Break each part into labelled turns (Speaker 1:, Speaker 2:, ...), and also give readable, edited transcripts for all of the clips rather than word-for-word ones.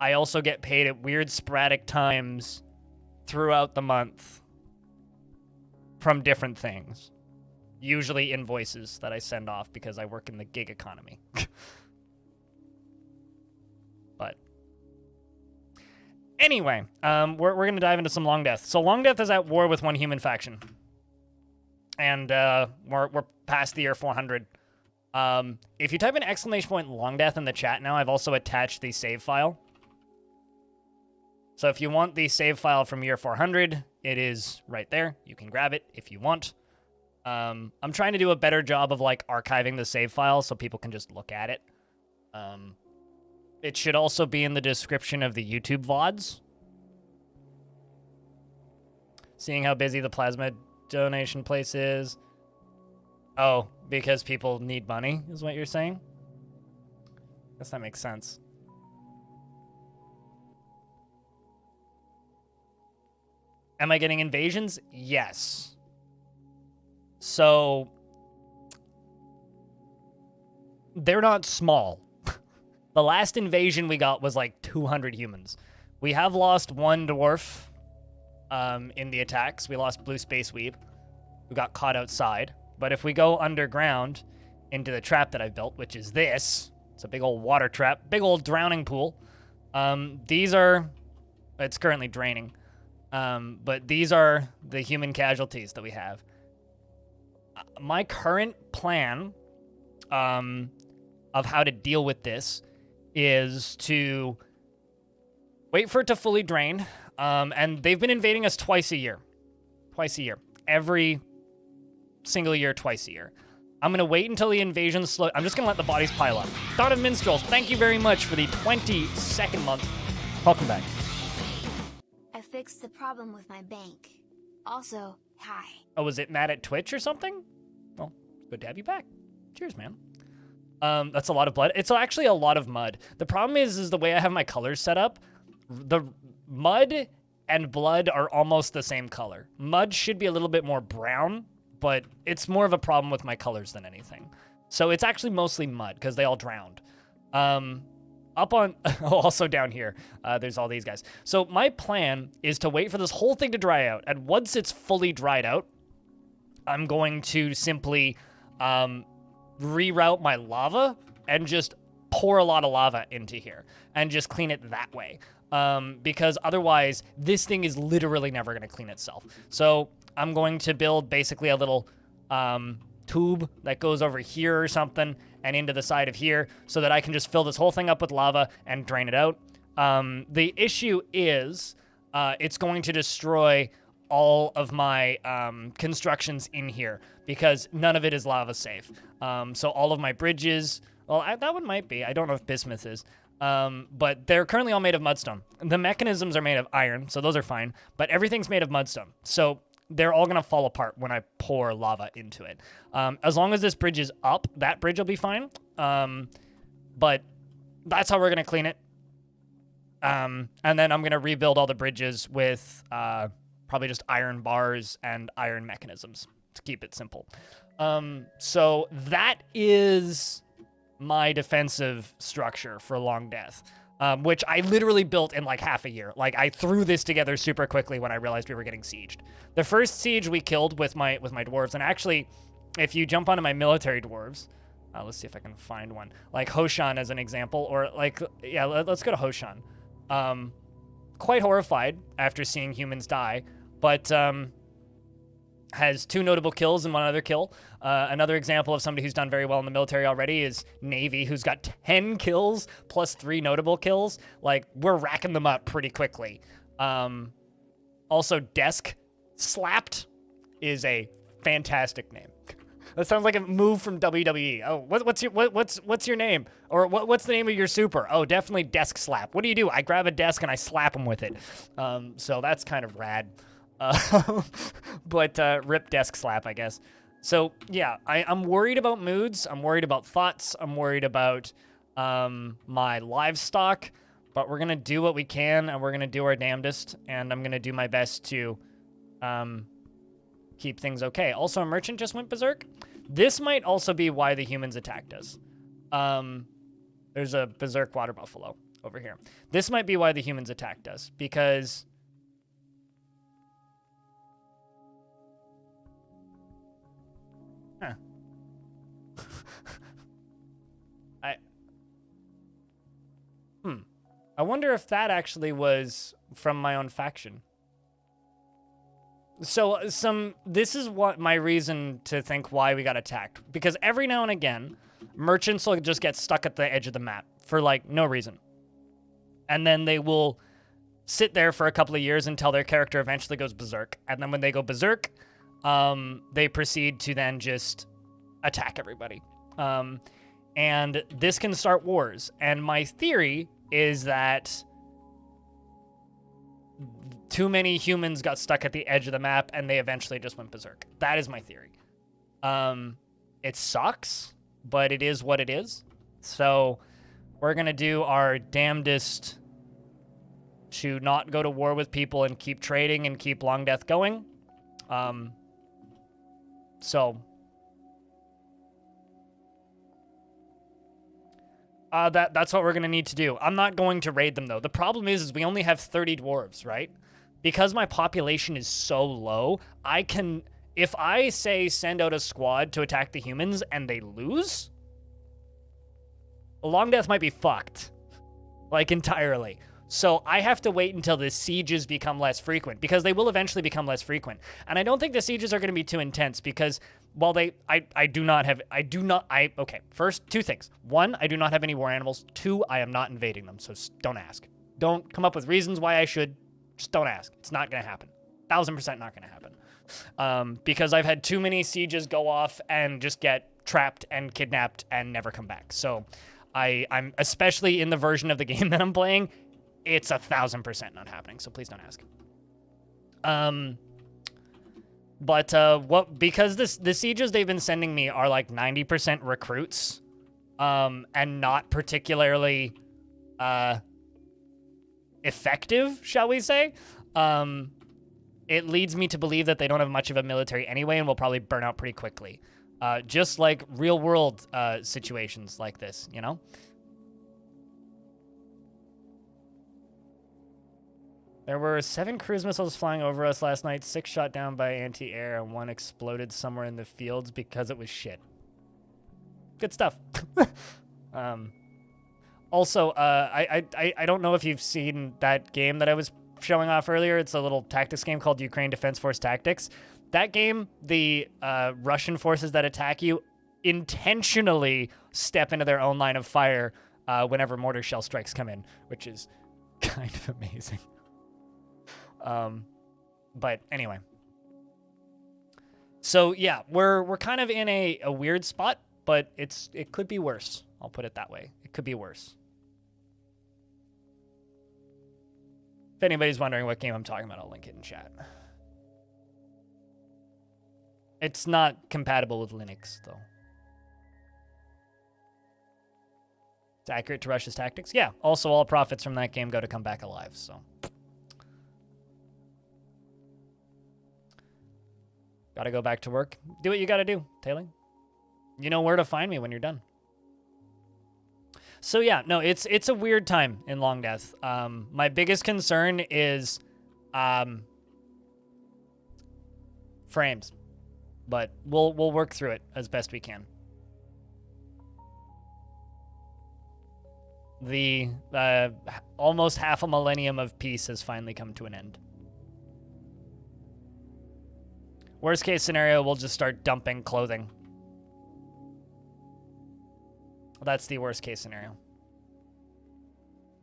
Speaker 1: I also get paid at weird sporadic times throughout the month from different things. Usually invoices that I send off because I work in the gig economy. But anyway, we're going to dive into some Longdeath. So Longdeath is at war with one human faction. And we're past the year 400. If you type in !Longdeath in the chat now, I've also attached the save file. So if you want the save file from year 400, it is right there. You can grab it if you want. I'm trying to do a better job of like archiving the save file so people can just look at it. It should also be in the description of the YouTube VODs. Seeing how busy the plasma donation place is. Oh, because people need money, is what you're saying? Guess that makes sense. Am I getting invasions? Yes. So, they're not small. The last invasion we got was like 200 humans. We have lost one dwarf in the attacks. We lost Blue Space Weeb, who got caught outside. But if we go underground into the trap that I've built, which is this, it's a big old water trap, big old drowning pool. These are, it's currently draining. But these are the human casualties that we have. My current plan of how to deal with this is to wait for it to fully drain. And they've been invading us twice a year. Every single year, twice a year. I'm going to wait until the invasion slow. I'm just going to let the bodies pile up. Thought of Minstrels, thank you very much for the 22nd month. Welcome back.
Speaker 2: I fixed the problem with my bank. Also, hi.
Speaker 1: Oh, was it mad at Twitch or something? Well, good to have you back. Cheers, man. That's a lot of blood. It's actually a lot of mud. The problem is the way I have my colors set up, the mud and blood are almost the same color. Mud should be a little bit more brown, but it's more of a problem with my colors than anything. So it's actually mostly mud because they all drowned. Up on, also down here, there's all these guys. So my plan is to wait for this whole thing to dry out. And once it's fully dried out, I'm going to simply reroute my lava and just pour a lot of lava into here and just clean it that way. Because otherwise, this thing is literally never going to clean itself. So I'm going to build basically a little tube that goes over here or something and into the side of here so that I can just fill this whole thing up with lava and drain it out. The issue is it's going to destroy all of my constructions in here because none of it is lava safe. So all of my bridges, well, that one might be. I don't know if bismuth is. But they're currently all made of mudstone. The mechanisms are made of iron, so those are fine. But everything's made of mudstone. So they're all going to fall apart when I pour lava into it. As long as this bridge is up, that bridge will be fine. But that's how we're going to clean it. And then I'm going to rebuild all the bridges with probably just iron bars and iron mechanisms to keep it simple. So that is my defensive structure for Longdeath, which I literally built in like half a year. Like I threw this together super quickly when I realized we were getting sieged. The first siege we killed with my dwarves, and actually, if you jump onto my military dwarves, let's see if I can find one, like Hoshan as an example, or like, yeah, let's go to Hoshan. Quite horrified after seeing humans die, but has 2 notable kills and 1 other kill. Another example of somebody who's done very well in the military already is Navy, who's got 10 kills plus 3 notable kills. Like, we're racking them up pretty quickly. Also, Desk Slapped is a fantastic name. That sounds like a move from WWE. Oh, what's your name? Or what's the name of your super? Oh, definitely Desk Slap. What do? I grab a desk and I slap him with it. So that's kind of rad. But rip Desk Slap, I guess. So yeah, I'm worried about moods. I'm worried about thoughts. I'm worried about my livestock. But we're gonna do what we can, and we're gonna do our damnedest. And I'm gonna do my best to keep things okay. Also, a merchant just went berserk. This might also be why the humans attacked us. There's a berserk water buffalo. over here. This might be why the humans attacked us, because huh. I wonder if that actually was from my own faction. So this is what my reason to think why we got attacked, because every now and again merchants will just get stuck at the edge of the map for like no reason, and then they will sit there for a couple of years until their character eventually goes berserk, and then when they go berserk, they proceed to then just attack everybody, and this can start wars. And my theory is that too many humans got stuck at the edge of the map and they eventually just went berserk. That is my theory. It sucks, but it is what it is. So we're going to do our damnedest to not go to war with people and keep trading and keep Longdeath going. That's what we're going to need to do. I'm not going to raid them, though. The problem is we only have 30 dwarves, right? Because my population is so low, I can... If I, say, send out a squad to attack the humans and they lose, Longdeath might be fucked. Like, entirely. So I have to wait until the sieges become less frequent, because they will eventually become less frequent. And I don't think the sieges are going to be too intense, because while okay, first, two things. One, I do not have any war animals. Two, I am not invading them, so don't ask. Don't come up with reasons why I should. Just don't ask. It's not going to happen. 1,000% not going to happen. Because I've had too many sieges go off and just get trapped and kidnapped and never come back. So I'm, especially in the version of the game that I'm playing, it's 1,000% not happening, so please don't ask. Because the sieges they've been sending me are like 90% recruits, and not particularly effective, shall we say. It leads me to believe that they don't have much of a military anyway and will probably burn out pretty quickly. Just like real world situations like this, you know? There were 7 cruise missiles flying over us last night, 6 shot down by anti-air, and 1 exploded somewhere in the fields because it was shit. Good stuff. Also, I don't know if you've seen that game that I was showing off earlier. It's a little tactics game called Ukraine Defense Force Tactics. That game, the Russian forces that attack you intentionally step into their own line of fire whenever mortar shell strikes come in, which is kind of amazing. But anyway. So yeah, we're kind of in a weird spot, but it could be worse. I'll put it that way. It could be worse. If anybody's wondering what game I'm talking about, I'll link it in chat. It's not compatible with Linux, though. It's accurate to Russia's tactics? Yeah. Also, all profits from that game go to Come Back Alive, so... Gotta go back to work. Do what you gotta do, Taylor. You know where to find me when you're done. So yeah, no, it's a weird time in Longdeath. My biggest concern is frames, but we'll work through it as best we can. The almost half a millennium of peace has finally come to an end. Worst case scenario, we'll just start dumping clothing. That's the worst case scenario.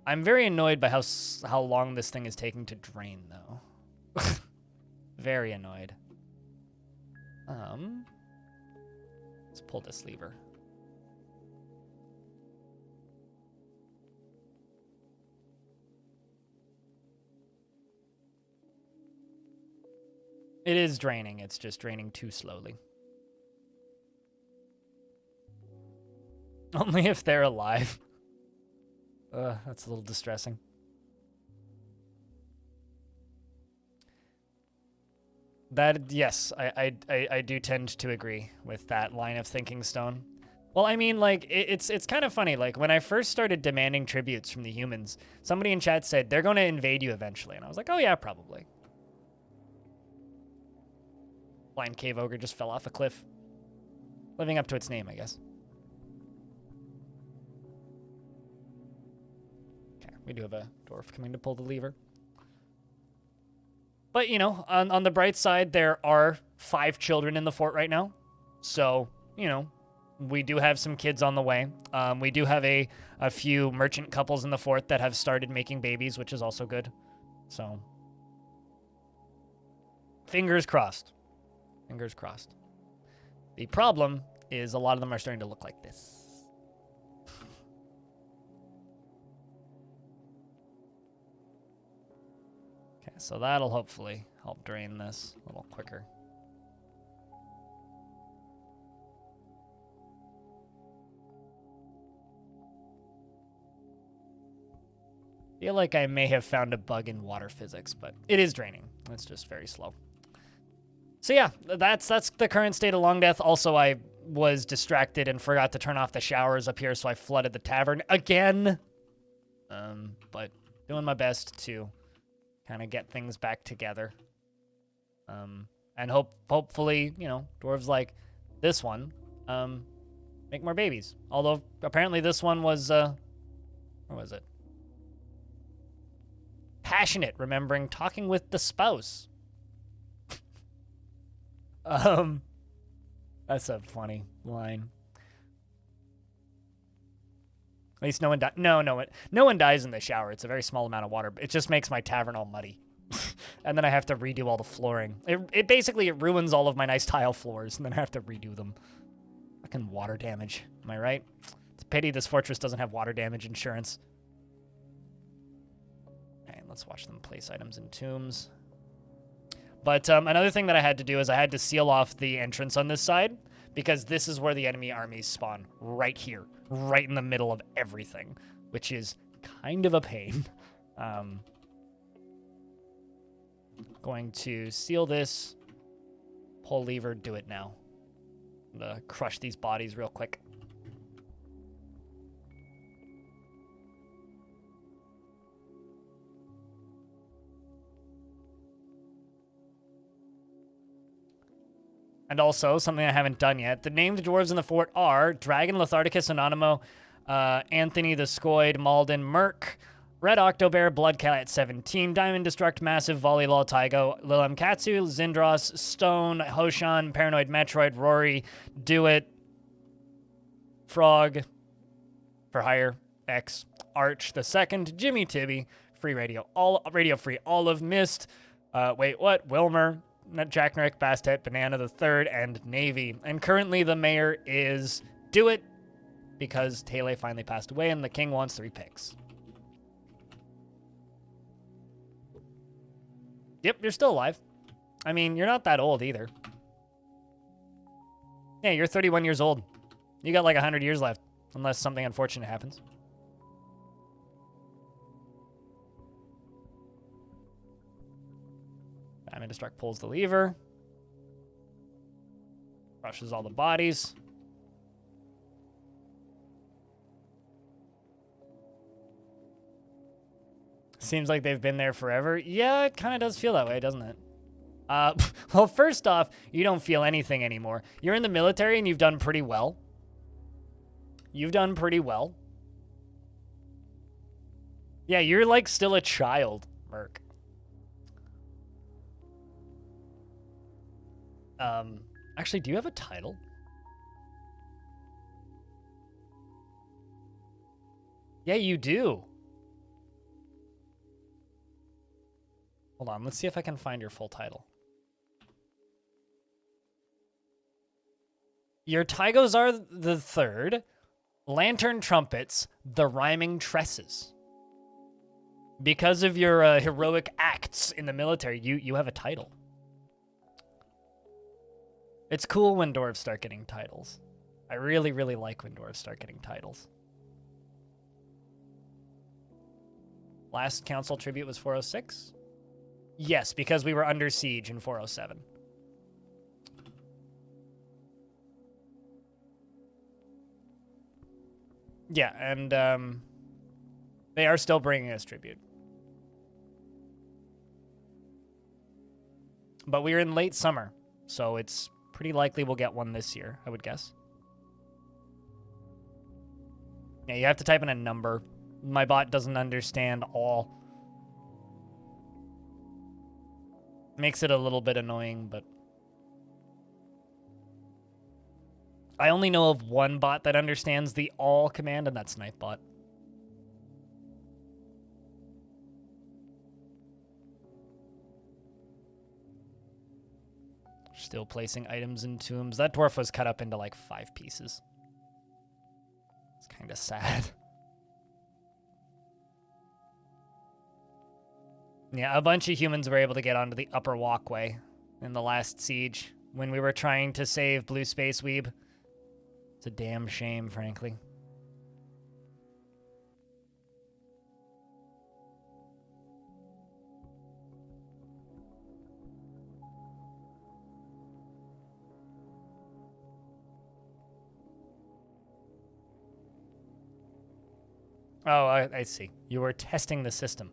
Speaker 1: I'm very annoyed by how long this thing is taking to drain, though. Very annoyed. Let's pull this lever. It is draining. It's just draining too slowly. Only if they're alive. That's a little distressing. That, yes, I do tend to agree with that line of thinking, Stone. Well, I mean, like, it's kind of funny. Like, when I first started demanding tributes from the humans, somebody in chat said, they're going to invade you eventually. And I was like, oh, yeah, probably. Blind cave ogre just fell off a cliff. Living up to its name, I guess. Okay, we do have a dwarf coming to pull the lever. But, you know, on the bright side, there are 5 children in the fort right now. So, you know, we do have some kids on the way. We do have a few merchant couples in the fort that have started making babies, which is also good. So, fingers crossed. Fingers crossed. The problem is a lot of them are starting to look like this. Okay, so that'll hopefully help drain this a little quicker. Feel like I may have found a bug in water physics, but it is draining. It's just very slow. So yeah, that's the current state of Longdeath. Also, I was distracted and forgot to turn off the showers up here, so I flooded the tavern again. But doing my best to kind of get things back together. And hopefully, you know, dwarves like this one, make more babies. Although apparently this one was, where was it? Passionate, remembering talking with the spouse. That's a funny line. At least no one died. No one dies in the shower. It's a very small amount of water. It just makes my tavern all muddy. And then I have to redo all the flooring. It basically ruins all of my nice tile floors, and then I have to redo them. Fucking water damage. Am I right? It's a pity this fortress doesn't have water damage insurance. Okay, let's watch them place items in tombs. But another thing that I had to do is I had to seal off the entrance on this side, because this is where the enemy armies spawn. Right here. Right in the middle of everything, which is kind of a pain. Going to seal this. Pull lever, do it now. I'm gonna crush these bodies real quick. And also, something I haven't done yet, the named dwarves in the fort are Dragon, Letharticus, Anonymous, Anthony the Scoid, Malden, Merc, Red Octobear, Bloodcat at 17, Diamond Destruct, Massive, Volley, Lol, Tygo, Lilem Katsu, Zindros, Stone, Hoshan, Paranoid Metroid, Rory, Do It, Frog, For Hire, X, Arch the Second, Jimmy Tibby, Free Radio, Radio Free, Olive, Mist, wait, what? Wilmer, Jack Rick, Bastet, Banana the Third, and Navy. And currently the mayor is Do It, because Tele finally passed away and the king wants 3 picks. Yep, you're still alive. I mean, you're not that old either. Yeah, you're 31 years old. You got like 100 years left, unless something unfortunate happens. Diamond Destruct pulls the lever. Crushes all the bodies. Seems like they've been there forever. Yeah, it kind of does feel that way, doesn't it? Well, first off, you don't feel anything anymore. You're in the military and you've done pretty well. You've done pretty well. Yeah, you're like still a child, Merc. Actually, do you have a title? Yeah, you do. Hold on, let's see if I can find your full title. Your Tygos are the third, Lantern Trumpets, the Rhyming Tresses. Because of your heroic acts in the military, you have a title. It's cool when dwarves start getting titles. I really, really like when dwarves start getting titles. Last council tribute was 406? Yes, because we were under siege in 407. Yeah, and they are still bringing us tribute. But we're in late summer, so it's pretty likely we'll get one this year, I would guess. Yeah, you have to type in a number. My bot doesn't understand all. Makes it a little bit annoying, but... I only know of one bot that understands the all command, and that's Knifebot. Still placing items in tombs. That dwarf was cut up into like 5 pieces. It's kind of sad. Yeah, a bunch of humans were able to get onto the upper walkway in the last siege when we were trying to save Blue Space Weeb. It's a damn shame, frankly. Oh, I see. You were testing the system.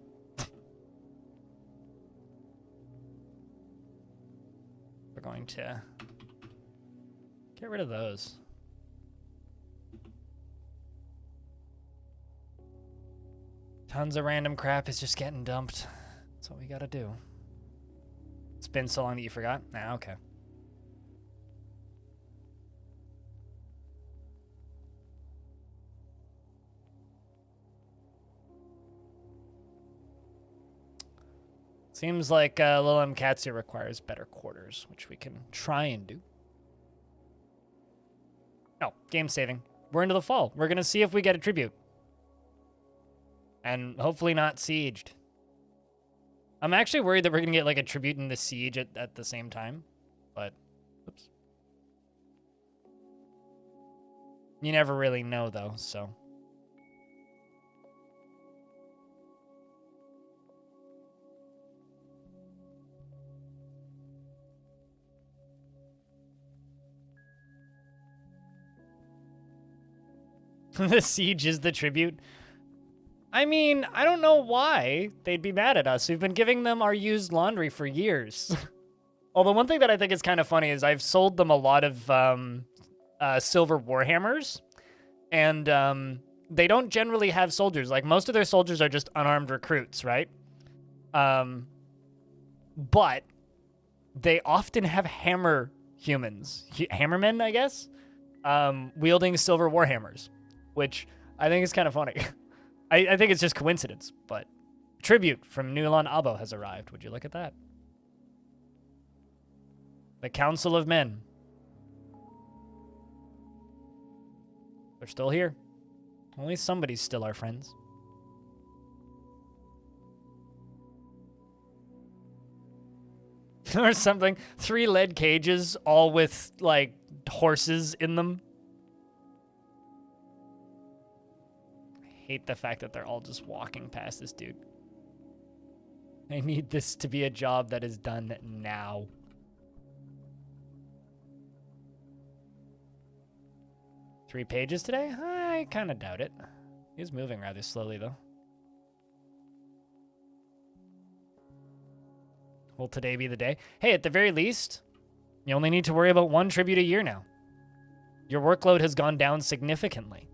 Speaker 1: We're going to get rid of those. Tons of random crap is just getting dumped. That's what we gotta do. It's been so long that you forgot? Nah, okay. Seems like Lil M. Katsu requires better quarters, which we can try and do. Oh, game saving. We're into the fall. We're gonna see if we get a tribute. And hopefully not sieged. I'm actually worried that we're gonna get like a tribute in the siege at the same time. But, oops. You never really know though, so. The siege is the tribute. I mean, I don't know why they'd be mad at us. We've been giving them our used laundry for years. Although one thing that I think is kind of funny is I've sold them a lot of silver warhammers, and they don't generally have soldiers. Like, most of their soldiers are just unarmed recruits, right? But they often have hammer humans, hammermen, I guess, wielding silver warhammers, which I think is kind of funny. I think it's just coincidence, but tribute from Nulan Abo has arrived. Would you look at that? The Council of Men. They're still here. Only somebody's still our friends. Or something. 3 lead cages, all with, like, horses in them. I hate the fact that they're all just walking past this dude. I need this to be a job that is done now. Three pages today? I kind of doubt it. He's moving rather slowly, though. Will today be the day? Hey, at the very least, you only need to worry about 1 tribute a year now. Your workload has gone down significantly.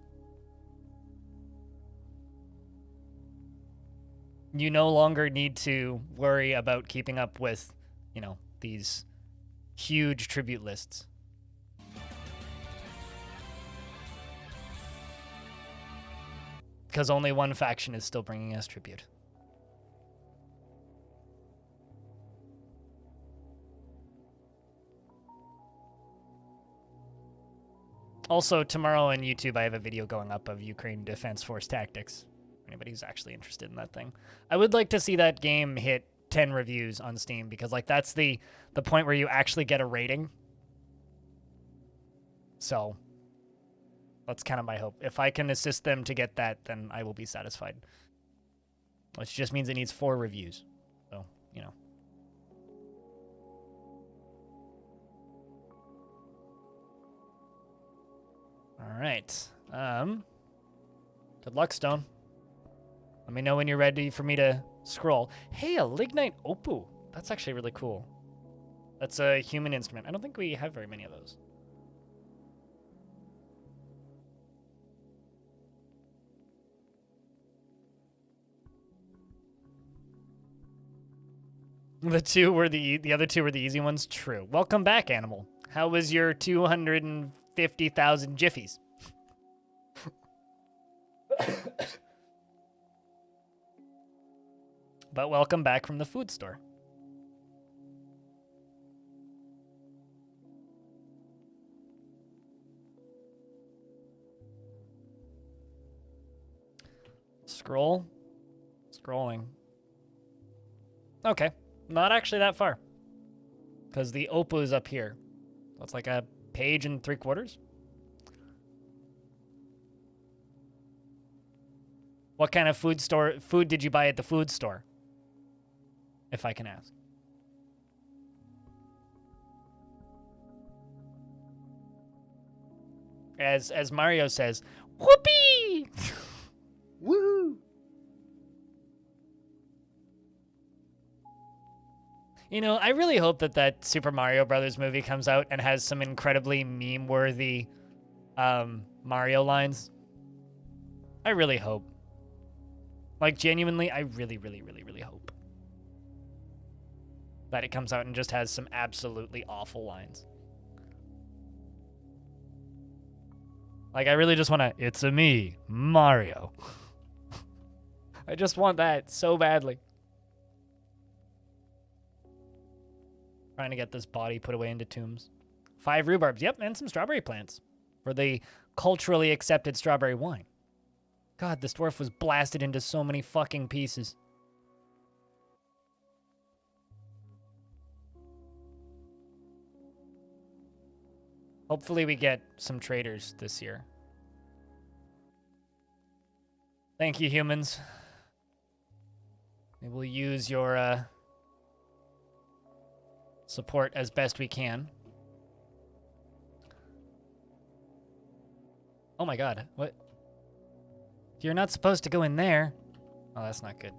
Speaker 1: You no longer need to worry about keeping up with, you know, these huge tribute lists. Because only one faction is still bringing us tribute. Also, tomorrow on YouTube, I have a video going up of Ukraine Defense Force tactics. Anybody who's actually interested in that thing. I would like to see that game hit 10 reviews on Steam, because like that's the point where you actually get a rating. So that's kind of my hope. If I can assist them to get that, then I will be satisfied. Which just means it needs 4 reviews. So, you know. All right. Good luck, Stone. Let me know when you're ready for me to scroll. Hey, a lignite opal. That's actually really cool. That's a human instrument. I don't think we have very many of those. The other two were the easy ones. True. Welcome back, animal. How was your 250,000 jiffies? But welcome back from the food store. Scroll. Scrolling. Okay. Not actually that far. Because the Oppo is up here. That's like a page and 3/4. What kind of food did you buy at the food store? If I can ask. As Mario says, whoopee!
Speaker 3: Woo!
Speaker 1: You know, I really hope that Super Mario Brothers movie comes out and has some incredibly meme-worthy Mario lines. I really hope. Like, genuinely, I really, really, really, really hope that it comes out and just has some absolutely awful lines. Like, I really just want to, it's a me, Mario. I just want that so badly. Trying to get this body put away into tombs. 5 rhubarbs, yep, and some strawberry plants for the culturally accepted strawberry wine. God, this dwarf was blasted into so many fucking pieces. Hopefully we get some traders this year. Thank you, humans. We will use your support as best we can. Oh my god, what? You're not supposed to go in there. Oh, that's not good.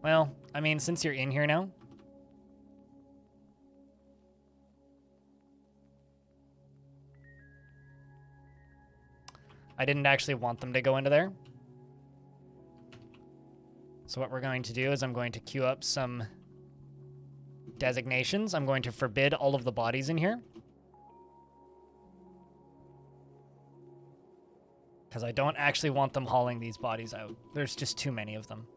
Speaker 1: Well, I mean, since you're in here now. I didn't actually want them to go into there. So what we're going to do is I'm going to queue up some designations. I'm going to forbid all of the bodies in here. Because I don't actually want them hauling these bodies out. There's just too many of them.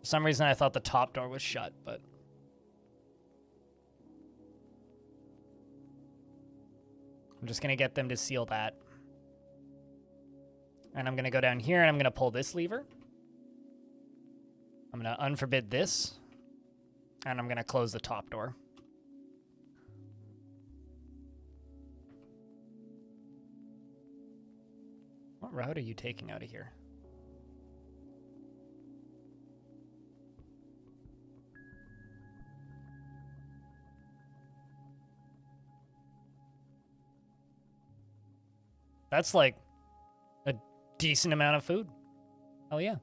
Speaker 1: For some reason I thought the top door was shut, but... I'm just going to get them to seal that. And I'm going to go down here and I'm going to pull this lever. I'm going to unforbid this. And I'm going to close the top door. What route are you taking out of here? That's like a decent amount of food. Hell yeah.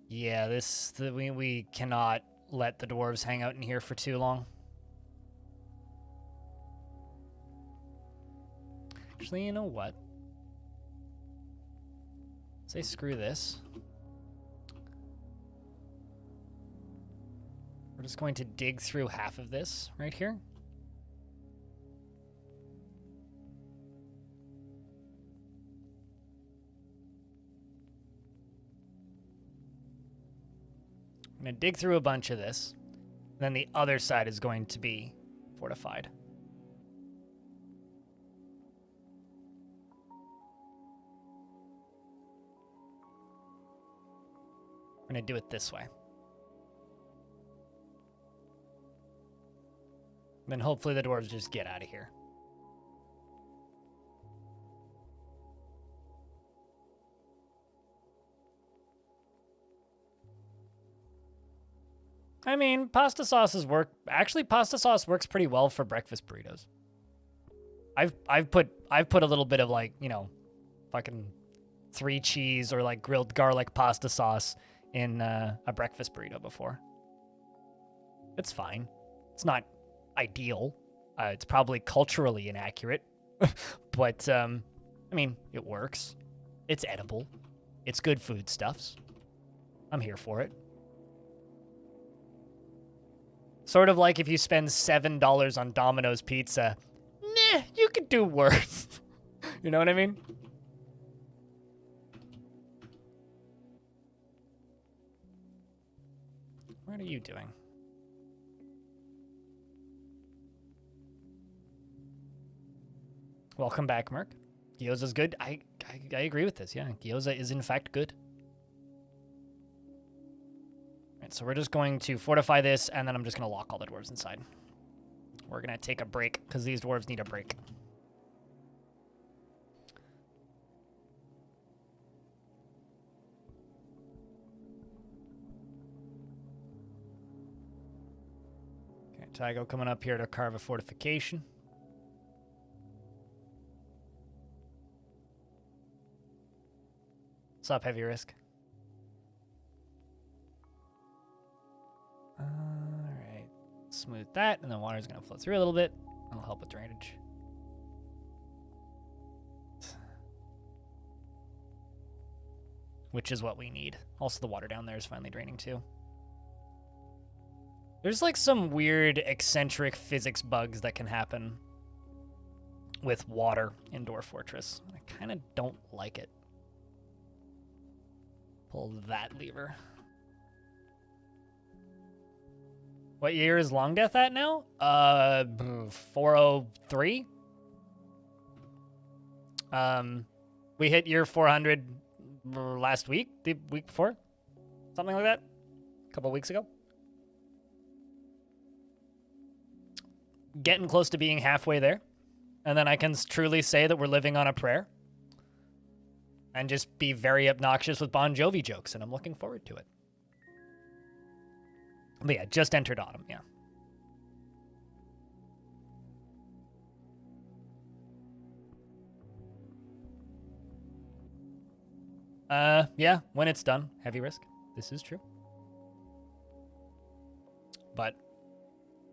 Speaker 1: Yeah, we cannot let the dwarves hang out in here for too long. Actually, you know what? Say screw this. We're just going to dig through half of this right here. I'm going to dig through a bunch of this. Then the other side is going to be fortified. We're going to do it this way. Then hopefully the dwarves just get out of here. I mean, pasta sauces work. Actually, pasta sauce works pretty well for breakfast burritos. I've put a little bit of like, you know, fucking 3 cheese or like grilled garlic pasta sauce in a breakfast burrito before. It's fine. It's not ideal. It's probably culturally inaccurate, but I mean, it works. It's edible. It's good foodstuffs. I'm here for it. Sort of like if you spend $7 on Domino's pizza, nah, you could do worse. You know what I mean? What are you doing? Welcome back, Merc. Gyoza's good. I agree with this. Yeah, gyoza is in fact good. Right, so we're just going to fortify this, and then I'm just going to lock all the dwarves inside. We're going to take a break, because these dwarves need a break. Okay, Tygo coming up here to carve a fortification. What's up, Heavy Risk? Alright. Smooth that, and then water's going to flow through a little bit. That'll help with drainage. Which is what we need. Also, the water down there is finally draining, too. There's, like, some weird, eccentric physics bugs that can happen with water in Dwarf Fortress. I kind of don't like it. Pull that lever. What year is Longdeath at now? 403. We hit year 400 last week, the week before, something like that, a couple weeks ago. Getting close to being halfway there, and then I can truly say that we're living on a prayer. And just be very obnoxious with Bon Jovi jokes, and I'm looking forward to it. But yeah, just entered autumn, yeah. Yeah, when it's done, heavy risk. This is true. But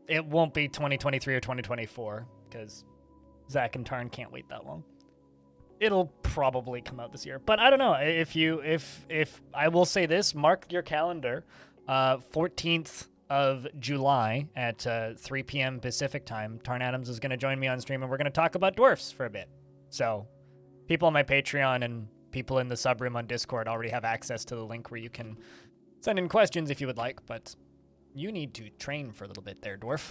Speaker 1: it won't be 2023 or 2024, because Zach and Tarn can't wait that long. It'll probably come out this year, but I don't know. If I will say this, mark your calendar, 14th of July at 3 p.m. Pacific time. Tarn Adams is going to join me on stream, and we're going to talk about dwarfs for a bit. So, people on my Patreon and people in the subroom on Discord already have access to the link where you can send in questions if you would like. But you need to train for a little bit there, dwarf.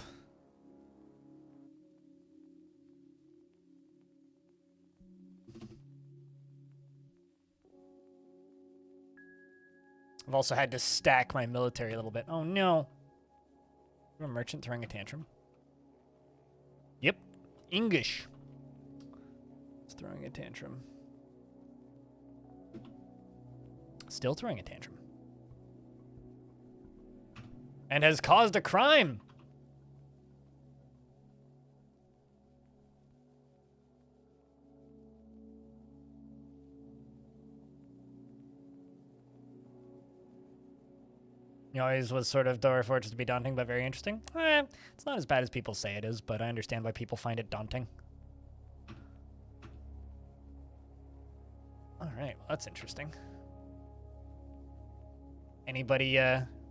Speaker 1: I've also had to stack my military a little bit. Oh, no. A merchant throwing a tantrum. Yep. English. It's throwing a tantrum. Still throwing a tantrum. And has caused a crime. He always was sort of Dwarf Fortress to be daunting, but very interesting. It's not as bad as people say it is, but I understand why people find it daunting. All right, well, that's interesting. Anybody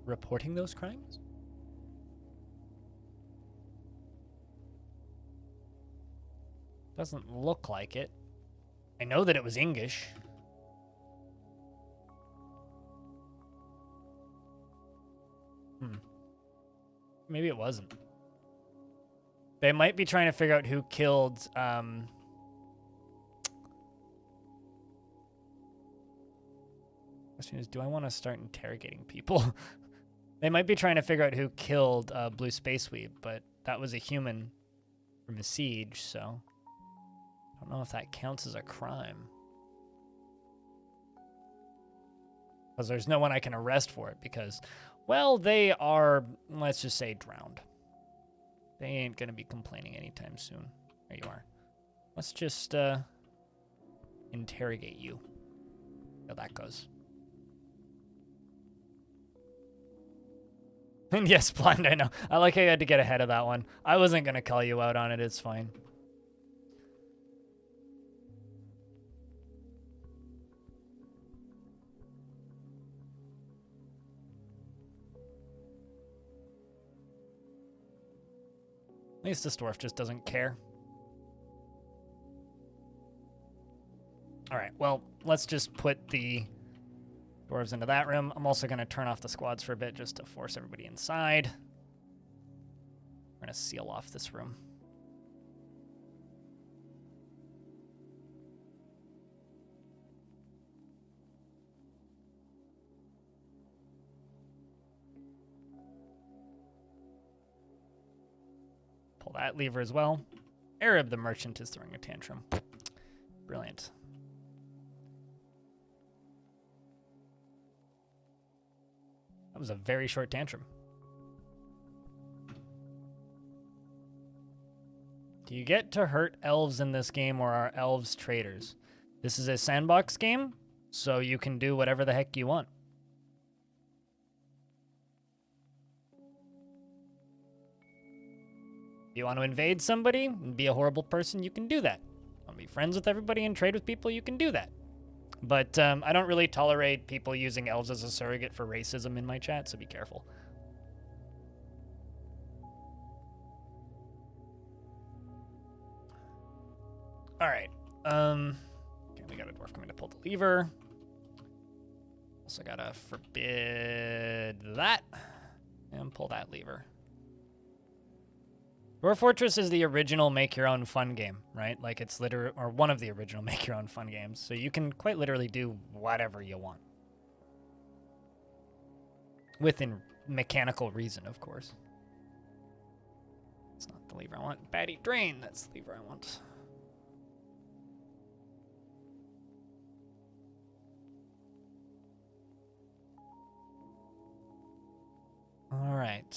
Speaker 1: reporting those crimes? Doesn't look like it. I know that it was English. Maybe it wasn't. They might be trying to figure out who killed, Question is, do I want to start interrogating people? They might be trying to figure out who killed Blue Space Weeb, but that was a human from a siege, so I don't know if that counts as a crime. Because there's no one I can arrest for it, because Well, they are, let's just say, drowned. They ain't gonna be complaining anytime soon. There you are. Let's just interrogate you. See how that goes. And yes, blind, I know. I like how you had to get ahead of that one. I wasn't gonna call you out on it, it's fine. At least this dwarf just doesn't care. Alright, well, let's just put the dwarves into that room. I'm also going to turn off the squads for a bit just to force everybody inside. We're going to seal off this room. Pull that lever as well. Arab the merchant is throwing a tantrum. Brilliant. That was a very short tantrum. Do you get to hurt elves in this game, or are elves traitors? This is a sandbox game, so you can do whatever the heck you want. If you want to invade somebody and be a horrible person, you can do that. Want to be friends with everybody and trade with people, you can do that. But I don't really tolerate people using elves as a surrogate for racism in my chat, so be careful. All right. Okay, we got a dwarf coming to pull the lever. Also gotta forbid that and pull that lever. Dwarf Fortress is the original make-your-own fun game, right? Like, it's literally, or one of the original make-your-own fun games. So you can quite literally do whatever you want. Within mechanical reason, of course. It's not the lever I want. Batty Drain, that's the lever I want. All right.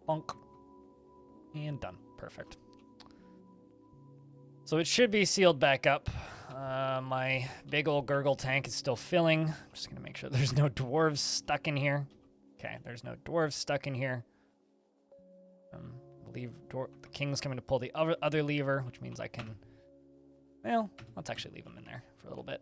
Speaker 1: Bonk. And done. Perfect. So it should be sealed back up. My big old gurgle tank is still filling. I'm just going to make sure there's no dwarves stuck in here. Okay, there's no dwarves stuck in here. The king's coming to pull the other lever, which means I can... Well, let's actually leave him in there for a little bit.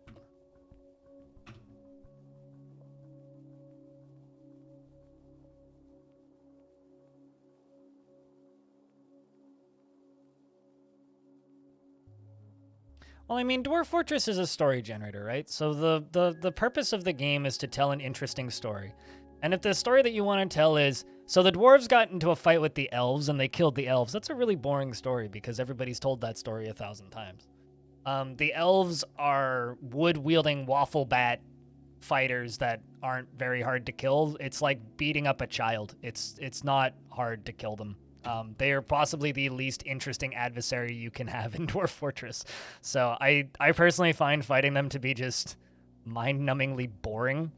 Speaker 1: Well, I mean, Dwarf Fortress is a story generator, right? So the purpose of the game is to tell an interesting story. And if the story that you want to tell is, so the dwarves got into a fight with the elves and they killed the elves, that's a really boring story because everybody's told that story 1,000 times. The elves are wood-wielding waffle bat fighters that aren't very hard to kill. It's like beating up a child. It's not hard to kill them. They are possibly the least interesting adversary you can have in Dwarf Fortress. So I personally find fighting them to be just mind-numbingly boring,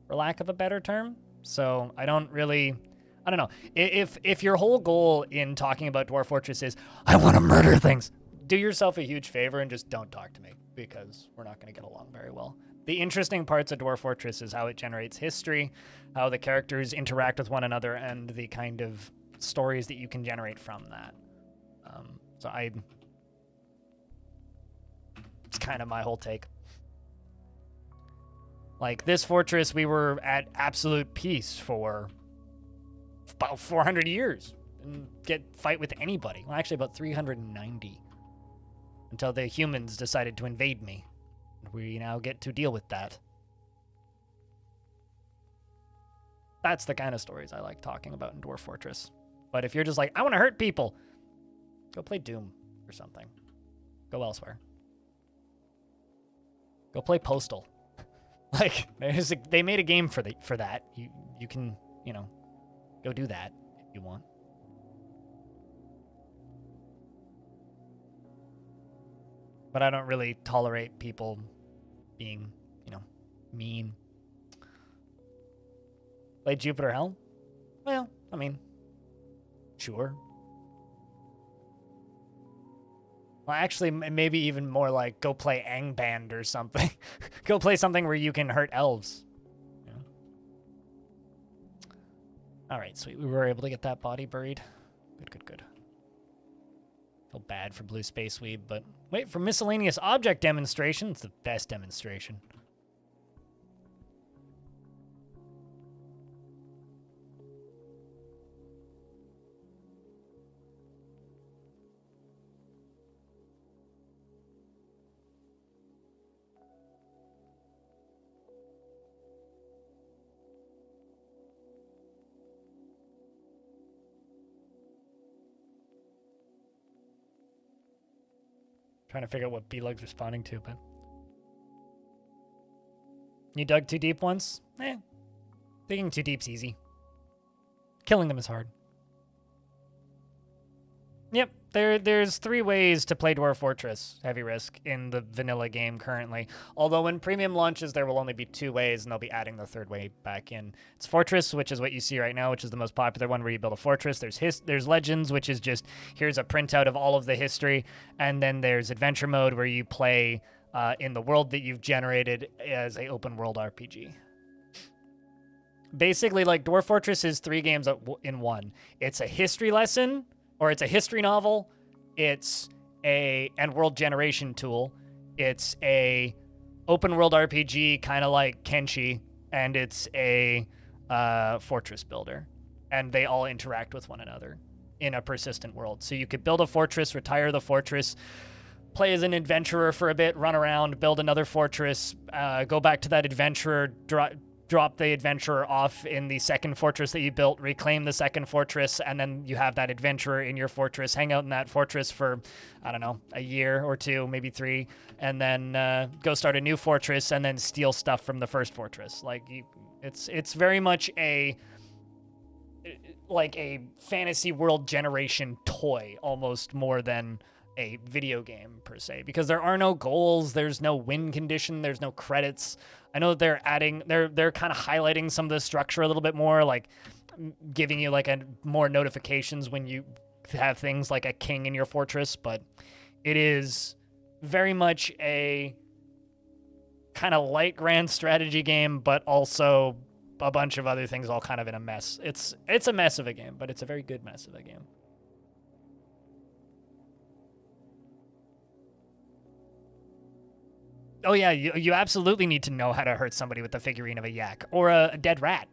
Speaker 1: for lack of a better term. So I don't know. If your whole goal in talking about Dwarf Fortress is, I want to murder things, do yourself a huge favor and just don't talk to me, because we're not going to get along very well. The interesting parts of Dwarf Fortress is how it generates history, how the characters interact with one another, and the kind of stories that you can generate from that. It's kind of my whole take. Like, this fortress, we were at absolute peace for about 400 years. And fight with anybody. Well, actually, about 390. Until the humans decided to invade me. We now get to deal with that. That's the kind of stories I like talking about in Dwarf Fortress. But if you're just like, I want to hurt people, go play Doom or something. Go elsewhere. Go play Postal. Like, they made a game for that. You can, go do that if you want. But I don't really tolerate people being, mean. Play Jupiter Hell? Well, I mean, sure. Well, actually, maybe even more like go play Angband or something. Go play something where you can hurt elves. Yeah. All right, sweet. We were able to get that body buried. Good, good, good. Feel bad for Blue Space Weeb, but wait for miscellaneous object demonstration. It's the best demonstration. Trying to figure out what B-Lug's responding to, but... You dug too deep once? Digging too deep's easy. Killing them is hard. Yep, there's 3 ways to play Dwarf Fortress Heavy Risk in the vanilla game currently. Although when Premium launches, there will only be 2 ways, and they'll be adding the 3rd way back in. It's Fortress, which is what you see right now, which is the most popular one where you build a fortress. There's Legends, which is just, here's a printout of all of the history. And then there's Adventure Mode, where you play in the world that you've generated as a open world RPG. Basically, like, Dwarf Fortress is 3 games in one. It's a history lesson, or it's a history novel, it's and world generation tool, it's a open world RPG, kind of like Kenshi, and it's a fortress builder. And they all interact with one another in a persistent world. So you could build a fortress, retire the fortress, play as an adventurer for a bit, run around, build another fortress, go back to that adventurer, drop the adventurer off in the second fortress that you built, reclaim the second fortress, and then you have that adventurer in your fortress, hang out in that fortress for, I don't know, a year or 2, maybe 3, and then go start a new fortress and then steal stuff from the first fortress. Like, it's very much a fantasy world generation toy, almost more than a video game per se, because there are no goals, there's no win condition, there's no credits. I know that they're kind of highlighting some of the structure a little bit more, like giving you like more notifications when you have things like a king in your fortress, but it is very much a kind of light grand strategy game, but also a bunch of other things all kind of in a mess. It's a mess of a game, but it's a very good mess of a game. Oh yeah, you absolutely need to know how to hurt somebody with the figurine of a yak, or a dead rat,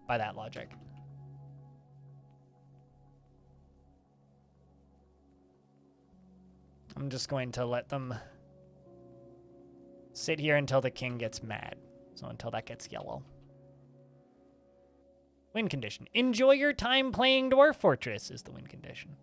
Speaker 1: by that logic. I'm just going to let them sit here until the king gets mad. So until that gets yellow. Win condition. Enjoy your time playing Dwarf Fortress is the win condition.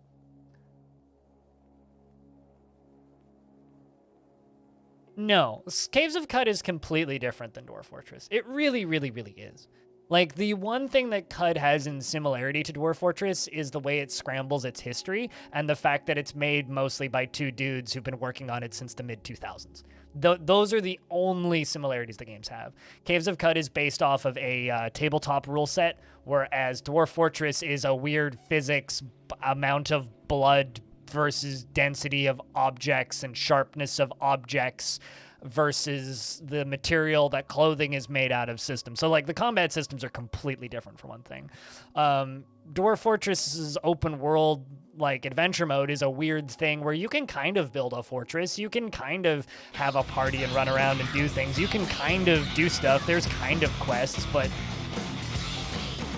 Speaker 1: No, Caves of Cud is completely different than Dwarf Fortress. It really, really, really is. Like, the one thing that Cud has in similarity to Dwarf Fortress is the way it scrambles its history, and the fact that it's made mostly by 2 dudes who've been working on it since the mid-2000s. Those are the only similarities the games have. Caves of Cud is based off of a tabletop rule set, whereas Dwarf Fortress is a weird physics amount of blood versus density of objects and sharpness of objects versus the material that clothing is made out of system. So, like, the combat systems are completely different, for one thing. Dwarf Fortress's open world, like, adventure mode is a weird thing where you can kind of build a fortress. You can kind of have a party and run around and do things. You can kind of do stuff. There's kind of quests, but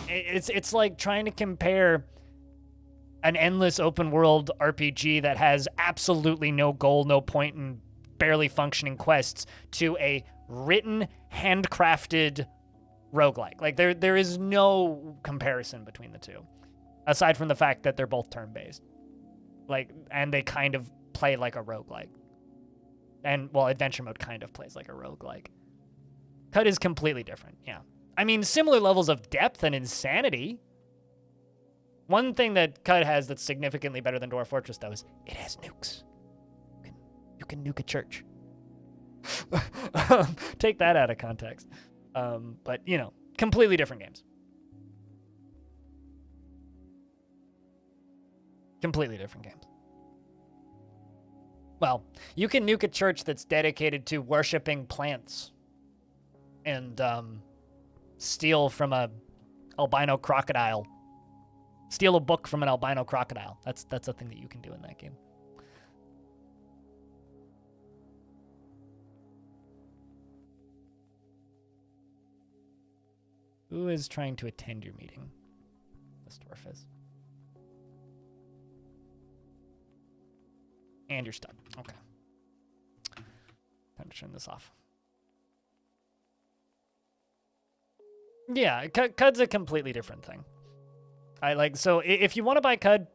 Speaker 1: it's like trying to compare an endless open world RPG that has absolutely no goal, no point, and barely functioning quests to a written, handcrafted roguelike. Like, there is no comparison between the two, aside from the fact that they're both turn-based. Like, and they kind of play like a roguelike. And, well, adventure mode kind of plays like a roguelike. Cud is completely different, yeah. I mean, similar levels of depth and insanity. One thing that Cud has that's significantly better than Dwarf Fortress, though, is it has nukes. You can nuke a church. Take that out of context. But, you know, completely different games. Completely different games. Well, you can nuke a church that's dedicated to worshiping plants and steal from a albino crocodile. Steal a book from an albino crocodile. That's a thing that you can do in that game. Who is trying to attend your meeting? This dwarf is. And you're stuck. Okay. Time to turn this off. Yeah, CUD's a completely different thing. So if you want to buy CUD,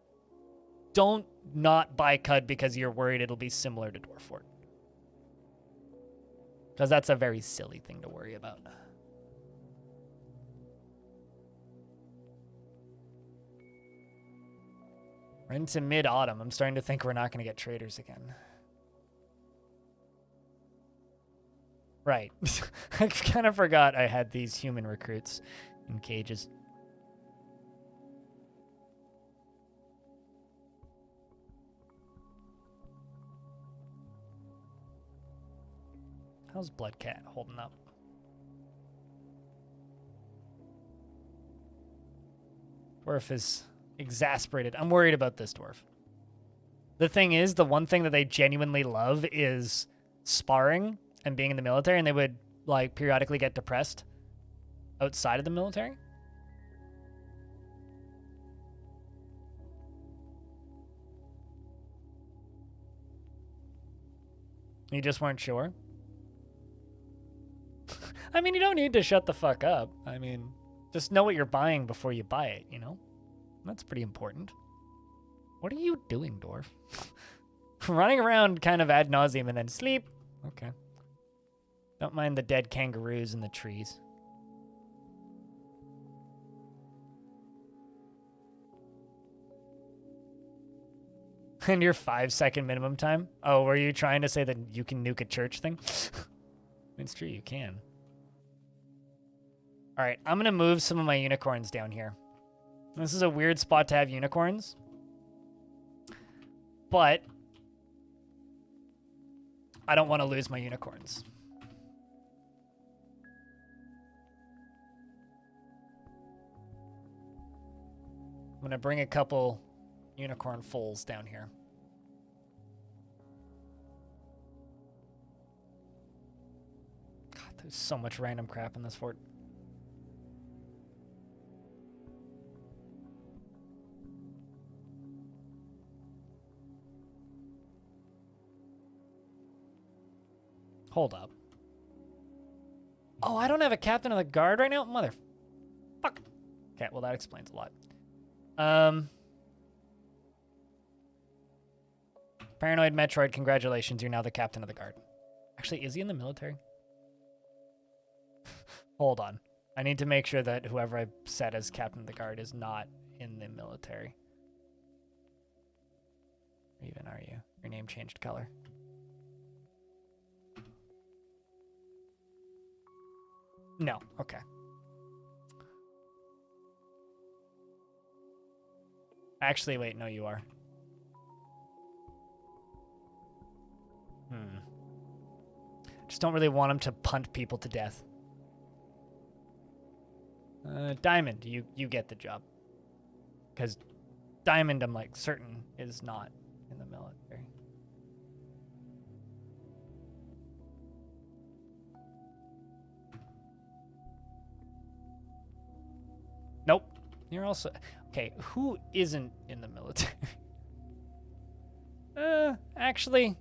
Speaker 1: don't not buy CUD because you're worried it'll be similar to Dwarf Fort. Because that's a very silly thing to worry about. We're into mid-autumn. I'm starting to think we're not going to get traders again. Right. I kind of forgot I had these human recruits in cages. How's Bloodcat holding up? Dwarf is exasperated. I'm worried about this dwarf. The thing is, the one thing that they genuinely love is sparring and being in the military, and they would like periodically get depressed outside of the military. You just weren't sure? I mean, you don't need to shut the fuck up. I mean, just know what you're buying before you buy it, you know? That's pretty important. What are you doing, Dwarf? Running around kind of ad nauseum and then sleep. Okay. Don't mind the dead kangaroos in the trees. And your 5-second minimum time? Oh, were you trying to say that you can nuke a church thing? It's true, you can. All right, I'm going to move some of my unicorns down here. This is a weird spot to have unicorns. But I don't want to lose my unicorns. I'm going to bring a couple unicorn foals down here. God, there's so much random crap in this fort. Hold up. Oh, I don't have a captain of the guard right now? Mother... Fuck. Okay, well, that explains a lot. Paranoid Metroid, congratulations. You're now the captain of the guard. Actually, is he in the military? Hold on. I need to make sure that whoever I set as captain of the guard is not in the military. Or even are you? Your name changed color. No, okay. Actually, wait, no, you are. Just don't really want him to punt people to death. Diamond, you get the job. Because Diamond, I'm like certain, is not in the military. Nope. You're also... Okay, who isn't in the military? Actually...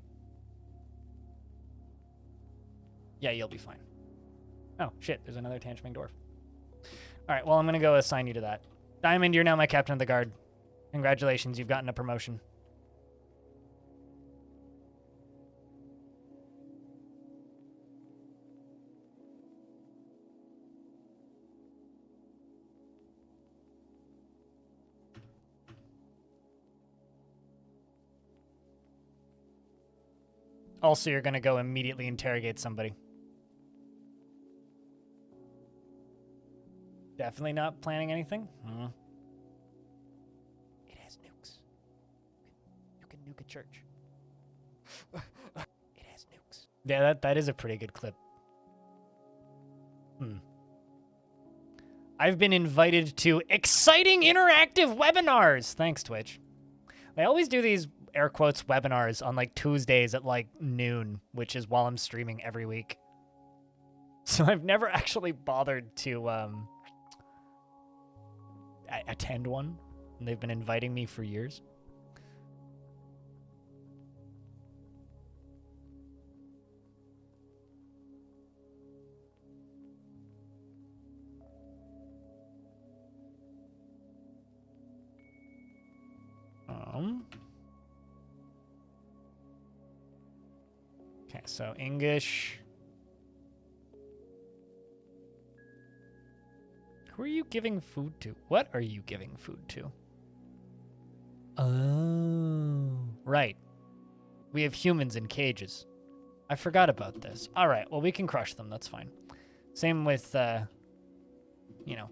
Speaker 1: Yeah, you'll be fine. Oh, shit, there's another Tanchming Dwarf. Alright, well, I'm gonna go assign you to that. Diamond, you're now my captain of the guard. Congratulations, you've gotten a promotion. Also, you're gonna go immediately interrogate somebody. Definitely not planning anything? It has nukes. nuke a church. It has nukes. Yeah, that is a pretty good clip. I've been invited to exciting interactive webinars. Thanks, Twitch. They always do these air quotes webinars on like Tuesdays at like noon, which is while I'm streaming every week. So I've never actually bothered to attend one. And they've been inviting me for years. Okay, so English. Who are you giving food to? What are you giving food to? Oh, right. We have humans in cages. I forgot about this. All right, well, we can crush them. That's fine. Same with, you know.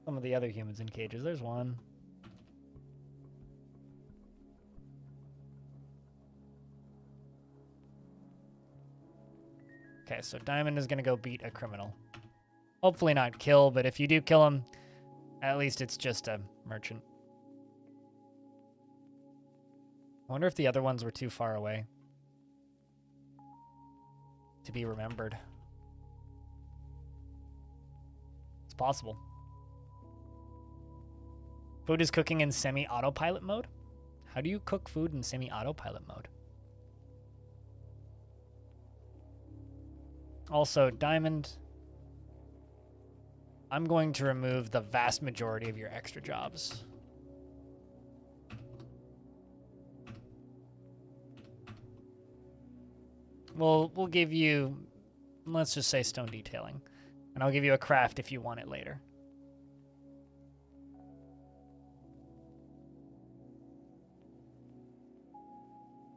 Speaker 1: Some of the other humans in cages. There's one. Okay, so Diamond is going to go beat a criminal. Hopefully not kill, but if you do kill him, at least it's just a merchant. I wonder if the other ones were too far away to be remembered. It's possible. Food is cooking in semi-autopilot mode? How do you cook food in semi-autopilot mode? Also, Diamond, I'm going to remove the vast majority of your extra jobs. We'll give you, let's just say stone detailing. And I'll give you a craft if you want it later.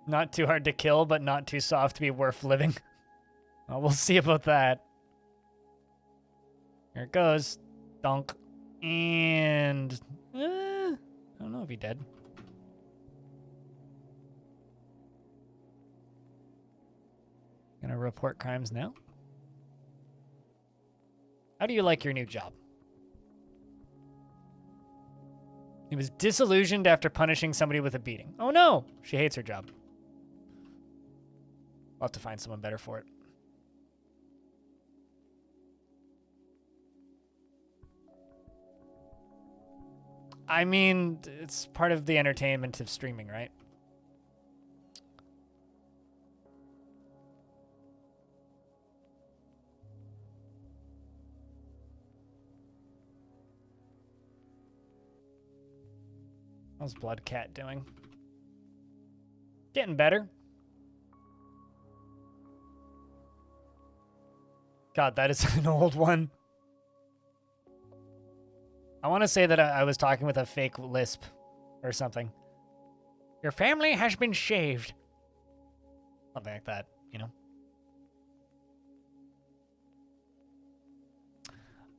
Speaker 1: Not too hard to kill, but not too soft to be worth living. Well, we'll see about that. Here it goes. Dunk. And... I don't know if he did. Gonna report crimes now. How do you like your new job? He was disillusioned after punishing somebody with a beating. Oh no! She hates her job. I'll have to find someone better for it. I mean, it's part of the entertainment of streaming, right? How's Blood Cat doing? Getting better. God, that is an old one. I want to say that I was talking with a fake lisp or something. Your family has been shaved. Something like that, you know?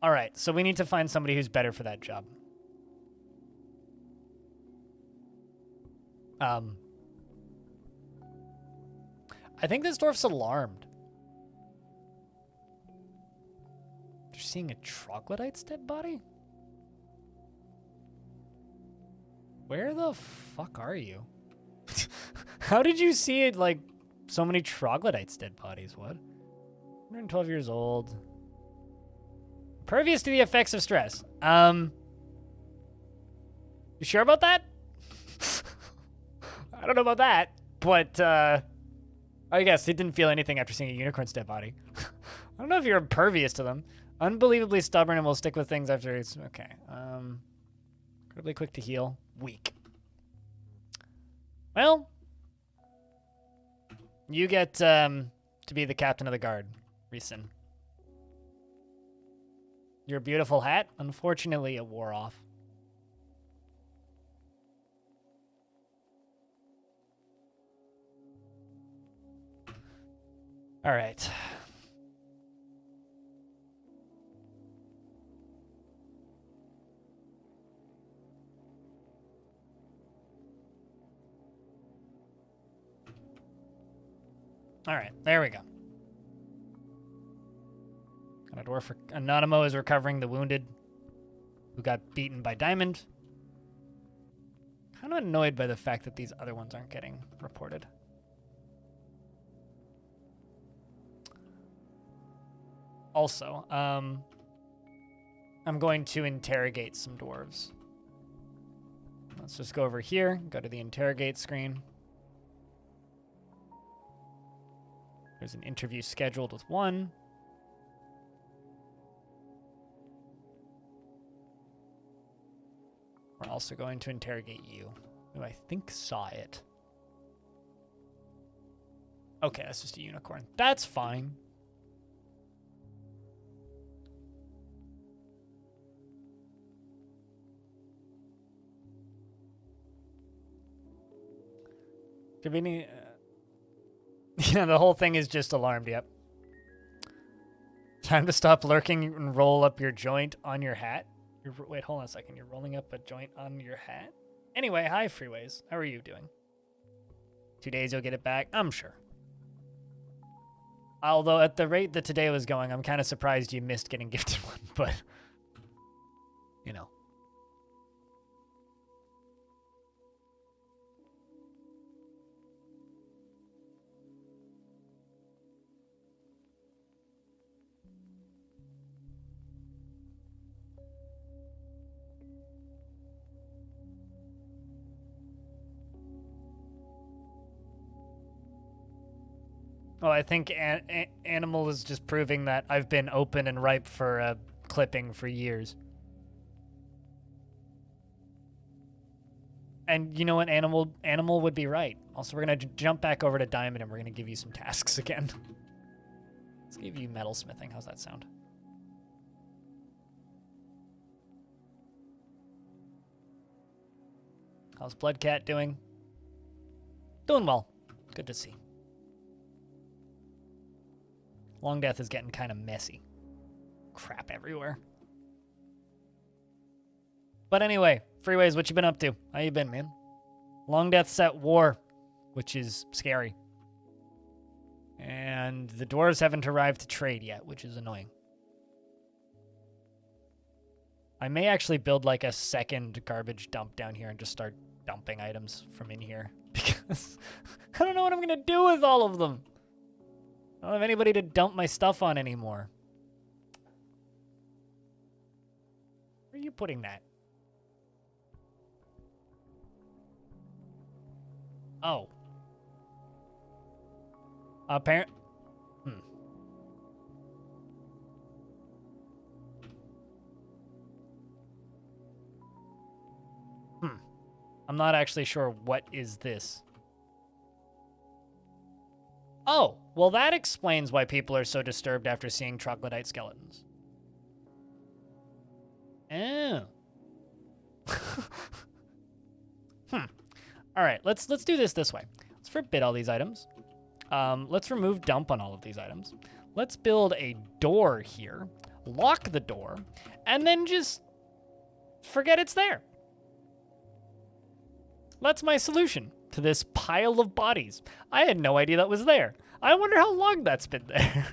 Speaker 1: All right, so we need to find somebody who's better for that job. I think this dwarf's alarmed. You're seeing a troglodyte's dead body? Where the fuck are you? How did you see it, like, so many troglodytes' dead bodies? What? 112 years old. Pervious to the effects of stress. You sure about that? I don't know about that, but, I guess he didn't feel anything after seeing a unicorn's dead body. I don't know if you're impervious to them. Unbelievably stubborn and will stick with things after it's... Okay. Incredibly quick to heal. Weak. Well, you get to be the captain of the guard, Reeson. Your beautiful hat, unfortunately, it wore off. All right. All right, there we go. And a dwarf. Anonymous is recovering the wounded who got beaten by Diamond. Kind of annoyed by the fact that these other ones aren't getting reported. Also, I'm going to interrogate some dwarves. Let's just go over here, go to the interrogate screen. There's an interview scheduled with one. We're also going to interrogate you, who I think saw it. Okay, that's just a unicorn. That's fine. Could be any... yeah, the whole thing is just alarmed, yep. Time to stop lurking and roll up your joint on your hat. Wait, hold on a second. You're rolling up a joint on your hat? Anyway, hi, Freeways. How are you doing? 2 days, you'll get it back? I'm sure. Although, at the rate that today was going, I'm kind of surprised you missed getting gifted one, but... you know. Oh, I think Animal is just proving that I've been open and ripe for clipping for years. And you know what? Animal would be right. Also, we're going to jump back over to Diamond and we're going to give you some tasks again. Let's give you metalsmithing. How's that sound? How's Bloodcat doing? Doing well. Good to see. Longdeath is getting kind of messy. Crap everywhere. But anyway, Freeways, what you been up to? How you been, man? Longdeath's at war, which is scary. And the dwarves haven't arrived to trade yet, which is annoying. I may actually build like a second garbage dump down here and just start dumping items from in here. Because I don't know what I'm going to do with all of them. I don't have anybody to dump my stuff on anymore. Where are you putting that? Oh. Apparently. I'm not actually sure what is this. Oh, well that explains why people are so disturbed after seeing troglodyte skeletons. Oh. All right, let's do this way. Let's forbid all these items. Let's remove dump on all of these items. Let's build a door here, lock the door, and then just forget it's there. That's my solution to this pile of bodies. I had no idea that was there. I wonder how long that's been there.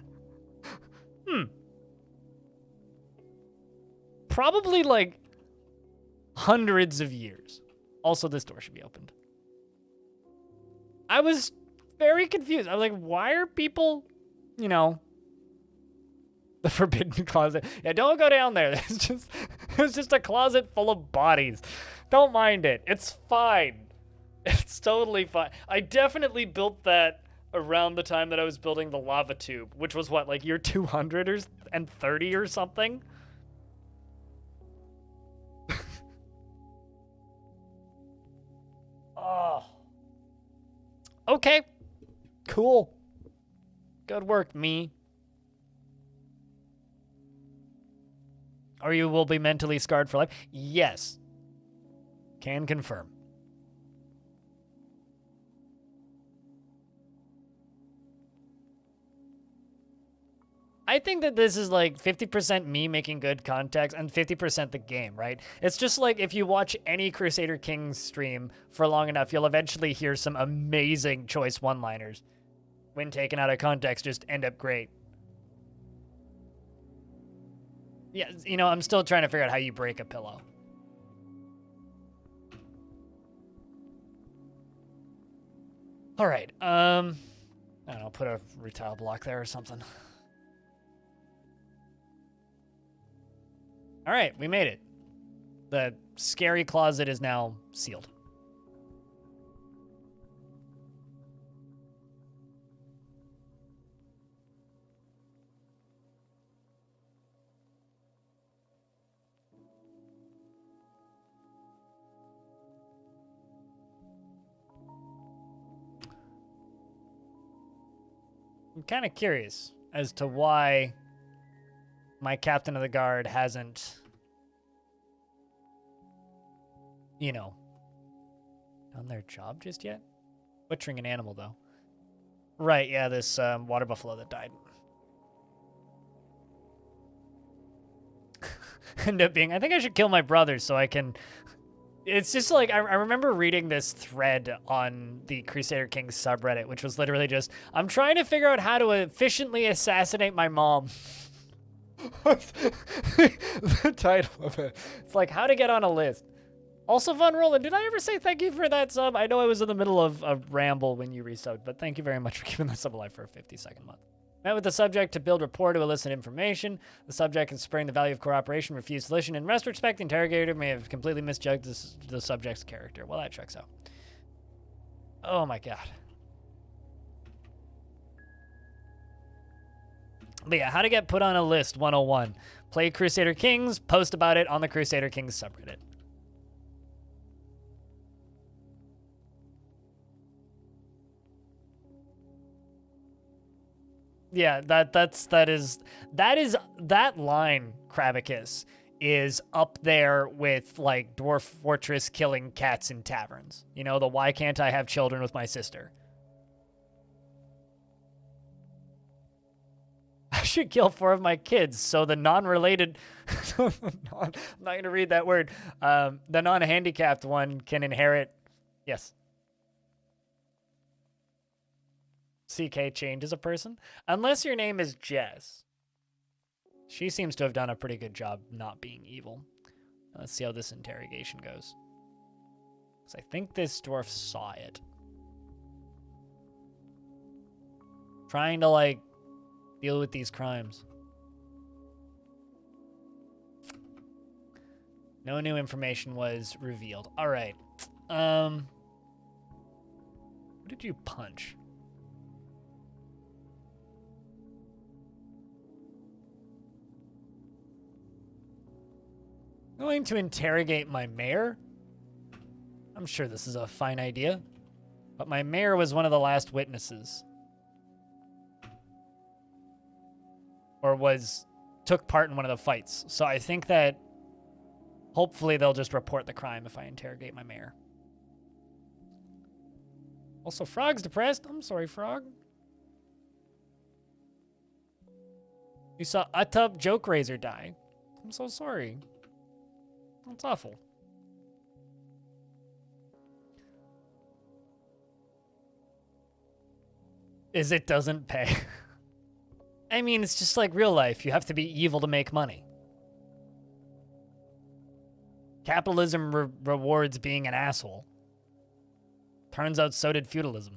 Speaker 1: Probably like hundreds of years. Also, this door should be opened. I was very confused. I was like, why are people, you know, the forbidden closet? Yeah, don't go down there. It's just a closet full of bodies. Don't mind it. It's fine. It's totally fine. I definitely built that around the time that I was building the lava tube, which was what, like year 200 and 30 or something? Oh. Okay. Cool. Good work, me. Or you will be mentally scarred for life? Yes. Can confirm. I think that this is like 50% me making good context and 50% the game, right? It's just like if you watch any Crusader Kings stream for long enough, you'll eventually hear some amazing choice one-liners when taken out of context, just end up great. Yeah, you know, I'm still trying to figure out how you break a pillow. All right, I don't know, put a retail block there or something. All right, we made it. The scary closet is now sealed. I'm kind of curious as to why my captain of the guard hasn't, you know, done their job just yet. Butchering an animal, though. Right, yeah, this water buffalo that died. End up being, I think I should kill my brother so I can... It's just like, I remember reading this thread on the Crusader Kings subreddit, which was literally just, I'm trying to figure out how to efficiently assassinate my mom. The title of it. It's like, how to get on a list. Also fun rolling. Did I ever say thank you for that sub? I know I was in the middle of a ramble when you resubbed, but thank you very much for keeping that sub alive for a 50-second month. Met with the subject to build rapport to elicit information. The subject, considering the value of cooperation, refused to listen. In retrospect, the interrogator may have completely misjudged the subject's character. Well, that checks out. Oh my god. But yeah, how to get put on a list 101. Play Crusader Kings, post about it on the Crusader Kings subreddit. Yeah, that line, Krabicus, is up there with like Dwarf Fortress killing cats in taverns. You know, the why can't I have children with my sister? I should kill 4 of my kids so the non-related, I'm not going to read that word, the non-handicapped one can inherit, yes. CK changes a person. Unless your name is Jess. She seems to have done a pretty good job not being evil. Let's see how this interrogation goes. Because I think this dwarf saw it. Trying to, like, deal with these crimes. No new information was revealed. All right. What did you punch? Going to interrogate my mayor? I'm sure this is a fine idea. But my mayor was one of the last witnesses. Or took part in one of the fights. So I think that hopefully they'll just report the crime if I interrogate my mayor. Also, Frog's depressed. I'm sorry, Frog. You saw Utub Joke Razor die. I'm so sorry. That's awful. It doesn't pay. I mean, it's just like real life. You have to be evil to make money. Capitalism rewards being an asshole. Turns out so did feudalism.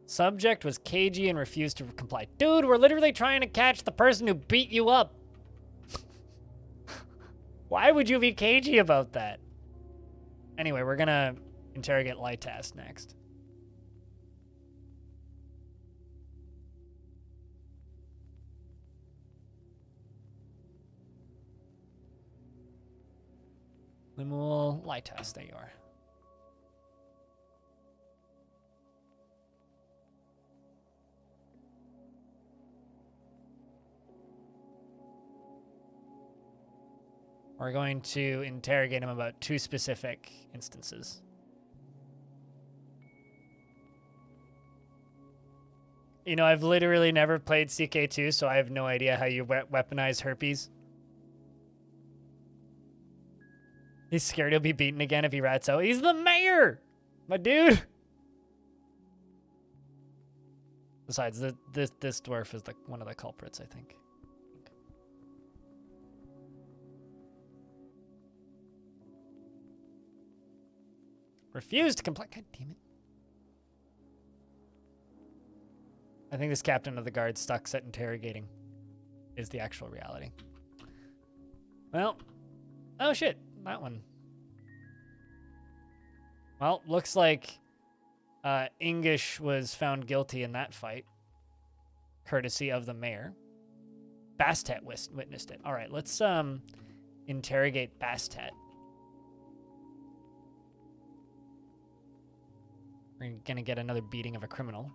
Speaker 1: Subject was cagey and refused to comply. Dude, we're literally trying to catch the person who beat you up. Why would you be cagey about that? Anyway, we're gonna interrogate Lytas next. Lemuel Lytas, there you are. We're going to interrogate him about 2 specific instances. You know, I've literally never played CK2, so I have no idea how you weaponize herpes. He's scared he'll be beaten again if he rats out. He's the mayor, my dude. Besides, this dwarf is one of the culprits, I think. Refused to comply. God damn it. I think this captain of the guard stuck at interrogating is the actual reality. Well, oh shit, that one. Well, looks like English was found guilty in that fight, courtesy of the mayor. Bastet witnessed it. All right, let's interrogate Bastet. We're gonna get another beating of a criminal.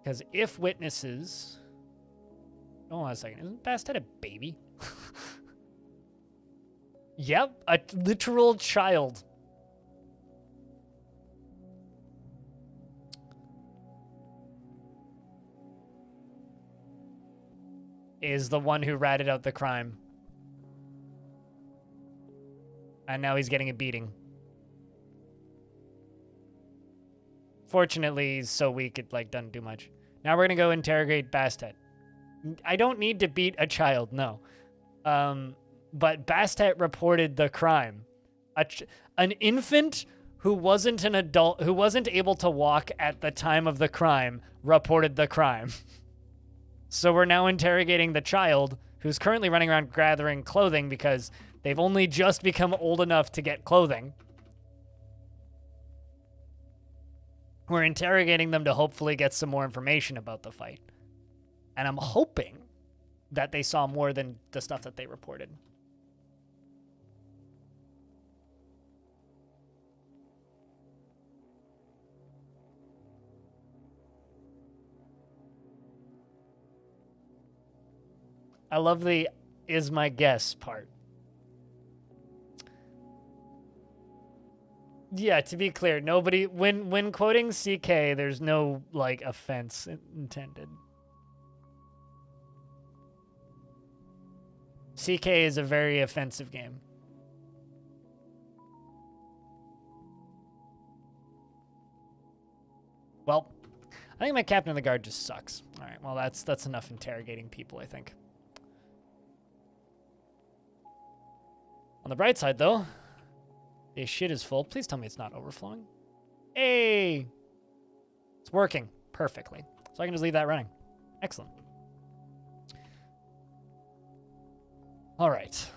Speaker 1: Because if witnesses... Hold on a second. Isn't Bastet a baby? Yep, a literal child. Is the one who ratted out the crime. And now he's getting a beating. Fortunately, he's so weak it doesn't do much. Now we're gonna go interrogate Bastet. I don't need to beat a child, no. But Bastet reported the crime. An infant who wasn't an adult, who wasn't able to walk at the time of the crime, reported the crime. So we're now interrogating the child who's currently running around gathering clothing because they've only just become old enough to get clothing. We're interrogating them to hopefully get some more information about the fight. And I'm hoping that they saw more than the stuff that they reported. I love the "is my guess" part. Yeah, to be clear, nobody when quoting CK, there's no offense intended. CK is a very offensive game. Well, I think my captain of the guard just sucks. All right, well that's enough interrogating people, I think. On the bright side, though, this shit is full. Please tell me it's not overflowing. Hey! It's working perfectly. So I can just leave that running. Excellent. All right.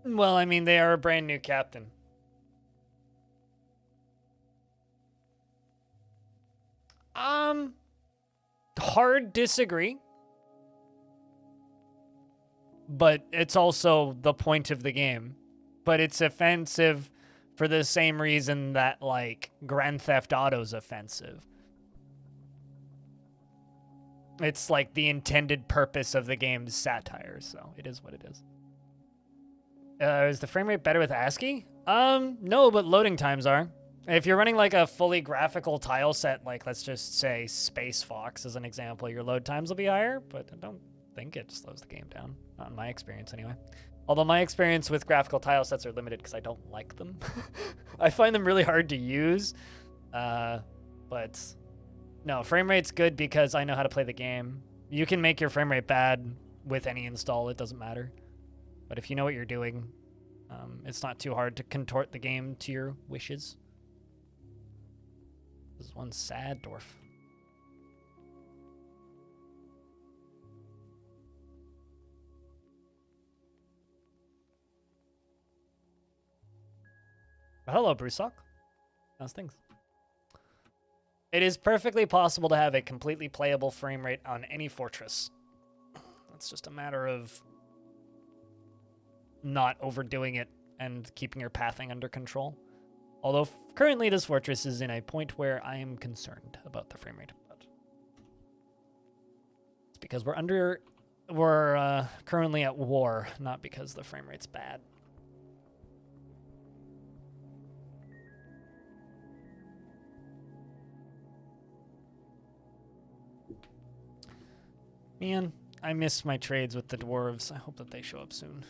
Speaker 1: Well, I mean, they are a brand new captain. Hard disagree. But it's also the point of the game. But it's offensive for the same reason that, Grand Theft Auto's offensive. It's the intended purpose of the game's satire, so it is what it is. Is the frame rate better with ASCII? No, but loading times are. If you're running a fully graphical tile set, let's just say Space Fox as an example, your load times will be higher, but I don't think it slows the game down. Not in my experience, anyway. Although my experience with graphical tile sets are limited because I don't like them. I find them really hard to use. But no, frame rate's good because I know how to play the game. You can make your frame rate bad with any install, it doesn't matter. But if you know what you're doing, it's not too hard to contort the game to your wishes. This is one sad dwarf. Hello, Brusock. How's things? It is perfectly possible to have a completely playable frame rate on any fortress. It's just a matter of not overdoing it and keeping your pathing under control. Although currently this fortress is in a point where I am concerned about the frame rate. But it's because we're currently at war, not because the frame rate's bad. Man, I miss my trades with the dwarves. I hope that they show up soon.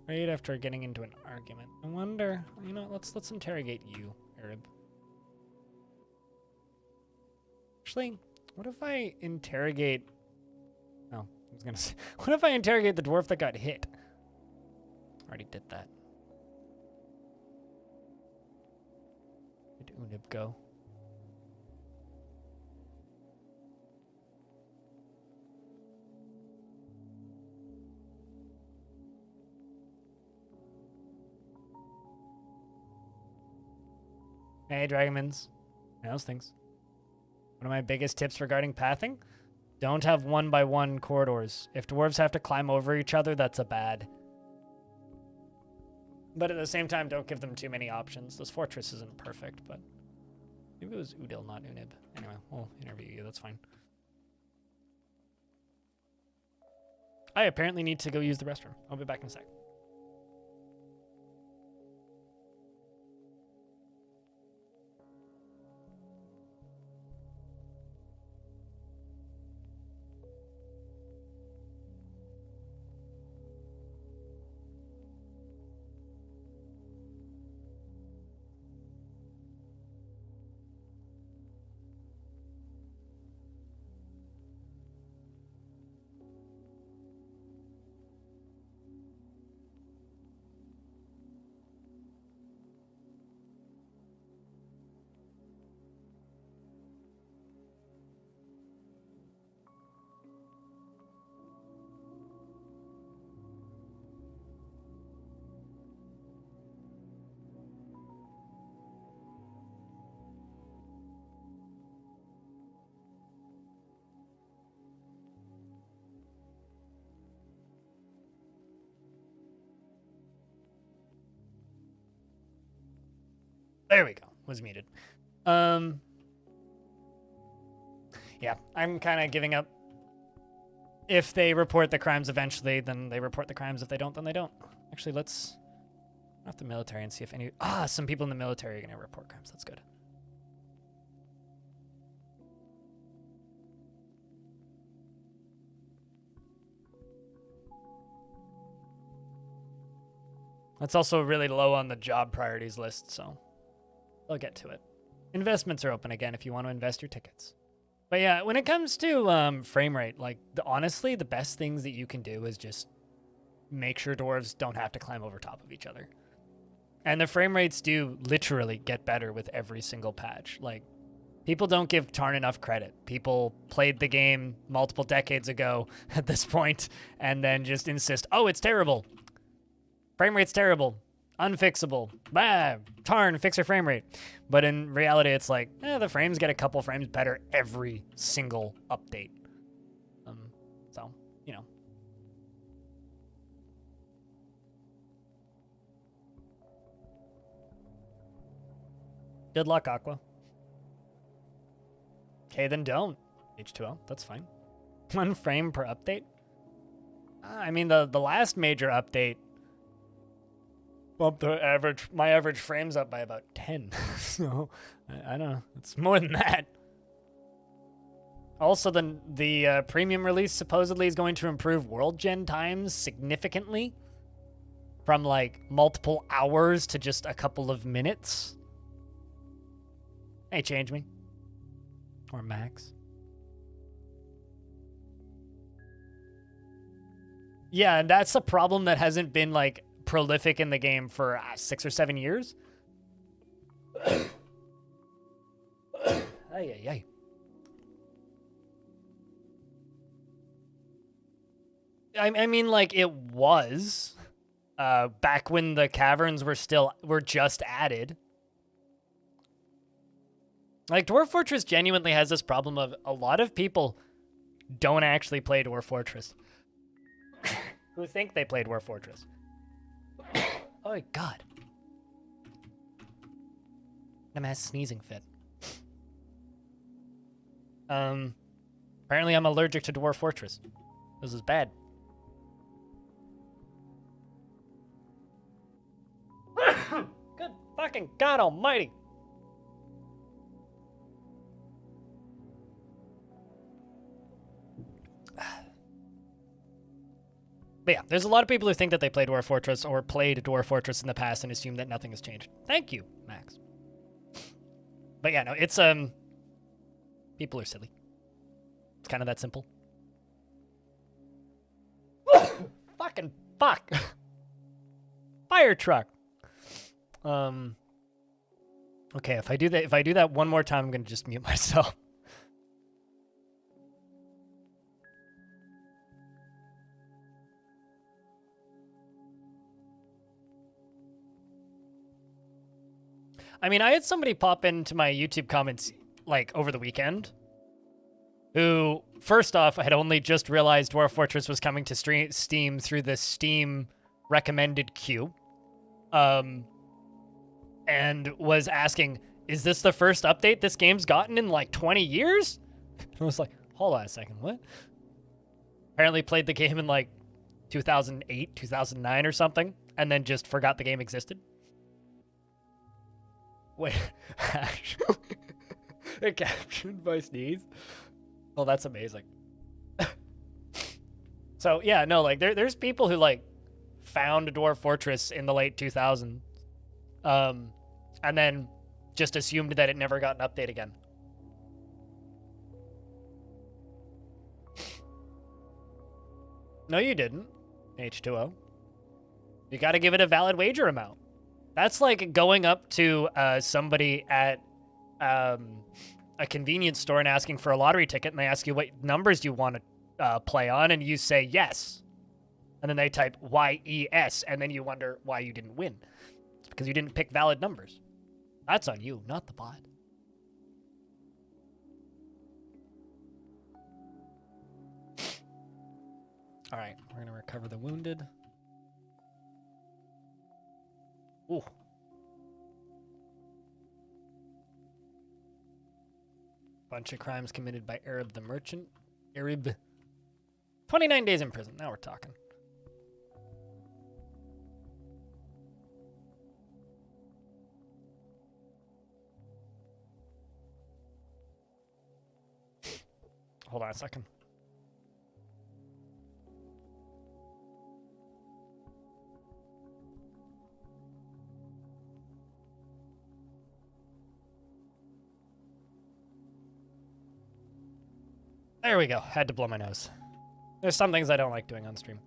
Speaker 1: Right after getting into an argument. I wonder, you know, let's interrogate you, Arab. Actually, what if I interrogate... Oh, I was gonna say... What if I interrogate the dwarf that got hit? Already did that. Where'd Unib go? Hey, Dragonmans. How's things? One of my biggest tips regarding pathing? Don't have one-by-one corridors. If dwarves have to climb over each other, that's a bad. But at the same time, don't give them too many options. This fortress isn't perfect, but... Maybe it was Udil, not Unib. Anyway, we'll interview you. That's fine. I apparently need to go use the restroom. I'll be back in a sec. There we go. Was muted. Yeah, I'm kind of giving up. If they report the crimes eventually, then they report the crimes. If they don't, then they don't. Actually, let's off the military and see if any... some people in the military are going to report crimes. That's good. That's also really low on the job priorities list, so... I'll get to it. Investments are open again if you want to invest your tickets. But yeah, when it comes to frame rate, like, honestly, the best things that you can do is just make sure dwarves don't have to climb over top of each other. And the frame rates do literally get better with every single patch. Like, people don't give Tarn enough credit. People played the game multiple decades ago at this point and then just insist, oh, it's terrible. Frame rate's terrible. Unfixable. Bah, Tarn, fix your frame rate. But in reality, it's like, the frames get a couple frames better every single update. So, you know. Good luck, Aqua. Okay, then don't. H2O, that's fine. 1 frame per update? I mean, the last major update bumped my average frames up by about 10. So, I don't know. It's more than that. Also, the premium release supposedly is going to improve world gen times significantly. From, like, multiple hours to just a couple of minutes. Hey, change me. Or max. Yeah, and that's a problem that hasn't been, like, prolific in the game for 6 or 7 years. Ay, ay, ay. I mean, like, it was back when the caverns were just added. Like, Dwarf Fortress genuinely has this problem of a lot of people don't actually play Dwarf Fortress. Who think they play Dwarf Fortress. Oh my god. I'm a sneezing fit. Apparently I'm allergic to Dwarf Fortress. This is bad. Good fucking God almighty. But yeah, there's a lot of people who think that they played Dwarf Fortress or played Dwarf Fortress in the past and assume that nothing has changed. Thank you, Max. But yeah, no, it's, people are silly. It's kind of that simple. Fucking fuck. Fire truck. Okay, if I do that one more time, I'm gonna just mute myself. I mean, I had somebody pop into my YouTube comments, like, over the weekend, who, first off, had only just realized Dwarf Fortress was coming to Steam through the Steam recommended queue, and was asking, is this the first update this game's gotten in, like, 20 years? I was like, hold on a second, what? Apparently played the game in, like, 2008, 2009 or something, and then just forgot the game existed. Wait, actually, it captured my sneeze. Oh, that's amazing. So yeah, no, like there's people who like found Dwarf Fortress in the late 2000s, and then just assumed that it never got an update again. No, you didn't. H2O. You got to give it a valid wager amount. That's like going up to somebody at a convenience store and asking for a lottery ticket, and they ask you what numbers you want to play on, and you say yes. And then they type YES, and then you wonder why you didn't win. It's because you didn't pick valid numbers. That's on you, not the bot. All right, we're going to recover the wounded. Ooh. Bunch of crimes committed by Arab the Merchant. Arab. 29 days in prison. Now we're talking. Hold on a second. There we go. Had to blow my nose. There's some things I don't like doing on stream.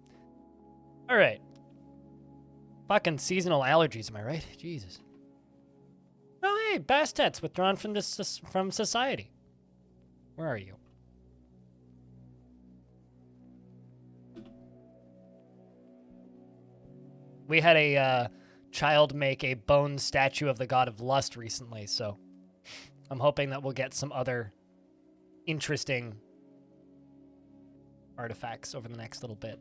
Speaker 1: All right. Fucking seasonal allergies, am I right? Jesus. Oh, hey, Bastet's withdrawn from from society. Where are you? We had a child make a bone statue of the god of lust recently, so I'm hoping that we'll get some other interesting artifacts over the next little bit.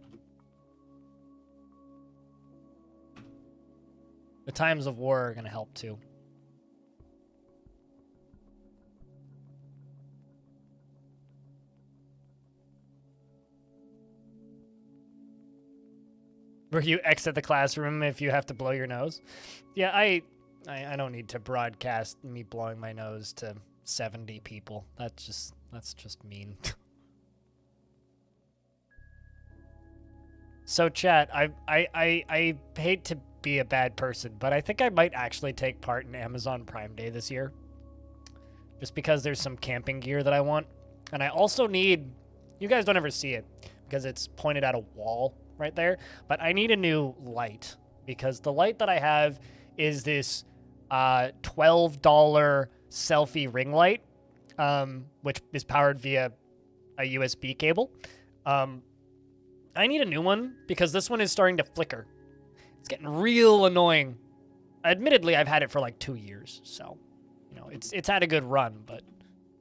Speaker 1: The times of war are going to help too. Where you exit the classroom if you have to blow your nose. Yeah, I don't need to broadcast me blowing my nose to 70 people. That's just mean. So chat, I hate to be a bad person, but I think I might actually take part in Amazon Prime Day this year. Just because there's some camping gear that I want. And I also need, you guys don't ever see it because it's pointed at a wall right there, but I need a new light because the light that I have is this $12 selfie ring light, which is powered via a USB cable. I need a new one because this one is starting to flicker. It's getting real annoying. Admittedly, I've had it for like 2 years, so you know it's had a good run, but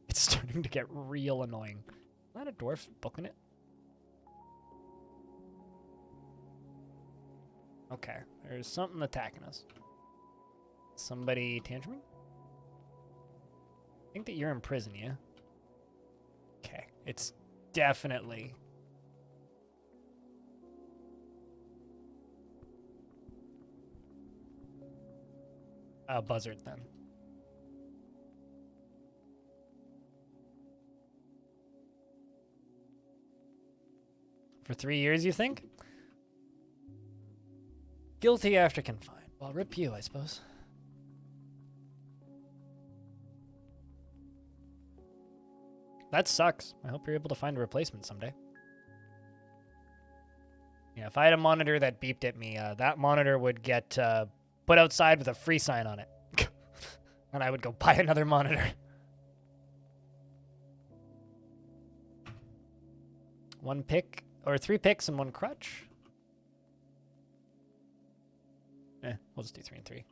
Speaker 1: it's starting to get real annoying. that a dwarf booking it? Okay, there's something attacking us. Somebody tantruming? I think that you're in prison, yeah? Okay, it's definitely... a buzzard, then. For 3 years, you think? Guilty after confined. Well, rip you, I suppose. That sucks. I hope you're able to find a replacement someday. Yeah, if I had a monitor that beeped at me, that monitor would get put outside with a free sign on it. And I would go buy another monitor. One pick, or 3 picks and 1 crutch. We'll just do 3 and 3.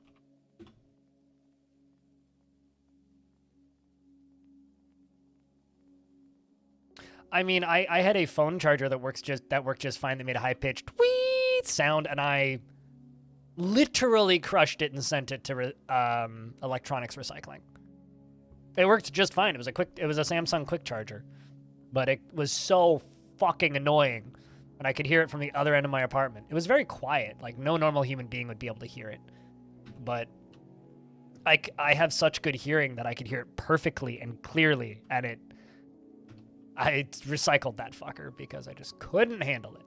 Speaker 1: I mean, I had a phone charger that worked just fine. That made a high pitched tweet sound, and I literally crushed it and sent it to electronics recycling. It worked just fine. It was a Samsung quick charger, but it was so fucking annoying, and I could hear it from the other end of my apartment. It was very quiet. Like, no normal human being would be able to hear it, but I have such good hearing that I could hear it perfectly and clearly, and I recycled that fucker because I just couldn't handle it.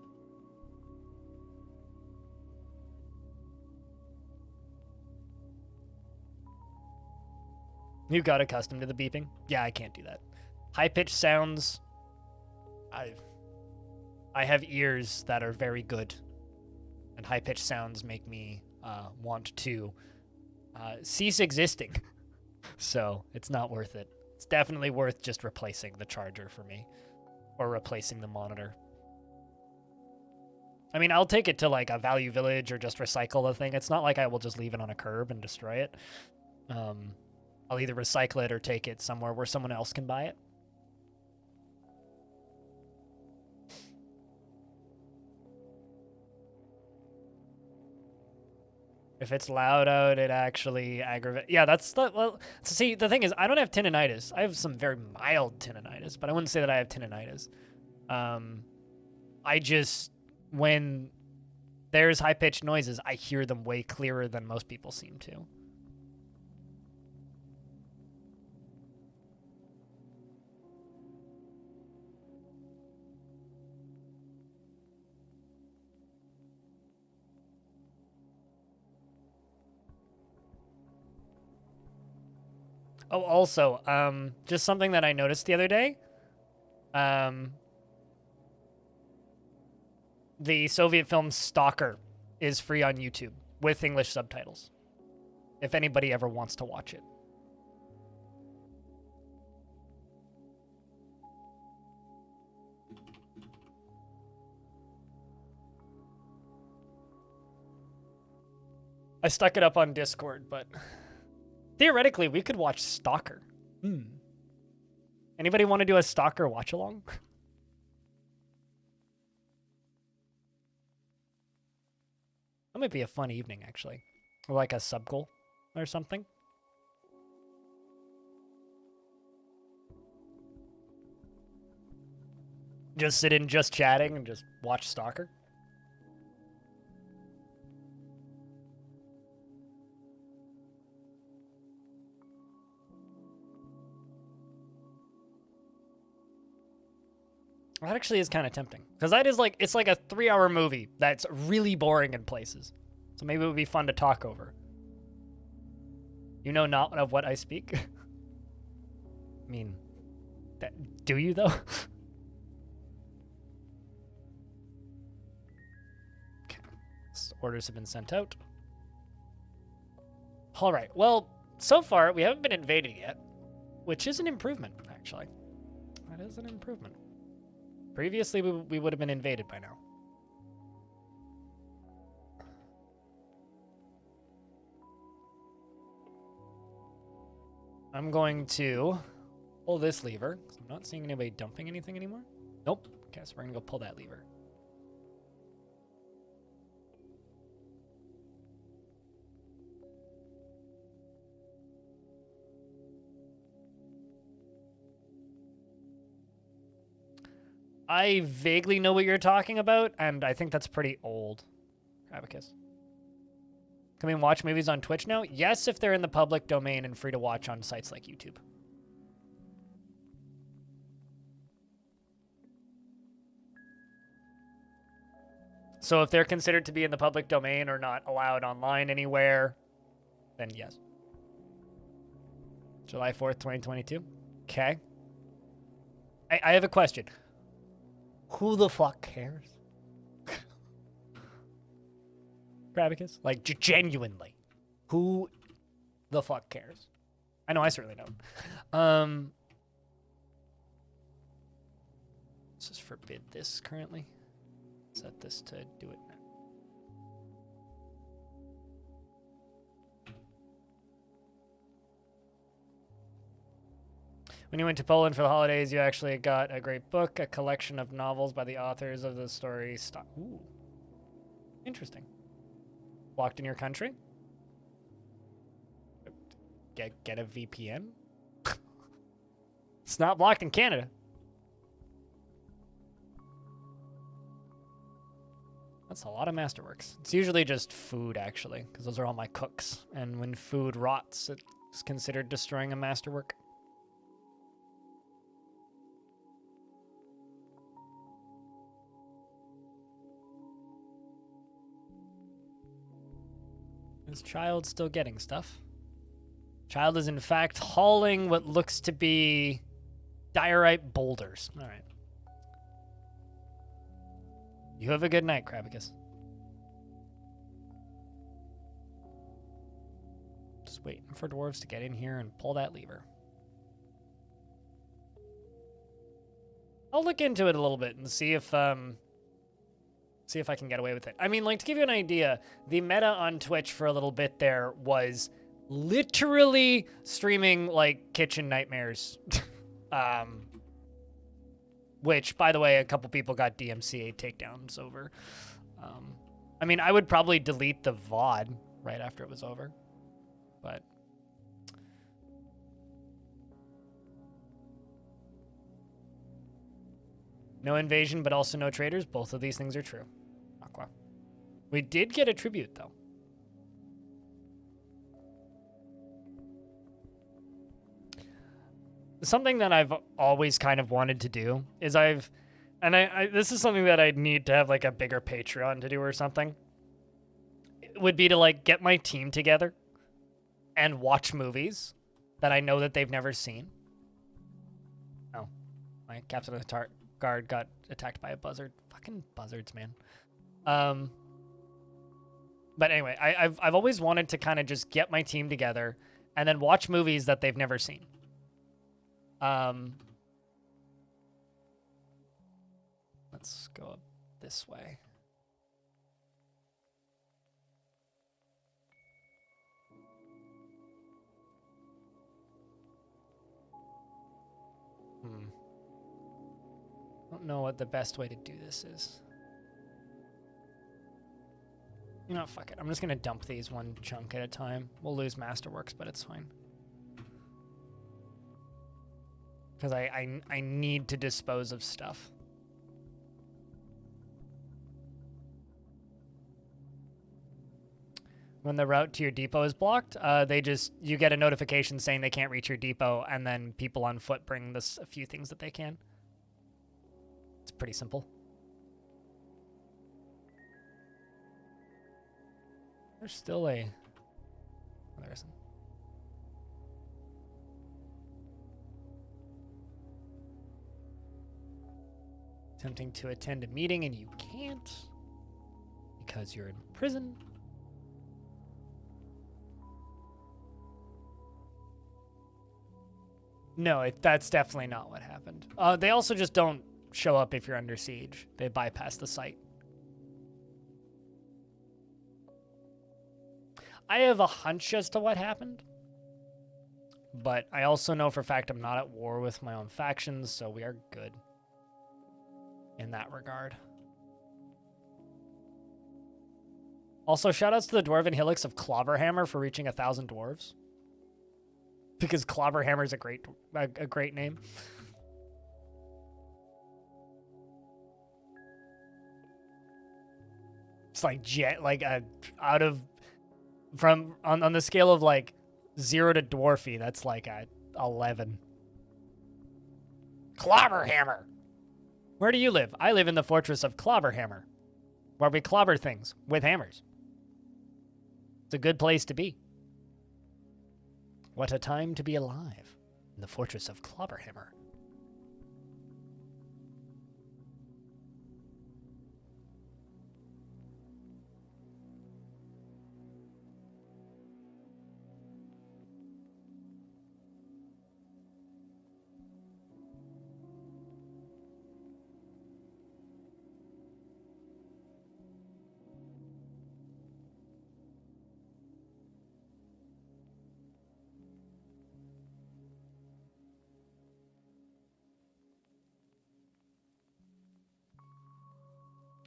Speaker 1: You got accustomed to the beeping? Yeah, I can't do that. High-pitched sounds, I have ears that are very good, and high-pitched sounds make me want to cease existing. So it's not worth it. It's definitely worth just replacing the charger for me, or replacing the monitor. I mean, I'll take it to like a Value Village or just recycle the thing. It's not like I will just leave it on a curb and destroy it. I'll either recycle it or take it somewhere where someone else can buy it. If it's loud out, it actually aggravates. Yeah, well, see, the thing is, I don't have tinnitus. I have some very mild tinnitus, but I wouldn't say that I have tinnitus. I just, when there's high-pitched noises, I hear them way clearer than most people seem to. Oh, also, just something that I noticed the other day. The Soviet film Stalker is free on YouTube with English subtitles, if anybody ever wants to watch it. I stuck it up on Discord, but... theoretically, we could watch Stalker. Anybody want to do a Stalker watch-along? That might be a fun evening, actually. Or like a sub-goal or something. Just sit in just chatting and just watch Stalker. That actually is kind of tempting. Because that is like, it's like a 3-hour movie that's really boring in places. So maybe it would be fun to talk over. You know not of what I speak? I mean, do you though? Okay. Orders have been sent out. All right, well, so far we haven't been invaded yet, which is an improvement, actually. That is an improvement. Previously, we would have been invaded by now. I'm going to Pull this lever. I'm not seeing anybody dumping anything anymore. Nope. Okay, so we're gonna go pull that lever. I vaguely know what you're talking about, and I think that's pretty old. Abacus. Can we watch movies on Twitch now? Yes, if they're in the public domain and free to watch on sites like YouTube. So if they're considered to be in the public domain or not allowed online anywhere, then yes. July 4th, 2022. Okay. I have a question. Who the fuck cares? Krabicus? Like, genuinely. Who the fuck cares? I know I certainly don't. Let's just forbid this currently. Set this to do it now. When you went to Poland for the holidays, you actually got a great book, a collection of novels by the authors of the story. Ooh. Interesting. Blocked in your country? Get a VPN? It's not blocked in Canada. That's a lot of Masterworks. It's usually just food, actually, because those are all my cooks. And when food rots, it's considered destroying a Masterwork. Is Child still getting stuff? Child is, in fact, hauling what looks to be diorite boulders. All right. You have a good night, Krabicus. Just waiting for dwarves to get in here and pull that lever. I'll look into it a little bit and see if I can get away with it. I mean, like, to give you an idea, the meta on Twitch for a little bit there was literally streaming, like, kitchen nightmares. Which, by the way, a couple people got DMCA takedowns over. I mean, I would probably delete the VOD right after it was over. But... no invasion, but also no traitors. Both of these things are true. Aqua. We did get a tribute, though. Something that I've always kind of wanted to do is this is something that I'd need to have like a bigger Patreon to do or something. It would be to like get my team together and watch movies that I know that they've never seen. Oh, my captain of the guard got attacked by a buzzard. Fucking buzzards, man. But anyway, I've always wanted to kind of just get my team together and then watch movies that they've never seen. Let's go up this way. Don't know what the best way to do this is. You know, fuck it. I'm just gonna dump these one chunk at a time. We'll lose Masterworks, but it's fine. Because I need to dispose of stuff. When the route to your depot is blocked, you get a notification saying they can't reach your depot, and then people on foot bring a few things that they can. It's pretty simple. There's still a... Oh, there isn't. Attempting to attend a meeting and you can't because you're in prison. No, that's definitely not what happened. They also just don't show up if you're under siege. They bypass the site. I have a hunch as to what happened. But I also know for a fact I'm not at war with my own factions, so we are good in that regard. Also, shoutouts to the Dwarven Helix of Clobberhammer for reaching 1,000 dwarves. Because Clobberhammer is a great name. It's like out of on the scale of like 0 to dwarfy, that's like a 11. Clobberhammer. Where do you live? I live in the fortress of Clobberhammer, where we clobber things with hammers. It's a good place to be. What a time to be alive in the fortress of Clobberhammer.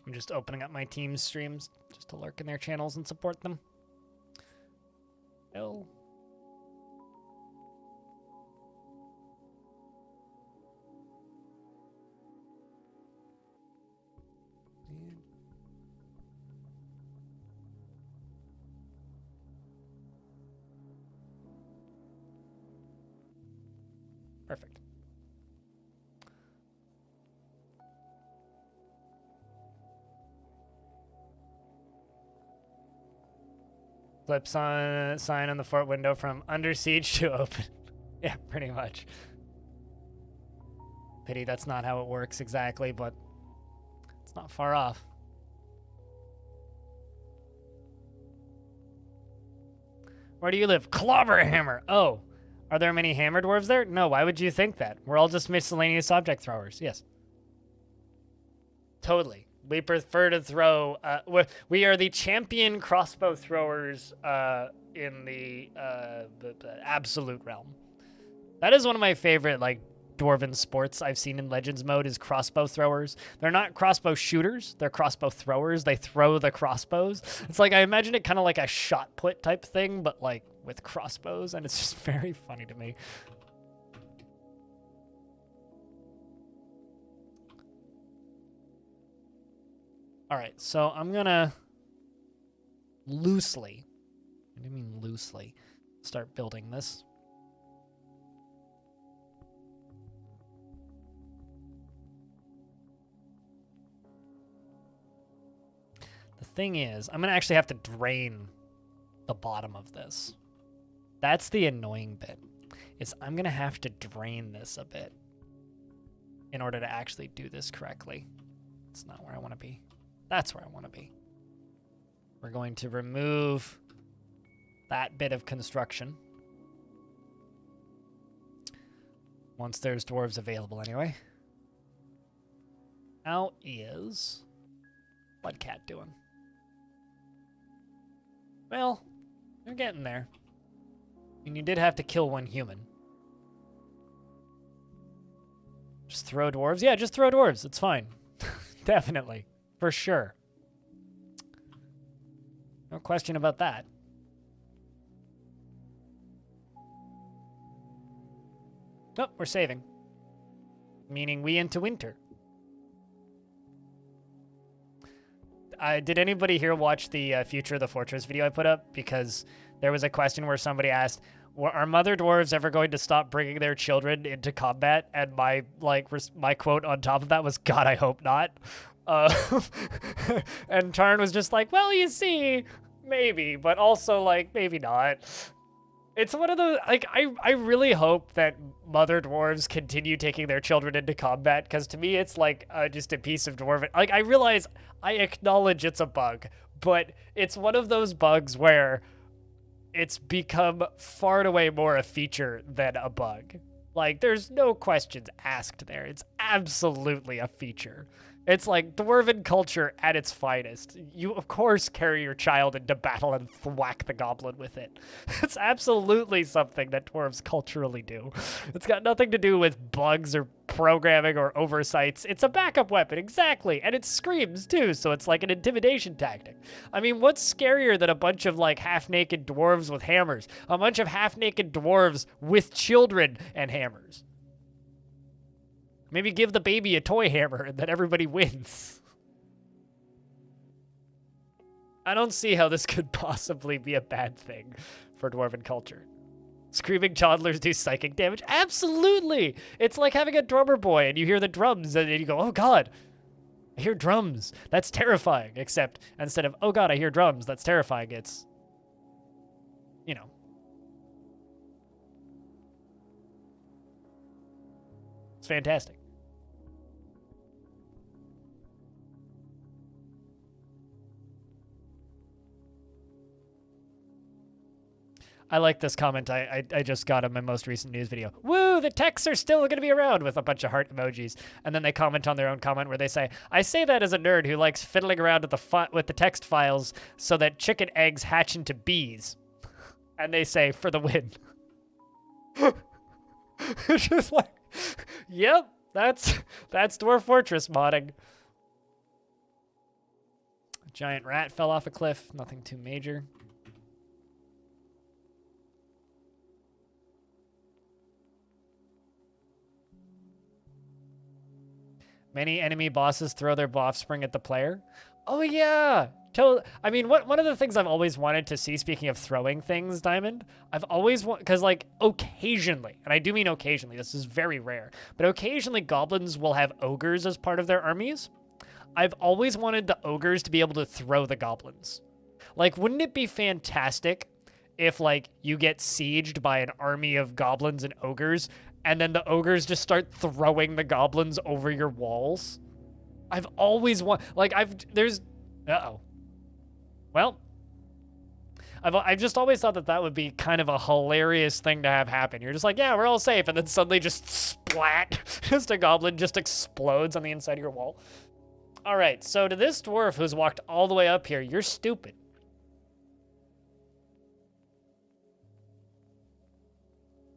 Speaker 1: I'm just opening up my team's streams just to lurk in their channels and support them. No. Perfect. Flip sign on the fort window from under siege to open. Yeah, pretty much. Pity that's not how it works exactly, but it's not far off. Where do you live? Clobberhammer! Oh, are there many hammer dwarves there? No, why would you think that? We're all just miscellaneous object throwers, yes. Totally. We prefer to throw, we are the champion crossbow throwers in the absolute realm. That is one of my favorite, like, dwarven sports I've seen in Legends mode is crossbow throwers. They're not crossbow shooters, they're crossbow throwers. They throw the crossbows. It's like, I imagine it kind of like a shot put type thing, but like with crossbows, and it's just very funny to me. All right, so I'm gonna loosely, I do mean loosely, start building this. The thing is, I'm gonna actually have to drain the bottom of this. That's the annoying bit, is I'm gonna have to drain this a bit in order to actually do this correctly. It's not where I wanna be. That's where I want to be. We're going to remove that bit of construction. Once there's dwarves available anyway. How is Bloodcat doing? Well, they're getting there. I mean, you did have to kill one human. Just throw dwarves? Yeah, just throw dwarves. It's fine. Definitely. For sure. No question about that. Oh, we're saving. Meaning we into winter. Did anybody here watch the Future of the Fortress video I put up? Because there was a question where somebody asked, are mother dwarves ever going to stop bringing their children into combat? And my quote on top of that was, God, I hope not. And Tarn was just like, well, you see, maybe, but also like, maybe not. It's one of those, like, I really hope that mother dwarves continue taking their children into combat, because to me, it's like just a piece of dwarven. Like, I realize, I acknowledge it's a bug, but it's one of those bugs where it's become far and away more a feature than a bug. Like, there's no questions asked there. It's absolutely a feature. It's like dwarven culture at its finest. You, of course, carry your child into battle and thwack the goblin with it. It's absolutely something that dwarves culturally do. It's got nothing to do with bugs or programming or oversights. It's a backup weapon, exactly. And it screams, too, so it's like an intimidation tactic. I mean, what's scarier than a bunch of, like, half-naked dwarves with hammers? A bunch of half-naked dwarves with children and hammers. Maybe give the baby a toy hammer and then everybody wins. I don't see how this could possibly be a bad thing for dwarven culture. Screaming toddlers do psychic damage? Absolutely! It's like having a drummer boy and you hear the drums and you go, oh god, I hear drums. That's terrifying. Except instead of, oh god, I hear drums, that's terrifying, it's, you know. It's fantastic. I like this comment I just got on my most recent news video. Woo, the texts are still going to be around with a bunch of heart emojis. And then they comment on their own comment where they say, I say that as a nerd who likes fiddling around with the text files so that chicken eggs hatch into bees. And they say, for the win. It's just like, yep, that's Dwarf Fortress modding. A giant rat fell off a cliff, nothing too major. Many enemy bosses throw their offspring at the player. Oh yeah. I mean, one of the things I've always wanted to see, speaking of throwing things, Diamond, I've always because like occasionally, and I do mean occasionally, this is very rare, but occasionally goblins will have ogres as part of their armies. I've always wanted the ogres to be able to throw the goblins. Like, wouldn't it be fantastic if like you get sieged by an army of goblins and ogres, and then the ogres just start throwing the goblins over your walls? I've always Well, I've just always thought that would be kind of a hilarious thing to have happen. You're just like, yeah, we're all safe, and then suddenly just splat, just a goblin just explodes on the inside of your wall. All right, so to this dwarf who's walked all the way up here, you're stupid.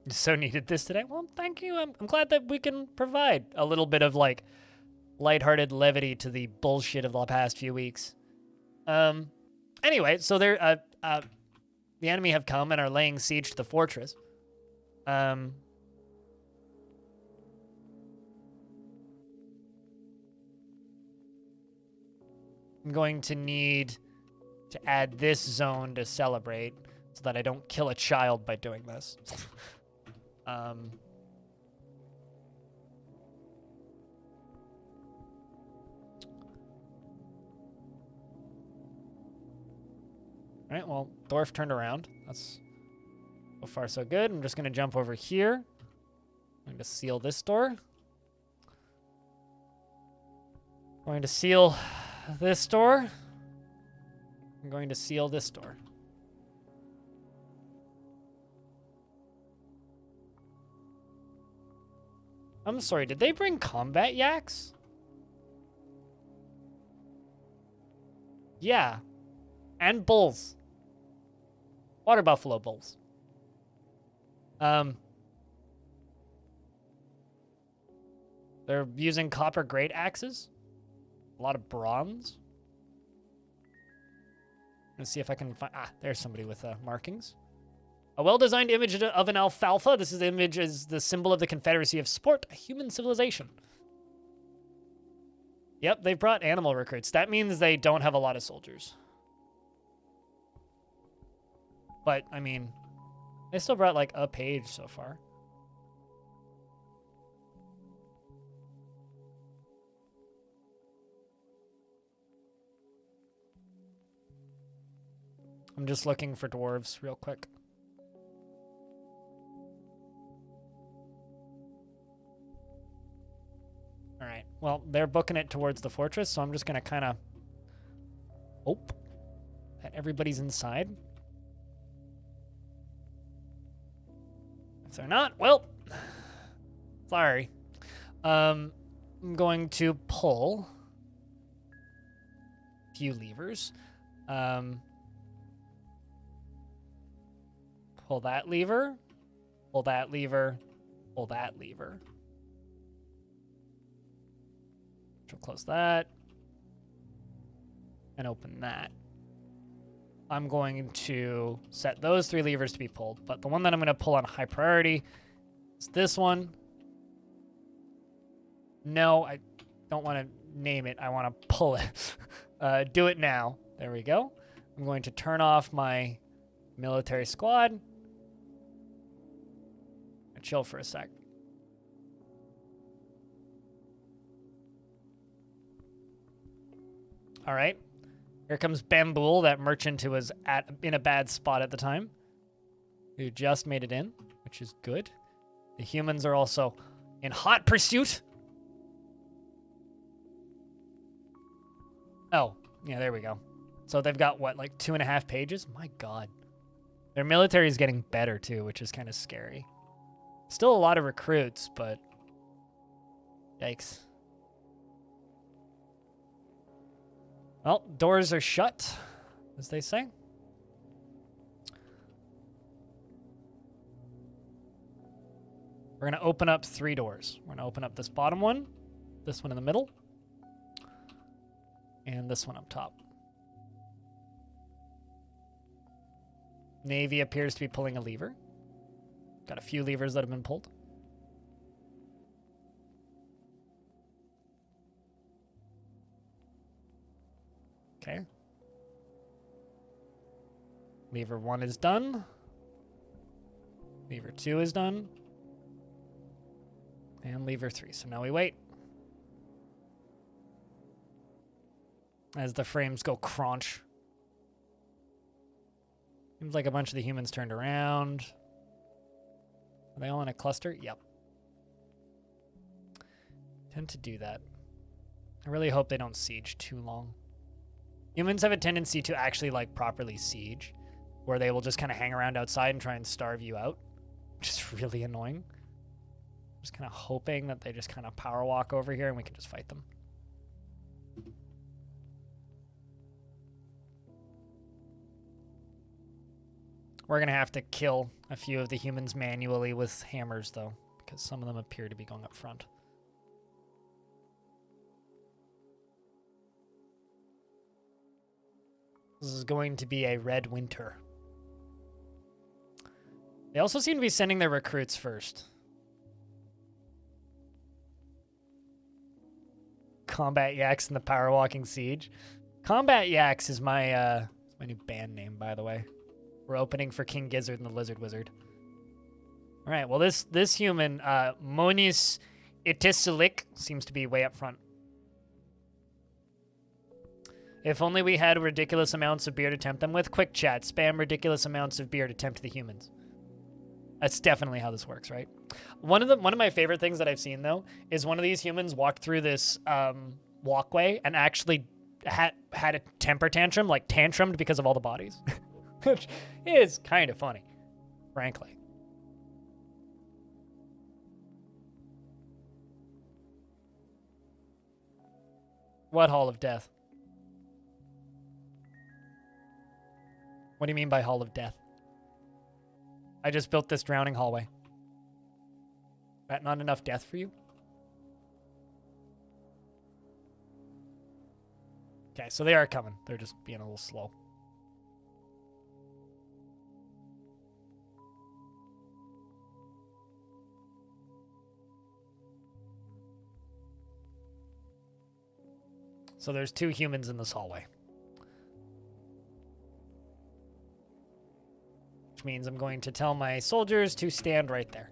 Speaker 1: So needed this today. Well, thank you. I'm glad that we can provide a little bit of like lighthearted levity to the bullshit of the past few weeks. Anyway, so the enemy have come and are laying siege to the fortress. I'm going to need to add this zone to celebrate so that I don't kill a child by doing this. All right, well, Dwarf turned around. That's so far so good. I'm just going to jump over here. I'm going to seal this door. I'm going to seal this door. I'm going to seal this door. I'm sorry, did they bring combat yaks? Yeah. And bulls. Water buffalo bulls. They're using copper great axes. A lot of bronze. Let's see if I can find... Ah, there's somebody with markings. A well-designed image of an alfalfa. This image is the symbol of the Confederacy of Sport, a human civilization. Yep, they've brought animal recruits. That means they don't have a lot of soldiers. But, I mean, they still brought, like, a page so far. I'm just looking for dwarves real quick. All right, well, they're booking it towards the fortress, so I'm just going to kind of hope that everybody's inside. If they're not, well, sorry. I'm going to pull few levers. Pull that lever, pull that lever, pull that lever. We'll close that and open that. I'm going to set those 3 levers to be pulled, but the one that I'm going to pull on high priority is this one. No, I don't want to name it. I want to pull it. Do it now. There we go. I'm going to turn off my military squad. Chill for a sec. All right. Here comes Bambool, that merchant who was in a bad spot at the time, who just made it in, which is good. The humans are also in hot pursuit. Oh, yeah, there we go. So they've got, what, like 2.5 pages? My God. Their military is getting better, too, which is kind of scary. Still a lot of recruits, but yikes. Well, doors are shut, as they say. We're going to open up 3 doors. We're going to open up this bottom one, this one in the middle, and this one up top. Navy appears to be pulling a lever. Got a few levers that have been pulled. Okay. Lever 1 is done. Lever 2 is done. And lever 3. So now we wait. As the frames go crunch. Seems like a bunch of the humans turned around. Are they all in a cluster? Yep. Tend to do that. I really hope they don't siege too long. Humans have a tendency to actually like properly siege, where they will just kind of hang around outside and try and starve you out, which is really annoying. Just kind of hoping that they just kind of power walk over here and we can just fight them. We're going to have to kill a few of the humans manually with hammers, though, because some of them appear to be going up front. This is going to be a red winter. They also seem to be sending their recruits first. Combat Yaks and the Power Walking Siege. Combat Yaks is my new band name, by the way. We're opening for King Gizzard and the Lizard Wizard. All right, well, this human, Monis Itisilik, seems to be way up front. If only we had ridiculous amounts of beer to tempt them with. Quick chat, spam ridiculous amounts of beer to tempt the humans. That's definitely how this works, right? One of my favorite things that I've seen, though, is one of these humans walked through this walkway and actually had a temper tantrum, like tantrumed because of all the bodies. Which is kind of funny, frankly. What Hall of Death? What do you mean by Hall of Death? I just built this drowning hallway. That not enough death for you? Okay, so they are coming. They're just being a little slow. So there's 2 humans in this hallway. Which means I'm going to tell my soldiers to stand right there.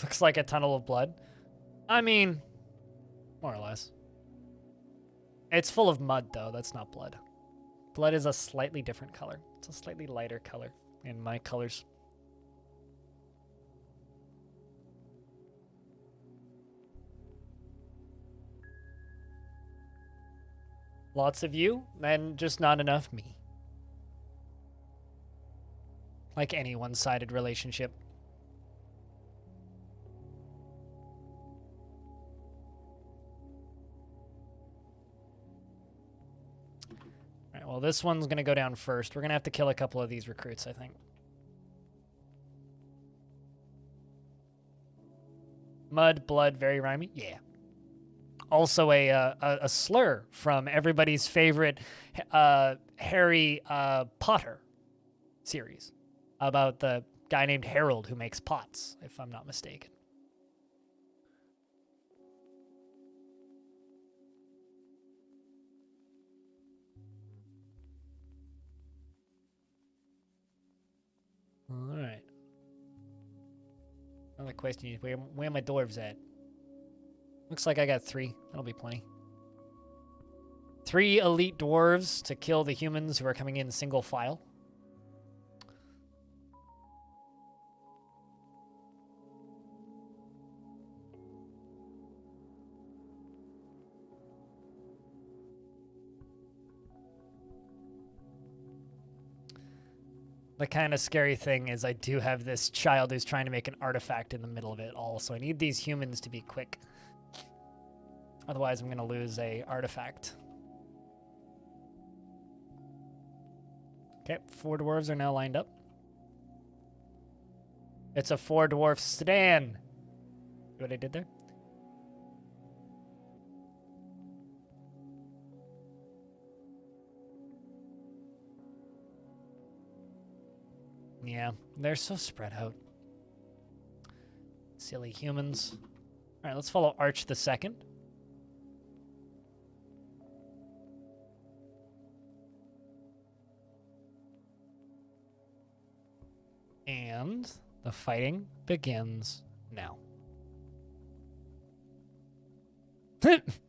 Speaker 1: Looks like a tunnel of blood. I mean, more or less. It's full of mud, though. That's not blood. Blood is a slightly different color. It's a slightly lighter color in my colors. Lots of you, and just not enough me. Like any one-sided relationship. Well, this one's going to go down first. We're going to have to kill a couple of these recruits, I think. Mud, blood, very rhymey. Yeah. Also a slur from everybody's favorite Harry Potter series about the guy named Harold who makes pots, if I'm not mistaken. All right. Another question is, where are my dwarves at? Looks like I got 3. That'll be plenty. 3 elite dwarves to kill the humans who are coming in single file. The kind of scary thing is I do have this child who's trying to make an artifact in the middle of it all, so I need these humans to be quick. Otherwise, I'm going to lose a artifact. Okay, 4 dwarves are now lined up. It's a 4-dwarf sedan. See what I did there? Yeah, they're so spread out. Silly humans. All right, let's follow Arch the Second. And the fighting begins now.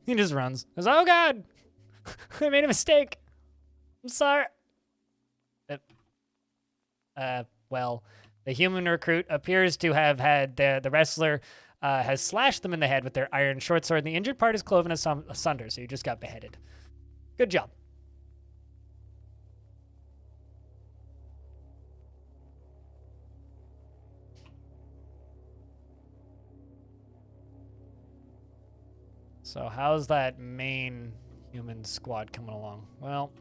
Speaker 1: He just runs. He goes, oh God! I made a mistake. I'm sorry. Well, the human recruit appears to have had the wrestler has slashed them in the head with their iron short sword, and the injured part is cloven asunder, so you just got beheaded. Good job. So how's that main human squad coming along? Well,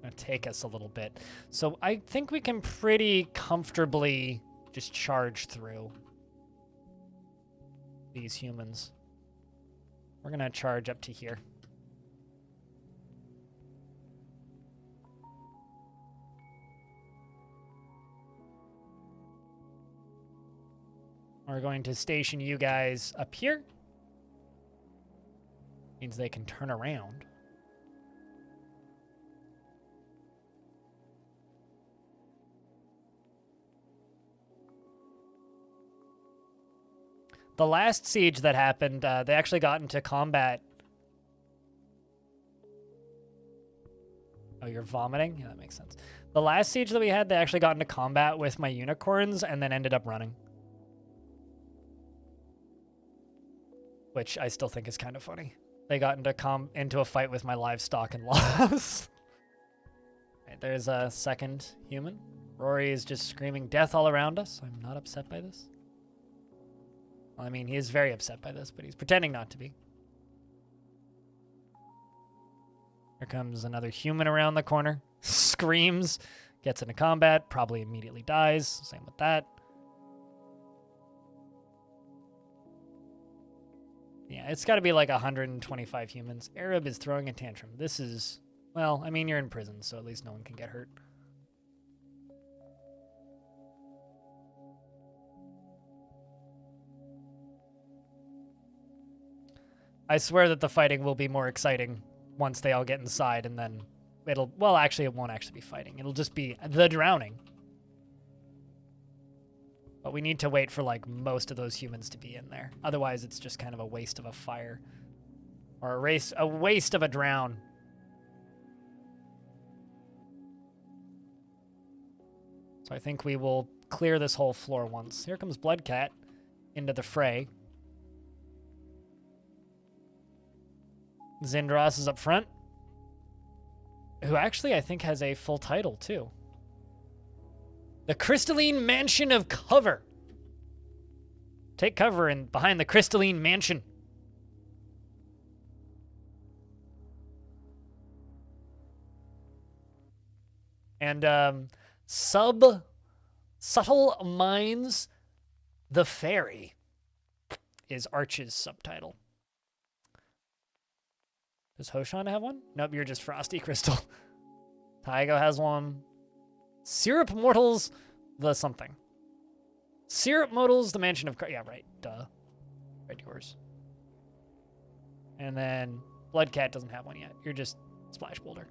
Speaker 1: gonna take us a little bit. So I think we can pretty comfortably just charge through these humans. We're gonna charge up to here. We're going to station you guys up here. Means they can turn around. The last siege that happened, they actually got into combat. Oh, you're vomiting? Yeah, that makes sense. The last siege that we had, they actually got into combat with my unicorns and then ended up running. Which I still think is kind of funny. They got into a fight with my livestock and lost. Right, there's a second human. Rory is just screaming death all around us. I'm not upset by this. Well, I mean, he is very upset by this, but he's pretending not to be. Here comes another human around the corner. Screams, gets into combat, probably immediately dies. Same with that. Yeah, it's got to be like 125 humans. Arab is throwing a tantrum. This is, well, I mean, you're in prison, so at least no one can get hurt. I swear that the fighting will be more exciting once they all get inside, and then it'll, well, actually, it won't actually be fighting. It'll just be the drowning. But we need to wait for, like, most of those humans to be in there. Otherwise, it's just kind of a waste of a fire. Or a waste of a drown. So I think we will clear this whole floor once. Here comes Bloodcat into the fray. Zindros is up front. Who actually, I think, has a full title, too. The Crystalline Mansion of Cover. Take cover behind the Crystalline Mansion. And Subtle Minds the Fairy is Arch's subtitle. Does Hoshan have one? Nope, you're just Frosty Crystal. Taigo has one. Syrup Mortals the something. Syrup Mortals the Mansion of... Yeah, right. Duh. Right, yours. And then Bloodcat doesn't have one yet. You're just Splash Boulder.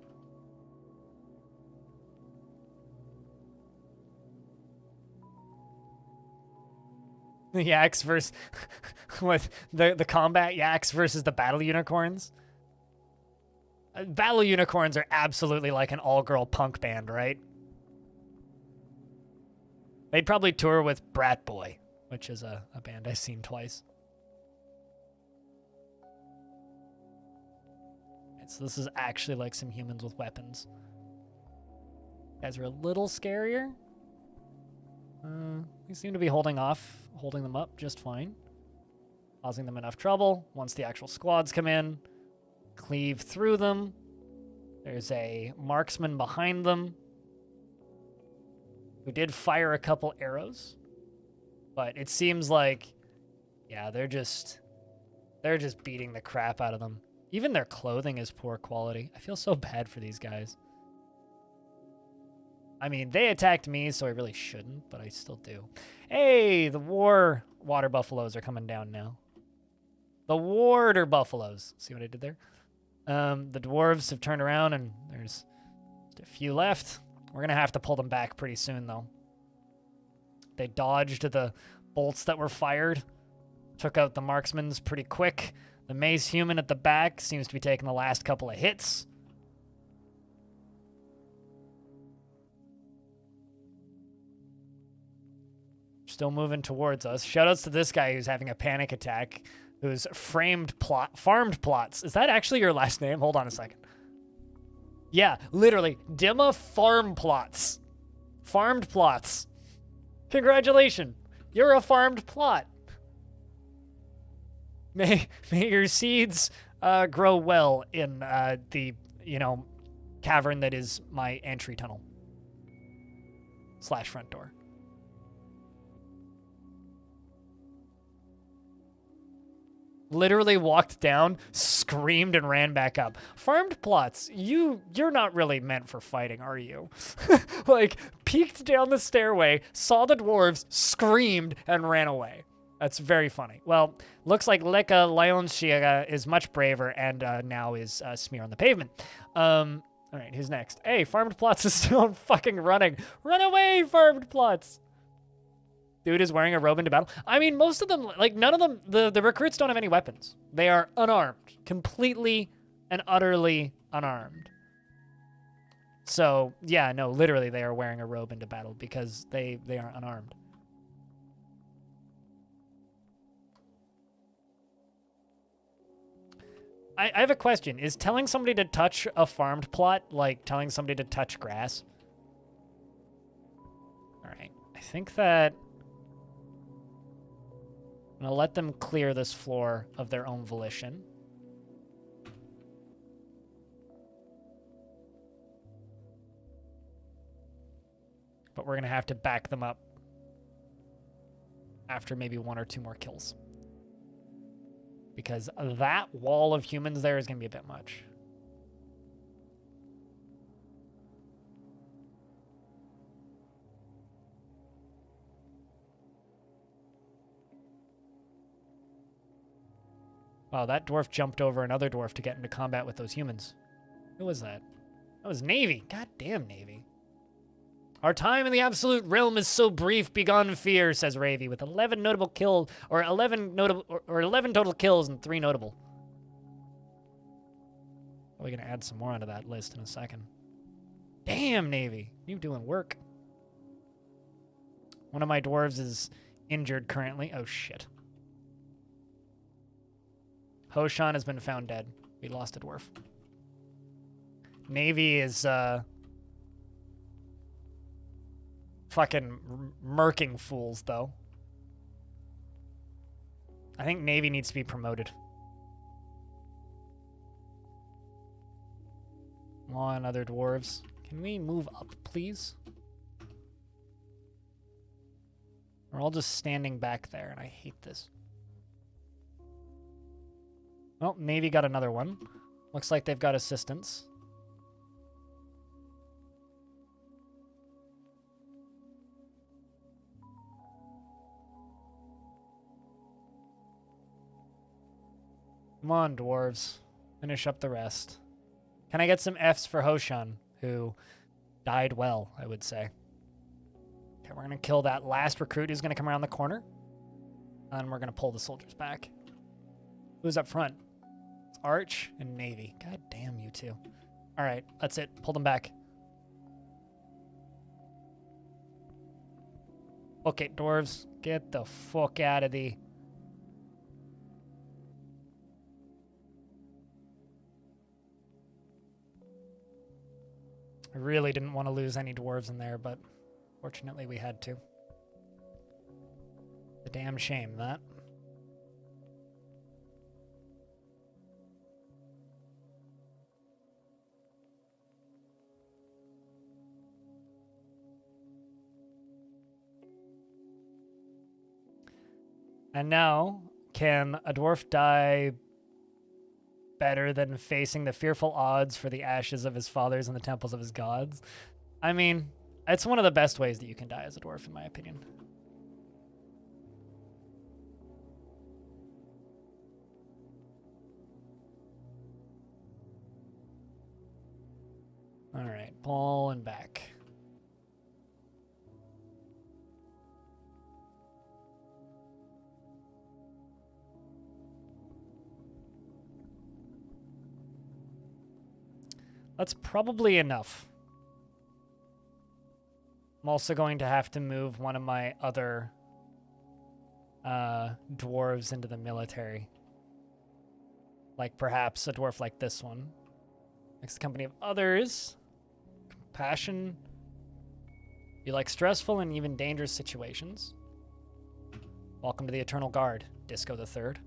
Speaker 1: The Yaks versus... with the combat Yaks versus the Battle Unicorns. Battle Unicorns are absolutely like an all-girl punk band, right? They'd probably tour with Brat Boy, which is a band I've seen twice. So this is actually like some humans with weapons. Guys are a little scarier. We seem to be holding them up just fine. Causing them enough trouble. Once the actual squads come in, cleave through them. There's a marksman behind them who did fire a couple arrows. But it seems like, yeah, they're just beating the crap out of them. Even their clothing is poor quality. I feel so bad for these guys. I mean, they attacked me, so I really shouldn't, but I still do. Hey, the water buffaloes are coming down now. The warder buffaloes. See what I did there? The dwarves have turned around, and there's just a few left. We're going to have to pull them back pretty soon, though. They dodged the bolts that were fired. Took out the marksmans pretty quick. The mace human at the back seems to be taking the last couple of hits. Still moving towards us. Shoutouts to this guy who's having a panic attack, who's farmed plots. Is that actually your last name? Hold on a second. Yeah, literally. Dimma Farm Plots. Farmed plots. Congratulations. You're a farmed plot. May your seeds grow well in the, cavern that is my entry tunnel. / front door. Literally walked down, screamed, and ran back up. Farmed plots, you're not really meant for fighting, are you? Like, peeked down the stairway, saw the dwarves, screamed, and ran away. That's very funny. Well, looks like Leka Lyonshiga is much braver and now is Smear on the Pavement. All right, who's next? Hey, Farmed Plots is still fucking running. Run away, Farmed Plots! Dude is wearing a robe into battle. I mean, most of them, like, none of them, the recruits don't have any weapons. They are unarmed. Completely and utterly unarmed. So, yeah, no, literally they are wearing a robe into battle because they are unarmed. I have a question. Is telling somebody to touch a farmed plot like telling somebody to touch grass? All right. I think that I'm going to let them clear this floor of their own volition. But we're going to have to back them up after maybe 1 or 2 more kills. Because that wall of humans there is going to be a bit much. Wow, that dwarf jumped over another dwarf to get into combat with those humans. Who was that? That was Navy. God damn, Navy. Our time in the absolute realm is so brief, begone fear, says Ravy, with 11 notable kills, or 11 total kills and 3 notable. We're gonna add some more onto that list in a second. Damn, Navy, you doing work. One of my dwarves is injured currently. Oh, shit. Hoshan has been found dead. We lost a dwarf. Navy is, fucking murking fools, though. I think Navy needs to be promoted. Come on, other dwarves. Can we move up, please? We're all just standing back there, and I hate this. Well, Navy got another one. Looks like they've got assistance. Come on, dwarves. Finish up the rest. Can I get some Fs for Hoshan, who died well, I would say. Okay, we're going to kill that last recruit who's going to come around the corner. And we're going to pull the soldiers back. Who's up front? It's Arch and Navy. God damn you two. All right, that's it. Pull them back. Okay, dwarves, get the fuck out of the... I really didn't want to lose any dwarves in there, but fortunately we had to. A damn shame, that. And now, can a dwarf die better than facing the fearful odds for the ashes of his fathers and the temples of his gods? I mean, it's one of the best ways that you can die as a dwarf, in my opinion. All right, pull and back. That's probably enough. I'm also going to have to move one of my other dwarves into the military. Like perhaps a dwarf like this one. Makes the company of others. Compassion. You like stressful and even dangerous situations. Welcome to the Eternal Guard, Disco the Third.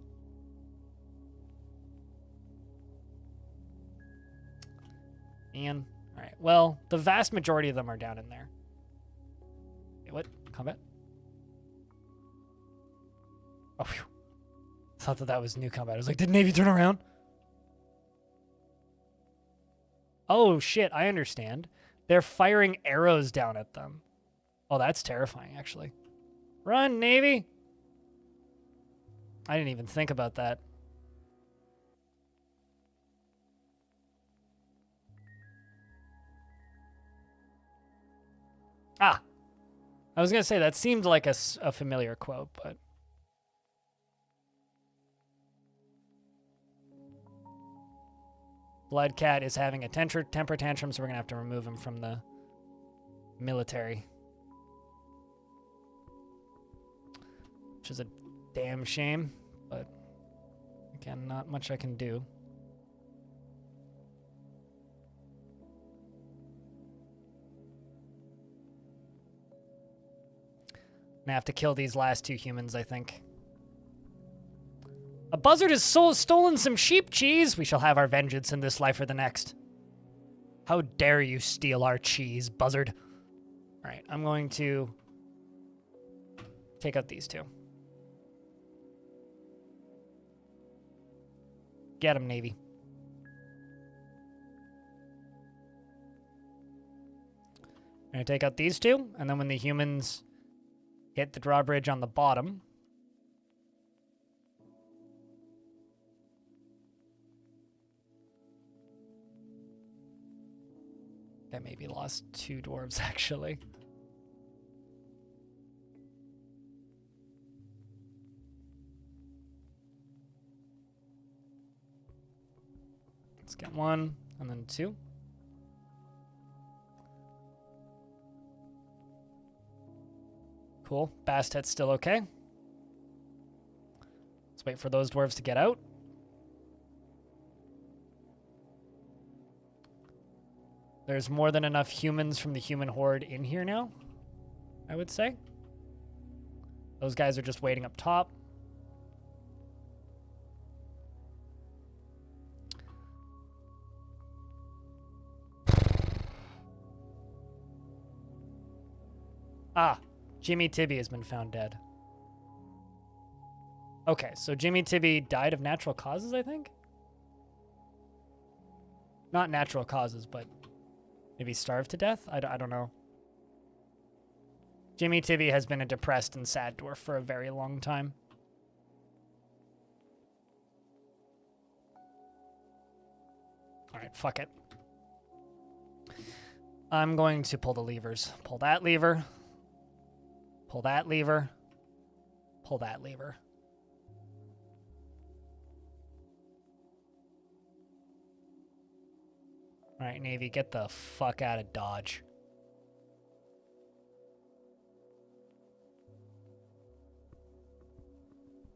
Speaker 1: Ian. All right. Well, the vast majority of them are down in there. Wait, what? Combat? Oh, phew. Thought that was new combat. I was like, did Navy turn around? Oh, shit. I understand. They're firing arrows down at them. Oh, that's terrifying, actually. Run, Navy! I didn't even think about that. Ah, I was going to say that seemed like a familiar quote, but... Bloodcat is having a temper tantrum, so we're going to have to remove him from the military. Which is a damn shame, but again, not much I can do. I have to kill these last two humans, I think. A buzzard has stolen some sheep cheese. We shall have our vengeance in this life or the next. How dare you steal our cheese, buzzard? All right, I'm going to take out these two. Get them, Navy. I'm going to take out these two, and then when the humans hit the drawbridge on the bottom. I maybe lost two dwarves, actually. Let's get one, and then two. Cool. Bastet's still okay. Let's wait for those dwarves to get out. There's more than enough humans from the human horde in here now, I would say. Those guys are just waiting up top. Jimmy Tibby has been found dead. Okay, so Jimmy Tibby died of natural causes, I think? Not natural causes, but maybe starved to death? I don't know. Jimmy Tibby has been a depressed and sad dwarf for a very long time. Alright, fuck it. I'm going to pull the levers. Pull that lever. Pull that lever. Pull that lever. Alright, Navy, get the fuck out of Dodge.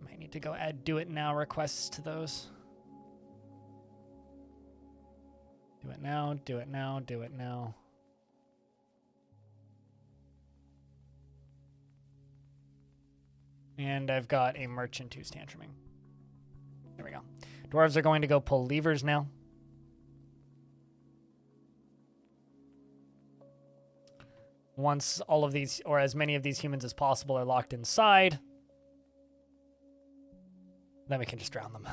Speaker 1: Might need to go add do it now requests to those. Do it now, do it now, do it now. And I've got a merchant who's tantruming. There we go. Dwarves are going to go pull levers now. Once all of these, or as many of these humans as possible, are locked inside, then we can just drown them.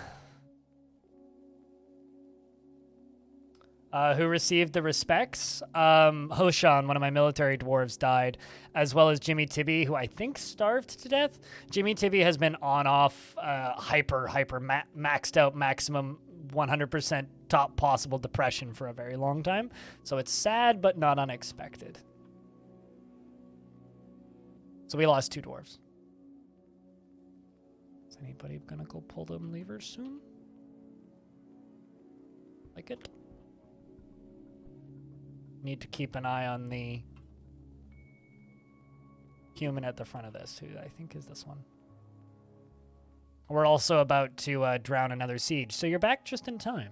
Speaker 1: Who received the respects? Hoshan, one of my military dwarves, died, as well as Jimmy Tibby, who I think starved to death. Jimmy Tibby has been on-off, maxed out, maximum 100% top possible depression for a very long time. So it's sad, but not unexpected. So we lost 2 dwarves. Is anybody gonna go pull them levers soon? Like it? Need to keep an eye on the human at the front of this, who I think is this one. We're also about to drown another siege, so you're back just in time.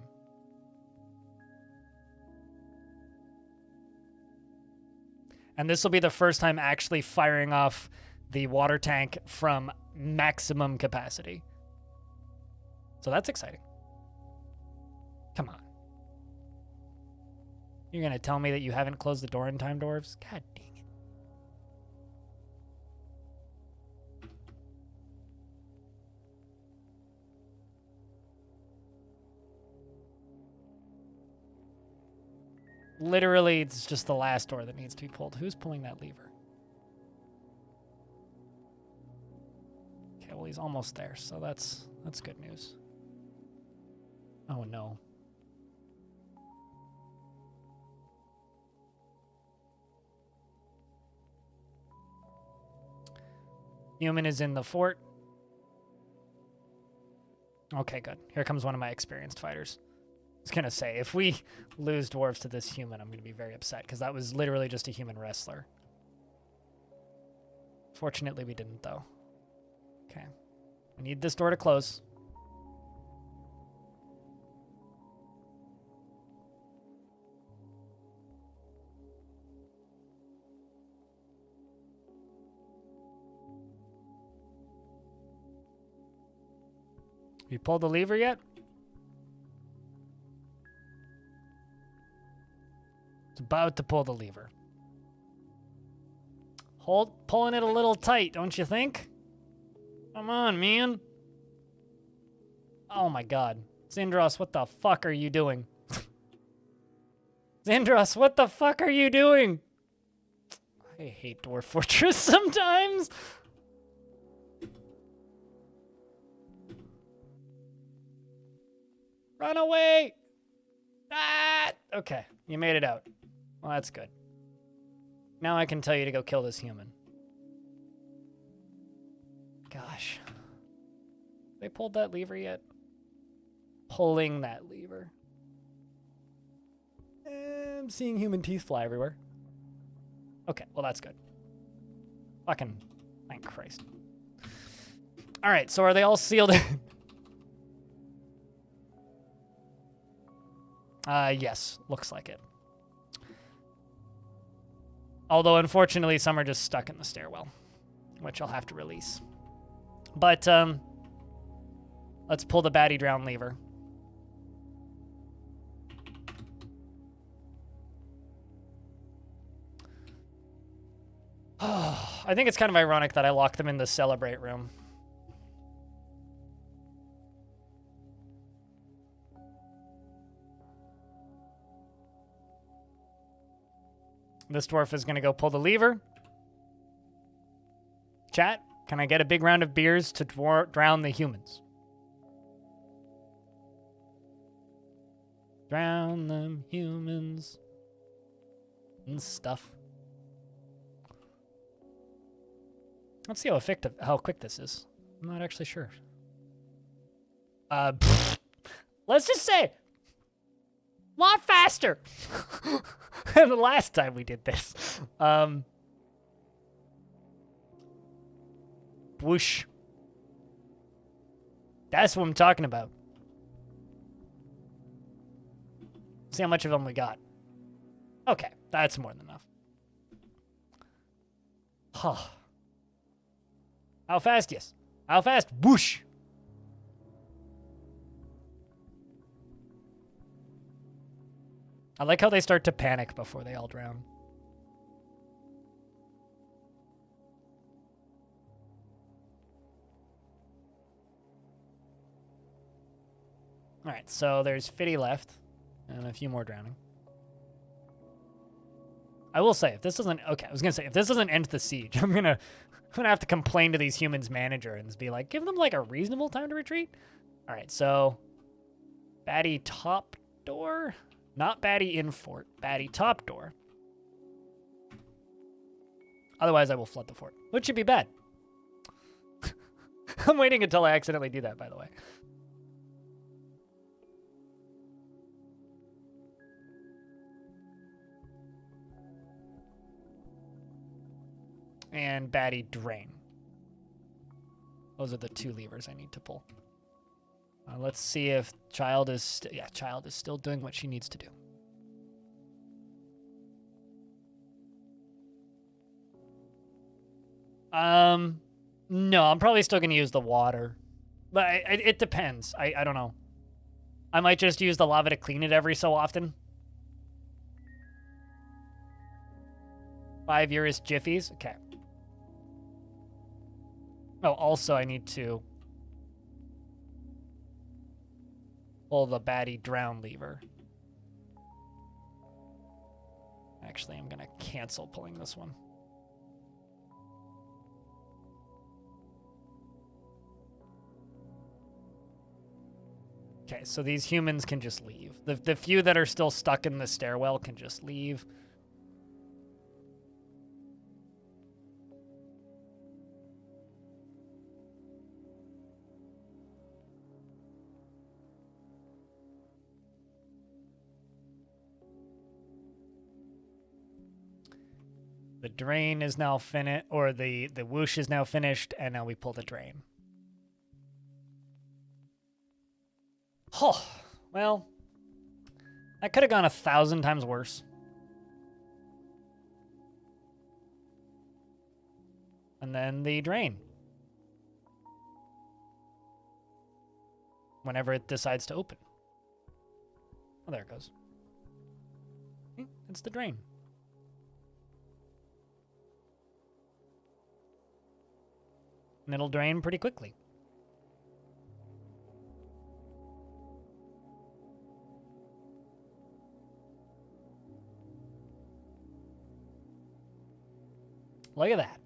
Speaker 1: And this will be the first time actually firing off the water tank from maximum capacity. So that's exciting. Come on. You're going to tell me that you haven't closed the door in time, dwarves? God dang it. Literally, it's just the last door that needs to be pulled. Who's pulling that lever? Okay, well, he's almost there, so that's good news. Oh, no. Human is in the fort. Okay, good. Here comes one of my experienced fighters. I was gonna say, if we lose dwarves to this human, I'm gonna be very upset, because that was literally just a human wrestler. Fortunately, we didn't, though. Okay. We need this door to close. You pulled the lever yet? It's about to pull the lever. Pulling it a little tight, don't you think? Come on, man. Oh my god. Zindros, what the fuck are you doing? Zindros, what the fuck are you doing? I hate Dwarf Fortress sometimes. Run away! Ah! Okay, you made it out. Well, that's good. Now I can tell you to go kill this human. Gosh. They pulled that lever yet? Pulling that lever. I'm seeing human teeth fly everywhere. Okay, well that's good. Fucking, thank Christ. Alright, so are they all sealed in? Yes, looks like it. Although, unfortunately, some are just stuck in the stairwell, which I'll have to release. But, let's pull the baddie drown lever. I think it's kind of ironic that I locked them in the celebrate room. This dwarf is going to go pull the lever. Chat, can I get a big round of beers to drown the humans? Drown them humans and stuff. Let's see how quick this is. I'm not actually sure. Let's just say, a lot faster than the last time we did this. Whoosh. That's what I'm talking about. See how much of them we got. Okay, that's more than enough. Huh. How fast, yes? How fast? Whoosh! I like how they start to panic before they all drown. Alright, so there's 50 left. And a few more drowning. I will say, if this doesn't... Okay, I was going to say, if this doesn't end the siege, I'm gonna have to complain to these humans' manager and be like, give them, like, a reasonable time to retreat? Alright, so... Baddie top door? Not baddie in fort. Baddie top door. Otherwise, I will flood the fort. Which should be bad. I'm waiting until I accidentally do that, by the way. And baddie drain. Those are the two levers I need to pull. Let's see if child is... Yeah, child is still doing what she needs to do. No, I'm probably still going to use the water. But it depends. I don't know. I might just use the lava to clean it every so often. 5 years jiffies? Okay. Oh, also I need to pull the baddie drown lever. Actually, I'm going to cancel pulling this one. Okay, so these humans can just leave. The few that are still stuck in the stairwell can just leave. The drain is now finished, or the whoosh is now finished, and now we pull the drain. Oh, well, that could have gone 1,000 times worse. And then the drain. Whenever it decides to open. Oh, there it goes. It's the drain. And it'll drain pretty quickly. Look at that.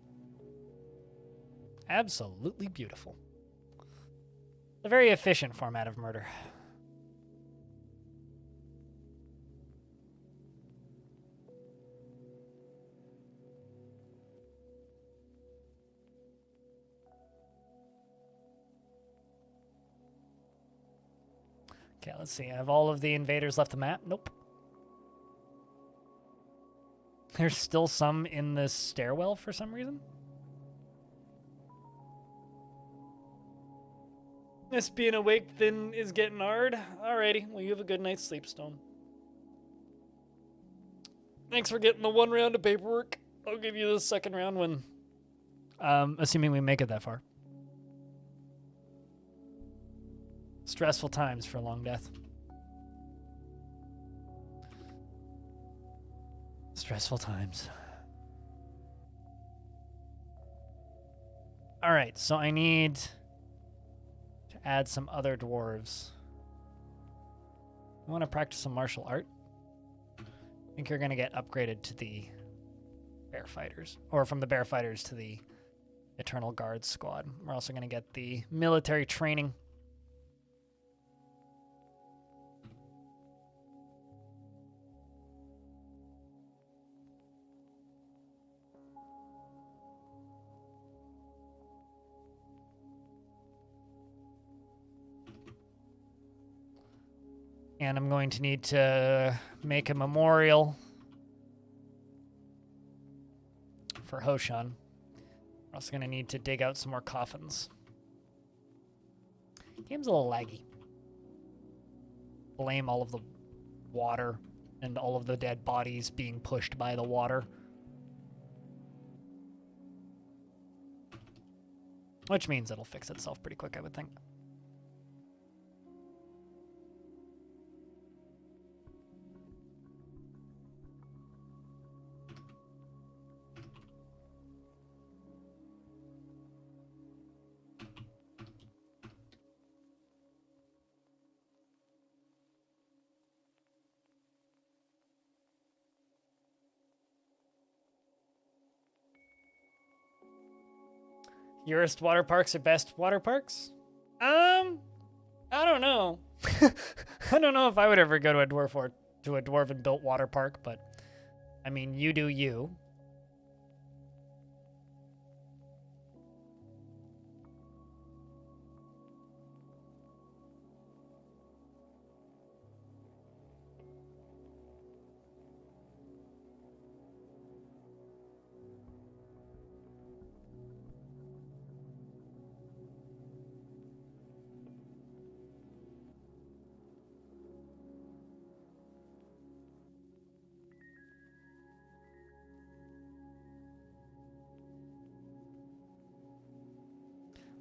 Speaker 1: Absolutely beautiful. A very efficient format of murder. Okay, let's see. Have all of the invaders left the map? Nope. There's still some in this stairwell for some reason. This being awake then is getting hard. Alrighty, well, you have a good night's sleep, Stone. Thanks for getting the 1 round of paperwork. I'll give you the second round when... assuming we make it that far. Stressful times for Longdeath. Stressful times. All right, so I need to add some other dwarves. You want to practice some martial art? I think you're going to get upgraded to the bear fighters, or from the bear fighters to the Eternal Guards squad. We're also going to get the military training. And I'm going to need to make a memorial for Hoshan. We're also going to need to dig out some more coffins. Game's a little laggy. Blame all of the water and all of the dead bodies being pushed by the water. Which means it'll fix itself pretty quick, I would think. Yourest water parks are best water parks? I don't know. I don't know if I would ever go to a dwarven built water park, but I mean, you do you.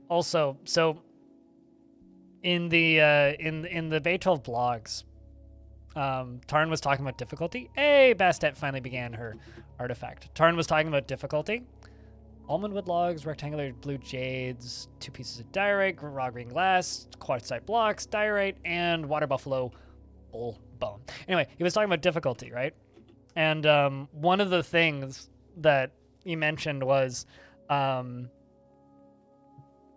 Speaker 1: Also, so in the Bay 12 blogs, Tarn was talking about difficulty. Hey, Bastet finally began her artifact. Tarn was talking about difficulty. Almondwood logs, rectangular blue jades, 2 pieces of diorite, raw green glass, quartzite blocks, diorite, and water buffalo bull bone. Anyway, he was talking about difficulty, right? And one of the things that he mentioned was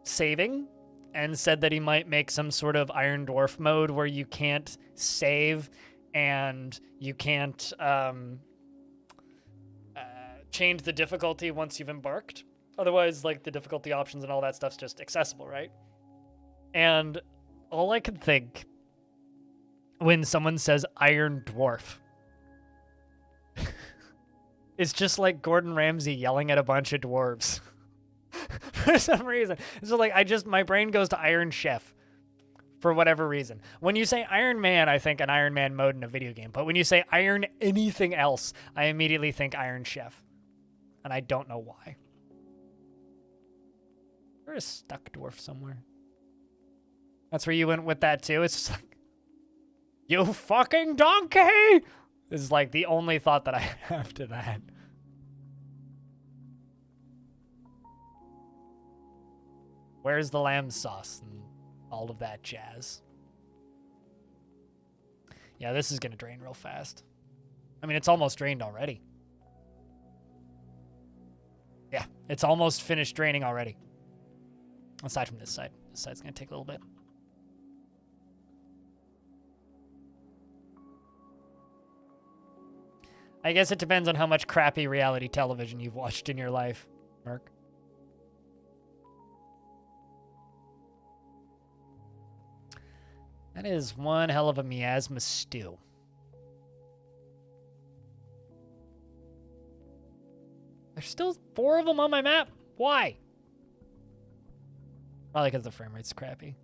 Speaker 1: saving, and said that he might make some sort of Iron Dwarf mode where you can't save and you can't change the difficulty once you've embarked. Otherwise, like, the difficulty options and all that stuff's just accessible, right? And all I could think when someone says Iron Dwarf is just like Gordon Ramsay yelling at a bunch of dwarves. For some reason. So like my brain goes to Iron Chef for whatever reason. When you say Iron Man, I think an Iron Man mode in a video game. But when you say Iron anything else, I immediately think Iron Chef. And I don't know why. There's a stuck dwarf somewhere. That's where you went with that too? It's just like, you fucking donkey! This is like the only thought that I have to that. Where's the lamb sauce and all of that jazz? Yeah, this is going to drain real fast. I mean, it's almost drained already. Yeah, it's almost finished draining already. Aside from this side. This side's going to take a little bit. I guess it depends on how much crappy reality television you've watched in your life, Merc. That is one hell of a miasma stew. There's still 4 of them on my map. Why? Probably because the frame rate's crappy.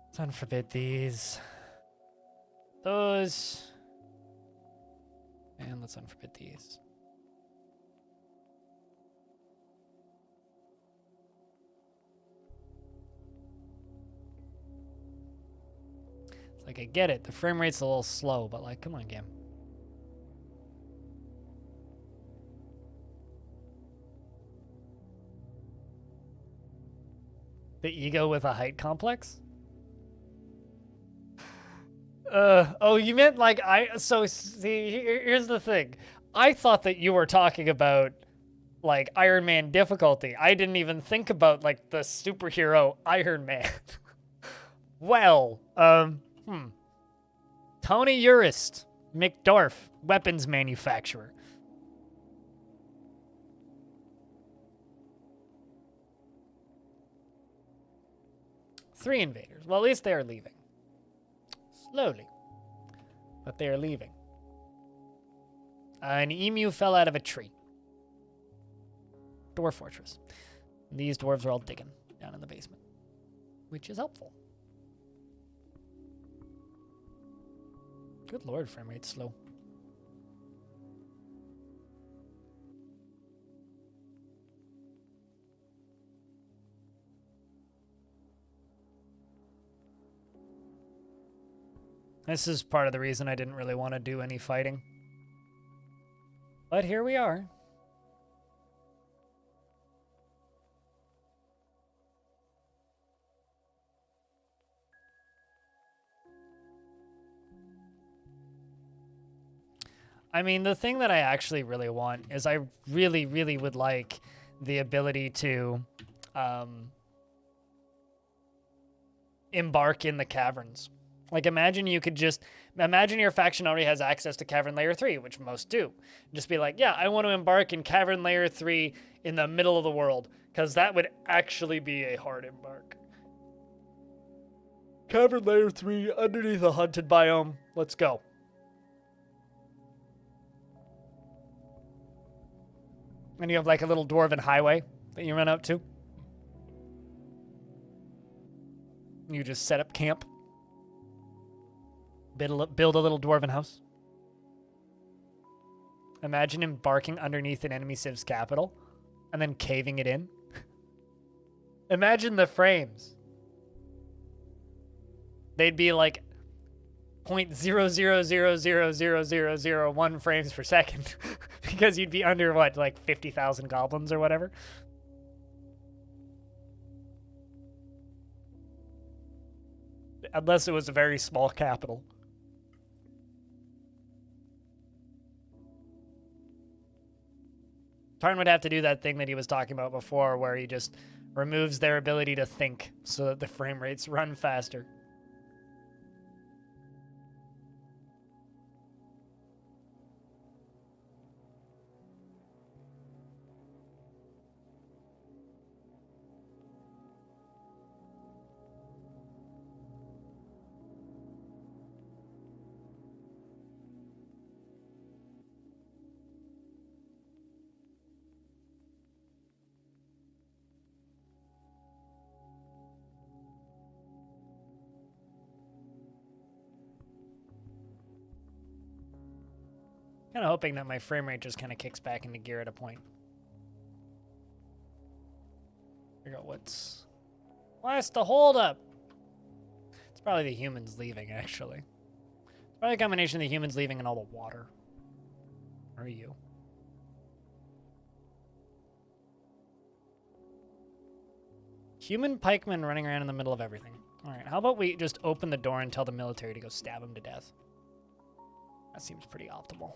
Speaker 1: Let's unforbid these. Those. And let's unforbid these. Like, I get it. The frame rate's a little slow, but like, come on, game. The ego with a height complex? Oh, you meant like so see, here's the thing. I thought that you were talking about like Iron Man difficulty. I didn't even think about like the superhero Iron Man. Well, Tony Urist, McDwarf, weapons manufacturer. Three invaders. Well, at least they are leaving. Slowly. But they are leaving. An emu fell out of a tree. Dwarf fortress. These dwarves are all digging down in the basement, which is helpful. Good lord, frame rate's slow. This is part of the reason I didn't really want to do any fighting. But here we are. I mean, the thing that I actually really want is I really, really would like the ability to embark in the caverns. Like, imagine you could just, imagine your faction already has access to Cavern Layer 3, which most do. Just be like, yeah, I want to embark in Cavern Layer 3 in the middle of the world, because that would actually be a hard embark. Cavern Layer 3 underneath a hunted biome. Let's go. And you have like a little dwarven highway that you run up to. You just set up camp. Build a little dwarven house. Imagine embarking underneath an enemy civ's capital and then caving it in. Imagine the frames. They'd be like 0.0000001 frames per second because you'd be under what, like 50,000 goblins or whatever. Unless it was a very small capital. Tarn would have to do that thing that he was talking about before where he just removes their ability to think so that the frame rates run faster. Kind of hoping that my frame rate just kind of kicks back into gear at a point. Figure out what's the holdup. It's probably the humans leaving, actually. It's probably a combination of the humans leaving and all the water. Where are you? Human pikemen running around in the middle of everything. All right, how about we just open the door and tell the military to go stab him to death? That seems pretty optimal.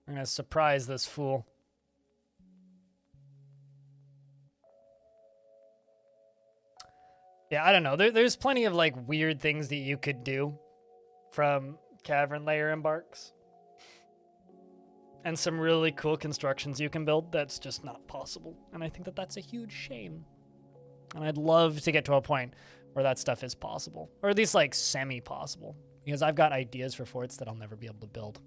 Speaker 1: I'm gonna surprise this fool. Yeah, I don't know. There's plenty of like weird things that you could do from Cavern Layer embarks. And some really cool constructions you can build that's just not possible. And I think that that's a huge shame. And I'd love to get to a point where that stuff is possible. Or at least like semi-possible. Because I've got ideas for forts that I'll never be able to build.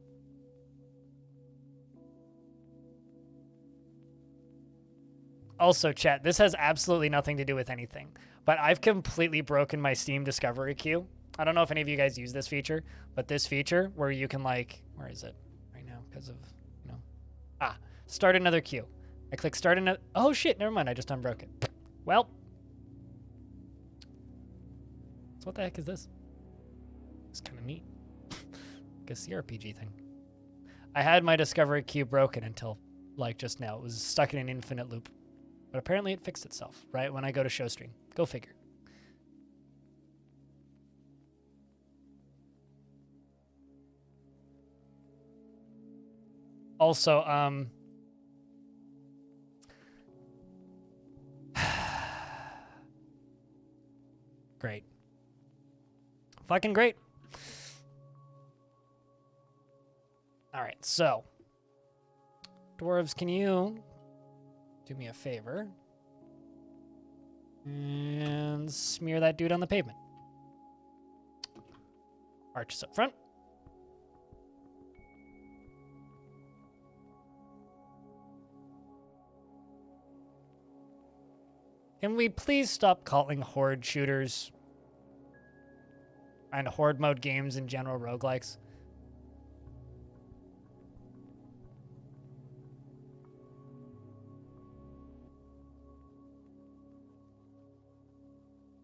Speaker 1: Also, chat, this has absolutely nothing to do with anything, but I've completely broken my Steam discovery queue. I don't know if any of you guys use this feature, but this feature where you can like, where is it right now? Because of, you know, start another queue. I click start another, oh shit, never mind, I just unbroke it. Well, What the heck is this? It's kind of neat. Like a CRPG thing. I had my discovery queue broken until, like, just now. It was stuck in an infinite loop. But apparently it fixed itself, right? When I go to show stream. Go figure. Also, great. Fucking great. All right, so dwarves, can you do me a favor and smear that dude on the pavement? Arches up front. Can we please stop calling horde shooters and horde mode games in general roguelikes?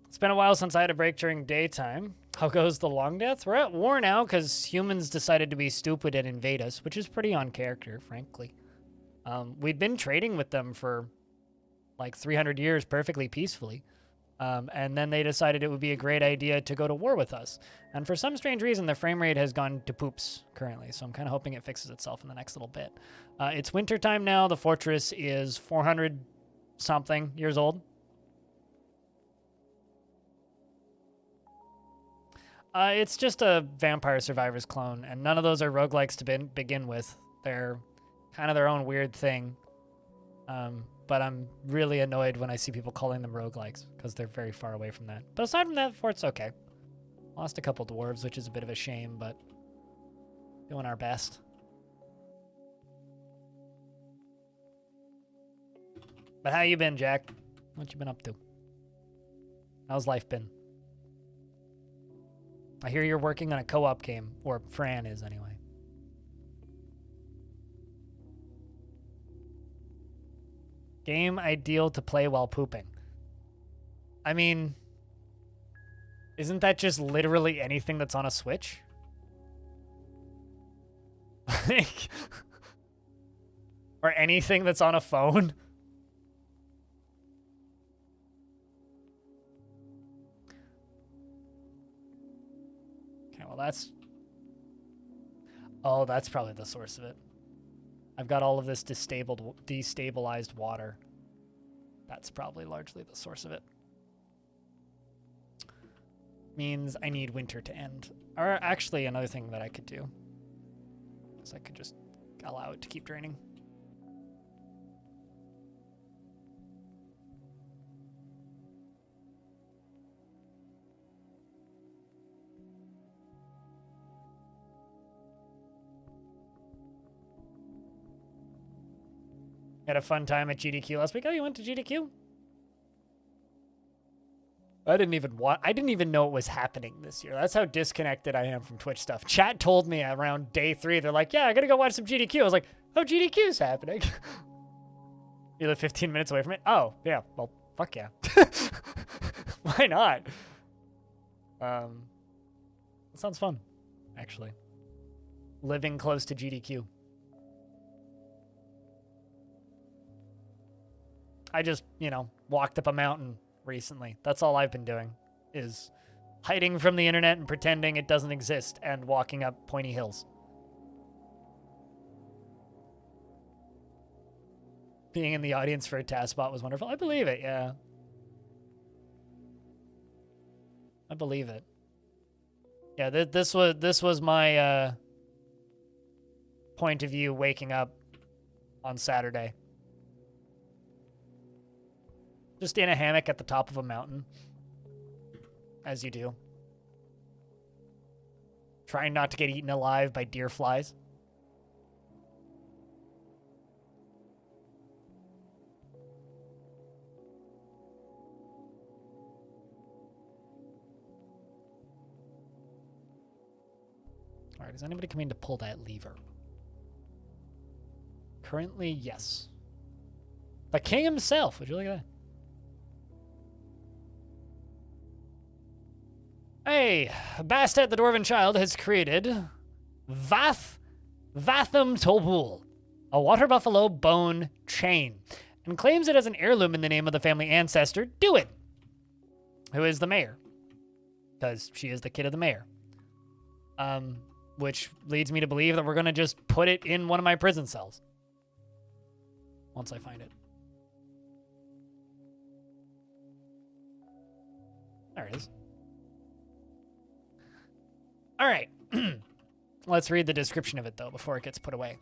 Speaker 1: It's been a while since I had a break during daytime. How goes the Longdeath? We're at war now because humans decided to be stupid and invade us, which is pretty on character, frankly. We'd been trading with them for like 300 years perfectly peacefully. And then they decided it would be a great idea to go to war with us. And for some strange reason, the frame rate has gone to poops currently. So I'm kind of hoping it fixes itself in the next little bit. It's wintertime now. The fortress is 400 something years old. It's just a Vampire Survivors clone, and none of those are roguelikes to begin with. They're kind of their own weird thing. But I'm really annoyed when I see people calling them roguelikes, because they're very far away from that. But aside from that, the fort's okay. Lost a couple dwarves, which is a bit of a shame, but doing our best. But how you been, Jack? What you been up to? How's life been? I hear you're working on a co-op game, or Fran is anyway. Game ideal to play while pooping. I mean, isn't that just literally anything that's on a Switch? Like, or anything that's on a phone? Well, that's... Oh, that's probably the source of it. I've got all of this destabilized water. That's probably largely the source of it. Means I need winter to end. Or actually, another thing that I could do is I could just allow it to keep draining. Had a fun time at GDQ last week. Oh, you went to GDQ? I didn't even know it was happening this year. That's how disconnected I am from Twitch stuff. Chat told me around day 3, they're like, yeah, I gotta go watch some GDQ. I was like, oh, GDQ's happening. You live 15 minutes away from it? Oh, yeah. Well, fuck yeah. Why not? That sounds fun, actually. Living close to GDQ. I just, walked up a mountain recently. That's all I've been doing, is hiding from the internet and pretending it doesn't exist and walking up pointy hills. Being in the audience for a TASBot was wonderful. I believe it, yeah. I believe it. Yeah, this was my point of view waking up on Saturday. Just in a hammock at the top of a mountain. As you do. Trying not to get eaten alive by deer flies. Alright, is anybody coming to pull that lever? Currently, yes. The king himself. Would you look at that? Hey, Bastet the Dwarven Child has created Vatham Tolbul, a water buffalo bone chain, and claims it as an heirloom in the name of the family ancestor, Do It, who is the mayor, because she is the kid of the mayor. Which leads me to believe that we're going to just put it in one of my prison cells. Once I find it. There it is. All right. Let's read the description of it, though, before it gets put away.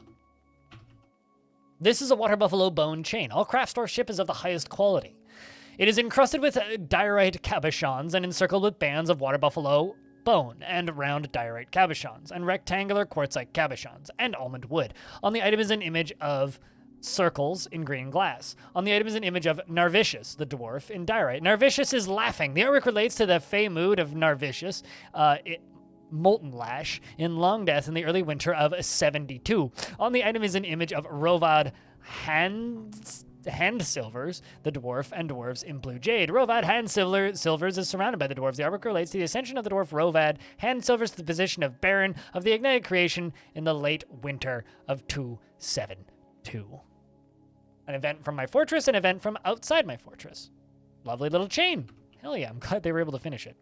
Speaker 1: This is a water buffalo bone chain. All craft store ship is of the highest quality. It is encrusted with diorite cabochons and encircled with bands of water buffalo bone and round diorite cabochons and rectangular quartzite cabochons and almond wood. On the item is an image of circles in green glass. On the item is an image of Narvicius, the dwarf, in diorite. Narvicius is laughing. The artwork relates to the fey mood of Narvicius, Molten Lash, in Longdeath in the early winter of 72. On the item is an image of Rovad Hand Silvers, the dwarf, and dwarves in blue jade. Rovad Hand Silvers is surrounded by the dwarves. The artwork relates to the ascension of the dwarf Rovad Hand Silvers to the position of Baron of the Ignited Creation in the late winter of 272. An event from my fortress, an event from outside my fortress. Lovely little chain. Hell yeah, I'm glad they were able to finish it.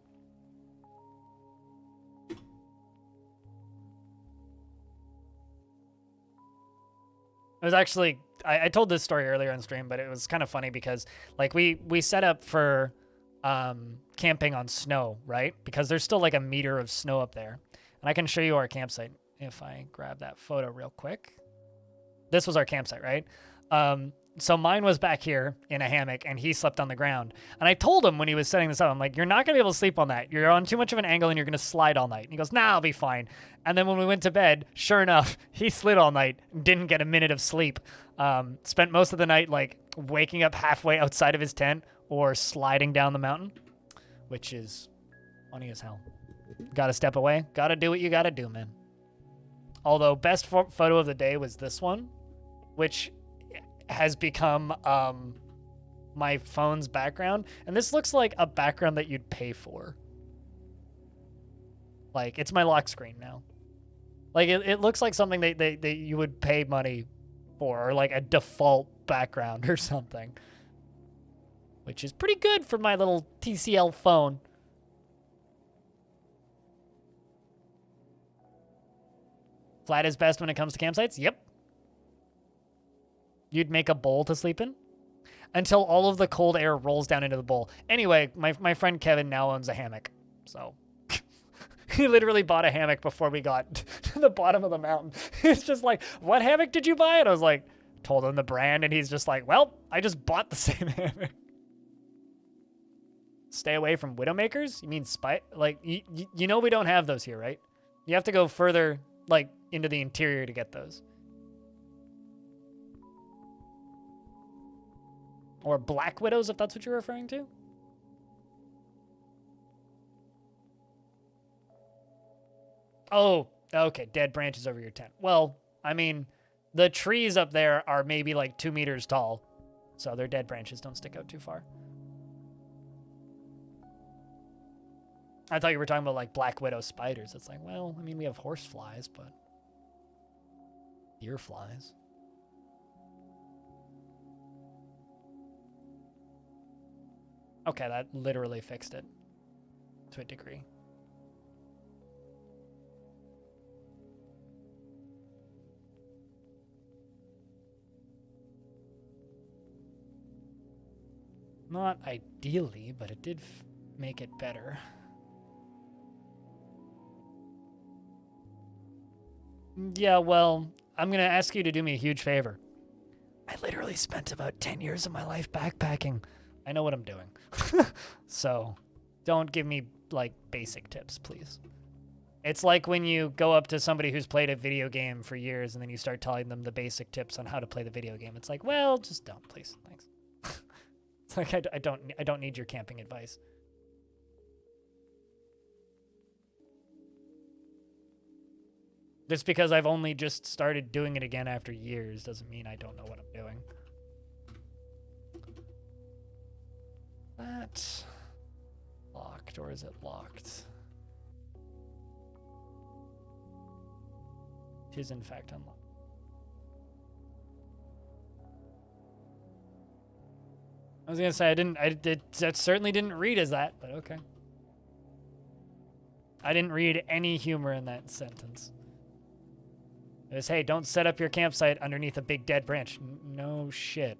Speaker 1: It was actually, I told this story earlier on stream, but it was kind of funny because like we set up for camping on snow, right? Because there's still like a meter of snow up there. And I can show you our campsite if I grab that photo real quick. This was our campsite, right? So mine was back here in a hammock and he slept on the ground. And I told him when he was setting this up, I'm like, you're not going to be able to sleep on that. You're on too much of an angle and you're going to slide all night. And he goes, nah, I'll be fine. And then when we went to bed, sure enough, he slid all night, didn't get a minute of sleep. Spent most of the night like waking up halfway outside of his tent or sliding down the mountain, which is funny as hell. Got to step away. Got to do what you got to do, man. Although best photo of the day was this one, which has become my phone's background. And this looks like a background that you'd pay for. Like, it's my lock screen now. Like, it looks like something that you would pay money for, or like a default background or something. Which is pretty good for my little TCL phone. Flat is best when it comes to campsites? Yep. You'd make a bowl to sleep in until all of the cold air rolls down into the bowl. Anyway, my friend Kevin now owns a hammock. So he literally bought a hammock before we got to the bottom of the mountain. It's just like, what hammock did you buy? And I was like, told him the brand. And he's just like, well, I just bought the same hammock. Stay away from Widowmakers? You mean like, you know we don't have those here, right? You have to go further, like, into the interior to get those. Or Black Widows, if that's what you're referring to. Oh, okay. Dead branches over your tent. Well, I mean, the trees up there are maybe like 2 meters tall. So their dead branches don't stick out too far. I thought you were talking about like Black Widow spiders. It's like, well, I mean, we have horse flies, but deer flies. Okay, that literally fixed it to a degree. Not ideally, but it did make it better. Yeah, well, I'm going to ask you to do me a huge favor. I literally spent about 10 years of my life backpacking. I know what I'm doing. So don't give me like basic tips, please. It's like when you go up to somebody who's played a video game for years and then you start telling them the basic tips on how to play the video game. It's like, well, just don't, please. Thanks. It's like, I don't need your camping advice. Just because I've only just started doing it again after years doesn't mean I don't know what I'm doing. That locked, or is it locked? 'Tis in fact unlocked. I was gonna say that certainly didn't read as that, but okay. I didn't read any humor in that sentence. It was, hey, don't set up your campsite underneath a big dead branch. No shit.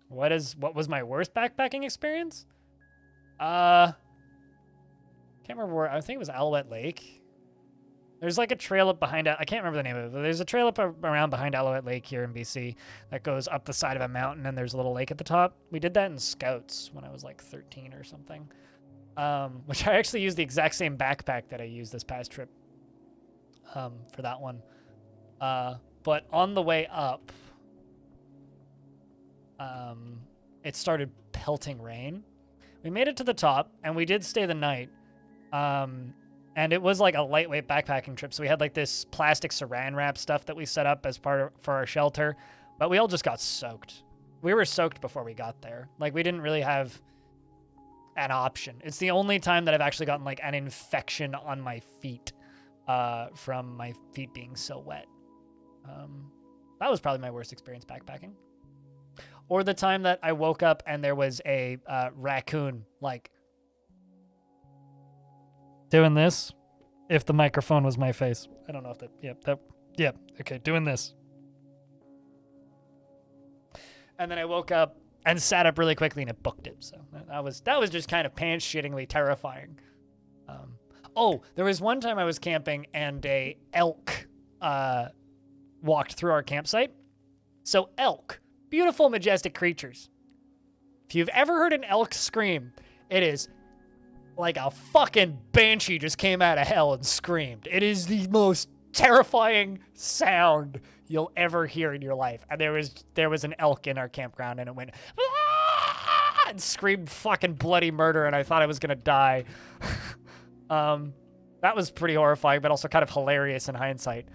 Speaker 1: What was my worst backpacking experience? Can't remember where. I think it was Alouette Lake. There's like a trail up behind it. I can't remember the name of it, but there's a trail up around behind Alouette Lake here in BC that goes up the side of a mountain, and there's a little lake at the top. We did that in Scouts when I was like 13 or something, which I actually used the exact same backpack that I used this past trip for that one. But on the way up, it started pelting rain. We made it to the top, and we did stay the night. And it was like a lightweight backpacking trip. So we had like this plastic saran wrap stuff that we set up as for our shelter, but we all just got soaked. We were soaked before we got there. Like we didn't really have an option. It's the only time that I've actually gotten like an infection on my feet, from my feet being so wet. That was probably my worst experience backpacking. Or the time that I woke up and there was a raccoon like doing this. If the microphone was my face, I don't know if that. Okay, doing this. And then I woke up and sat up really quickly and it booked it. So that was just kind of pants shittingly terrifying. Oh, there was one time I was camping and a elk walked through our campsite. So elk, beautiful, majestic creatures. If you've ever heard an elk scream, it is like a fucking banshee just came out of hell and screamed. It is the most terrifying sound you'll ever hear in your life. And there was an elk in our campground and it went "Ah!" and screamed fucking bloody murder, and I thought I was gonna die. That was pretty horrifying, but also kind of hilarious in hindsight.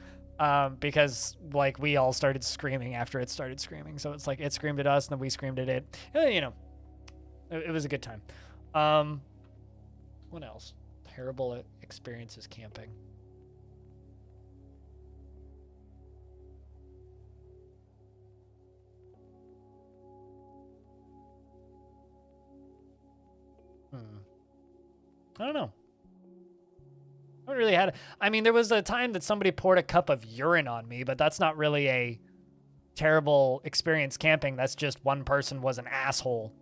Speaker 1: Because like we all started screaming after it started screaming. So it's like it screamed at us and then we screamed at it. You know, it was a good time. What else? Terrible experiences camping. I don't know. I haven't really had. I mean, there was a time that somebody poured a cup of urine on me, but that's not really a terrible experience camping. That's just one person was an asshole.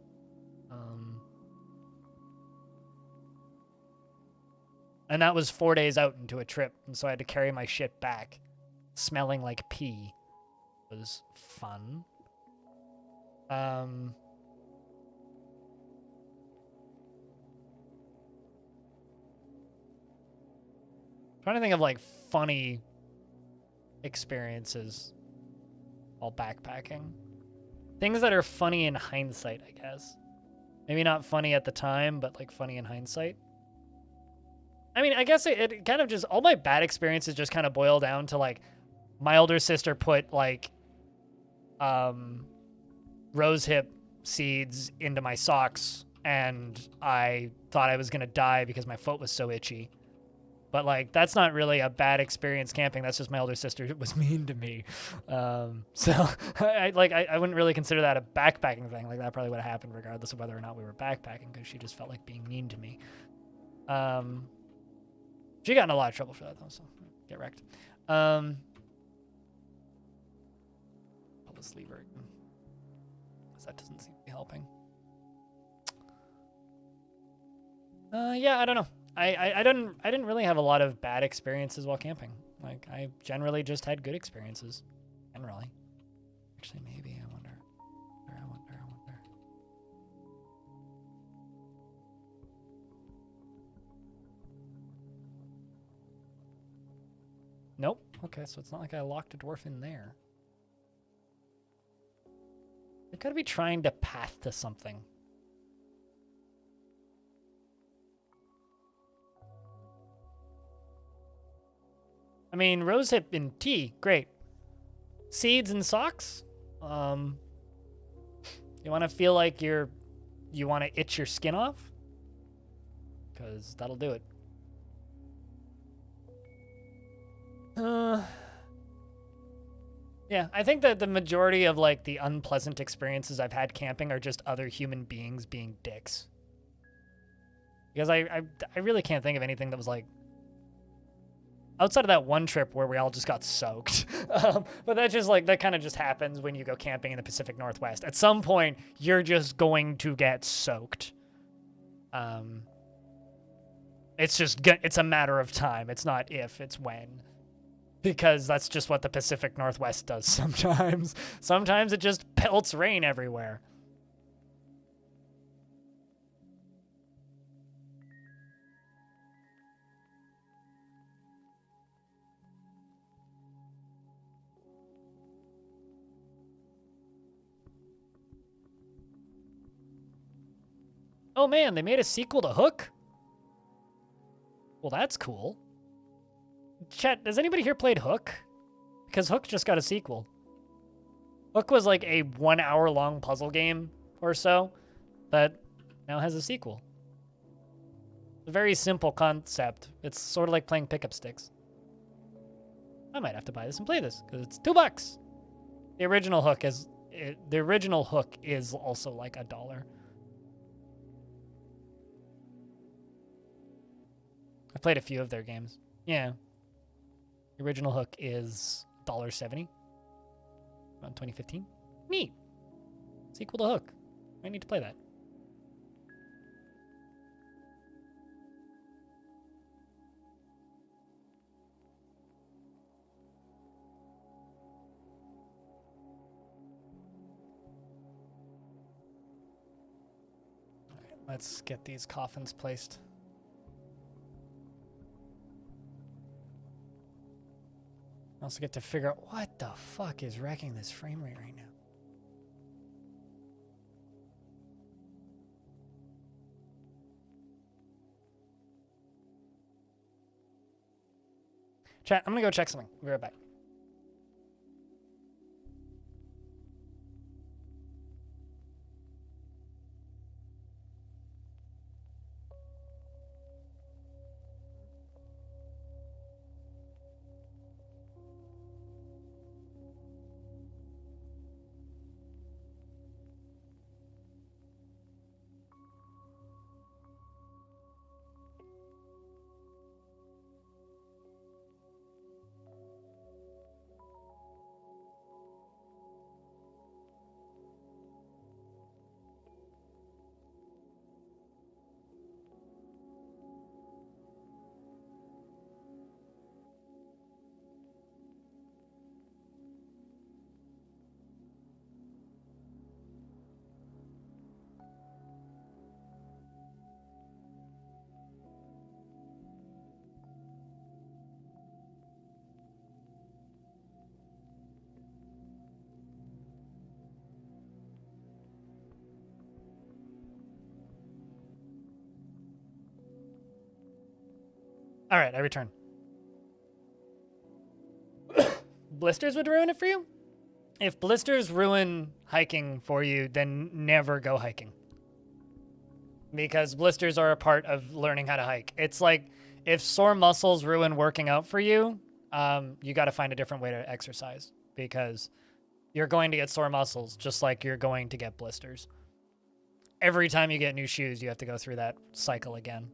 Speaker 1: And that was 4 days out into a trip, and so I had to carry my shit back, smelling like pee. It was fun. Trying to think of like funny experiences while backpacking. Things that are funny in hindsight, I guess. Maybe not funny at the time, but like funny in hindsight. I mean, I guess it kind of just, all my bad experiences just kind of boil down to like my older sister put like rosehip seeds into my socks and I thought I was going to die because my foot was so itchy. But like, that's not really a bad experience camping. That's just my older sister was mean to me. So I wouldn't really consider that a backpacking thing. Like that probably would have happened regardless of whether or not we were backpacking because she just felt like being mean to me. She got in a lot of trouble for that though, so get wrecked. I'll just leave her because that doesn't seem to be helping. Yeah, I don't know. I didn't really have a lot of bad experiences while camping. Like I generally just had good experiences. Generally. Actually, maybe I wonder. Nope. Okay, so it's not like I locked a dwarf in there. They've got to be trying to path to something. I mean, rosehip in tea, great. Seeds and socks? You want to feel like you want to itch your skin off? Because that'll do it. Yeah, I think that the majority of like the unpleasant experiences I've had camping are just other human beings being dicks. Because I really can't think of anything that was like outside of that one trip where we all just got soaked. But that just like that kind of just happens when you go camping in the Pacific Northwest. At some point, you're just going to get soaked. It's a matter of time. It's not if, it's when. Because that's just what the Pacific Northwest does sometimes. Sometimes it just pelts rain everywhere. Oh man, they made a sequel to Hook? Well, that's cool. Chat, has anybody here played Hook? Because Hook just got a sequel. Hook was like a 1 hour long puzzle game or so, but now has a sequel. It's a very simple concept. It's sort of like playing pickup sticks. I might have to buy this and play this because it's $2. The original Hook is also like $1. I've played a few of their games. Yeah. The original Hook is $1.70. Around 2015. Neat. Sequel to Hook. I need to play that. All right, let's get these coffins placed. I also get to figure out what the fuck is wrecking this frame rate right now. Chat, I'm gonna go check something. We'll be right back. All right, I return. Blisters would ruin it for you? If blisters ruin hiking for you, then never go hiking. Because blisters are a part of learning how to hike. It's like if sore muscles ruin working out for you, you got to find a different way to exercise because you're going to get sore muscles just like you're going to get blisters. Every time you get new shoes, you have to go through that cycle again.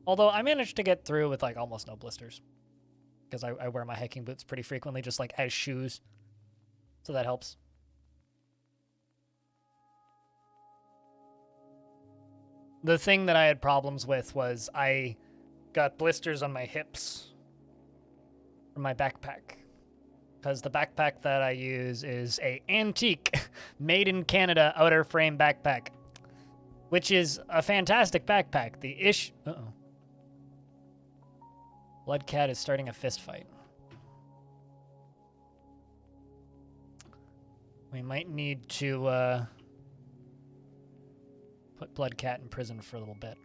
Speaker 1: Although I managed to get through with like almost no blisters because I wear my hiking boots pretty frequently, just like as shoes. So that helps. The thing that I had problems with was I got blisters on my hips from my backpack because the backpack that I use is a antique made in Canada outer frame backpack, which is a fantastic backpack. Uh-oh. Blood Cat is starting a fist fight. We might need to put Blood Cat in prison for a little bit.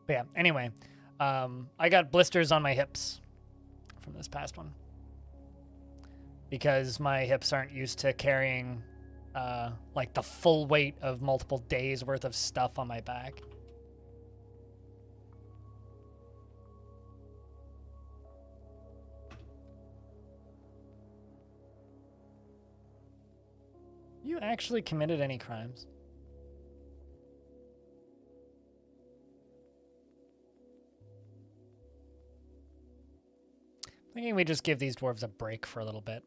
Speaker 1: But yeah, anyway, I got blisters on my hips from this past one because my hips aren't used to carrying like the full weight of multiple days worth of stuff on my back. You actually committed any crimes? Thinking we just give these dwarves a break for a little bit.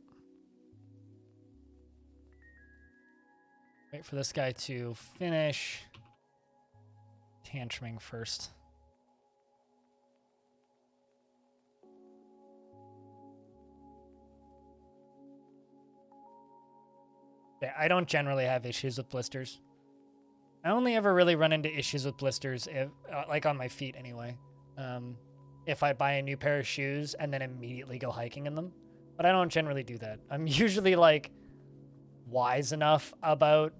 Speaker 1: Wait for this guy to finish tantruming first. Yeah, I don't generally have issues with blisters. I only ever really run into issues with blisters, if, like on my feet anyway. If I buy a new pair of shoes and then immediately go hiking in them. But I don't generally do that. I'm usually like wise enough about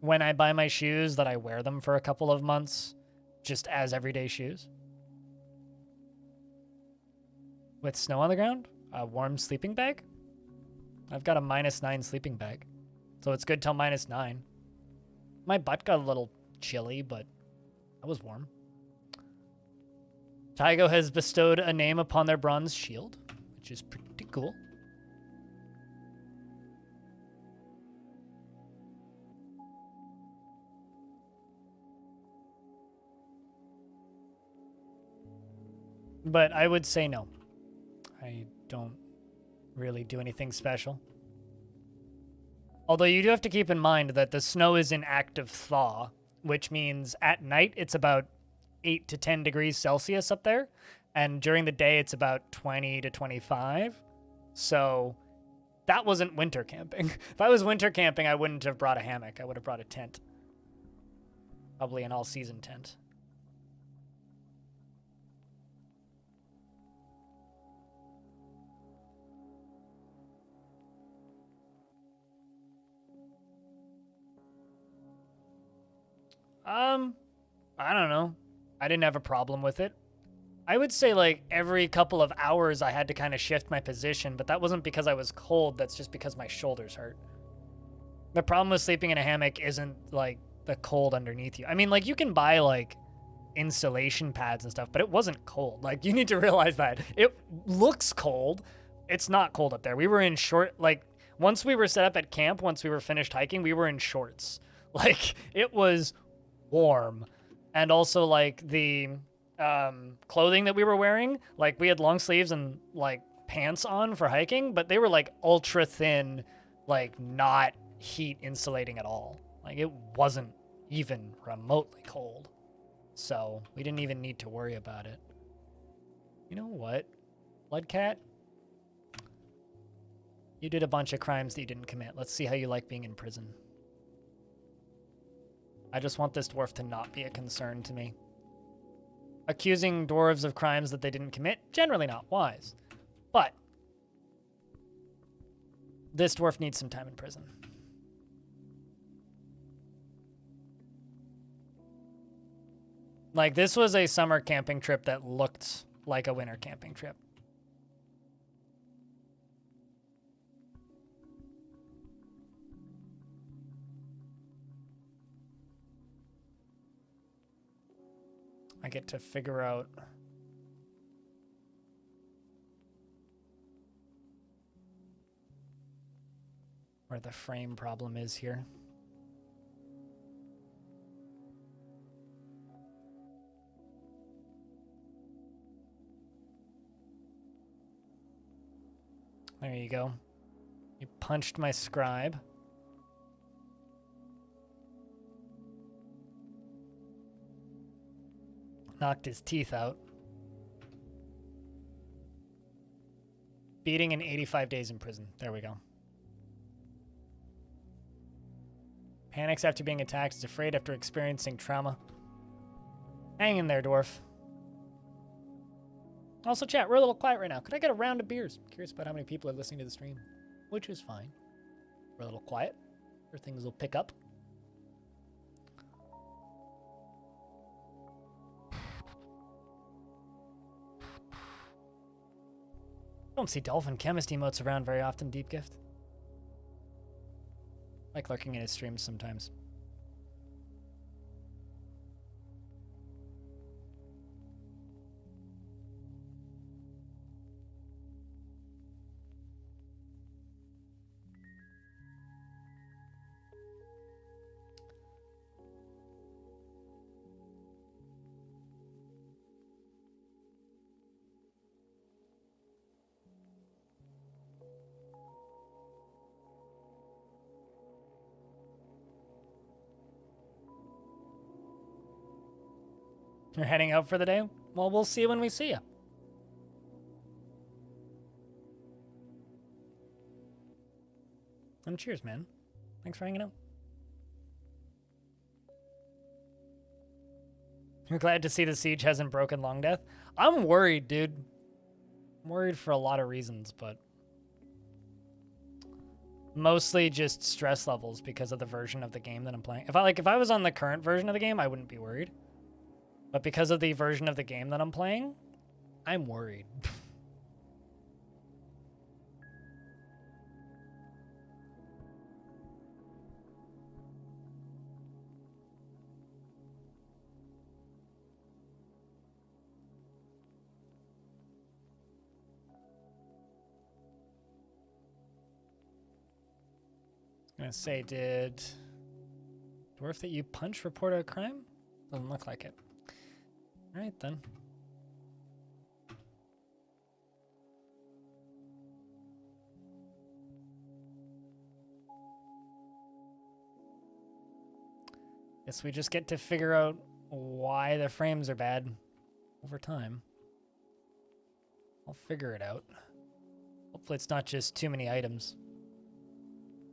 Speaker 1: when I buy my shoes that I wear them for a couple of months just as everyday shoes. With snow on the ground, a warm sleeping bag. I've got a -9 sleeping bag, so it's good till -9. My butt got a little chilly, but that was warm. Taigo has bestowed a name upon their bronze shield, which is pretty cool. But I would say no. I don't really do anything special. Although you do have to keep in mind that the snow is in active thaw, which means at night it's about 8 to 10 degrees Celsius up there, and during the day it's about 20 to 25. So that wasn't winter camping. If I was winter camping, I wouldn't have brought a hammock. I would have brought a tent. Probably an all-season tent. I don't know. I didn't have a problem with it. I would say like every couple of hours I had to kind of shift my position, but that wasn't because I was cold. That's just because my shoulders hurt. The problem with sleeping in a hammock isn't like the cold underneath you. I mean, like you can buy like insulation pads and stuff, but it wasn't cold. Like you need to realize that. It looks cold. It's not cold up there. We were in like once we were set up at camp, once we were finished hiking, we were in shorts. Like it was warm. And also like the clothing that we were wearing, like we had long sleeves and like pants on for hiking, but they were like ultra thin, like not heat insulating at all. Like it wasn't even remotely cold. So we didn't even need to worry about it. You know what, Bloodcat? You did a bunch of crimes that you didn't commit. Let's see how you like being in prison. I just want this dwarf to not be a concern to me. Accusing dwarves of crimes that they didn't commit, generally not wise. But this dwarf needs some time in prison. Like, this was a summer camping trip that looked like a winter camping trip. I get to figure out where the frame problem is here. There you go. You punched my scribe. Knocked his teeth out. Beating in 85 days in prison. There we go. Panics after being attacked. Is afraid after experiencing trauma. Hang in there, dwarf. Also, chat, we're a little quiet right now. Could I get a round of beers? Curious about how many people are listening to the stream. Which is fine. We're a little quiet. Or things will pick up. Don't see dolphin chemist emotes around very often, Deep Gift. Like lurking in his streams sometimes. You're heading out for the day? Well, we'll see you when we see you. And cheers, man. Thanks for hanging out. You're glad to see the siege hasn't broken Longdeath? I'm worried, dude. I'm worried for a lot of reasons, but mostly just stress levels because of the version of the game that I'm playing. If I was on the current version of the game, I wouldn't be worried. But because of the version of the game that I'm playing, I'm worried. I'm gonna say, did Dwarf that you punch report a crime? Doesn't look like it. All right, then. Guess we just get to figure out why the frames are bad over time. I'll figure it out. Hopefully it's not just too many items.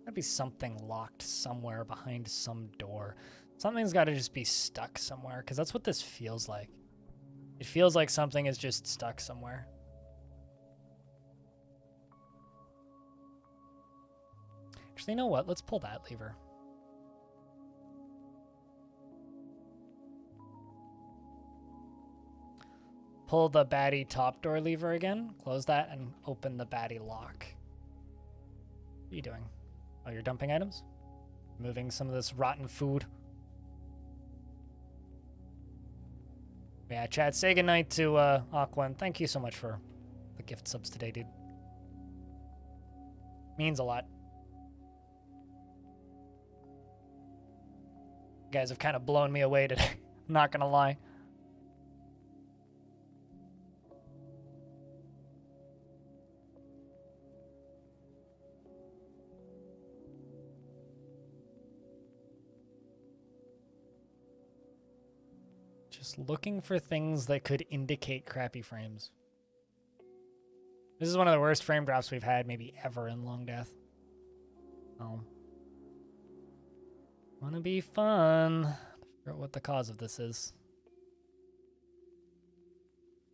Speaker 1: There'd be something locked somewhere behind some door. Something's got to just be stuck somewhere, because that's what this feels like. It feels like something is just stuck somewhere. Actually, you know what? Let's pull that lever. Pull the baddie top door lever again. Close that and open the baddie lock. What are you doing? Oh, you're dumping items? Moving some of this rotten food. Yeah, chat, say goodnight to Aquan. Thank you so much for the gift subs today, dude. Means a lot. You guys have kind of blown me away today. Not gonna lie. Just looking for things that could indicate crappy frames. This is one of the worst frame drops we've had maybe ever in Longdeath. Oh. Wanna be fun. Figure out what the cause of this is.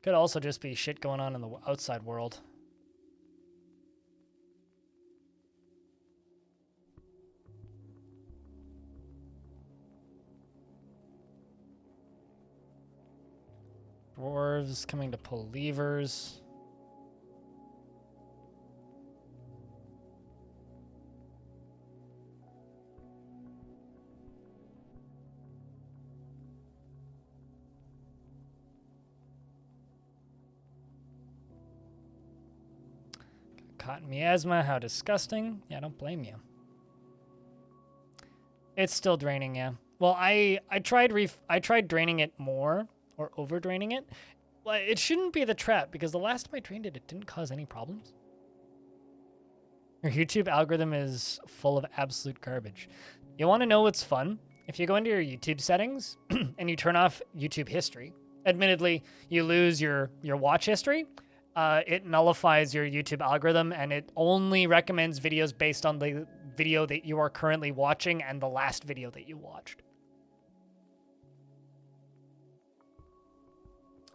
Speaker 1: Could also just be shit going on in the outside world. Dwarves coming to pull levers. Cotton miasma, how disgusting. Yeah, don't blame you. It's still draining, yeah. Well, I tried draining it more, or over draining it. Well, it shouldn't be the trap, because the last time I drained it, it didn't cause any problems. Your YouTube algorithm is full of absolute garbage. You want to know what's fun? If you go into your YouTube settings and you turn off YouTube history, admittedly, you lose your watch history. It nullifies your YouTube algorithm, and it only recommends videos based on the video that you are currently watching and the last video that you watched.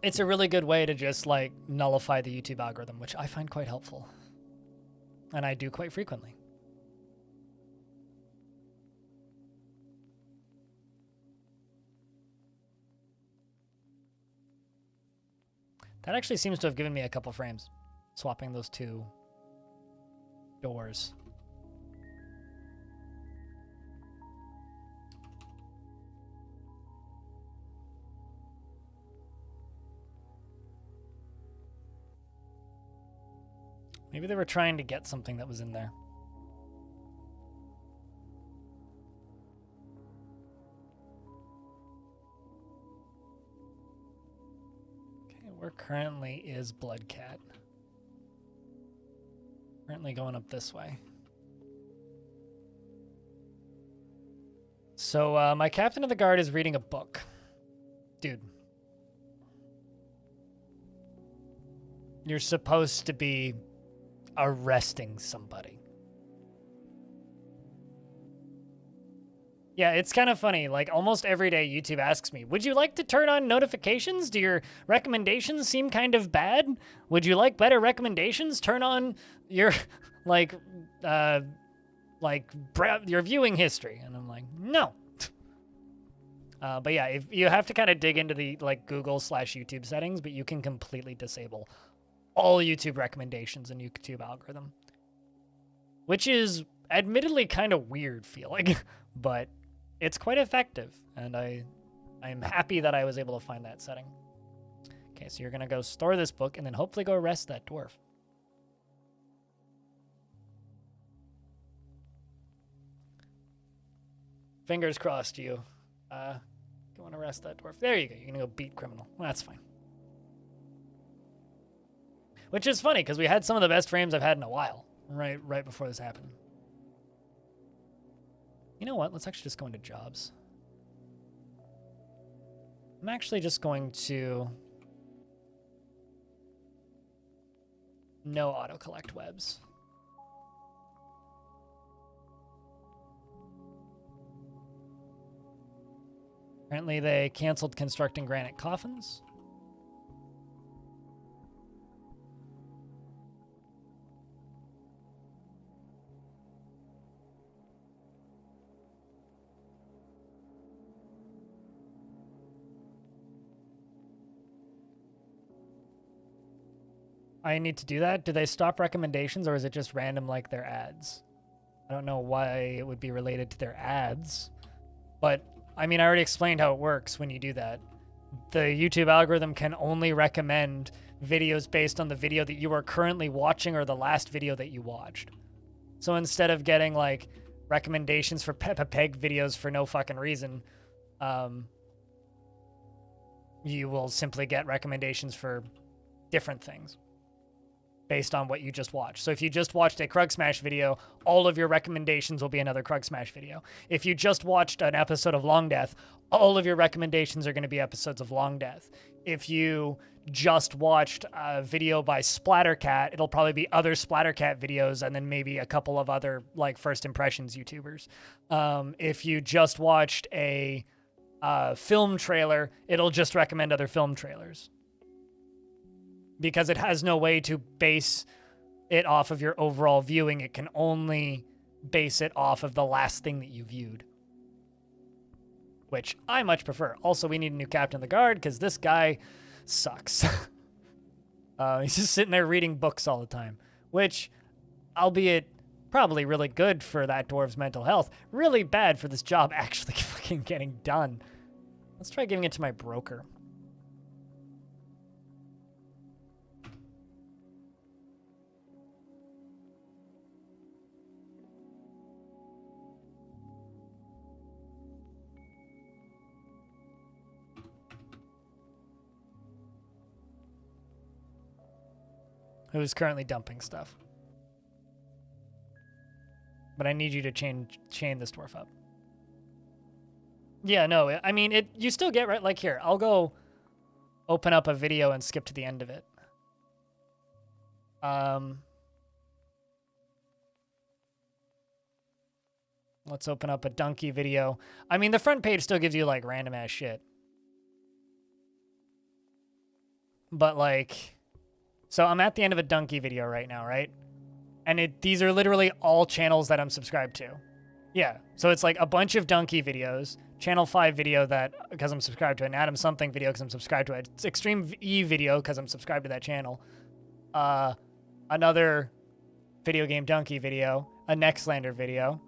Speaker 1: It's a really good way to just like nullify the YouTube algorithm, which I find quite helpful. And I do quite frequently. That actually seems to have given me a couple frames, swapping those two doors. Maybe they were trying to get something that was in there. Okay, where currently is Bloodcat? Currently going up this way. So my captain of the guard is reading a book. Dude. You're supposed to be arresting somebody. Yeah, it's kind of funny. Like, almost every day YouTube asks me, would you like to turn on notifications? Do your recommendations seem kind of bad? Would you like better recommendations? Turn on your, your viewing history. And I'm like, no. But yeah, if you have to kind of dig into the Google/YouTube settings, but you can completely disable all YouTube recommendations and YouTube algorithm, which is admittedly kind of weird feeling, but it's quite effective, and I'm happy that I was able to find that setting. Okay, so you're gonna go store this book and then hopefully go arrest that dwarf. Fingers crossed, you go and arrest that dwarf. There you go. You're gonna go beat criminal. Well, that's fine. Which is funny, because we had some of the best frames I've had in a while, right before this happened. You know what? Let's actually just go into jobs. I'm actually just going to no auto-collect webs. Apparently they canceled constructing granite coffins. I need to do that? Do they stop recommendations, or is it just random like their ads? I don't know why it would be related to their ads, but I mean, I already explained how it works when you do that. The YouTube algorithm can only recommend videos based on the video that you are currently watching or the last video that you watched. So instead of getting like recommendations for Peppa Pig videos for no fucking reason, you will simply get recommendations for different things based on what you just watched. So if you just watched a Krug Smash video, all of your recommendations will be another Krug Smash video. If you just watched an episode of Longdeath, all of your recommendations are going to be episodes of Longdeath. If you just watched a video by Splattercat, it'll probably be other Splattercat videos and then maybe a couple of other like first impressions YouTubers. If you just watched a film trailer, it'll just recommend other film trailers, because it has no way to base it off of your overall viewing. It can only base it off of the last thing that you viewed, which I much prefer. Also, we need a new captain of the guard because this guy sucks. He's just sitting there reading books all the time, which, albeit probably really good for that dwarf's mental health, really bad for this job actually fucking getting done. Let's try giving it to my broker. Who's currently dumping stuff. But I need you to chain this dwarf up. Yeah, no, I mean, you still get, right, like here, I'll go open up a video and skip to the end of it. Let's open up a donkey video. I mean, the front page still gives you, like, random ass shit. But, like, so I'm at the end of a donkey video right now, right? And these are literally all channels that I'm subscribed to. Yeah, so it's like a bunch of donkey videos, Channel 5 video that, because I'm subscribed to it, an Adam Something video because I'm subscribed to it, it's Extreme E video because I'm subscribed to that channel, another video game donkey video, a Nextlander video.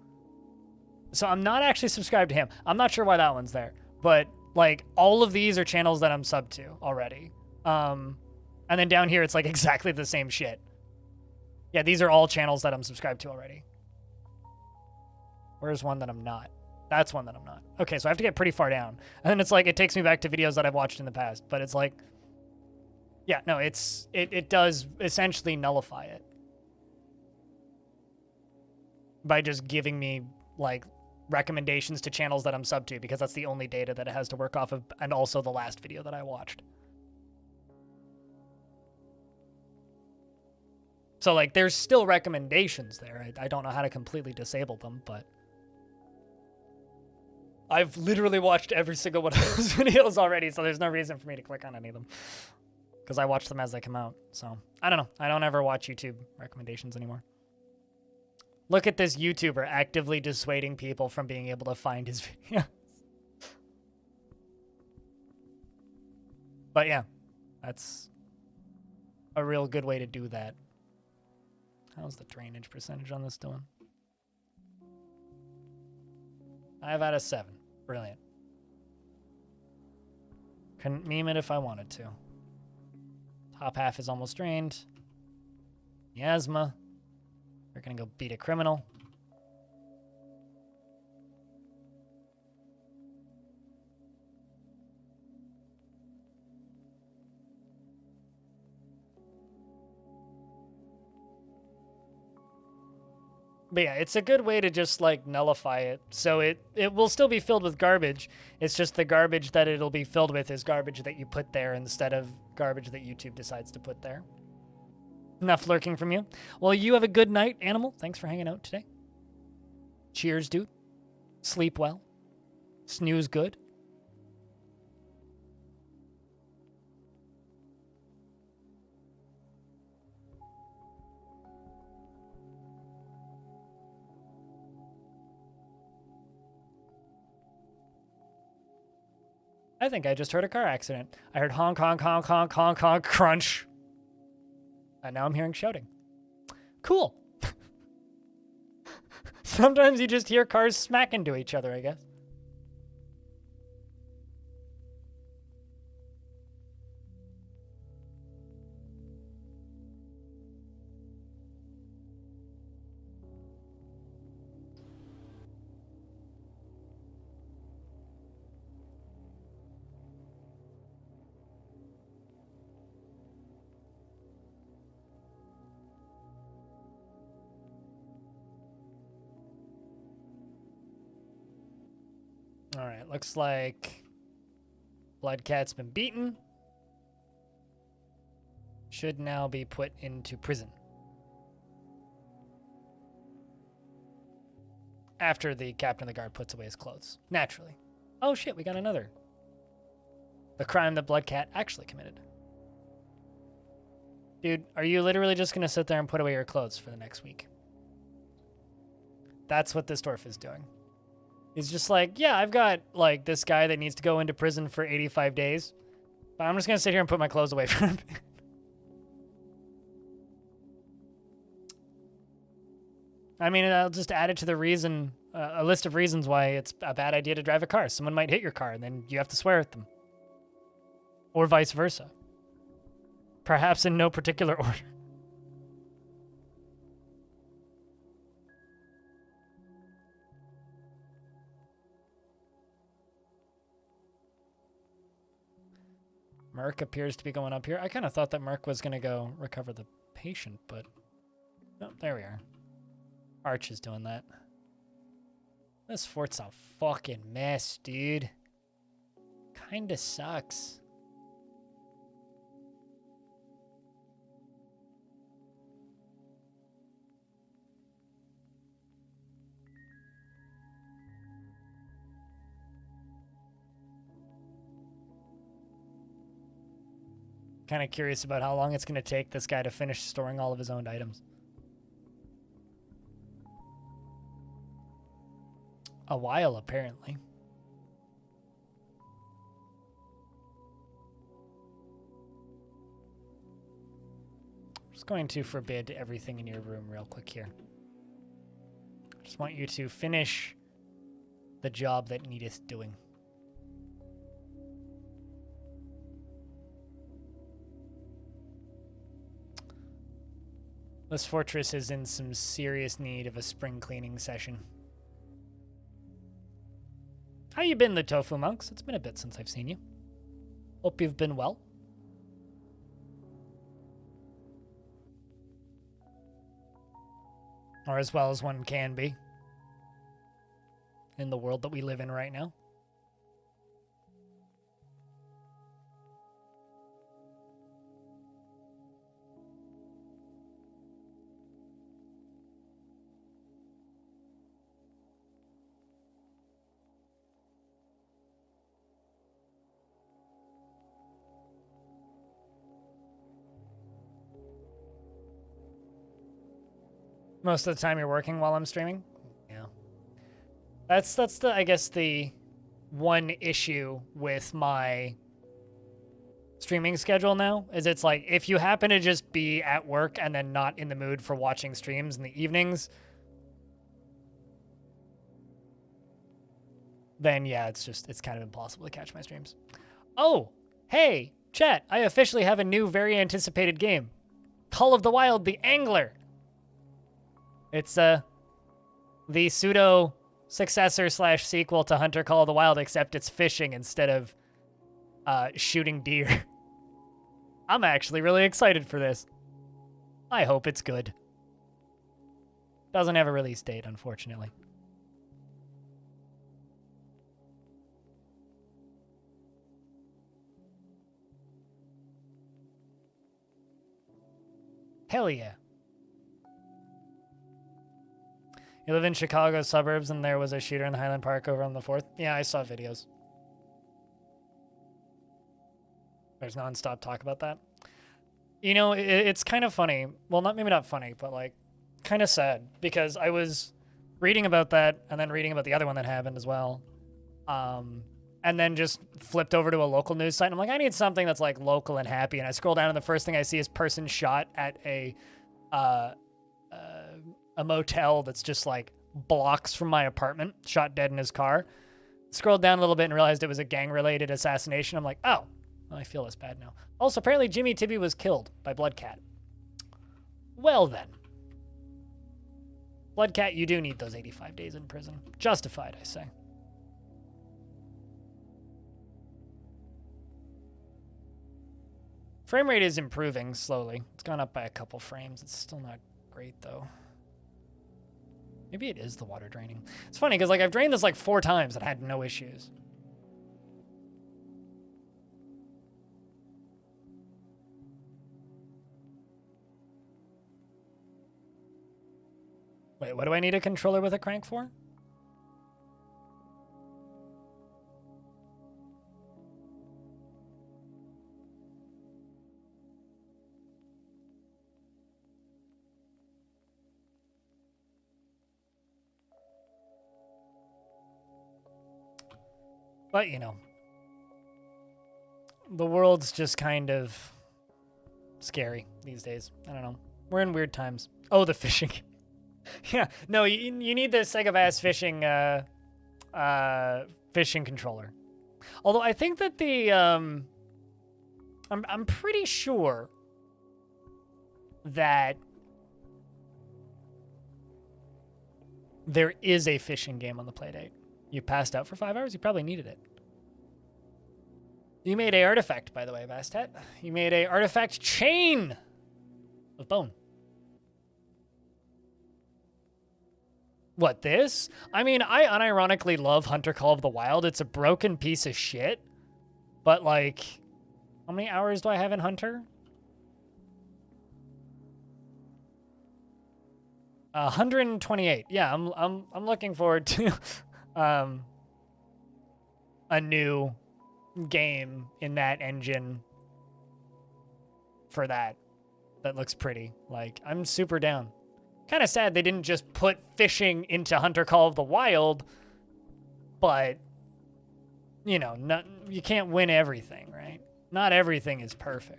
Speaker 1: So I'm not actually subscribed to him. I'm not sure why that one's there, but like all of these are channels that I'm subbed to already. And then down here, it's like exactly the same shit. Yeah, these are all channels that I'm subscribed to already. Where's one that I'm not? That's one that I'm not. Okay, so I have to get pretty far down. And then it's like, it takes me back to videos that I've watched in the past. But it's like, yeah, no, it does essentially nullify it. By just giving me, like, recommendations to channels that I'm sub to, because that's the only data that it has to work off of, and also the last video that I watched. So, like, there's still recommendations there. I don't know how to completely disable them, but I've literally watched every single one of those videos already, so there's no reason for me to click on any of them. Because I watch them as they come out. So, I don't know. I don't ever watch YouTube recommendations anymore. Look at this YouTuber actively dissuading people from being able to find his videos. But yeah, that's a real good way to do that. How's the drainage percentage on this doing? 5 out of 7. Brilliant. Couldn't meme it if I wanted to. Top half is almost drained. Miasma. We're gonna go beat a criminal. But yeah, it's a good way to just like nullify it. So it will still be filled with garbage. It's just the garbage that it'll be filled with is garbage that you put there instead of garbage that YouTube decides to put there. Enough lurking from you. Well, you have a good night, Animal. Thanks for hanging out today. Cheers, dude. Sleep well. Snooze good. I think I just heard a car accident. I heard honk, honk, honk, honk, honk, honk, crunch. And now I'm hearing shouting. Cool. Sometimes you just hear cars smack into each other, I guess. All right, looks like Bloodcat's been beaten. Should now be put into prison. After the captain of the guard puts away his clothes. Naturally. Oh shit, we got another. The crime that Bloodcat actually committed. Dude, are you literally just gonna sit there and put away your clothes for the next week? That's what this dwarf is doing. He's just like, yeah, I've got, like, this guy that needs to go into prison for 85 days. But I'm just going to sit here and put my clothes away for him. I mean, I'll just add it to the reason, a list of reasons why it's a bad idea to drive a car. Someone might hit your car, and then you have to swear at them. Or vice versa. Perhaps in no particular order. Merc appears to be going up here. I kind of thought that Merc was going to go recover the patient, but... Oh, there we are. Arch is doing that. This fort's a fucking mess, dude. Kinda sucks. Kind of curious about how long it's going to take this guy to finish storing all of his owned items. A while, apparently. Just going to forbid everything in your room real quick here. Just want you to finish the job that needeth doing. This fortress is in some serious need of a spring cleaning session. How you been, the Tofu Monks? It's been a bit since I've seen you. Hope you've been well. Or as well as one can be. In the world that we live in right now. Most of the time you're working while I'm streaming? Yeah. That's the, I guess, the one issue with my streaming schedule now, is it's like, if you happen to just be at work and then not in the mood for watching streams in the evenings, then yeah, it's kind of impossible to catch my streams. Oh, hey, chat, I officially have a new, very anticipated game. Call of the Wild, the Angler. It's the pseudo successor / sequel to Hunter Call of the Wild, except it's fishing instead of shooting deer. I'm actually really excited for this. I hope it's good. Doesn't have a release date, unfortunately. Hell yeah. You live in Chicago suburbs and there was a shooter in Highland Park over on the 4th? Yeah, I saw videos. There's nonstop talk about that. You know, it's kind of funny. Well, maybe not funny, but like kind of sad, because I was reading about that and then reading about the other one that happened as well. And then just flipped over to a local news site. And I'm like, I need something that's like local and happy. And I scroll down and the first thing I see is person shot at a motel that's just like blocks from my apartment, shot dead in his car. Scrolled down a little bit and realized it was a gang-related assassination. I'm like, oh, well, I feel less bad now. Also, apparently Jimmy Tibby was killed by Bloodcat. Well then. Bloodcat, you do need those 85 days in prison. Justified, I say. Frame rate is improving slowly. It's gone up by a couple frames. It's still not great, though. Maybe it is the water draining. It's funny, because like I've drained this like 4 times and had no issues. Wait, what do I need a controller with a crank for? But, you know, the world's just kind of scary these days. I don't know. We're in weird times. Oh, the fishing. Yeah, no, you need the Sega Bass fishing controller. Although I think that the I'm pretty sure that there is a fishing game on the Playdate. You passed out for 5 hours? You probably needed it. You made a artifact, by the way, Bastet. You made a artifact chain of bone. What, this? I mean, I unironically love Hunter Call of the Wild. It's a broken piece of shit. But, like, how many hours do I have in Hunter? 128. Yeah, I'm looking forward to a new game in that engine for that looks pretty. Like, I'm super down. Kind of sad they didn't just put fishing into Hunter Call of the Wild, but you know, you can't win everything, right? Not everything is perfect.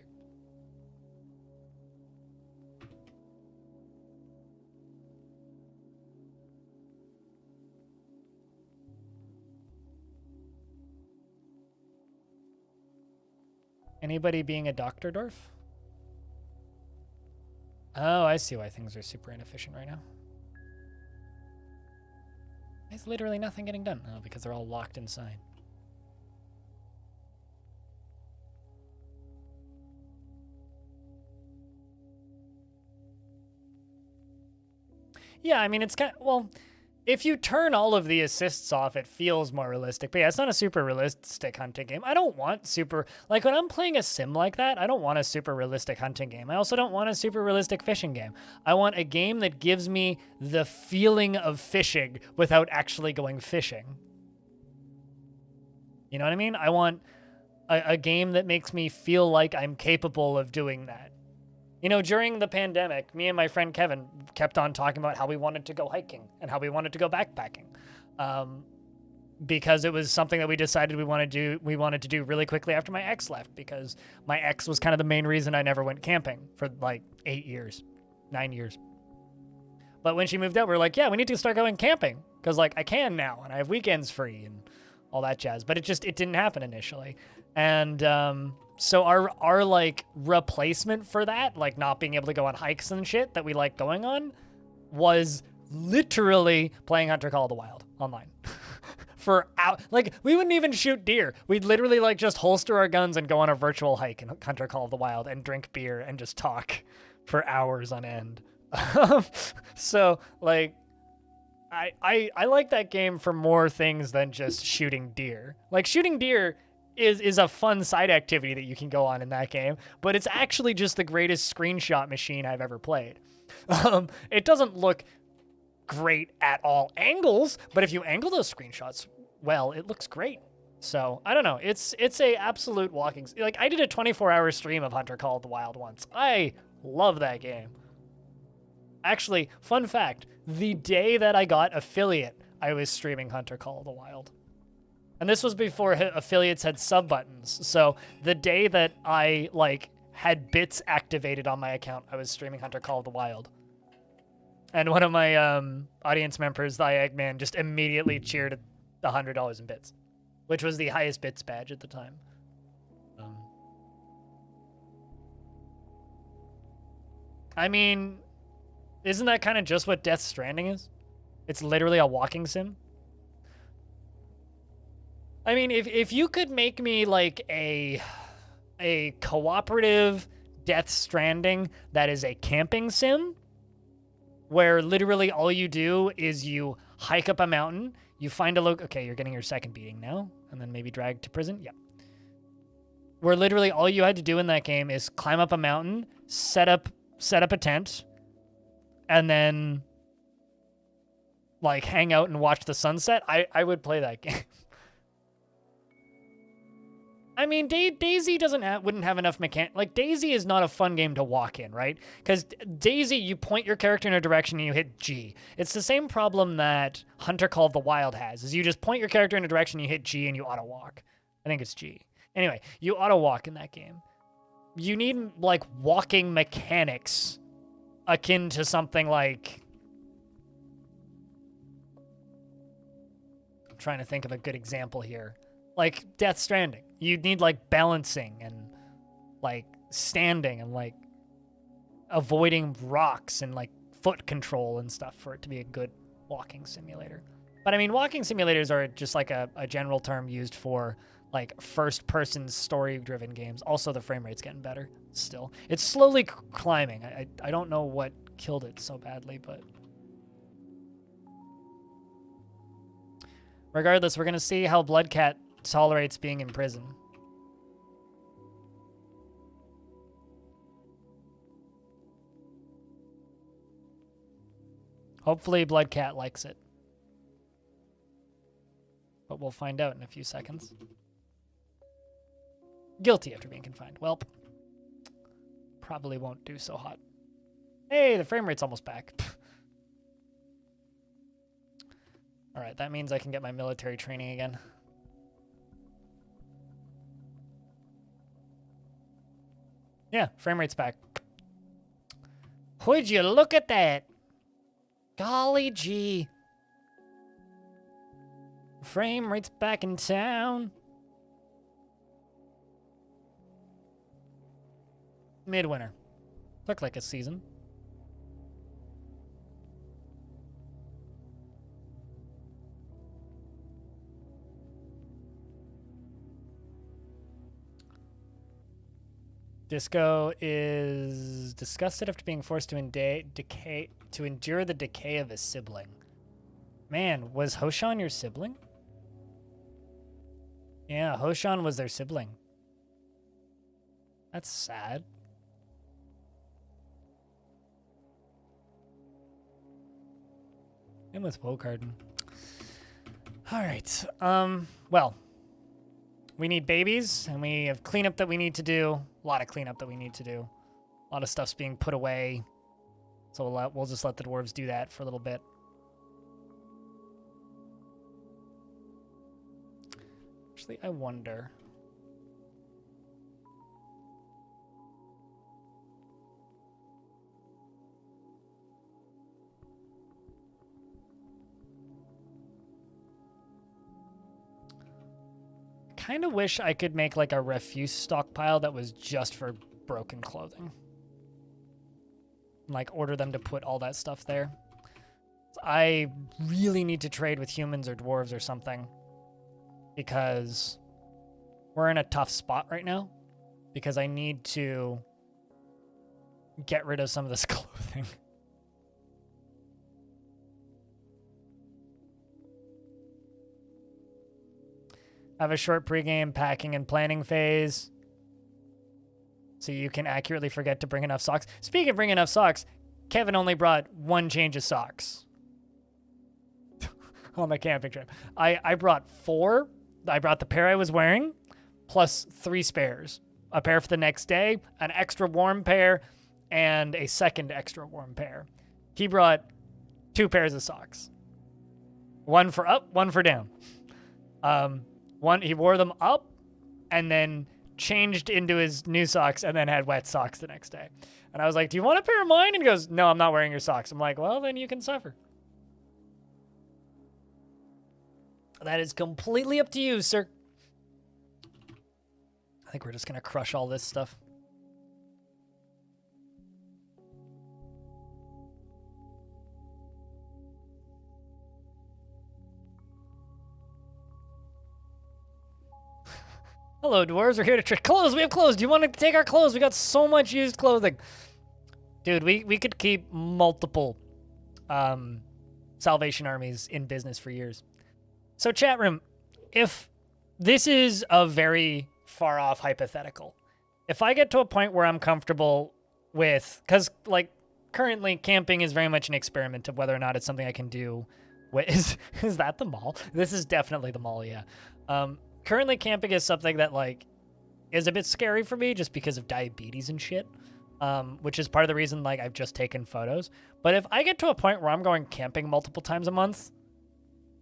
Speaker 1: Anybody being a Dr. Dwarf? Oh, I see why things are super inefficient right now. There's literally nothing getting done. Oh, because they're all locked inside. Yeah, I mean, it's kind of, well, if you turn all of the assists off, it feels more realistic. But yeah, it's not a super realistic hunting game. I don't want super, like when I'm playing a sim like that, I don't want a super realistic hunting game. I also don't want a super realistic fishing game. I want a game that gives me the feeling of fishing without actually going fishing. You know what I mean? I want a game that makes me feel like I'm capable of doing that. You know, during the pandemic, me and my friend Kevin kept on talking about how we wanted to go hiking and how we wanted to go backpacking, because it was something that we decided we wanted to do really quickly after my ex left, because my ex was kind of the main reason I never went camping for like 9 years. But when she moved out, we were like, yeah, we need to start going camping because like I can now and I have weekends free and all that jazz. But it didn't happen initially, and so our like replacement for that, like not being able to go on hikes and shit that we like going on, was literally playing Hunter Call of the Wild online. For like we wouldn't even shoot deer. We'd literally like just holster our guns and go on a virtual hike in Hunter Call of the Wild and drink beer and just talk for hours on end. So like I like that game for more things than just shooting deer. Like shooting deer is a fun side activity that you can go on in that game, but it's actually just the greatest screenshot machine I've ever played. It doesn't look great at all angles, but if you angle those screenshots well, it looks great. So I don't know. It's a absolute walking. Like I did a 24-hour stream of Hunter Call of the Wild once. I love that game. Actually, fun fact: the day that I got affiliate, I was streaming Hunter Call of the Wild. And this was before affiliates had sub buttons. So the day that I like had bits activated on my account, I was streaming Hunter Call of the Wild. And one of my audience members, the Eggman, just immediately cheered at $100 in bits, which was the highest bits badge at the time. I mean, isn't that kind of just what Death Stranding is? It's literally a walking sim. I mean, if you could make me like a cooperative Death Stranding that is a camping sim, where literally all you do is you hike up a mountain, you find a okay, you're getting your second beating now, and then maybe dragged to prison. Yeah. Where literally all you had to do in that game is climb up a mountain, set up a tent, and then like hang out and watch the sunset. I would play that game. I mean, Daisy wouldn't have enough like, Daisy is not a fun game to walk in, right? Because Daisy, you point your character in a direction and you hit G. It's the same problem that Hunter Call of the Wild has, is you just point your character in a direction, you hit G, and you auto-walk. I think it's G. Anyway, you auto-walk in that game. You need, like, walking mechanics akin to something like... I'm trying to think of a good example here. Like Death Stranding. You'd need like balancing and like standing and like avoiding rocks and like foot control and stuff for it to be a good walking simulator. But I mean, walking simulators are just like a general term used for like first-person story-driven games. Also, the frame rate's getting better still. It's slowly climbing. I don't know what killed it so badly, but... Regardless, we're going to see how Bloodcat tolerates being in prison. Hopefully Bloodcat likes it. But we'll find out in a few seconds. Guilty after being confined. Welp. Probably won't do so hot. Hey, the frame rate's almost back. Alright, that means I can get my military training again. Yeah, frame rate's back. Would you look at that? Golly gee. Frame rate's back in town. Midwinter. Looked like a season. Disco is disgusted after being forced to endure the decay of his sibling. Man, was Hoshan your sibling? Yeah, Hoshan was their sibling. That's sad. And with Wogarden. Alright. Well. We need babies, and we have cleanup that we need to do. A lot of cleanup that we need to do. A lot of stuff's being put away. So we'll just let the dwarves do that for a little bit. Actually, I wonder. Kind of wish I could make like a refuse stockpile that was just for broken clothing. Like order them to put all that stuff there. I really need to trade with humans or dwarves or something because we're in a tough spot right now because I need to get rid of some of this clothing. Have a short pregame packing and planning phase so you can accurately forget to bring enough socks. Speaking of bringing enough socks, Kevin only brought one change of socks on the camping trip. I brought 4. I brought the pair I was wearing plus 3 spares. A pair for the next day, an extra warm pair, and a second extra warm pair. He brought 2 pairs of socks. One for up, one for down. He wore them up and then changed into his new socks and then had wet socks the next day. And I was like, do you want a pair of mine? And he goes, no, I'm not wearing your socks. I'm like, well, then you can suffer. That is completely up to you, sir. I think we're just going to crush all this stuff. Hello, dwarves. We're here to trick clothes. We have clothes. Do you want to take our clothes? We got so much used clothing. Dude, we could keep multiple Salvation armies in business for years. So chat room, if this is a very far off hypothetical, if I get to a point where I'm comfortable with, because like currently camping is very much an experiment of whether or not it's something I can do. Is that the mall? This is definitely the mall, yeah. Currently camping is something that like is a bit scary for me just because of diabetes and shit, which is part of the reason like I've just taken photos. But if I get to a point where I'm going camping multiple times a month,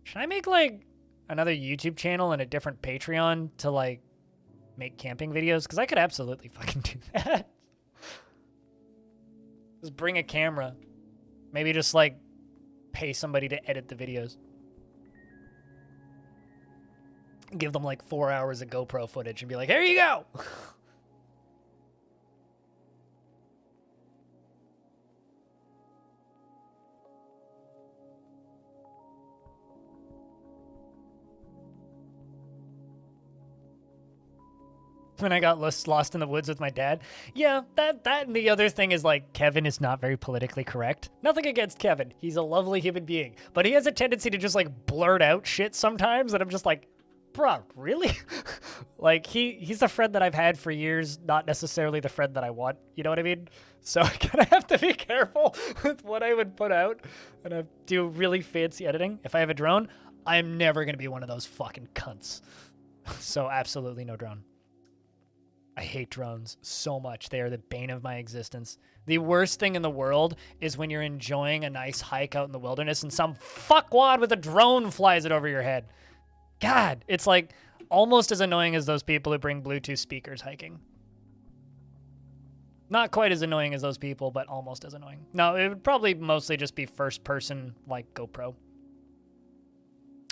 Speaker 1: should I make like another YouTube channel and a different Patreon to like make camping videos? Because I could absolutely fucking do that. Just bring a camera. Maybe just like pay somebody to edit the videos. Give them like 4 hours of GoPro footage and be like, here you go. When I got lost in the woods with my dad. Yeah, that and the other thing is like Kevin is not very politically correct. Nothing against Kevin. He's a lovely human being. But he has a tendency to just like blurt out shit sometimes and I'm just like, bruh, really? Like, he's a friend that I've had for years, not necessarily the friend that I want. You know what I mean? So I kind of have to be careful with what I would put out. And I do really fancy editing. If I have a drone, I'm never going to be one of those fucking cunts. So absolutely no drone. I hate drones so much. They are the bane of my existence. The worst thing in the world is when you're enjoying a nice hike out in the wilderness and some fuckwad with a drone flies it over your head. God, it's like almost as annoying as those people who bring Bluetooth speakers hiking. Not quite as annoying as those people, but almost as annoying. No, it would probably mostly just be first person, like GoPro.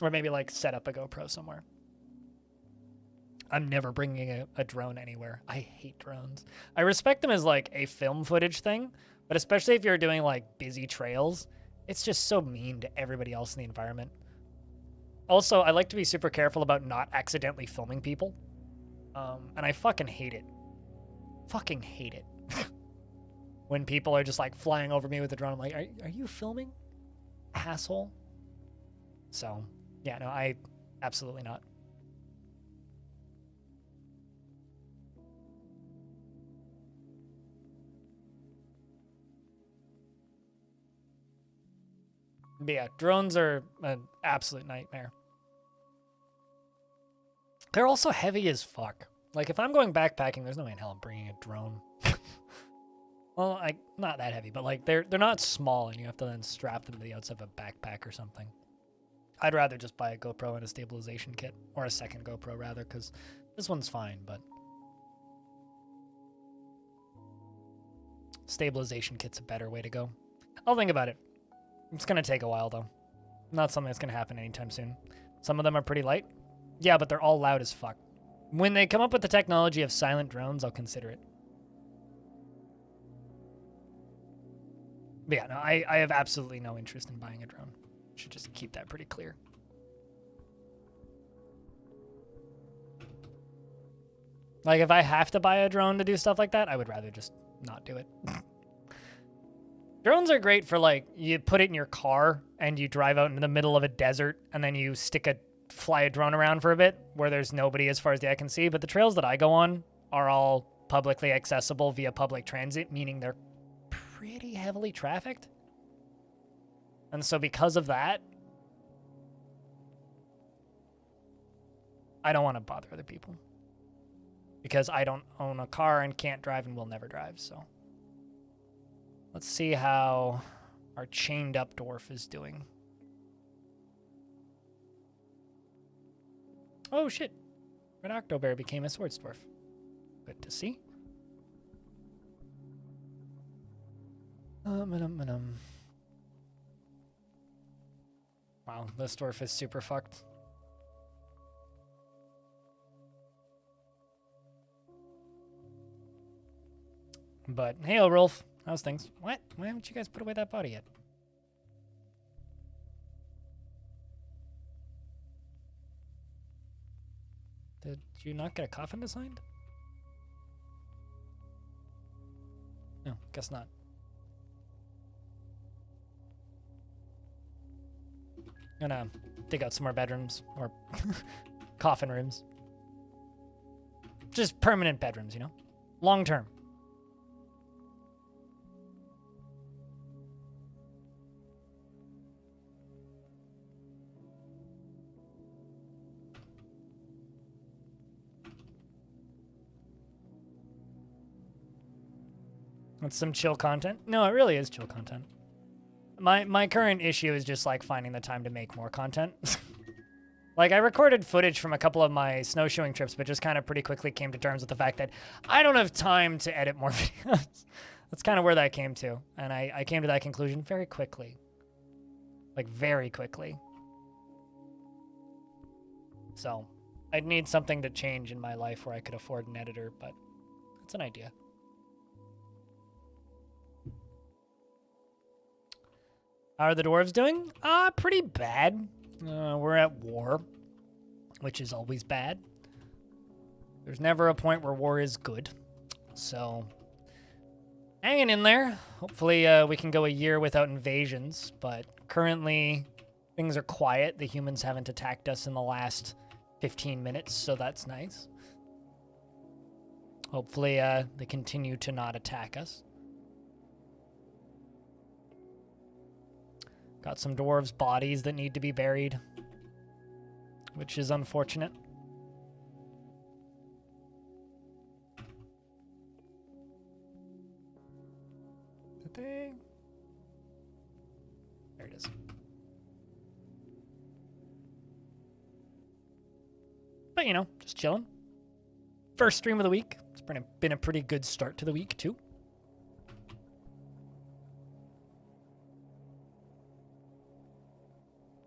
Speaker 1: Or maybe like set up a GoPro somewhere. I'm never bringing a drone anywhere. I hate drones. I respect them as like a film footage thing, but especially if you're doing like busy trails, it's just so mean to everybody else in the environment. Also, I like to be super careful about not accidentally filming people. And I fucking hate it. Fucking hate it. When people are just like flying over me with a drone, I'm like, are you filming? Asshole. So, yeah, no, I absolutely not. But yeah, drones are an absolute nightmare. They're also heavy as fuck. Like, if I'm going backpacking, there's no way in hell I'm bringing a drone. Well, like, not that heavy, but like, they're not small, and you have to then strap them to the outside of a backpack or something. I'd rather just buy a GoPro and a stabilization kit, or a second GoPro rather, because this one's fine, but stabilization kit's a better way to go. I'll think about it. It's gonna take a while though. Not something that's gonna happen anytime soon. Some of them are pretty light. Yeah, but they're all loud as fuck. When they come up with the technology of silent drones, I'll consider it. But yeah, no, I have absolutely no interest in buying a drone. Should just keep that pretty clear. Like, if I have to buy a drone to do stuff like that, I would rather just not do it. Drones are great for, like, you put it in your car and you drive out into the middle of a desert and then you fly a drone around for a bit where there's nobody as far as the eye can see. But the trails that I go on are all publicly accessible via public transit, meaning they're pretty heavily trafficked. And so because of that, I don't want to bother other people. Because I don't own a car and can't drive and will never drive, so. Let's see how our chained up dwarf is doing. Oh shit. Red Octobear became a swords dwarf. Good to see. Wow, this dwarf is super fucked. But hey, Rolf, how's things? What? Why haven't you guys put away that body yet? Did you not get a coffin designed? No, guess not. Gonna dig out some more bedrooms or coffin rooms. Just permanent bedrooms, you know? Long term. That's some chill content. No, it really is chill content. My current issue is just like finding the time to make more content. Like, I recorded footage from a couple of my snowshoeing trips, but just kind of pretty quickly came to terms with the fact that I don't have time to edit more videos. That's kind of where that came to. And I came to that conclusion very quickly. Like, very quickly. So, I'd need something to change in my life where I could afford an editor, but that's an idea. How are the dwarves doing? Pretty bad. We're at war, which is always bad. There's never a point where war is good. So, hanging in there. Hopefully we can go a year without invasions, but currently things are quiet. The humans haven't attacked us in the last 15 minutes, so that's nice. Hopefully they continue to not attack us. Got some dwarves' bodies that need to be buried, which is unfortunate. Did they? There it is. But, you know, just chilling. First stream of the week. It's been a pretty good start to the week, too.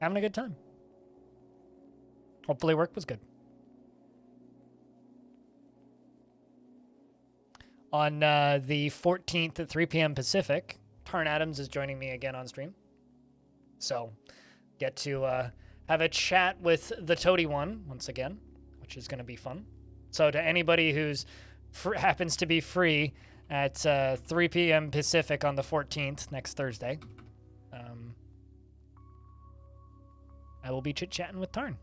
Speaker 1: Having a good time. Hopefully work was good. On the 14th at 3 p.m. Pacific, Tarn Adams is joining me again on stream. So, get to have a chat with the Toady One once again, which is going to be fun. So to anybody who's happens to be free at 3 p.m. Pacific on the 14th, next Thursday, I will be chit-chatting with Tarn.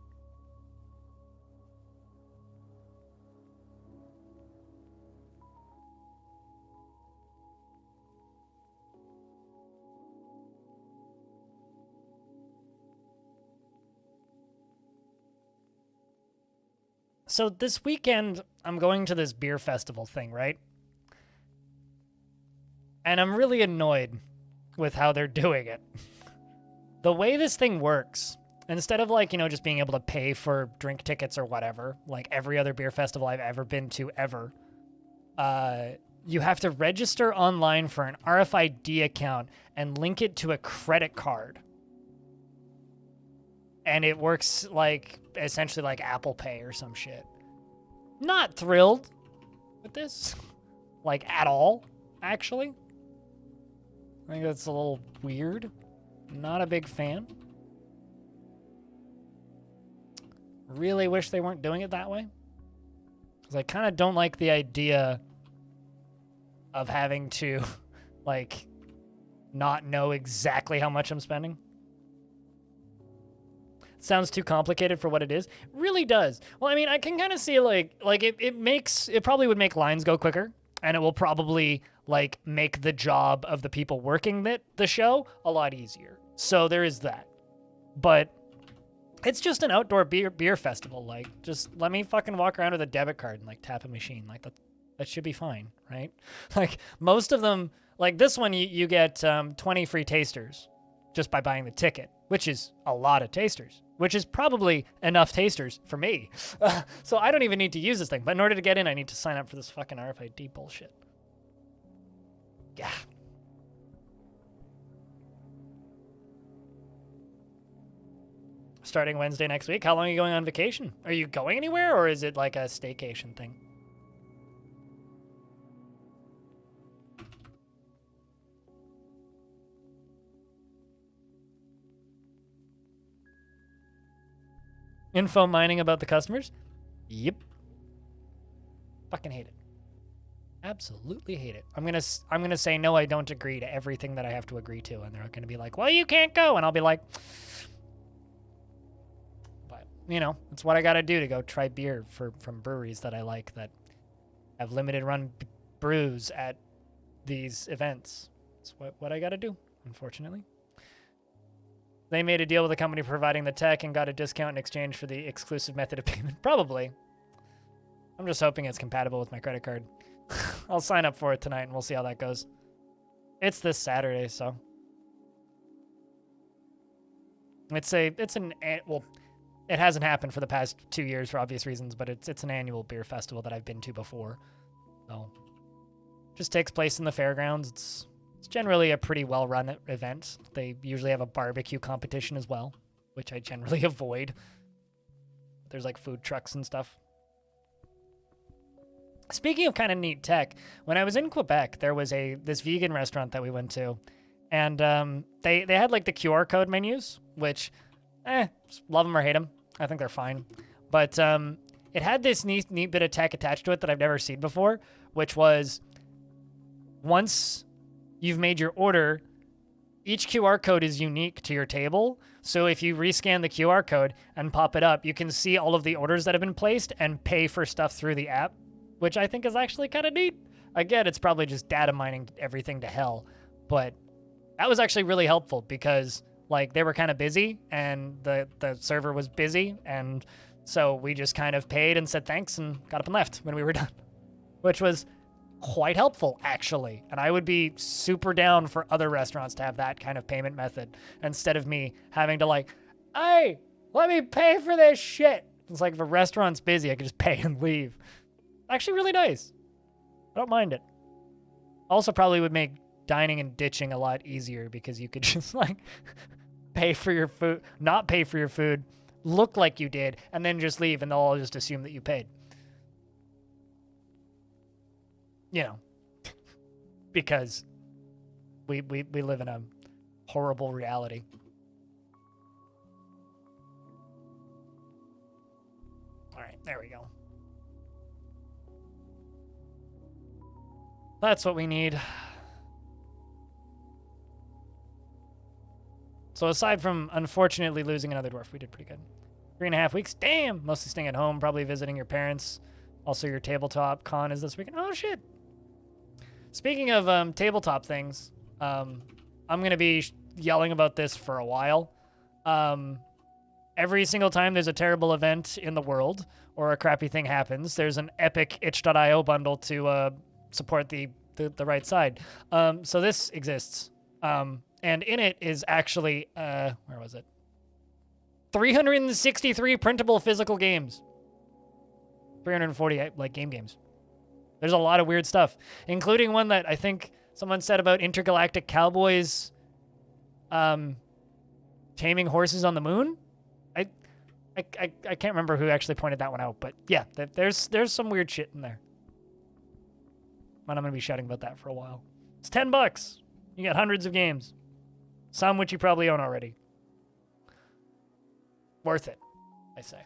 Speaker 1: So this weekend, I'm going to this beer festival thing, right? And I'm really annoyed with how they're doing it. The way this thing works, instead of like, just being able to pay for drink tickets or whatever, like every other beer festival I've ever been to ever, you have to register online for an RFID account and link it to a credit card. And it works like essentially like Apple Pay or some shit. Not thrilled with this, like at all, actually. I think that's a little weird. Not a big fan. Really wish they weren't doing it that way. Because I kind of don't like the idea of having to, like, not know exactly how much I'm spending. Sounds too complicated for what it is. It really does. Well, I mean, I can kind of see it probably would make lines go quicker, and it will probably like make the job of the people working the show a lot easier. So there is that. But it's just an outdoor beer festival. Like, just let me fucking walk around with a debit card and like tap a machine. Like that should be fine, right? Like most of them, like this one, you get 20 free tasters just by buying the ticket, which is a lot of tasters, which is probably enough tasters for me. So I don't even need to use this thing. But in order to get in, I need to sign up for this fucking RFID bullshit. Yeah. Starting Wednesday next week. How long are you going on vacation? Are you going anywhere, or is it like a staycation thing? Info mining about the customers? Yep. Fucking hate it. Absolutely hate it. I'm gonna say no, I don't agree to everything that I have to agree to, and they're gonna be like, well, you can't go, and I'll be like, but it's what I gotta do to go try beer from breweries that I like that have limited run brews at these events. It's what I gotta do, unfortunately. They made a deal with the company providing the tech and got a discount in exchange for the exclusive method of payment. Probably. I'm just hoping it's compatible with my credit card. I'll sign up for it tonight and we'll see how that goes. It's this Saturday, so. Well, it hasn't happened for the past 2 years for obvious reasons, but it's an annual beer festival that I've been to before. So, just takes place in the fairgrounds. It's generally a pretty well-run event. They usually have a barbecue competition as well, which I generally avoid. There's like food trucks and stuff. Speaking of kind of neat tech, when I was in Quebec, there was this vegan restaurant that we went to, and they had like the QR code menus, which, love them or hate them. I think they're fine. But it had this neat bit of tech attached to it that I've never seen before, which was once you've made your order, each QR code is unique to your table. So if you rescan the QR code and pop it up, you can see all of the orders that have been placed and pay for stuff through the app, which I think is actually kind of neat. Again, it's probably just data mining everything to hell, but that was actually really helpful because like they were kind of busy and the server was busy, and so we just kind of paid and said thanks and got up and left when we were done, which was quite helpful actually. And I would be super down for other restaurants to have that kind of payment method instead of me having to like, hey, let me pay for this shit. It's like if a restaurant's busy, I could just pay and leave. Actually really nice. I don't mind it. Also probably would make dining and ditching a lot easier because you could just like pay for your food, not pay for your food, look like you did, and then just leave and they'll all just assume that you paid. Because we live in a horrible reality. All right, there we go. That's what we need. So aside from unfortunately losing another dwarf, we did pretty good. 3.5 weeks. Damn! Mostly staying at home, probably visiting your parents. Also, your tabletop con is this weekend. Oh, shit. Speaking of tabletop things, I'm going to be yelling about this for a while. Every single time there's a terrible event in the world or a crappy thing happens, there's an epic itch.io bundle to support the right side. So this exists. And in it is actually, where was it? 363 printable physical games. 340 like games. There's a lot of weird stuff, including one that I think someone said about intergalactic cowboys taming horses on the moon. I can't remember who actually pointed that one out, but yeah, there's some weird shit in there. And I'm going to be shouting about that for a while. It's $10. You get hundreds of games. Some which you probably own already. Worth it, I say.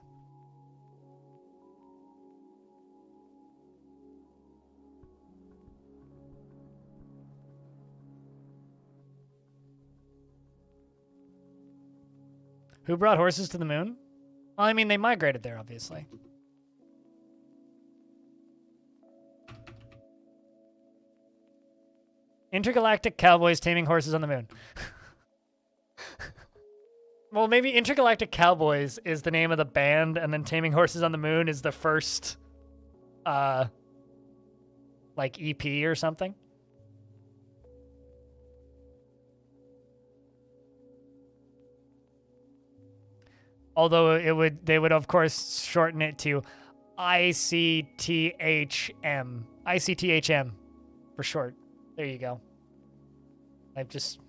Speaker 1: Who brought horses to the moon? Well, I mean, they migrated there, obviously. Intergalactic cowboys taming horses on the moon. Well, maybe Intergalactic Cowboys is the name of the band, and then Taming Horses on the Moon is the first, like, EP or something. Although they would of course shorten it to ICTHM. ICTHM for short. There you go. I've just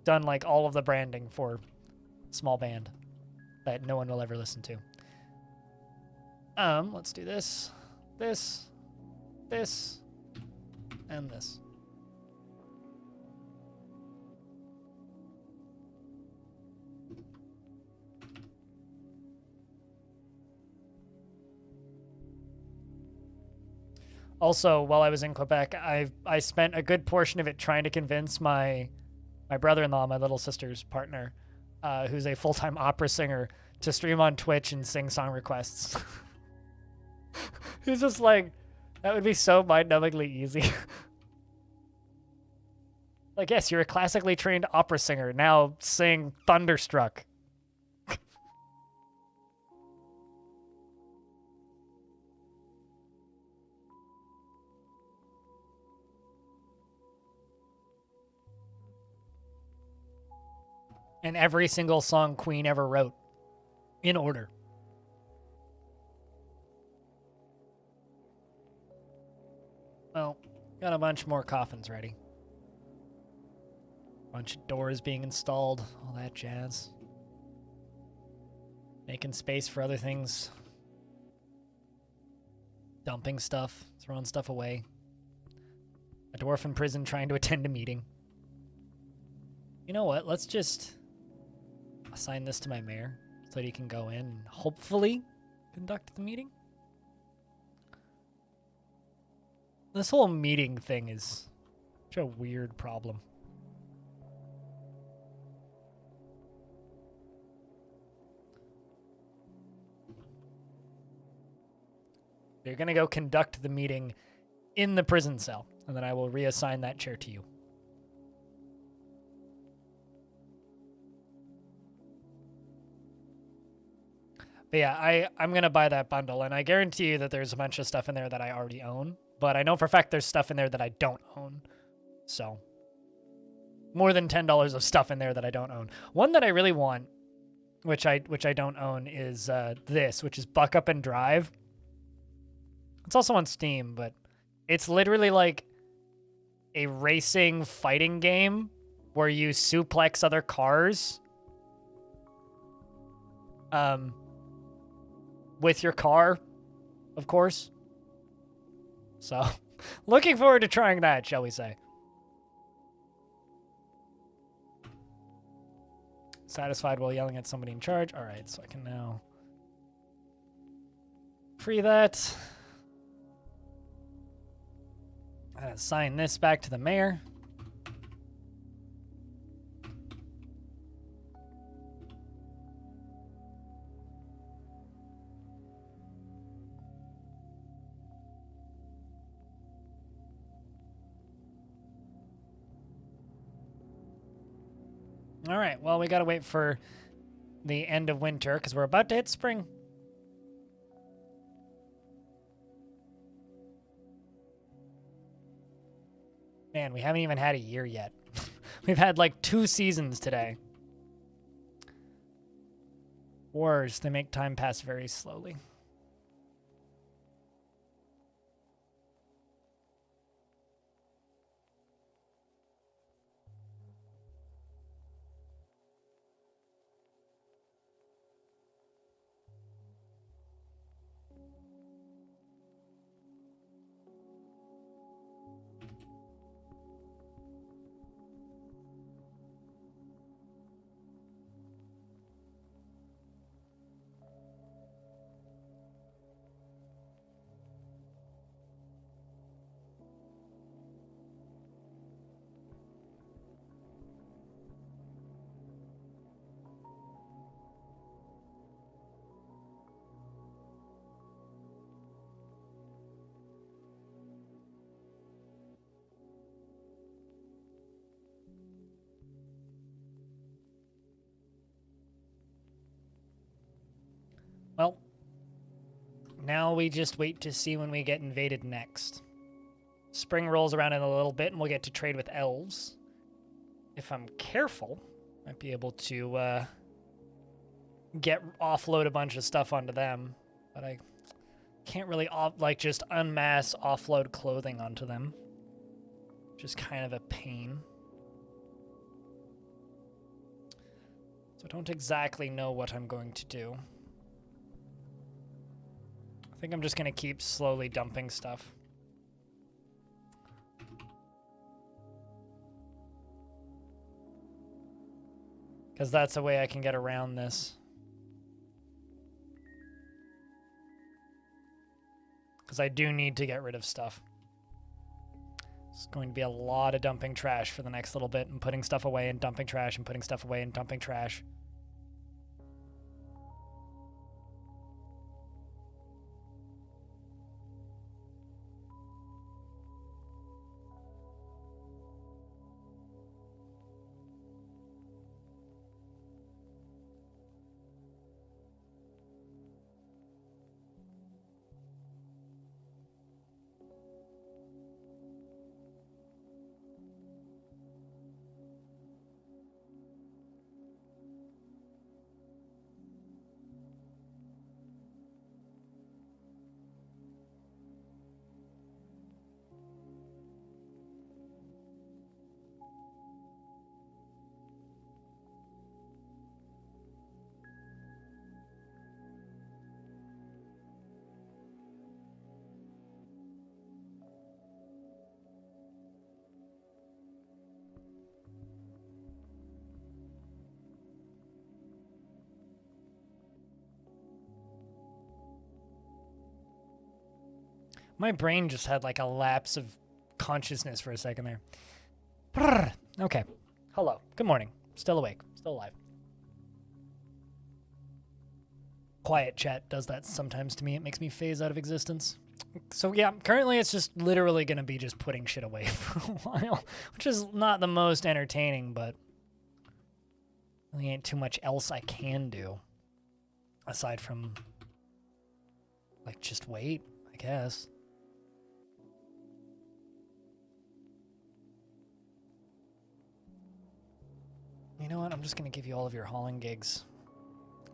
Speaker 1: done like all of the branding for small band that no one will ever listen to. Let's do this, this, and this. Also, while I was in Quebec, I spent a good portion of it trying to convince my brother-in-law, my little sister's partner, who's a full-time opera singer, to stream on Twitch and sing song requests. He's just like, that would be so mind-numbingly easy. Like, yes, you're a classically trained opera singer. Now sing Thunderstruck. And every single song Queen ever wrote. In order. Well, got a bunch more coffins ready. Bunch of doors being installed. All that jazz. Making space for other things. Dumping stuff. Throwing stuff away. A dwarf in prison trying to attend a meeting. You know what? Let's just assign this to my mayor so that he can go in and hopefully conduct the meeting. This whole meeting thing is such a weird problem. You're going to go conduct the meeting in the prison cell, and then I will reassign that chair to you. But yeah, I'm going to buy that bundle, and I guarantee you that there's a bunch of stuff in there that I already own. But I know for a fact there's stuff in there that I don't own. So, more than $10 of stuff in there that I don't own. One that I really want, which I don't own, is this, which is Buck Up and Drive. It's also on Steam, but it's literally like a racing fighting game where you suplex other cars. With your car, of course. So, looking forward to trying that, shall we say. Satisfied while yelling at somebody in charge. All right, so I can now free that. Assign this back to the mayor. All right, well, we got to wait for the end of winter because we're about to hit spring. Man, we haven't even had a year yet. We've had like 2 seasons today. Wars, they make time pass very slowly. Well, now we just wait to see when we get invaded next. Spring rolls around in a little bit, and we'll get to trade with elves. If I'm careful, might be able to offload a bunch of stuff onto them, but I can't really just unmass offload clothing onto them, which is kind of a pain. So I don't exactly know what I'm going to do. I think I'm just going to keep slowly dumping stuff. Because that's a way I can get around this. Because I do need to get rid of stuff. It's going to be a lot of dumping trash for the next little bit and putting stuff away and dumping trash and putting stuff away and dumping trash. My brain just had like a lapse of consciousness for a second there. Brrr. Okay. Hello. Good morning. Still awake. Still alive. Quiet chat does that sometimes to me. It makes me phase out of existence. So yeah, currently it's just literally going to be just putting shit away for a while, which is not the most entertaining, but really ain't too much else I can do aside from like just wait, I guess. You know what? I'm just going to give you all of your hauling gigs.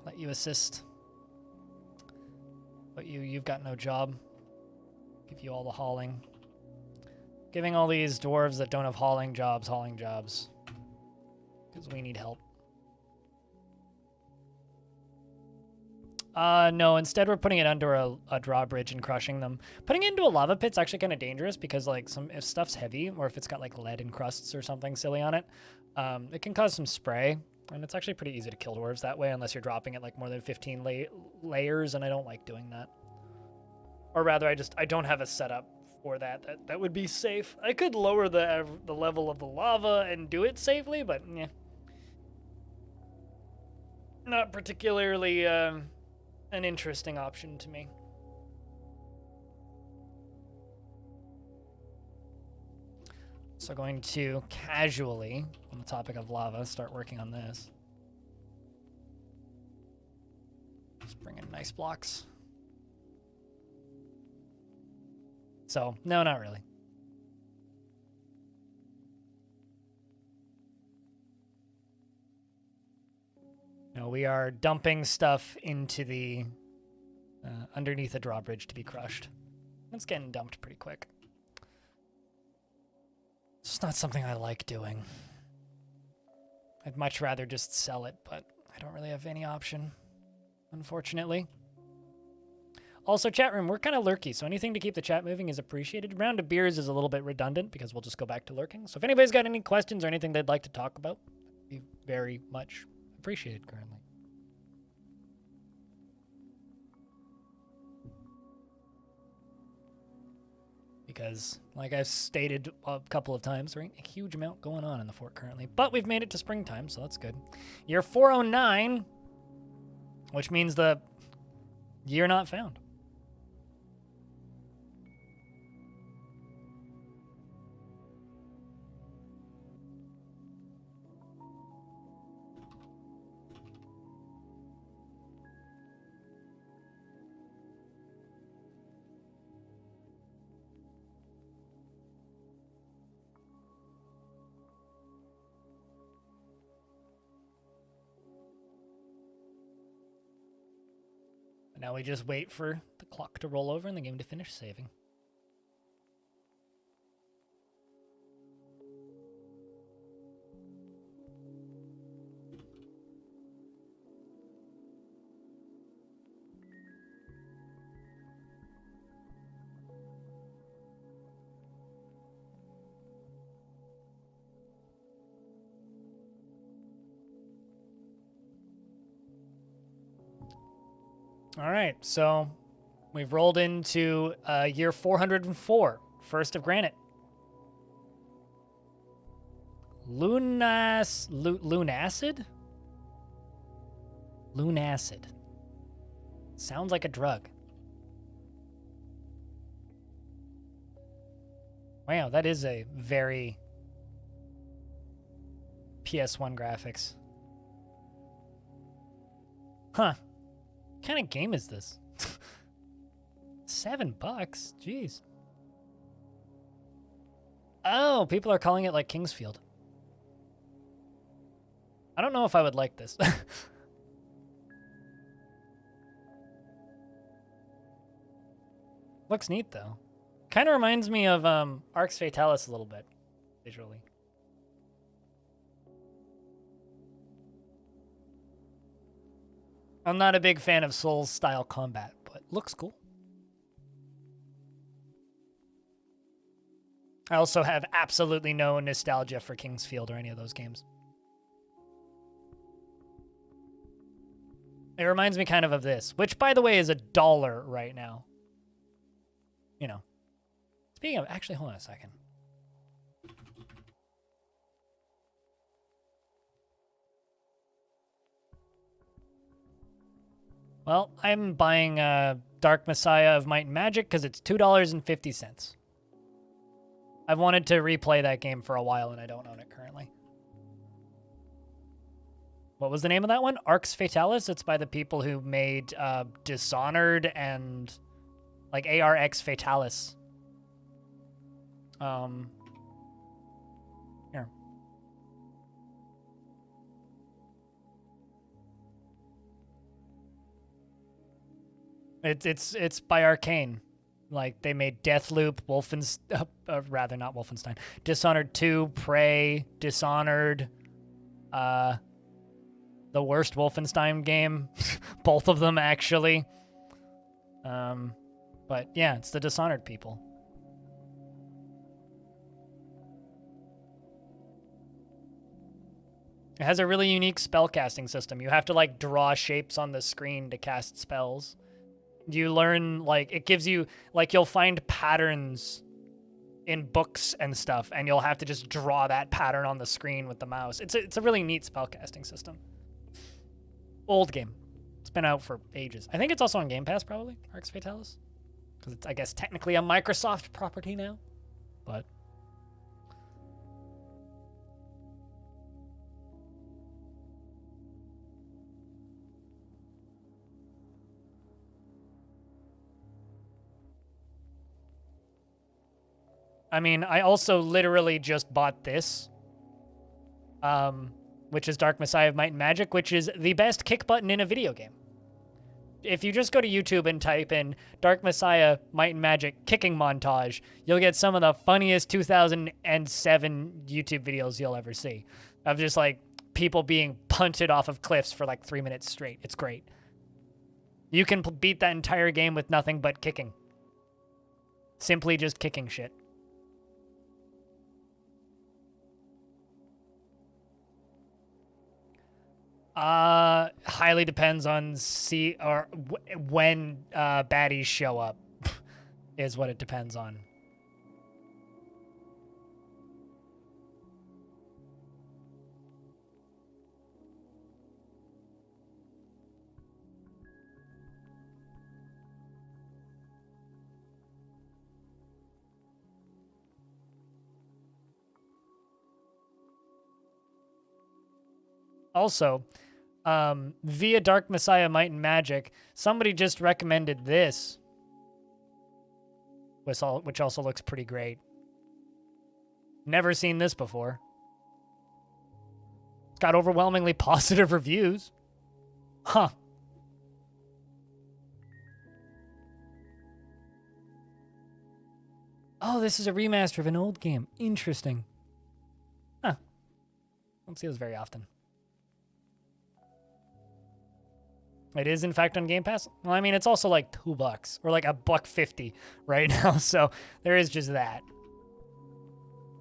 Speaker 1: Let you assist. But you've got no job. Give you all the hauling. Giving all these dwarves that don't have hauling jobs. Because we need help. No, instead we're putting it under a drawbridge and crushing them. Putting it into a lava pit's actually kind of dangerous because like if stuff's heavy or if it's got like lead encrusts or something silly on it, it can cause some spray. And it's actually pretty easy to kill dwarves that way unless you're dropping it like more than 15 layers, and I don't like doing that. Or rather, I don't have a setup for that. That would be safe. I could lower the level of the lava and do it safely, but yeah. Not particularly an interesting option to me. So going to casually, on the topic of lava, start working on this. Just bring in nice blocks. So, no, not really. No, we are dumping stuff into the underneath the drawbridge to be crushed. It's getting dumped pretty quick. It's not something I like doing. I'd much rather just sell it, but I don't really have any option, unfortunately. Also, chat room, we're kind of lurky, so anything to keep the chat moving is appreciated. Round of beers is a little bit redundant because we'll just go back to lurking. So if anybody's got any questions or anything they'd like to talk about, it'd be very much appreciated currently. Because, like I've stated a couple of times, there ain't a huge amount going on in the fort currently. But we've made it to springtime, so that's good. Year 409, which means the year not found. Now we just wait for the clock to roll over and the game to finish saving. All right, so we've rolled into year 404, first of granite. Lunacid? Lunacid. Sounds like a drug. Wow, that is a very PS1 graphics. Huh. What kind of game is this? $7? Jeez. Oh, people are calling it like Kingsfield. I don't know if I would like this. Looks neat, though. Kind of reminds me of Arx Fatalis a little bit, visually. I'm not a big fan of Souls-style combat, but looks cool. I also have absolutely no nostalgia for Kingsfield or any of those games. It reminds me kind of this, which, by the way, is $1 right now. You know. Speaking of, actually, hold on a second. Well, I'm buying Dark Messiah of Might and Magic because it's $2.50. I've wanted to replay that game for a while and I don't own it currently. What was the name of that one? Arx Fatalis? It's by the people who made Dishonored and like ARX Fatalis. Here. It's by Arcane. Like they made Deathloop, rather not Wolfenstein, Dishonored 2, Prey, Dishonored, the worst Wolfenstein game, both of them actually. But yeah, it's the Dishonored people. It has a really unique spellcasting system. You have to like draw shapes on the screen to cast spells. You learn, like, it gives you, like, you'll find patterns in books and stuff, and you'll have to just draw that pattern on the screen with the mouse. It's a really neat spellcasting system. Old game. It's been out for ages. I think it's also on Game Pass, probably, Arx Fatalis. Because it's, I guess, technically a Microsoft property now. But... I mean, I also literally just bought this, which is Dark Messiah of Might and Magic, which is the best kick button in a video game. If you just go to YouTube and type in Dark Messiah Might and Magic kicking montage, you'll get some of the funniest 2007 YouTube videos you'll ever see of just like people being punted off of cliffs for like 3 minutes straight. It's great. You can beat that entire game with nothing but kicking. Simply just kicking shit. Highly depends on when baddies show up, is what it depends on. Also, via Dark Messiah Might and Magic, somebody just recommended this, which also looks pretty great. Never seen this before. It's got overwhelmingly positive reviews. Huh. Oh, this is a remaster of an old game. Interesting. Huh. Don't see those very often. It is, in fact, on Game Pass. Well, I mean, it's also like $2 or like $1.50 right now, so there is just that.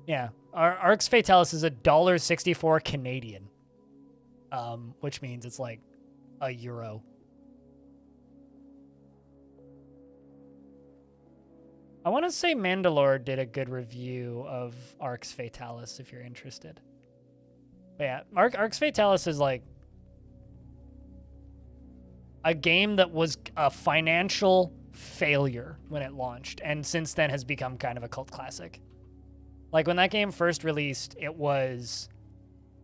Speaker 1: Yeah, Arx Fatalis is $1.64 Canadian, which means it's like €1. I want to say Mandalore did a good review of Arx Fatalis if you're interested. But yeah, Arx Fatalis is like a game that was a financial failure when it launched, and since then has become kind of a cult classic. Like, when that game first released, it was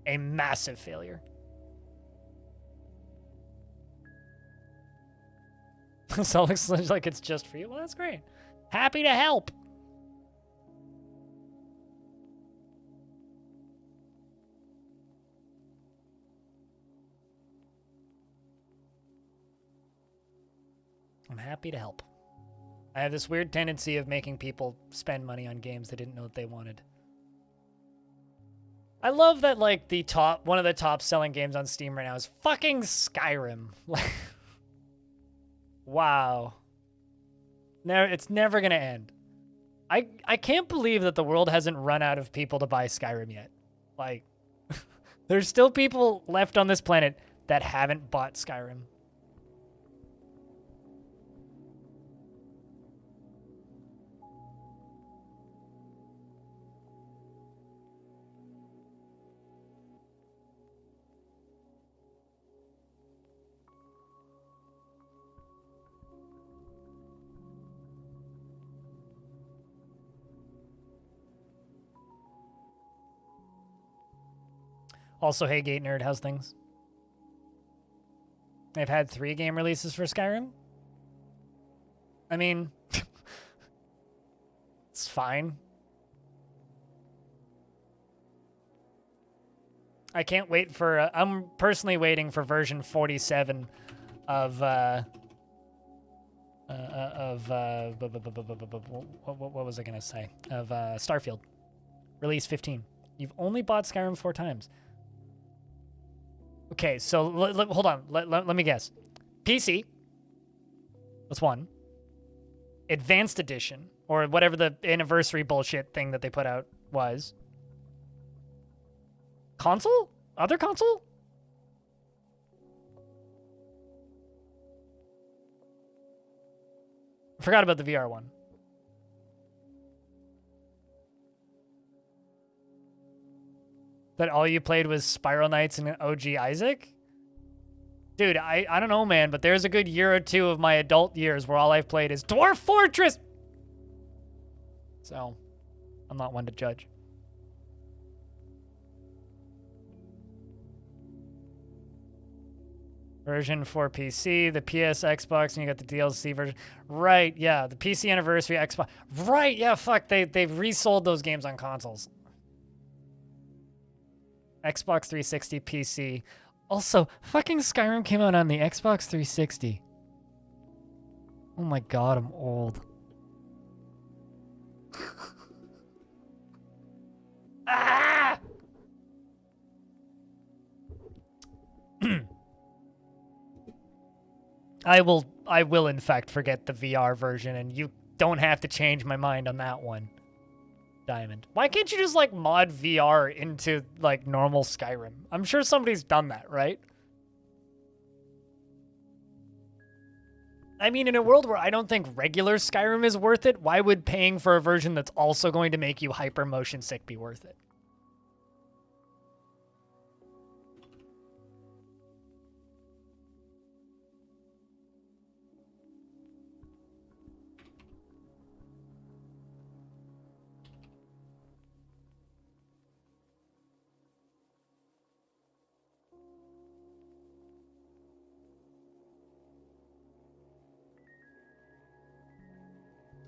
Speaker 1: a massive failure. So it looks like it's just for you. Well, that's great. Happy to help. I'm happy to help. I have this weird tendency of making people spend money on games they didn't know what they wanted. I love that, like, one of the top selling games on Steam right now is fucking Skyrim. Wow. It's never gonna end. I can't believe that the world hasn't run out of people to buy Skyrim yet. Like, there's still people left on this planet that haven't bought Skyrim. Also, hey, Gate Nerd, how's things? They've had 3 game releases for Skyrim. I mean, it's fine. I can't wait for... I'm personally waiting for version 47 of... what was I going to say? Of Starfield. Release 15. You've only bought Skyrim 4 times. Okay, so hold on. Let me guess. PC. That's 1. Advanced Edition, or whatever the anniversary bullshit thing that they put out was. Console? Other console? I forgot about the VR one. That all you played was Spiral Knights and OG Isaac? Dude, I don't know, man, but there's a good year or two of my adult years where all I've played is Dwarf Fortress! So, I'm not one to judge. Version for PC, the PS, Xbox, and you got the DLC version. Right, yeah, the PC anniversary, Xbox. Right, yeah, fuck, they've resold those games on consoles. Xbox 360, PC. Also, fucking Skyrim came out on the Xbox 360. Oh my god, I'm old. Ah! I will in fact forget the VR version, and you don't have to change my mind on that one, Diamond. Why can't you just like mod VR into like normal Skyrim? I'm sure somebody's done that, right? I mean, in a world where I don't think regular Skyrim is worth it, why would paying for a version that's also going to make you hyper motion sick be worth it?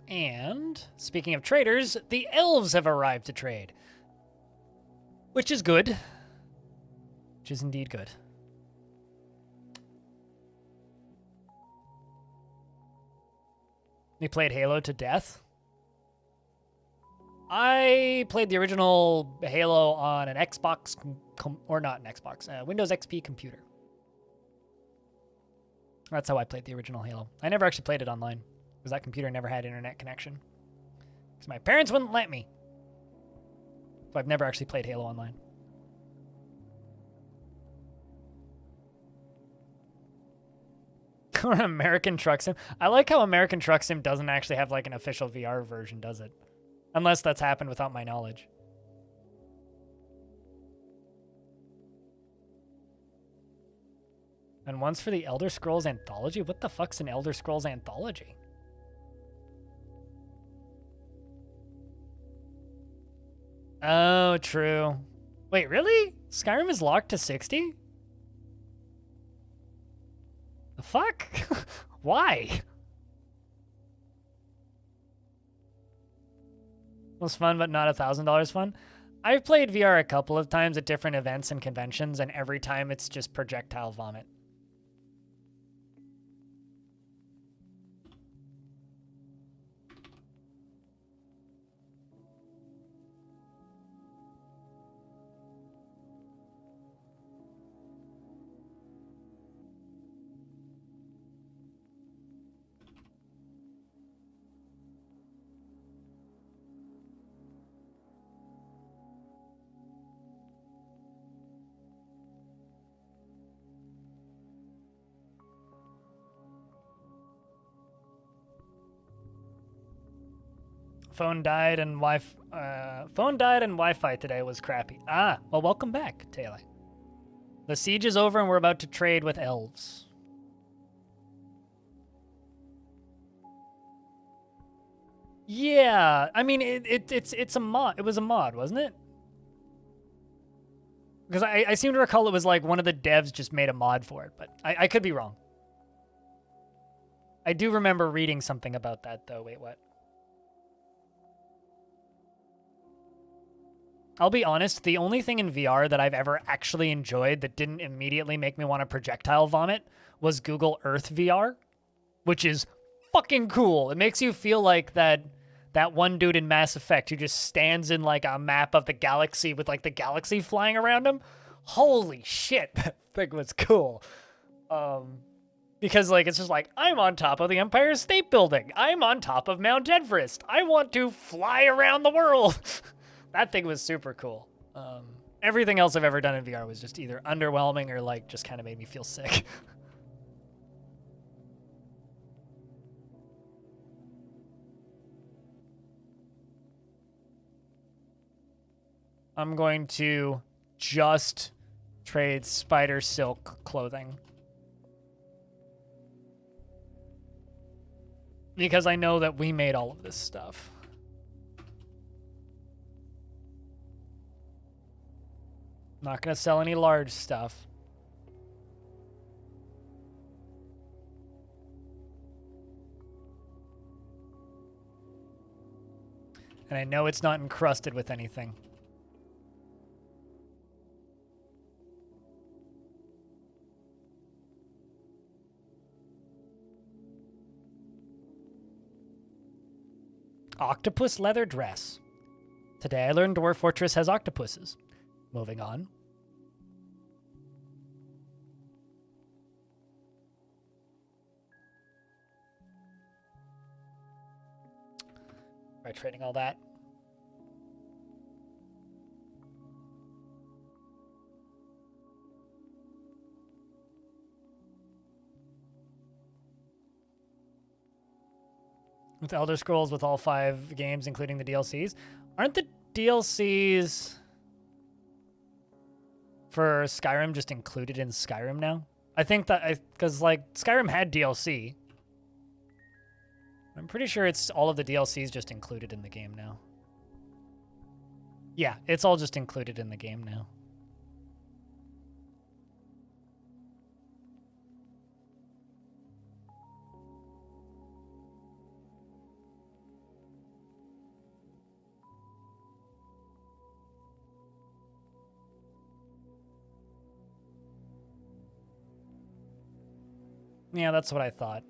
Speaker 1: And speaking of traders, the elves have arrived to trade. Which is good. Which is indeed good. You played Halo to death? I played the original Halo on an Xbox, or not an Xbox, Windows XP computer. That's how I played the original Halo. I never actually played it online, because that computer never had internet connection. Because my parents wouldn't let me. So I've never actually played Halo online. Or American Truck Sim. I like how American Truck Sim doesn't actually have like an official VR version, does it? Unless that's happened without my knowledge. And once for the Elder Scrolls Anthology? What the fuck's an Elder Scrolls Anthology? Oh, true. Wait, really? Skyrim is locked to 60? The fuck? Why? Was fun, but not $1,000 fun. I've played VR a couple of times at different events and conventions, and every time it's just projectile vomit. Phone died and Wi-Fi today was crappy. Ah, well, welcome back, Taylor. The siege is over and we're about to trade with elves. Yeah, I mean it's a mod. It was a mod, wasn't it? Because I seem to recall it was like one of the devs just made a mod for it, but I could be wrong. I do remember reading something about that though. Wait, what? I'll be honest, the only thing in VR that I've ever actually enjoyed that didn't immediately make me want to projectile vomit was Google Earth VR, which is fucking cool. It makes you feel like that one dude in Mass Effect who just stands in like a map of the galaxy with like the galaxy flying around him. Holy shit, that thing was cool. Because like it's just like, I'm on top of the Empire State Building. I'm on top of Mount Everest. I want to fly around the world. That thing was super cool. Everything else I've ever done in VR was just either underwhelming or like just kind of made me feel sick. I'm going to just trade spider silk clothing. Because I know that we made all of this stuff. Not going to sell any large stuff. And I know it's not encrusted with anything. Octopus leather dress. Today I learned Dwarf Fortress has octopuses. Moving on. By trading all that. With Elder Scrolls, with all 5 games, including the DLCs. Aren't the DLCs for Skyrim just included in Skyrim now? I think that, because like Skyrim had DLC. I'm pretty sure it's all of the DLCs just included in the game now. Yeah, it's all just included in the game now. Yeah, that's what I thought.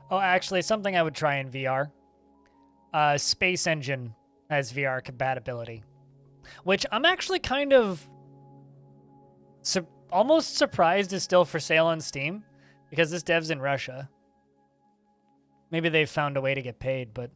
Speaker 1: Oh, actually, something I would try in VR. Space Engine has VR compatibility, which I'm actually kind of almost surprised is still for sale on Steam, because this dev's in Russia. Maybe they've found a way to get paid, but...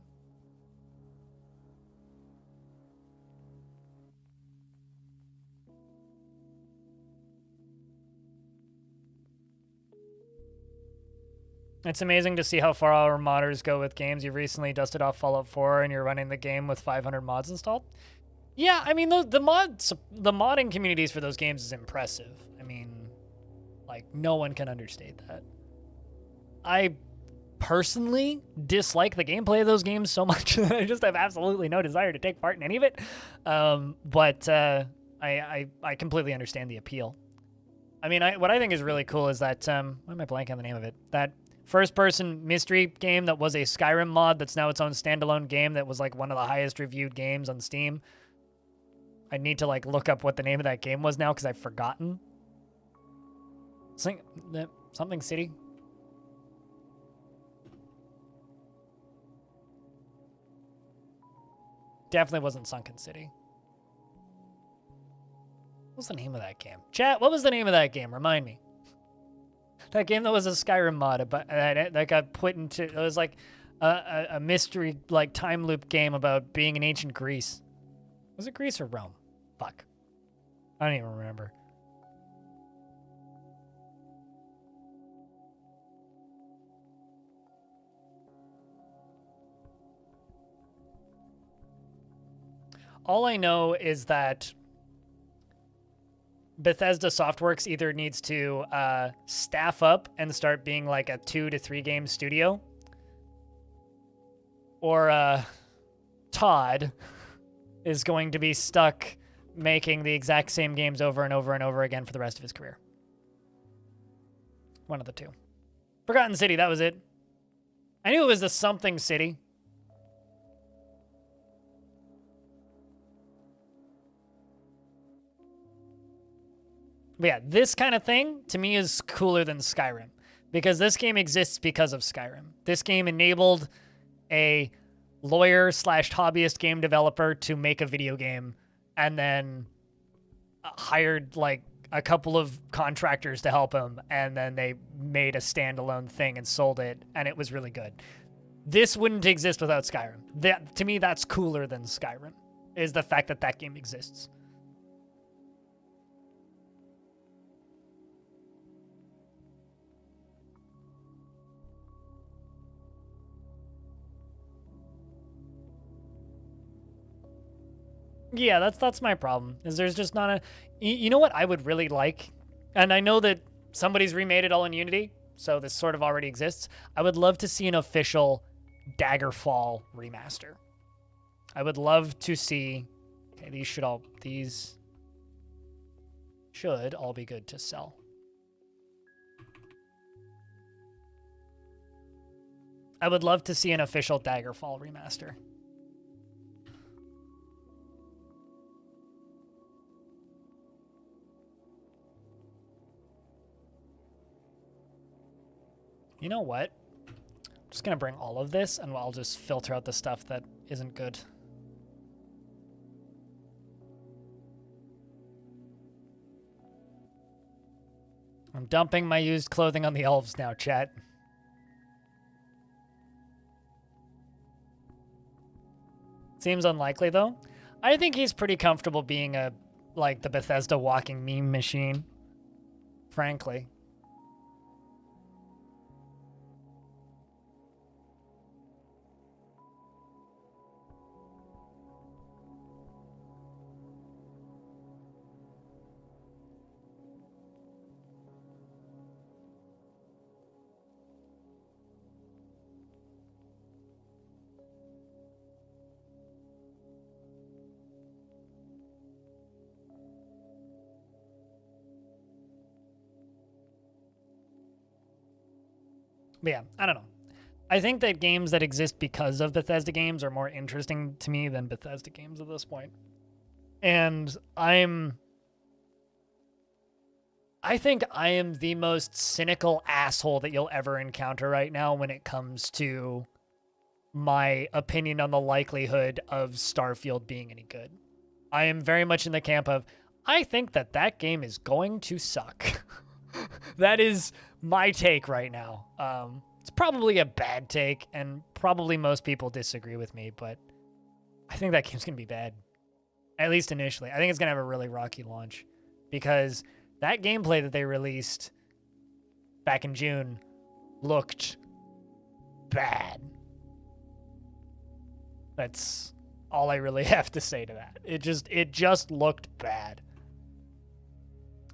Speaker 1: It's amazing to see how far our modders go with games. You recently dusted off Fallout 4 and you're running the game with 500 mods installed. Yeah, I mean, the modding communities for those games is impressive. I mean, like, no one can understate that. I personally dislike the gameplay of those games so much that I just have absolutely no desire to take part in any of it. But I completely understand the appeal. I mean, what I think is really cool is that, why am I blanking on the name of it? That first-person mystery game that was a Skyrim mod that's now its own standalone game that was, like, one of the highest reviewed games on Steam. I need to, like, look up what the name of that game was now because I've forgotten. Something City? Definitely wasn't Sunken City. What was the name of that game? Chat, what was the name of that game? Remind me. That game that was a Skyrim mod that got put into... It was like a mystery, like, time loop game about being in ancient Greece. Was it Greece or Rome? Fuck. I don't even remember. All I know is that Bethesda Softworks either needs to staff up and start being like a 2 to 3 game studio, or Todd is going to be stuck making the exact same games over and over and over again for the rest of his career. One of the two. Forgotten City, that was it. I knew it was the something city. But yeah, this kind of thing, to me, is cooler than Skyrim. Because this game exists because of Skyrim. This game enabled a lawyer/hobbyist game developer to make a video game, and then hired, like, a couple of contractors to help him, and then they made a standalone thing and sold it, and it was really good. This wouldn't exist without Skyrim. To me, that's cooler than Skyrim. is the fact that that game exists. Yeah, that's my problem. Is there's just not a you know what I would really like, and I know that somebody's remade it all in Unity, so this sort of already exists. I would love to see an official Daggerfall remaster. I would love to see. Okay, these should all be good to sell. I would love to see an official Daggerfall remaster. You know what? I'm just going to bring all of this, and I'll just filter out the stuff that isn't good. I'm dumping my used clothing on the elves now, chat. Seems unlikely, though. I think he's pretty comfortable being the Bethesda walking meme machine, frankly. But yeah, I don't know. I think that games that exist because of Bethesda games are more interesting to me than Bethesda games at this point. And I think I am the most cynical asshole that you'll ever encounter right now when it comes to my opinion on the likelihood of Starfield being any good. I am very much in the camp of, I think that game is going to suck. That is my take right now. It's probably a bad take, and probably most people disagree with me, but I think that game's going to be bad. At least initially. I think it's going to have a really rocky launch, because that gameplay that they released back in June looked bad. That's all I really have to say to that. It just looked bad.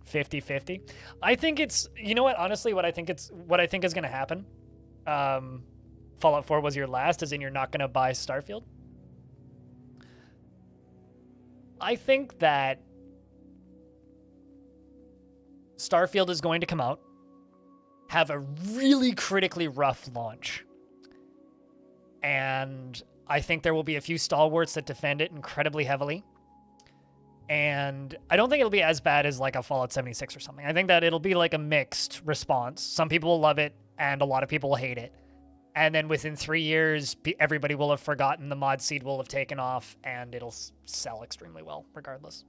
Speaker 1: 50-50. I think it's, you know what, honestly, what I think is going to happen. Fallout 4 was your last, as in you're not going to buy Starfield. I think that Starfield is going to come out, have a really critically rough launch, and I think there will be a few stalwarts that defend it incredibly heavily. And I don't think it'll be as bad as like a Fallout 76 or something. I think that it'll be like a mixed response. Some people will love it, and a lot of people will hate it. And then within 3 years, everybody will have forgotten, the mod seed will have taken off, and it'll sell extremely well, regardless.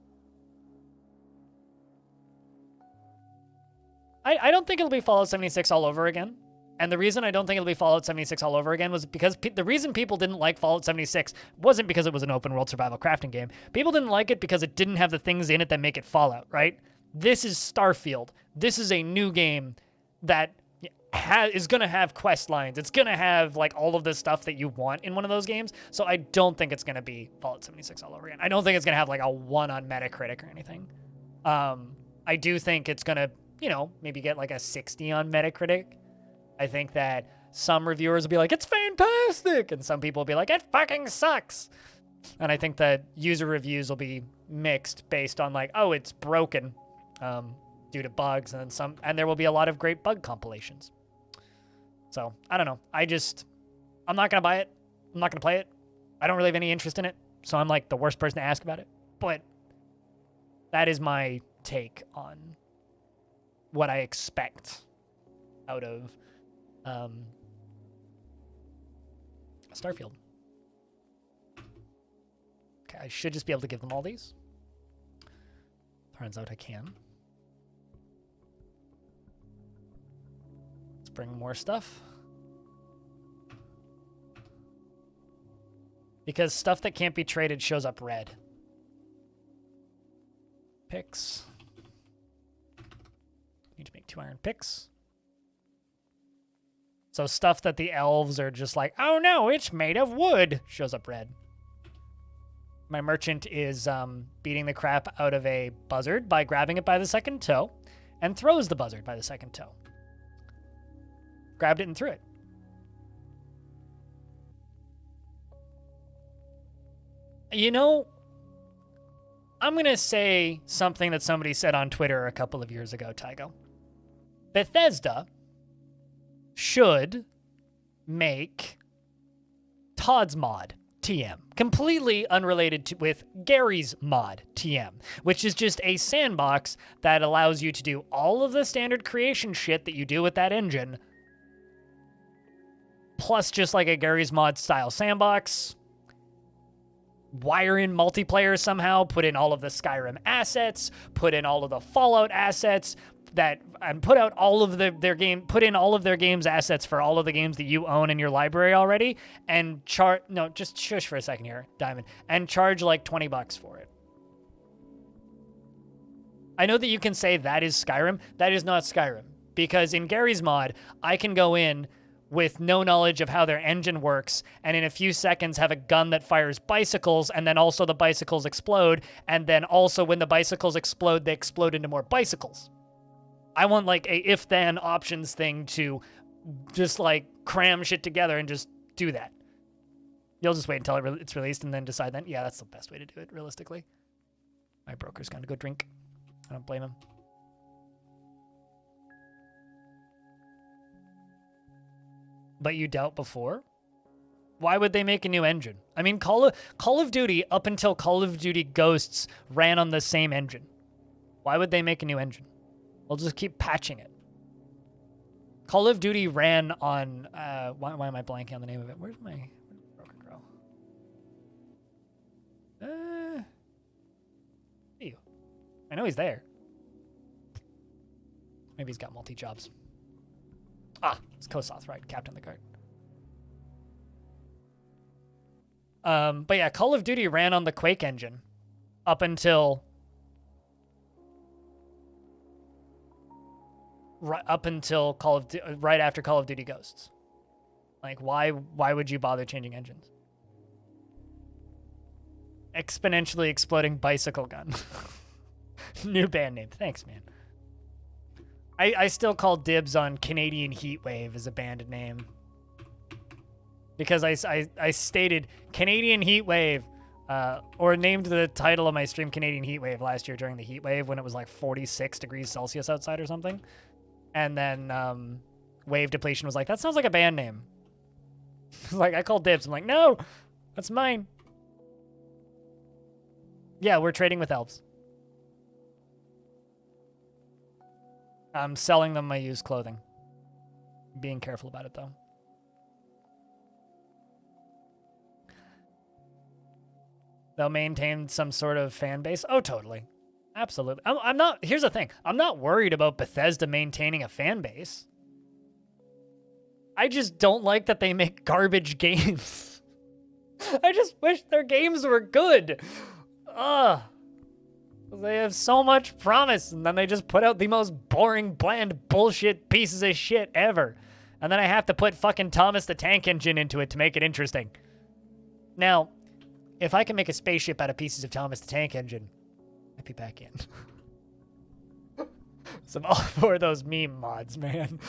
Speaker 1: I don't think it'll be Fallout 76 all over again. And the reason I don't think it'll be Fallout 76 all over again was because the reason people didn't like Fallout 76 wasn't because it was an open world survival crafting game. People didn't like it because it didn't have the things in it that make it Fallout, right? This is Starfield. This is a new game that is going to have quest lines. It's going to have like all of the stuff that you want in one of those games. So I don't think it's going to be Fallout 76 all over again. I don't think it's going to have like a 1 on Metacritic or anything. I do think it's going to, maybe get like a 60 on Metacritic. I think that some reviewers will be like, it's fantastic, and some people will be like, it fucking sucks. And I think that user reviews will be mixed based on like, oh, it's broken due to bugs, and there will be a lot of great bug compilations. So I don't know. I'm not gonna buy it. I'm not gonna play it. I don't really have any interest in it, so I'm like the worst person to ask about it. But that is my take on what I expect out of Starfield. Okay, I should just be able to give them all these. Turns out I can. Let's bring more stuff. Because stuff that can't be traded shows up red. Picks. Need to make 2 iron picks. So stuff that the elves are just like, oh no, it's made of wood, shows up red. My merchant is beating the crap out of a buzzard by grabbing it by the second toe and throws the buzzard by the second toe. Grabbed it and threw it. You know, I'm going to say something that somebody said on Twitter a couple of years ago, Tygo. Bethesda should make Todd's mod TM, completely unrelated with Gary's mod TM, which is just a sandbox that allows you to do all of the standard creation shit that you do with that engine, plus just like a Gary's mod style sandbox. Wire in multiplayer somehow, put in all of the Skyrim assets, put in all of the Fallout assets, and put in all of their games assets for all of the games that you own in your library already, and just shush for a second here, Diamond, and charge like $20 for it. I know that you can say that is Skyrim. That is not Skyrim, because in Gary's mod, I can go in with no knowledge of how their engine works, and in a few seconds have a gun that fires bicycles, and then also the bicycles explode, and then also when the bicycles explode, they explode into more bicycles. I want like a if-then options thing to just like cram shit together and just do that. You'll just wait until it's released and then decide then. Yeah, that's the best way to do it, realistically. My broker's gonna go drink. I don't blame him. But you doubt before? Why would they make a new engine? I mean, Call of Duty, up until Call of Duty Ghosts, ran on the same engine. Why would they make a new engine? We'll just keep patching it. Call of Duty ran on... why am I blanking on the name of it? Where's my broker girl? You. I know he's there. Maybe he's got multi-jobs. Ah, it's Kosoth, right? Captain the guard. But yeah, Call of Duty ran on the Quake engine up until right after Call of Duty Ghosts. Like, why would you bother changing engines? Exponentially exploding bicycle gun. New band name. Thanks, man. I still call dibs on Canadian Heatwave as a band name. Because I stated Canadian Heatwave, or named the title of my stream Canadian Heatwave last year during the Heatwave when it was like 46 degrees Celsius outside or something. And then Wave Depletion was like, that sounds like a band name. Like, I called dibs. I'm like, no, that's mine. Yeah, we're trading with elves. I'm selling them my used clothing. Being careful about it, though. They'll maintain some sort of fan base. Oh, totally. Absolutely. I'm not... Here's the thing. I'm not worried about Bethesda maintaining a fan base. I just don't like that they make garbage games. I just wish their games were good. Ugh. They have so much promise, and then they just put out the most boring, bland, bullshit pieces of shit ever. And then I have to put fucking Thomas the Tank Engine into it to make it interesting. Now, if I can make a spaceship out of pieces of Thomas the Tank Engine, I'd be back in. So I'm all for those meme mods, man.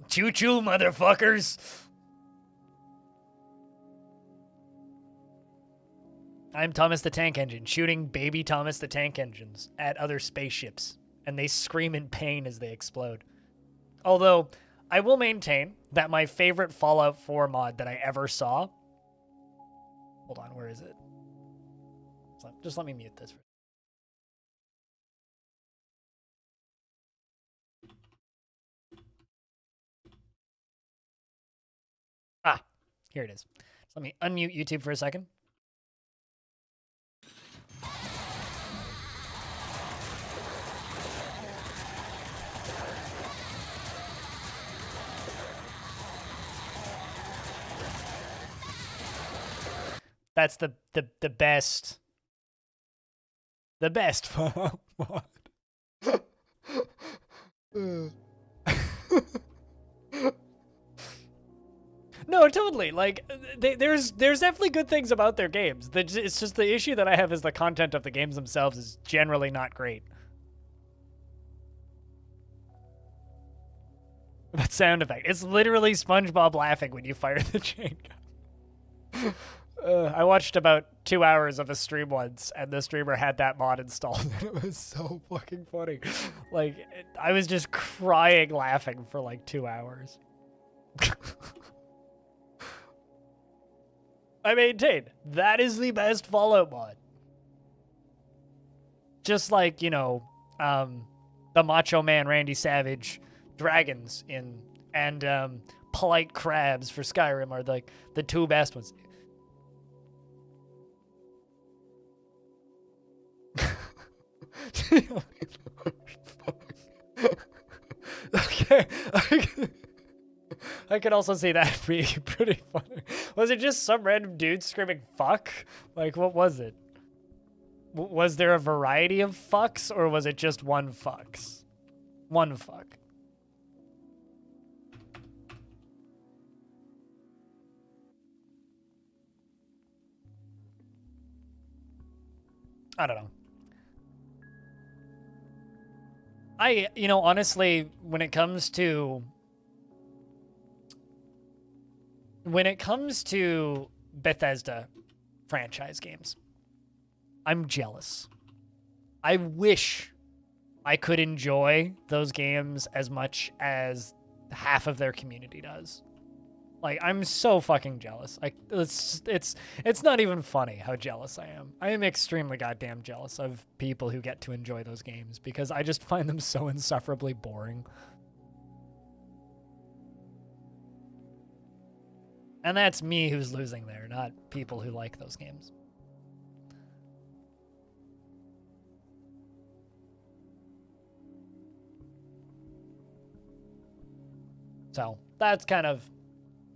Speaker 1: Choo-choo, motherfuckers! I'm Thomas the Tank Engine, shooting baby Thomas the Tank Engines at other spaceships, and they scream in pain as they explode. Although, I will maintain that my favorite Fallout 4 mod that I ever saw... Hold on, where is it? Just let me mute this. Ah, here it is. So let me unmute YouTube for a second. That's the best Fallout mod. No, totally. Like, there's definitely good things about their games. It's just the issue that I have is the content of the games themselves is generally not great. That sound effect. It's literally SpongeBob laughing when you fire the chain gun. I watched about 2 hours of a stream once, and the streamer had that mod installed, and it was so fucking funny. Like, I was just crying laughing for like 2 hours. I maintain, that is the best Fallout mod. Just like, you know, the Macho Man Randy Savage dragons and polite crabs for Skyrim are like the two best ones. Okay. I could also see that being pretty funny. Was it just some random dude screaming fuck? Like, what was it? Was there a variety of fucks, or was it just one fucks? One fuck. I don't know. You know, honestly, when it comes to Bethesda franchise games, I'm jealous. I wish I could enjoy those games as much as half of their community does. Like, I'm so fucking jealous. Like, it's not even funny how jealous I am. I am extremely goddamn jealous of people who get to enjoy those games because I just find them so insufferably boring. And that's me who's losing there, not people who like those games. So, that's kind of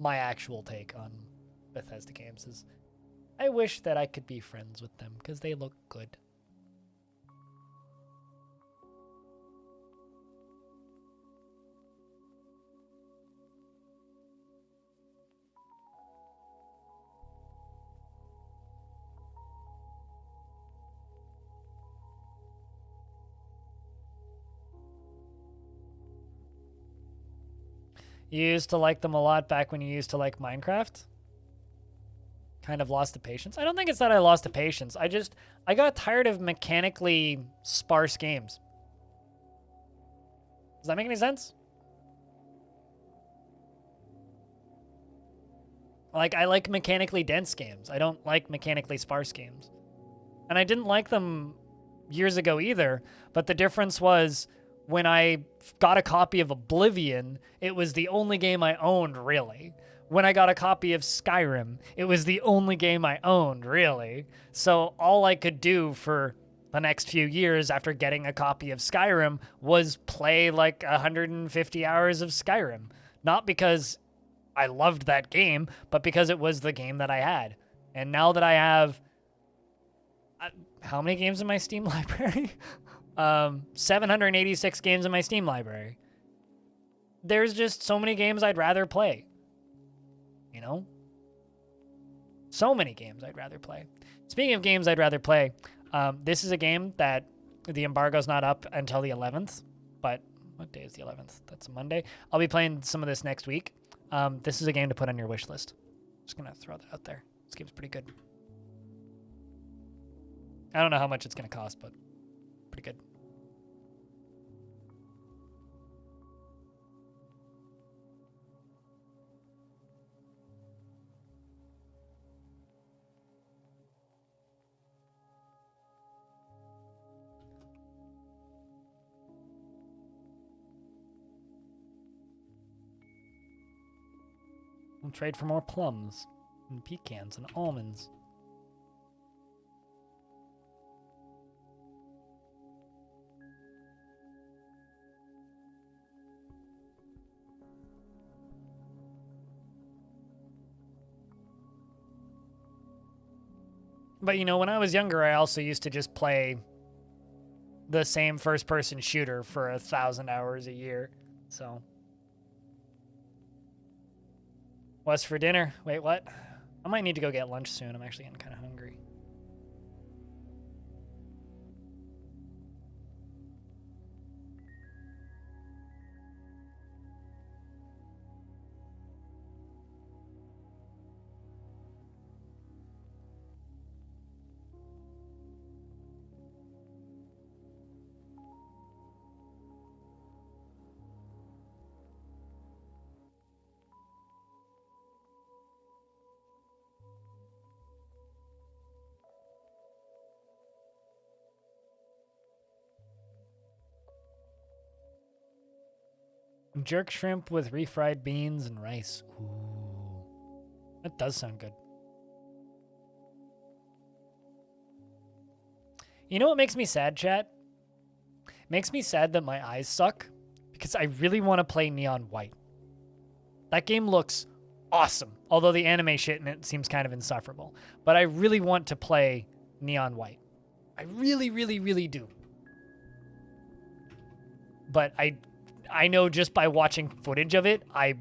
Speaker 1: my actual take on Bethesda games is I wish that I could be friends with them because they look good. You used to like them a lot back when you used to like Minecraft? Kind of lost the patience? I don't think it's that I lost the patience. I got tired of mechanically sparse games. Does that make any sense? Like, I like mechanically dense games. I don't like mechanically sparse games. And I didn't like them years ago either, but the difference was when I got a copy of Oblivion, it was the only game I owned, really. When I got a copy of Skyrim, it was the only game I owned, really. So all I could do for the next few years after getting a copy of Skyrim was play like 150 hours of Skyrim. Not because I loved that game, but because it was the game that I had. And now that I have how many games in my Steam library? 786 games in my Steam library. There's just so many games I'd rather play. You know? So many games I'd rather play. Speaking of games I'd rather play, this is a game that the embargo's not up until the 11th, but what day is the 11th? That's a Monday. I'll be playing some of this next week. This is a game to put on your wish list. Just gonna throw that out there. This game's pretty good. I don't know how much it's gonna cost, but pretty good. We'll trade for more plums and pecans and almonds. But, you know, when I was younger, I also used to just play the same first-person shooter for 1,000 hours a year. So. What's for dinner? Wait, what? I might need to go get lunch soon. I'm actually getting kind of hungry. Jerk shrimp with refried beans and rice. Ooh. That does sound good. You know what makes me sad, chat? Makes me sad that my eyes suck because I really want to play Neon White. That game looks awesome, although the anime shit in it seems kind of insufferable. But I really want to play Neon White. I really, really, really do. But I know just by watching footage of it, I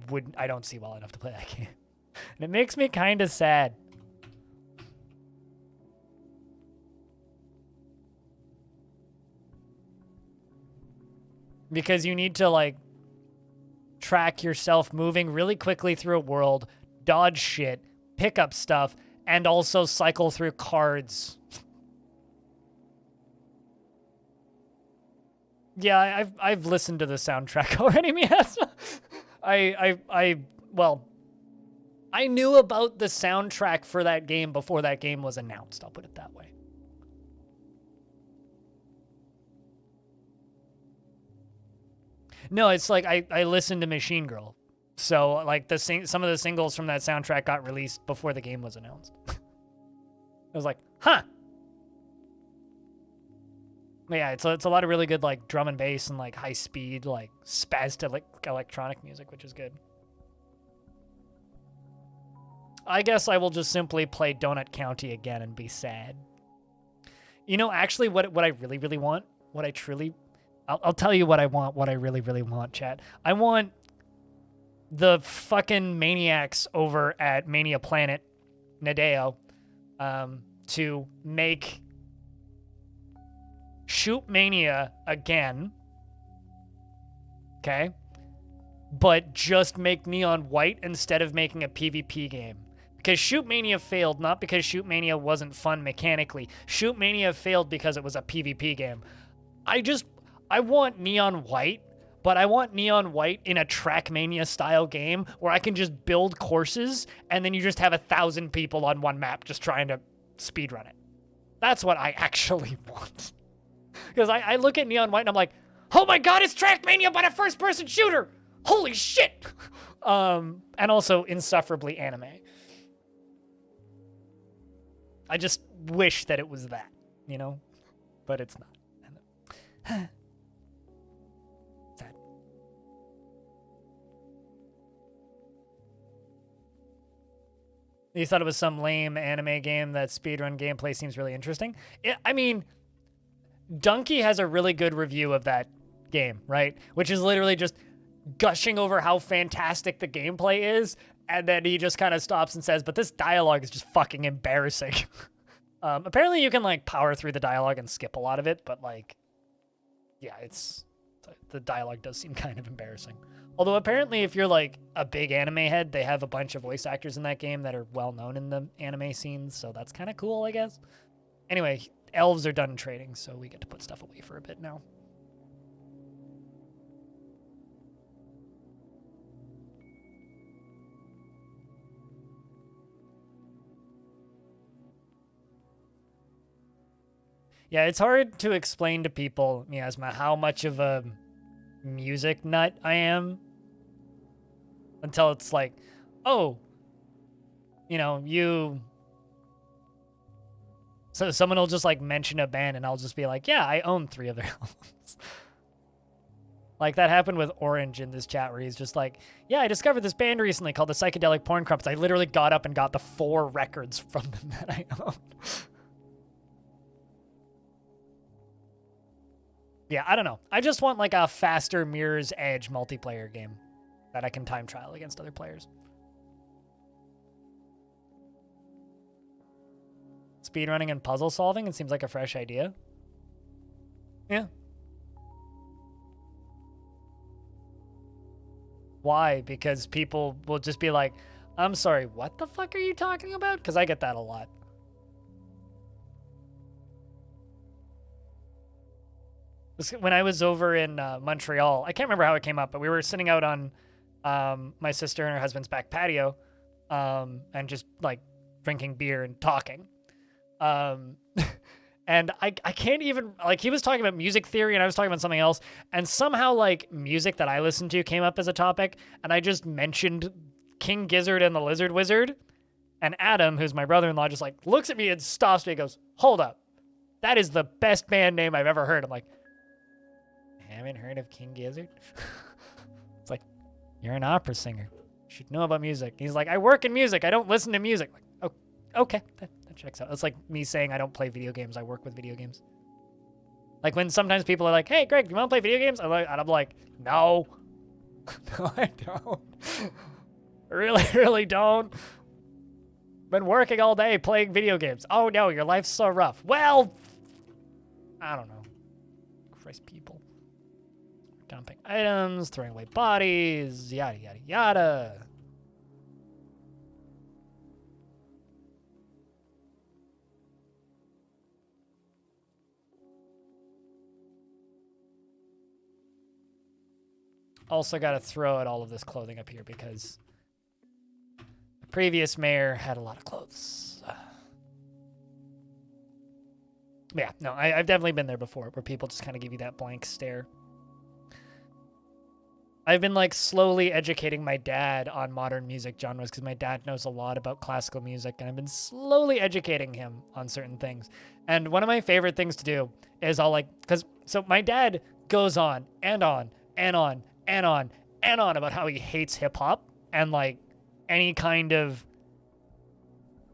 Speaker 1: don't see well enough to play that game. And it makes me kind of sad. Because you need to, like, track yourself moving really quickly through a world, dodge shit, pick up stuff, and also cycle through cards. Yeah, I've listened to the soundtrack already, Mias. Well, I knew about the soundtrack for that game before that game was announced, I'll put it that way. No, it's like I listened to Machine Girl. So, like, some of the singles from that soundtrack got released before the game was announced. I was like, huh. But yeah, it's a lot of really good, like, drum and bass and, like, high speed, like, spastic electronic music, which is good. I guess I will just simply play Donut County again and be sad. You know, actually, what I really, really want, what I truly... I'll tell you what I want, what I really, really want, chat. I want the fucking maniacs over at Mania Planet, Nadeo, to make Shoot Mania again, okay? But just make Neon White instead of making a PvP game. Because Shoot Mania failed, not because Shoot Mania wasn't fun mechanically. Shoot Mania failed because it was a PvP game. I want Neon White, but I want Neon White in a Trackmania style game where I can just build courses and then you just have 1,000 people on one map just trying to speedrun it. That's what I actually want. Because I look at Neon White and I'm like, oh my god, it's Trackmania but a first-person shooter! Holy shit! And also insufferably anime. I just wish that it was that, you know? But it's not. Sad. You thought it was some lame anime game that speedrun gameplay seems really interesting? I mean, Donkey has a really good review of that game, right? Which is literally just gushing over how fantastic the gameplay is, and then he just kind of stops and says, but this dialogue is just fucking embarrassing. Apparently you can, like, power through the dialogue and skip a lot of it, but, like, yeah, the dialogue does seem kind of embarrassing. Although apparently if you're, like, a big anime head, they have a bunch of voice actors in that game that are well known in the anime scenes, so that's kind of cool, I guess. Anyway, elves are done trading, so we get to put stuff away for a bit now. Yeah, it's hard to explain to people, Miasma, how much of a music nut I am until it's like, oh, you know, so someone will just, like, mention a band and I'll just be like, yeah, I own 3 of their albums. Like, that happened with Orange in this chat where he's just like, yeah, I discovered this band recently called the Psychedelic Porn Crumpets. I literally got up and got the 4 records from them that I own. Yeah, I don't know. I just want like a faster Mirror's Edge multiplayer game that I can time trial against other players. Speedrunning and puzzle solving, it seems like a fresh idea. Yeah. Why? Because people will just be like, I'm sorry, what the fuck are you talking about? Because I get that a lot. When I was over in Montreal, I can't remember how it came up, but we were sitting out on my sister and her husband's back patio and just like drinking beer and talking. And I can't even, like, he was talking about music theory and I was talking about something else, and somehow like music that I listened to came up as a topic, and I just mentioned King Gizzard and the Lizard Wizard, and Adam, who's my brother-in-law, just like looks at me and stops me and goes, hold up, that is the best band name I've ever heard. I'm like, haven't heard of King Gizzard? It's like, you're an opera singer, you should know about music. He's like, I work in music, I don't listen to music. Like, oh, okay, that checks out. It's like me saying I don't play video games, I work with video games. Like when sometimes people are like, hey Greg, do you want to play video games? I'm like, no. No, I don't. Really don't. Been working all day playing video games. Oh no, your life's so rough. Well, I don't know. Christ, people. Dumping items, throwing away bodies, yada, yada, yada. Also got to throw out all of this clothing up here because the previous mayor had a lot of clothes. Yeah, no, I've definitely been there before where people just kind of give you that blank stare. I've been like slowly educating my dad on modern music genres because my dad knows a lot about classical music, and I've been slowly educating him on certain things. And one of my favorite things to do is so my dad goes on and on and on and on and on about how he hates hip hop and like any kind of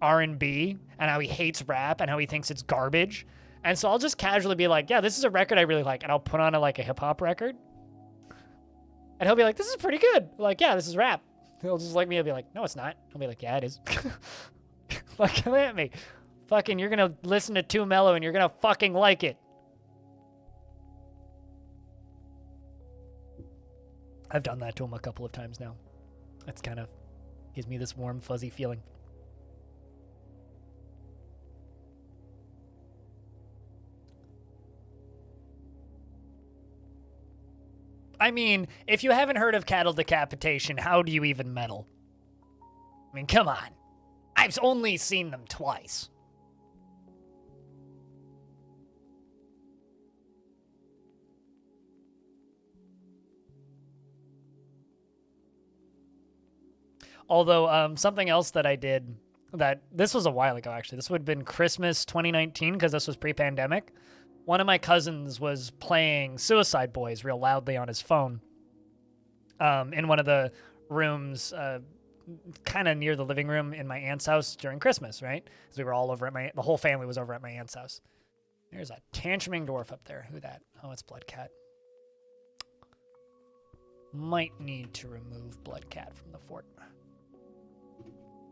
Speaker 1: R&B, and how he hates rap and how he thinks it's garbage. And so I'll just casually be like, yeah, this is a record I really like, and I'll put on a hip hop record. And he'll be like, this is pretty good. I'm like, yeah, this is rap. He'll just look at me and be like, no, it's not. I'll be like, yeah, it is. Like, come at me. Fucking, you're gonna listen to Too Mellow and you're gonna fucking like it. I've done that to him a couple of times now. That's kind of gives me this warm, fuzzy feeling. I mean, if you haven't heard of cattle decapitation, how do you even meddle? I mean, come on. I've only seen them twice. Although, something else that I did, this was a while ago, actually. This would have been Christmas 2019, because this was pre-pandemic. One of my cousins was playing Suicide Boys real loudly on his phone in one of the rooms kind of near the living room in my aunt's house during Christmas, right? Because we were all over at the whole family was over at my aunt's house. There's a tantruming dwarf up there. Who that? Oh, it's Bloodcat. Might need to remove Bloodcat from the fort.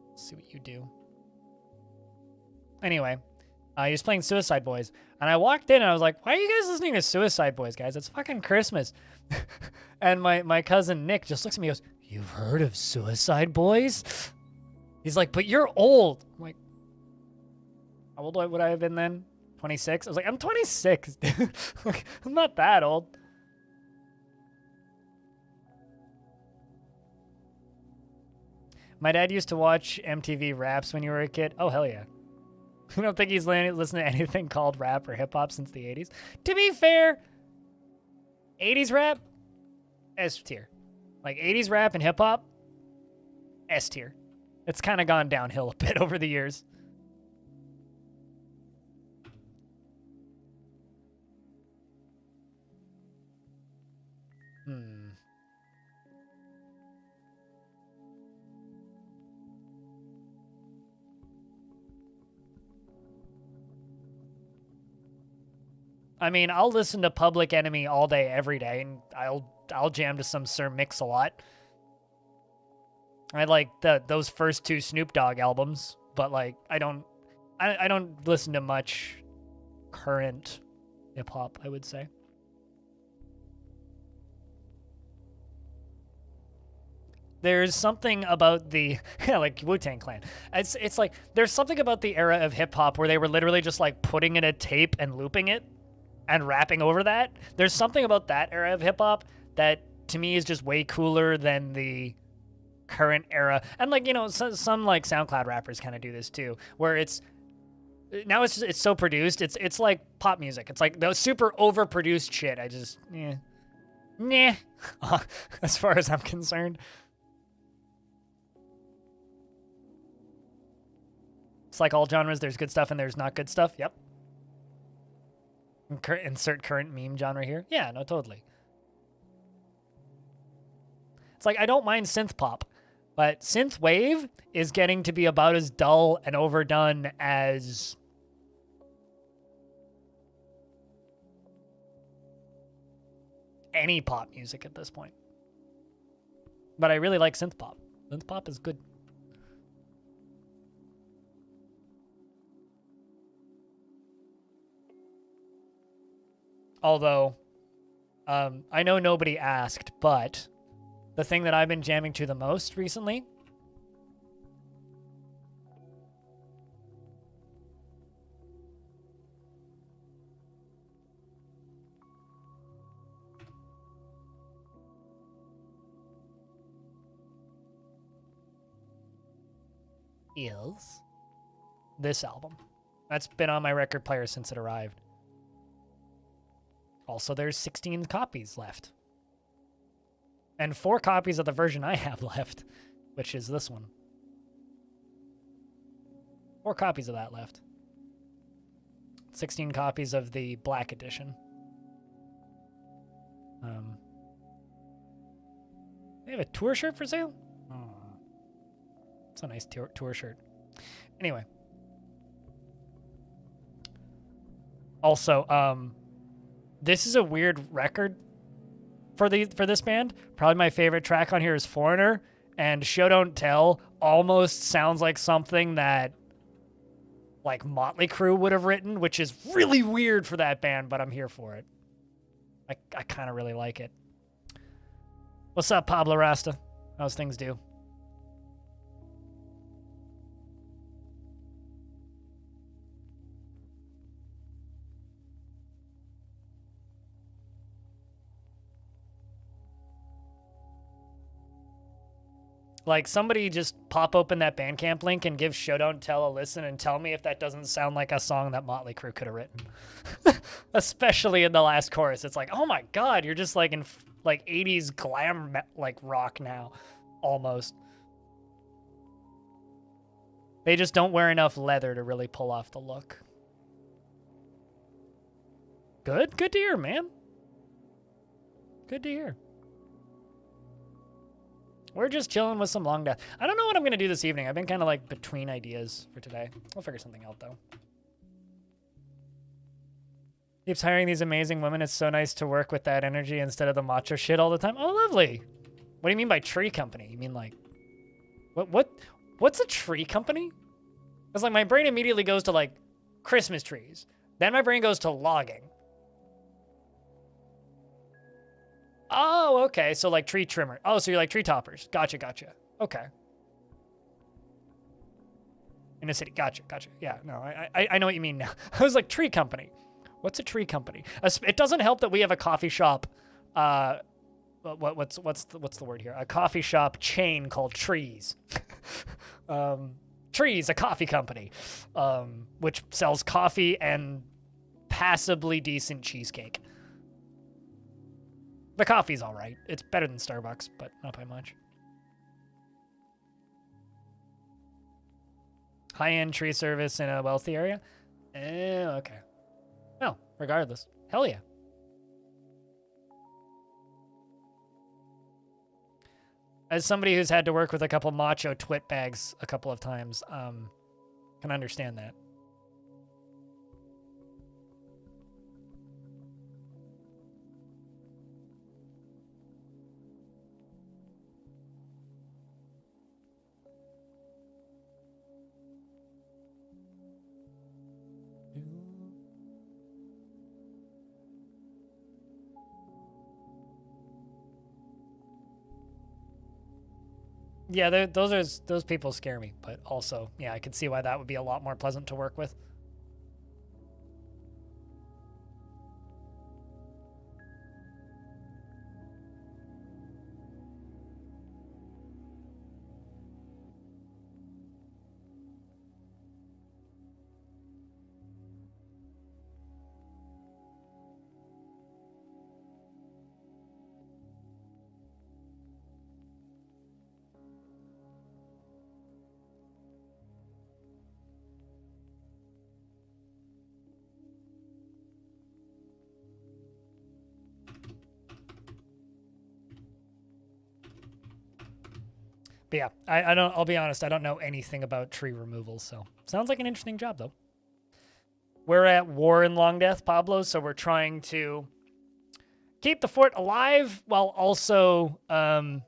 Speaker 1: Let's see what you do. Anyway, he was playing Suicide Boys, and I walked in and I was like, why are you guys listening to Suicide Boys, guys? It's fucking Christmas. And my cousin Nick just looks at me and goes, you've heard of Suicide Boys? He's like, but you're old. I'm like, how old would I have been then? 26? I was like, I'm 26, dude. I'm not that old. My dad used to watch MTV Raps when you were a kid. Oh, hell yeah. I don't think he's listened to anything called rap or hip-hop since the 80s. To be fair, 80s rap, S tier. Like 80s rap and hip-hop, S tier. It's kind of gone downhill a bit over the years. I mean, I'll listen to Public Enemy all day, every day, and I'll jam to some Sir Mix-a-Lot. I like those first 2 Snoop Dogg albums, but like I don't listen to much current hip hop, I would say. There's something about the like Wu-Tang Clan. It's like there's something about the era of hip hop where they were literally just like putting in a tape and looping it and rapping over that. There's something about that era of hip hop that to me is just way cooler than the current era. And like, you know, some like SoundCloud rappers kind of do this too, where it's so produced. It's like pop music. It's like the super overproduced shit. I just nah as far as I'm concerned. It's like all genres, there's good stuff and there's not good stuff. Yep. Insert current meme genre here. Yeah, no, totally. It's like, I don't mind synth pop, but synth wave is getting to be about as dull and overdone as any pop music at this point. But I really like synth pop. Synth pop is good. Although, I know nobody asked, but the thing that I've been jamming to the most recently is this album. That's been on my record player since it arrived. Also, there's 16 copies left. And 4 copies of the version I have left, which is this one. 4 copies of that left. 16 copies of the black edition. They have a tour shirt for sale? Oh, it's a nice tour shirt. Anyway. Also, this is a weird record for this band. Probably my favorite track on here is Foreigner, and Show Don't Tell almost sounds like something that like Motley Crue would have written, which is really weird for that band, but I'm here for it. I kind of really like it. What's up, Pablo Rasta? How's things do? Like, somebody just pop open that Bandcamp link and give Show Don't Tell a listen and tell me if that doesn't sound like a song that Motley Crue could have written. Especially in the last chorus. It's like, oh my god, you're just like in like 80s glam like rock now. Almost. They just don't wear enough leather to really pull off the look. Good? Good to hear, man. Good to hear. We're just chilling with some Longdeath. I don't know what I'm going to do this evening. I've been kind of like between ideas for today. We'll figure something out, though. Keeps hiring these amazing women. It's so nice to work with that energy instead of the macho shit all the time. Oh, lovely. What do you mean by tree company? You mean like... What's a tree company? Because like my brain immediately goes to like Christmas trees. Then my brain goes to logging. Oh, okay. So like tree trimmer. Oh, so you're like tree toppers. Gotcha, gotcha. Okay. In a city. Gotcha, gotcha. Yeah, no, I know what you mean now. I was like, tree company. What's a tree company? It doesn't help that we have a coffee shop. What's the word here? A coffee shop chain called Trees. Trees, a coffee company, which sells coffee and passably decent cheesecake. The coffee's all right. It's better than Starbucks, but not by much. High-end tree service in a wealthy area? Okay. Well, regardless. Hell yeah. As somebody who's had to work with a couple macho twit bags a couple of times, can understand that. Yeah, those people scare me, but also, yeah, I could see why that would be a lot more pleasant to work with. But yeah, I don't. I'll be honest. I don't know anything about tree removal, so sounds like an interesting job though. We're at war in Longdeath, Pablo, so we're trying to keep the fort alive while also how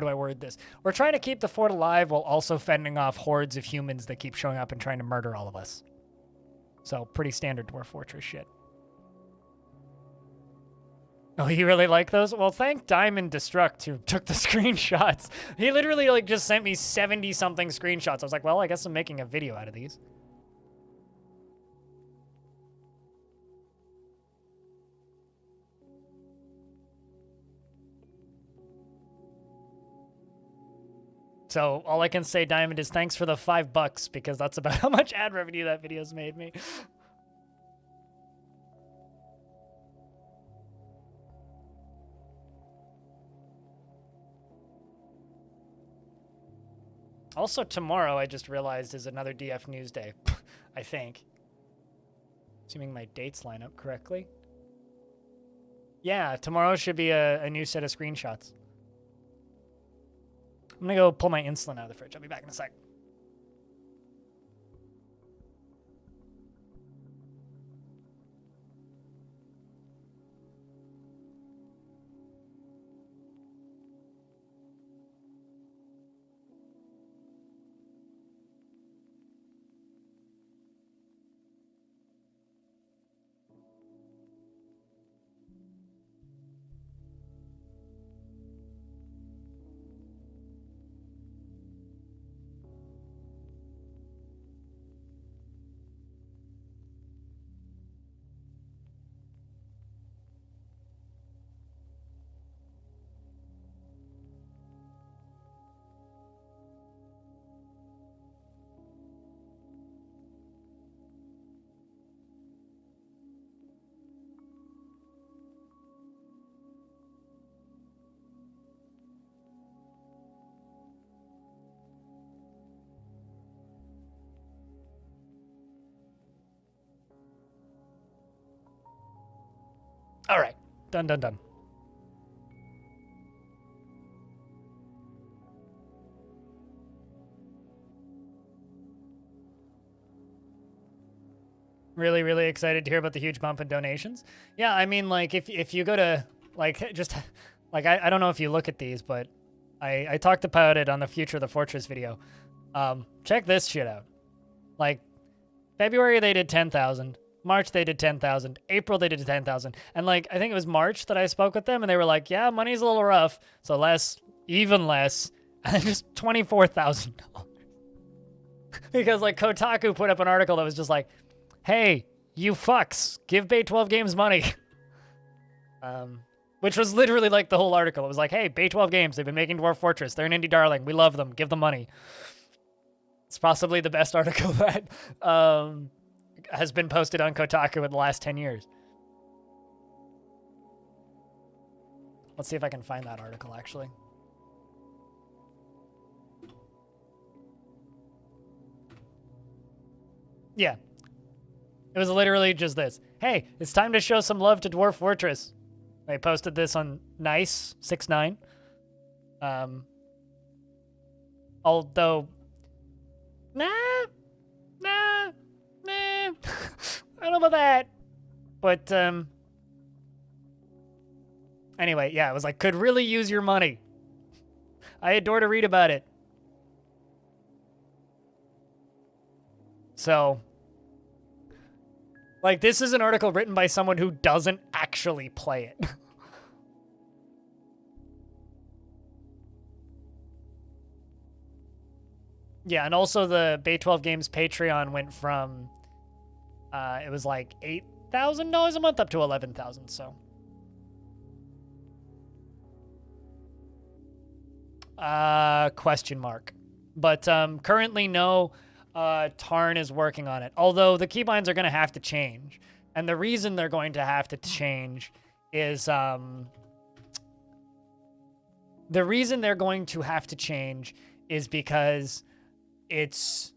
Speaker 1: do I word this? We're trying to keep the fort alive while also fending off hordes of humans that keep showing up and trying to murder all of us. So pretty standard Dwarf Fortress shit. Oh, you really like those? Well, thank Diamond Destruct who took the screenshots. He literally like just sent me 70-something screenshots. I was like, well, I guess I'm making a video out of these. So all I can say, Diamond, is thanks for the $5 because that's about how much ad revenue that video's made me. Also, tomorrow, I just realized, is another DF News Day, I think. Assuming my dates line up correctly. Yeah, tomorrow should be a new set of screenshots. I'm gonna go pull my insulin out of the fridge. I'll be back in a sec. All right, done, done, done. Really, really excited to hear about the huge bump in donations. Yeah, I mean, like, if you go to, like, just, like, I don't know if you look at these, but I talked about it on the Future of the Fortress video. Check this shit out. Like, February they did 10,000. March they did 10,000. April they did 10,000. And, like, I think it was March that I spoke with them, and they were like, yeah, money's a little rough, so less, even less, and just $24,000. Because, like, Kotaku put up an article that was just like, hey, you fucks, give Bay 12 Games money. Which was literally like the whole article. It was like, hey, Bay 12 Games, they've been making Dwarf Fortress. They're an indie darling. We love them. Give them money. It's possibly the best article that has been posted on Kotaku in the last 10 years. Let's see if I can find that article, actually. Yeah. It was literally just this. Hey, it's time to show some love to Dwarf Fortress. They posted this on Nice69. Although, nah. I don't know about that. But, anyway, yeah, it was like, could really use your money. I adore to read about it. So, like, this is an article written by someone who doesn't actually play it. Yeah, and also the Bay 12 Games Patreon went from it was like $8,000 a month up to $11,000. So question mark. But currently no. Tarn is working on it. Although the keybinds are going to have to change, and the reason they're going to have to change is because it's,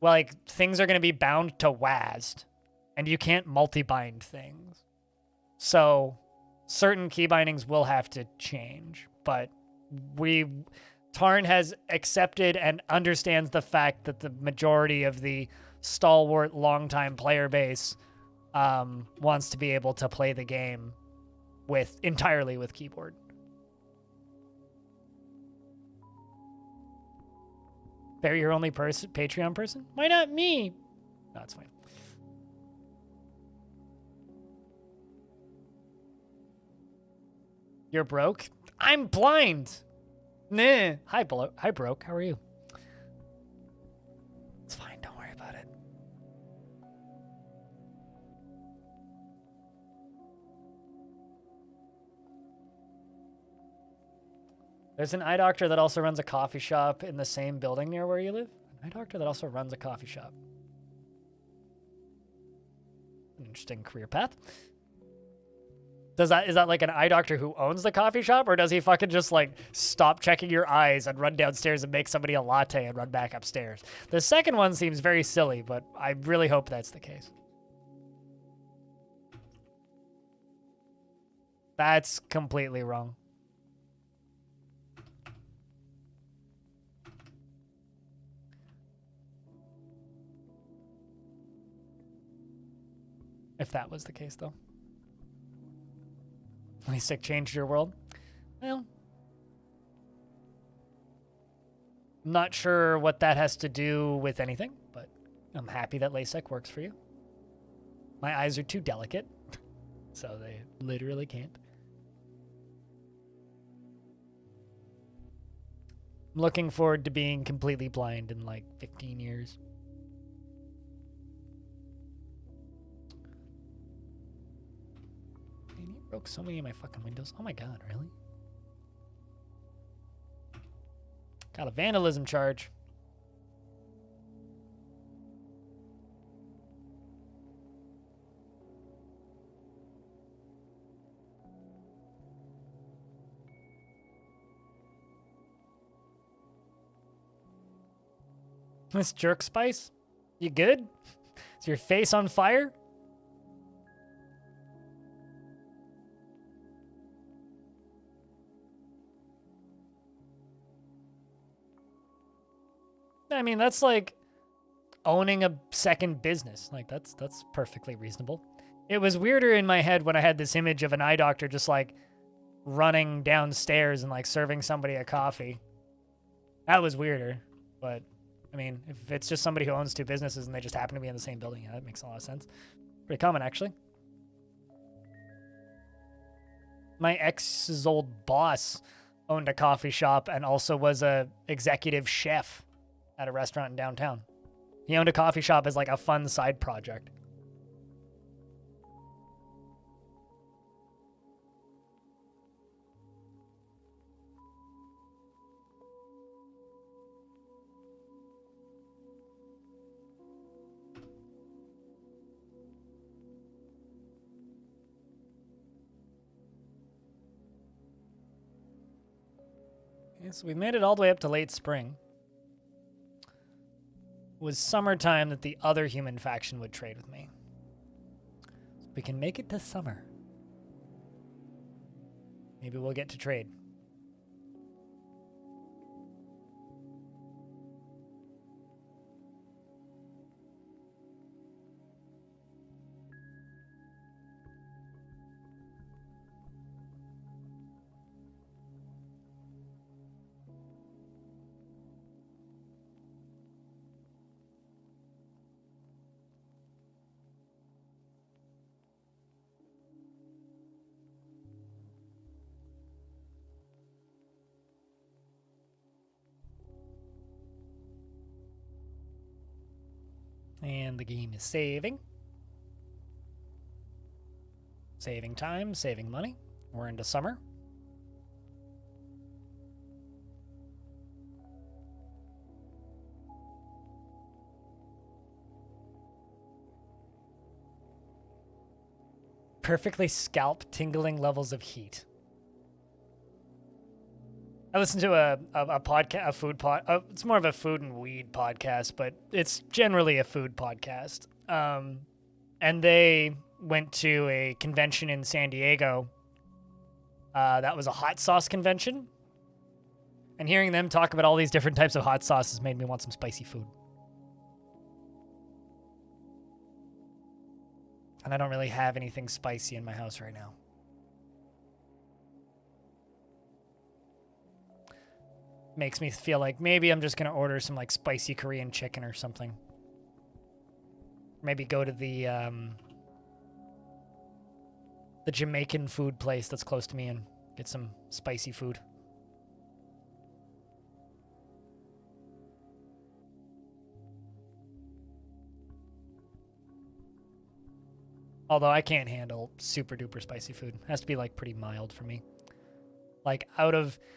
Speaker 1: well, like, things are going to be bound to WASD, and you can't multi-bind things. So certain key bindings will have to change, but Tarn has accepted and understands the fact that the majority of the stalwart longtime player base wants to be able to play the game entirely with keyboard. Barry, your only Patreon person? Why not me? No, it's fine. You're broke? I'm blind. Nah. Hi, Broke. How are you? It's fine. Don't worry about it. There's an eye doctor that also runs a coffee shop in the same building near where you live. An eye doctor that also runs a coffee shop. An interesting career path. Is that like an eye doctor who owns the coffee shop, or does he fucking just like stop checking your eyes and run downstairs and make somebody a latte and run back upstairs? The second one seems very silly, but I really hope that's the case. That's completely wrong. If that was the case, though. LASIK changed your world? Well, I'm not sure what that has to do with anything, but I'm happy that LASIK works for you. My eyes are too delicate, so they literally can't. I'm looking forward to being completely blind in like 15 years. Broke so many of my fucking windows. Oh my god, really? Got a vandalism charge. Miss Jerk Spice? You good? Is your face on fire? I mean, that's like owning a second business. Like, that's perfectly reasonable. It was weirder in my head when I had this image of an eye doctor just like running downstairs and like serving somebody a coffee. That was weirder. But I mean, if it's just somebody who owns two businesses and they just happen to be in the same building, yeah, that makes a lot of sense. Pretty common, actually. My ex's old boss owned a coffee shop and also was a executive chef at a restaurant in downtown. He owned a coffee shop as like a fun side project. Okay, so we made it all the way up to late spring. It was summertime that the other human faction would trade with me. We can make it to summer. Maybe we'll get to trade. And the game is saving. Saving time, saving money. We're into summer. Perfectly scalp tingling levels of heat. I listened to a podcast, a food pod. It's more of a food and weed podcast, but it's generally a food podcast. And they went to a convention in San Diego. That was a hot sauce convention. And hearing them talk about all these different types of hot sauces made me want some spicy food. And I don't really have anything spicy in my house right now. Makes me feel like maybe I'm just going to order some like spicy Korean chicken or something. Maybe go to the Jamaican food place that's close to me and get some spicy food. Although I can't handle super duper spicy food. It has to be like pretty mild for me. Like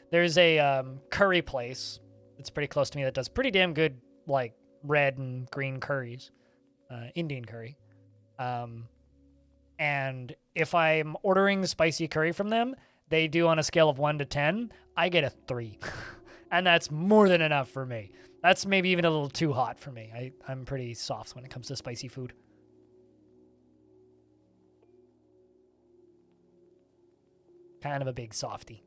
Speaker 1: there's a curry place that's pretty close to me that does pretty damn good like red and green curries, Indian curry. And if I'm ordering spicy curry from them, they do on a scale of 1 to 10, I get a 3. And that's more than enough for me. That's maybe even a little too hot for me. I'm pretty soft when it comes to spicy food. Kind of a big softie.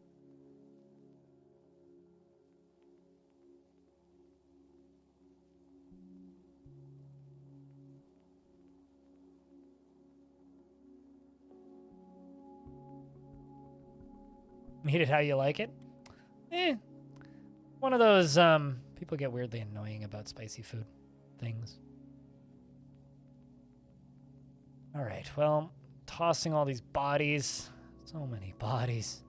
Speaker 1: Eat it how you like it? One of those, people get weirdly annoying about spicy food things. All right, well, tossing all these bodies. So many bodies.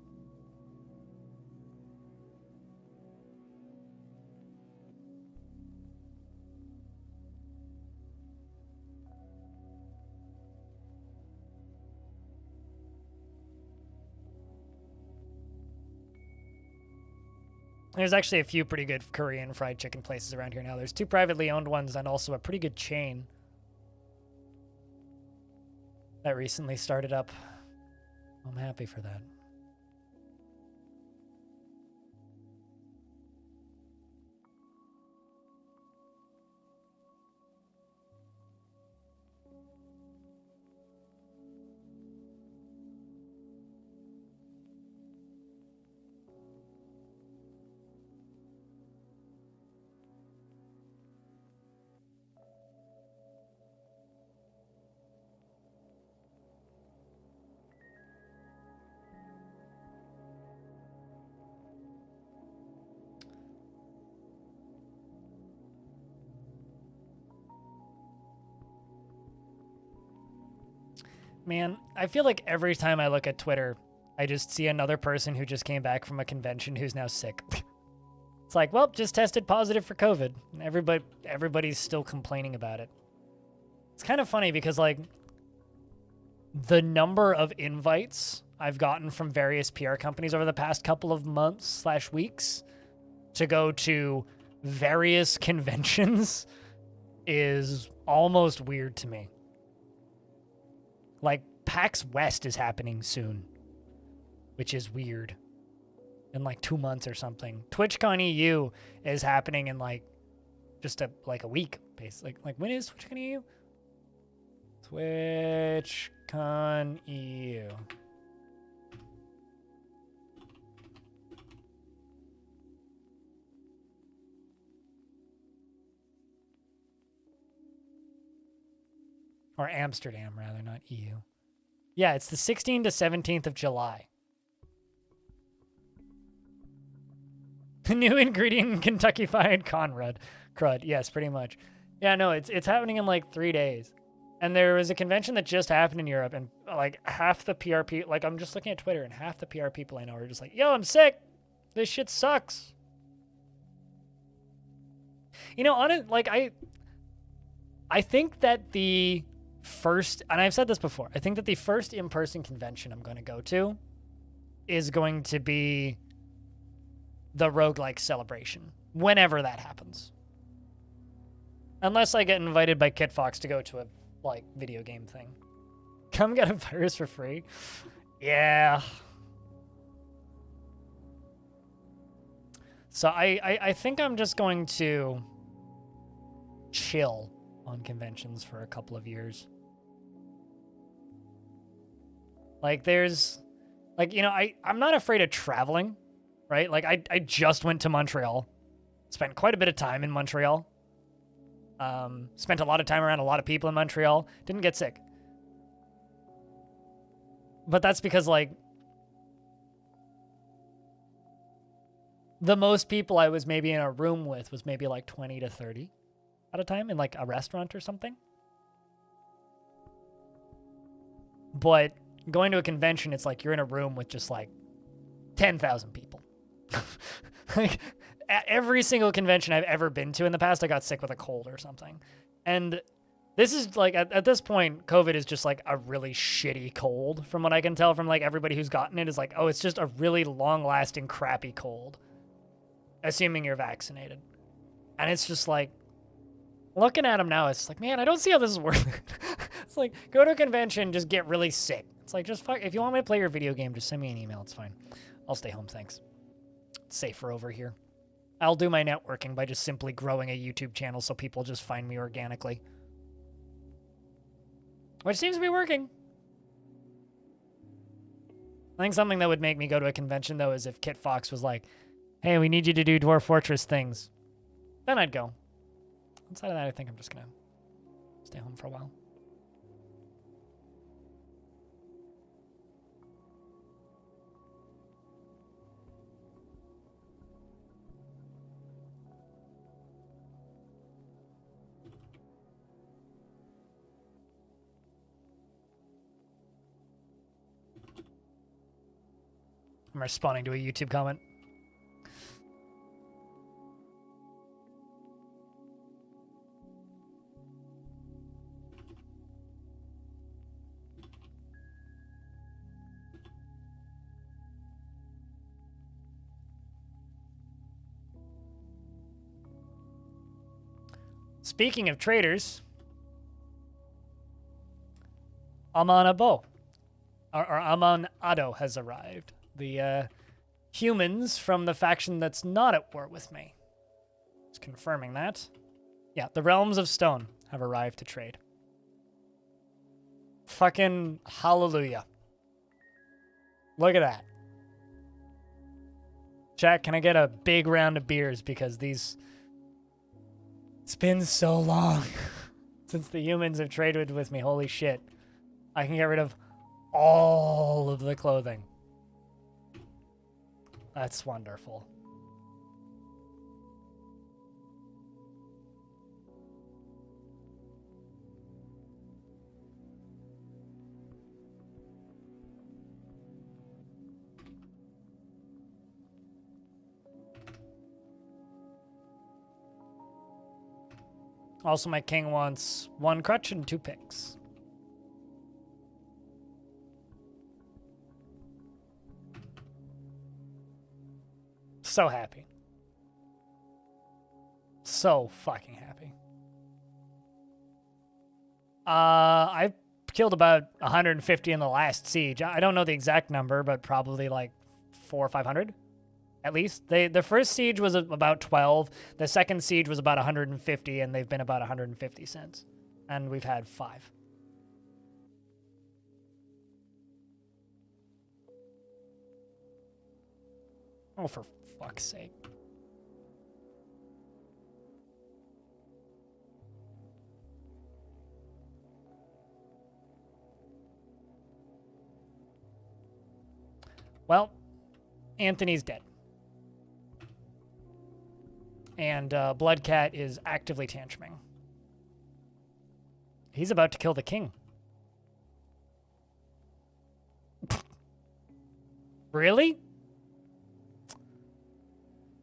Speaker 1: There's actually a few pretty good Korean fried chicken places around here now. There's 2 privately owned ones and also a pretty good chain that recently started up. I'm happy for that. Man, I feel like every time I look at Twitter, I just see another person who just came back from a convention who's now sick. It's like, well, just tested positive for COVID. Everybody's still complaining about it. It's kind of funny because, like, the number of invites I've gotten from various PR companies over the past couple of months / weeks to go to various conventions is almost weird to me. Like, PAX West is happening soon, which is weird. In like 2 months or something. TwitchCon EU is happening in like just a week, basically. Like when is TwitchCon EU? TwitchCon EU. Or Amsterdam, rather, not EU. Yeah, it's the 16th to 17th of July. The new ingredient in Kentucky Fried Conrad. Crud. Yes, pretty much. Yeah, no, it's happening in like 3 days. And there was a convention that just happened in Europe, and like half the PR people, like I'm just looking at Twitter, and half the PR people I know are just like, yo, I'm sick. This shit sucks. You know, on it, like I think that the first, and I've said this before, I think that the first in-person convention I'm going to go to is going to be the roguelike celebration, whenever that happens. Unless I get invited by Kit Fox to go to a, like, video game thing. Come get a virus for free? Yeah. So I think I'm just going to chill on conventions for a couple of years. Like, there's... Like, you know, I'm not afraid of traveling, right? Like, I just went to Montreal. Spent quite a bit of time in Montreal. Spent a lot of time around a lot of people in Montreal. Didn't get sick. But that's because, like, the most people I was maybe in a room with was maybe like 20 to 30 at a time in like a restaurant or something. But going to a convention, it's like you're in a room with just like 10,000 people. Like every single convention I've ever been to in the past, I got sick with a cold or something. And this is like, at this point, COVID is just like a really shitty cold from what I can tell from like everybody who's gotten it is like, oh, it's just a really long lasting crappy cold. Assuming you're vaccinated. And it's just like, looking at them now, it's like, man, I don't see how this is worth it. It's like, go to a convention, just get really sick. It's like, just fuck, if you want me to play your video game, just send me an email, it's fine. I'll stay home, thanks. It's safer over here. I'll do my networking by just simply growing a YouTube channel so people just find me organically. Which seems to be working. I think something that would make me go to a convention, though, is if Kit Fox was like, hey, we need you to do Dwarf Fortress things. Then I'd go. Outside of that, I think I'm just going to stay home for a while. I'm responding to a YouTube comment. Speaking of traders, Amon Abo, or Amon Ado has arrived. The humans from the faction that's not at war with me. Just confirming that. Yeah, the Realms of Stone have arrived to trade. Fucking hallelujah. Look at that. Chat, can I get a big round of beers because these... It's been so long since the humans have traded with me. Holy shit. I can get rid of all of the clothing. That's wonderful. Also, my king wants 1 crutch and 2 picks. So happy. So fucking happy. I killed about 150 in the last siege. I don't know the exact number, but probably like 400 or 500. At least. The first siege was about 12. The second siege was about 150, and they've been about 150 since. And we've had 5. Oh, for fuck's sake. Well, Anthony's dead. And Bloodcat is actively tantruming. He's about to kill the king. Really?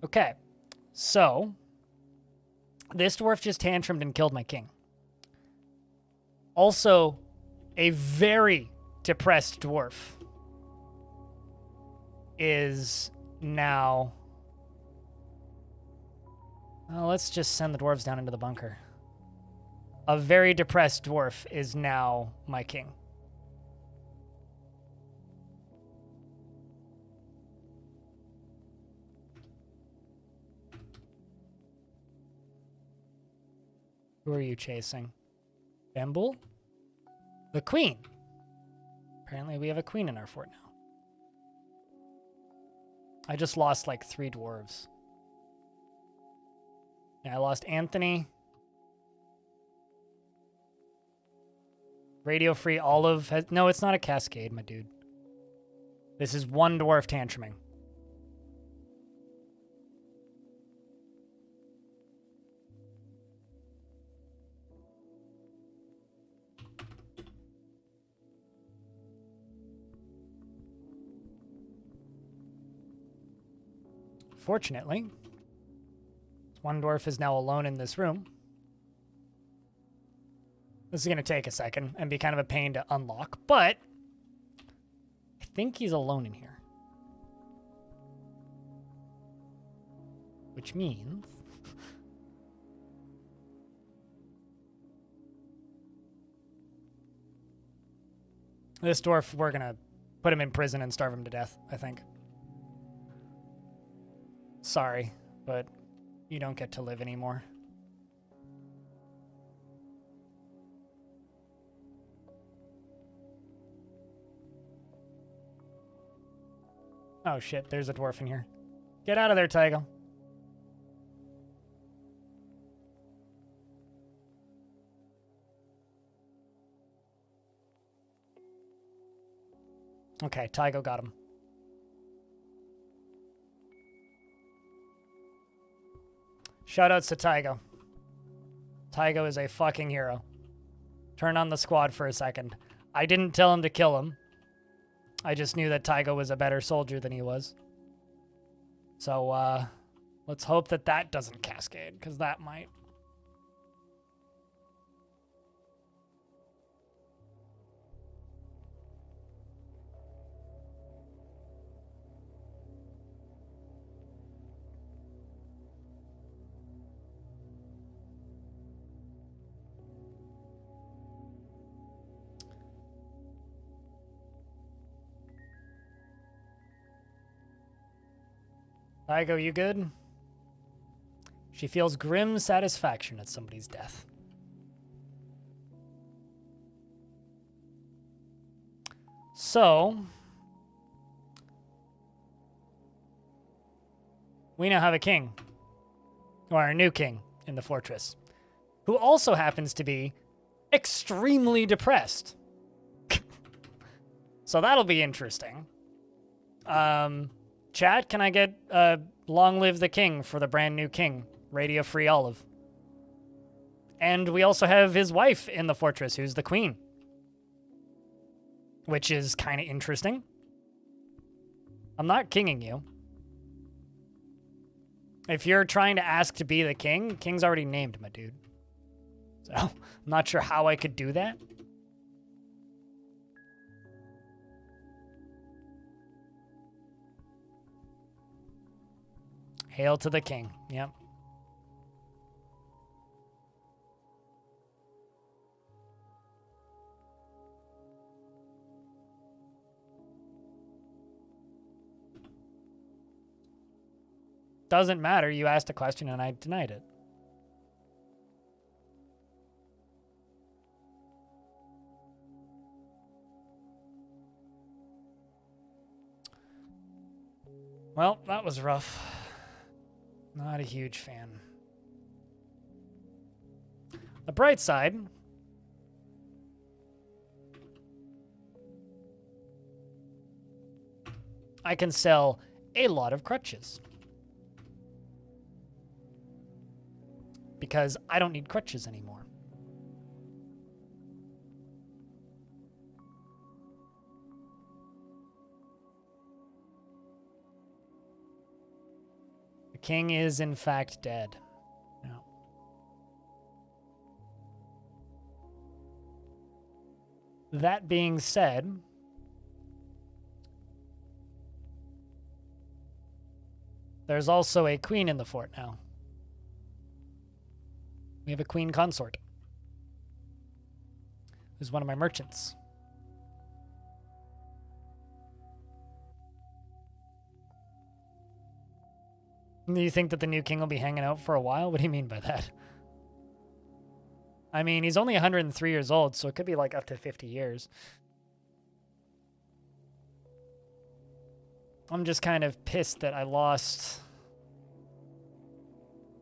Speaker 1: Okay. So, this dwarf just tantrumed and killed my king. Also, a very depressed dwarf is now... Well, let's just send the dwarves down into the bunker. A very depressed dwarf is now my king. Who are you chasing? Bembul? The queen. Apparently we have a queen in our fort now. I just lost like 3 dwarves. Yeah, I lost Anthony. Radio Free Olive has... No, it's not a cascade, my dude. This is one dwarf tantruming. Fortunately, one dwarf is now alone in this room. This is going to take a second and be kind of a pain to unlock, but I think he's alone in here. Which means... this dwarf, we're going to put him in prison and starve him to death, I think. Sorry, but you don't get to live anymore. Oh shit, there's a dwarf in here. Get out of there, Tygo. Okay, Tygo got him. Shoutouts to Tygo. Tygo is a fucking hero. Turn on the squad for a second. I didn't tell him to kill him. I just knew that Tygo was a better soldier than he was. So, let's hope that that doesn't cascade, because that might. Tygo, you good? She feels grim satisfaction at somebody's death. So, we now have a king, or a new king in the fortress, who also happens to be extremely depressed. So that'll be interesting. Chat, can I get Long Live the King for the brand new king, Radio Free Olive? And we also have his wife in the fortress, who's the queen. Which is kind of interesting. I'm not kinging you. If you're trying to ask to be the king, king's already named, my dude. So, I'm not sure how I could do that. Hail to the king. Yep. Doesn't matter. You asked a question and I denied it. Well, that was rough. Not a huge fan. The bright side. I can sell a lot of crutches. Because I don't need crutches anymore. The king is in fact dead. No. That being said, there's also a queen in the fort now. We have a queen consort, who's one of my merchants. Do you think that the new king will be hanging out for a while? What do you mean by that? I mean, he's only 103 years old, so it could be like up to 50 years. I'm just kind of pissed that I lost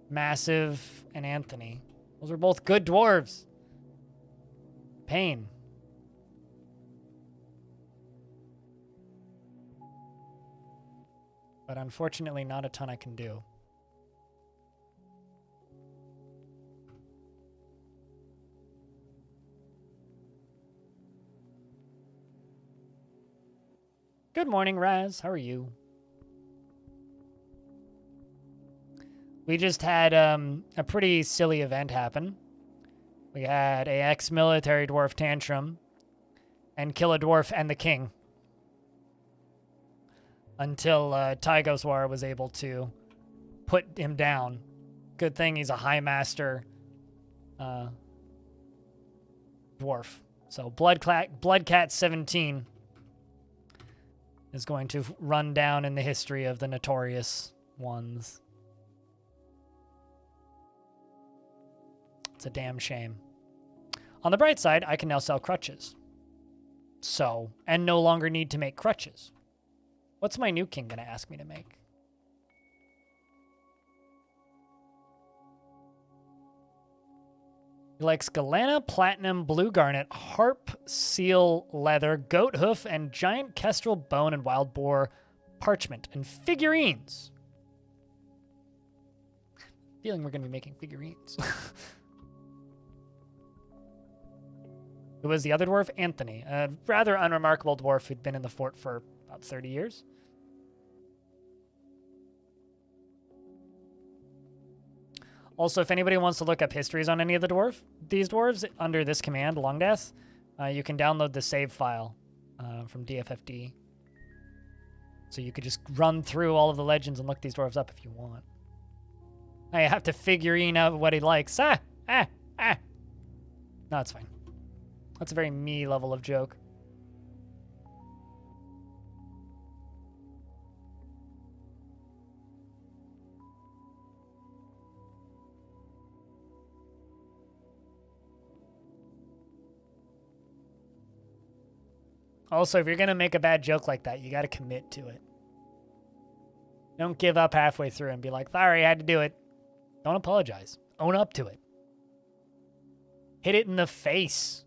Speaker 1: Massive and Anthony. Those are both good dwarves. Pain. But unfortunately, not a ton I can do. Good morning, Raz. How are you? We just had a pretty silly event happen. We had a ex-military dwarf tantrum and kill a dwarf and the king. Until Tygoswar was able to put him down. Good thing he's a high master dwarf. So Bloodcat 17 is going to run down in the history of the notorious ones. It's a damn shame. On the bright side, I can now sell crutches. So, and no longer need to make crutches. What's my new king gonna ask me to make? He likes Galena, Platinum, Blue Garnet, Harp, Seal, Leather, Goat Hoof, and Giant Kestrel Bone and Wild Boar Parchment, and figurines. Feeling we're gonna be making figurines. Who was the other dwarf? Anthony, a rather unremarkable dwarf who'd been in the fort for about 30 years. Also, if anybody wants to look up histories on any of these dwarves, under this command, Longdeath, you can download the save file from DFFD. So you could just run through all of the legends and look these dwarves up if you want. I have to figurine out what he likes. No, it's fine. That's a very me level of joke. Also, if you're going to make a bad joke like that, you got to commit to it. Don't give up halfway through and be like, sorry, I had to do it. Don't apologize. Own up to it. Hit it in the face.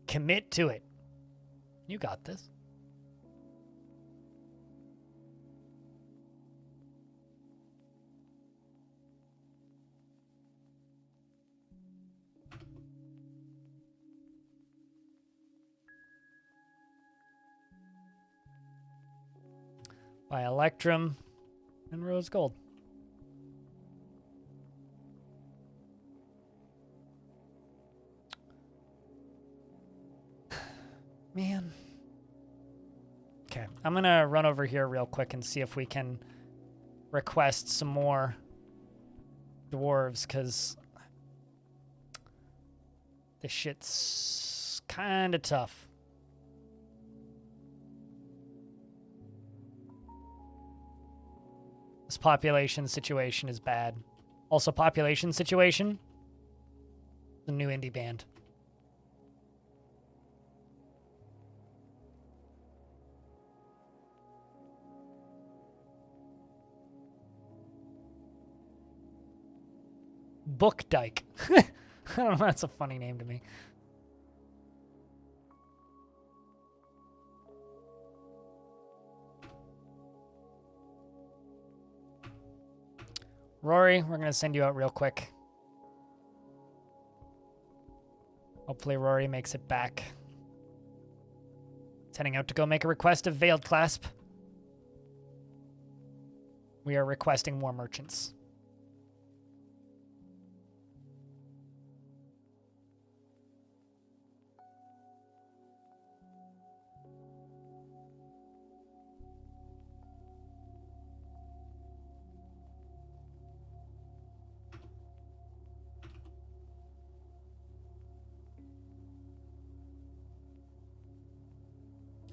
Speaker 1: Commit to it. You got this. Buy Electrum and Rose Gold. Man. Okay, I'm gonna run over here real quick and see if we can request some more dwarves, because this shit's kind of tough. This population situation is bad. Also, population situation, the new indie band. Book Dyke. I don't know, that's a funny name to me. Rory, we're going to send you out real quick. Hopefully Rory makes it back. He's heading out to go make a request of Veiled Clasp. We are requesting more merchants.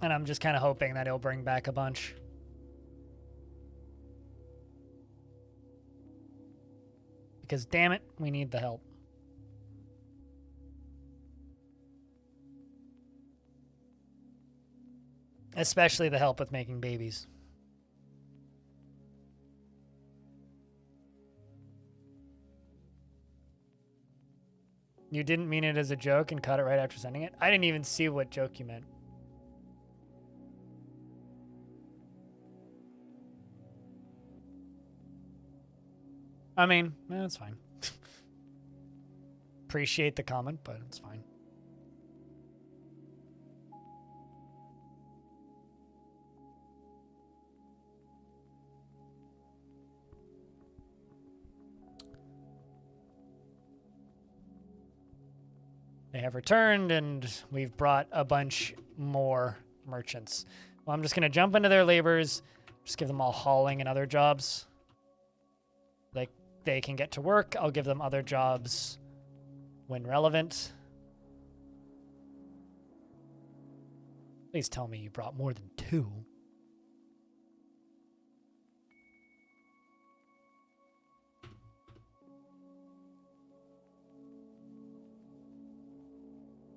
Speaker 1: And I'm just kind of hoping that he'll bring back a bunch. Because damn it, we need the help. Especially the help with making babies. You didn't mean it as a joke and caught it right after sending it? I didn't even see what joke you meant. I mean, that's fine. Appreciate the comment, but it's fine. They have returned, and we've brought a bunch more merchants. Well, I'm just going to jump into their labors, just give them all hauling and other jobs. Like, they can get to work. I'll give them other jobs when relevant. Please tell me you brought more than 2.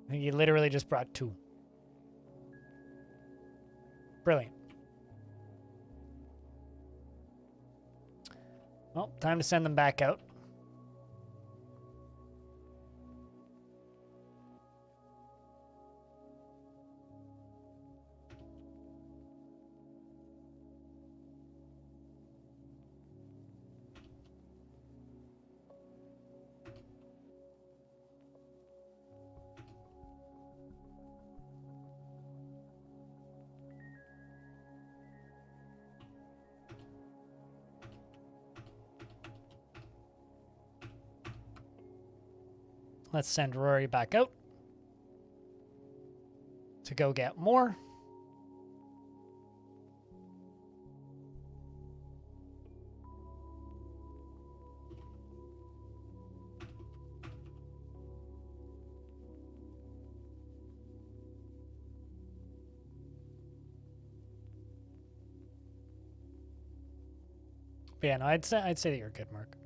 Speaker 1: I think you literally just brought 2. Brilliant. Well, time to send them back out. Let's send Rory back out to go get more. But yeah, no, I'd say that you're good, Mark.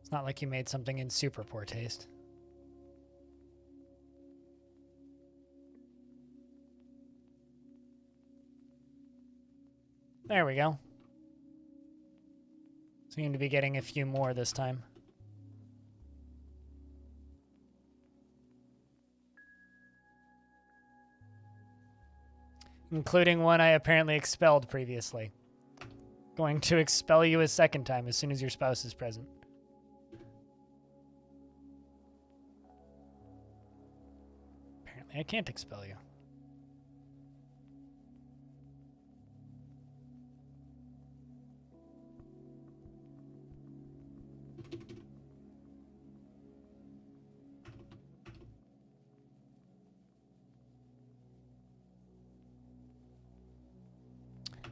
Speaker 1: It's not like you made something in super poor taste. There we go. Seem to be getting a few more this time. Including one I apparently expelled previously. Going to expel you a second time as soon as your spouse is present. I can't expel you.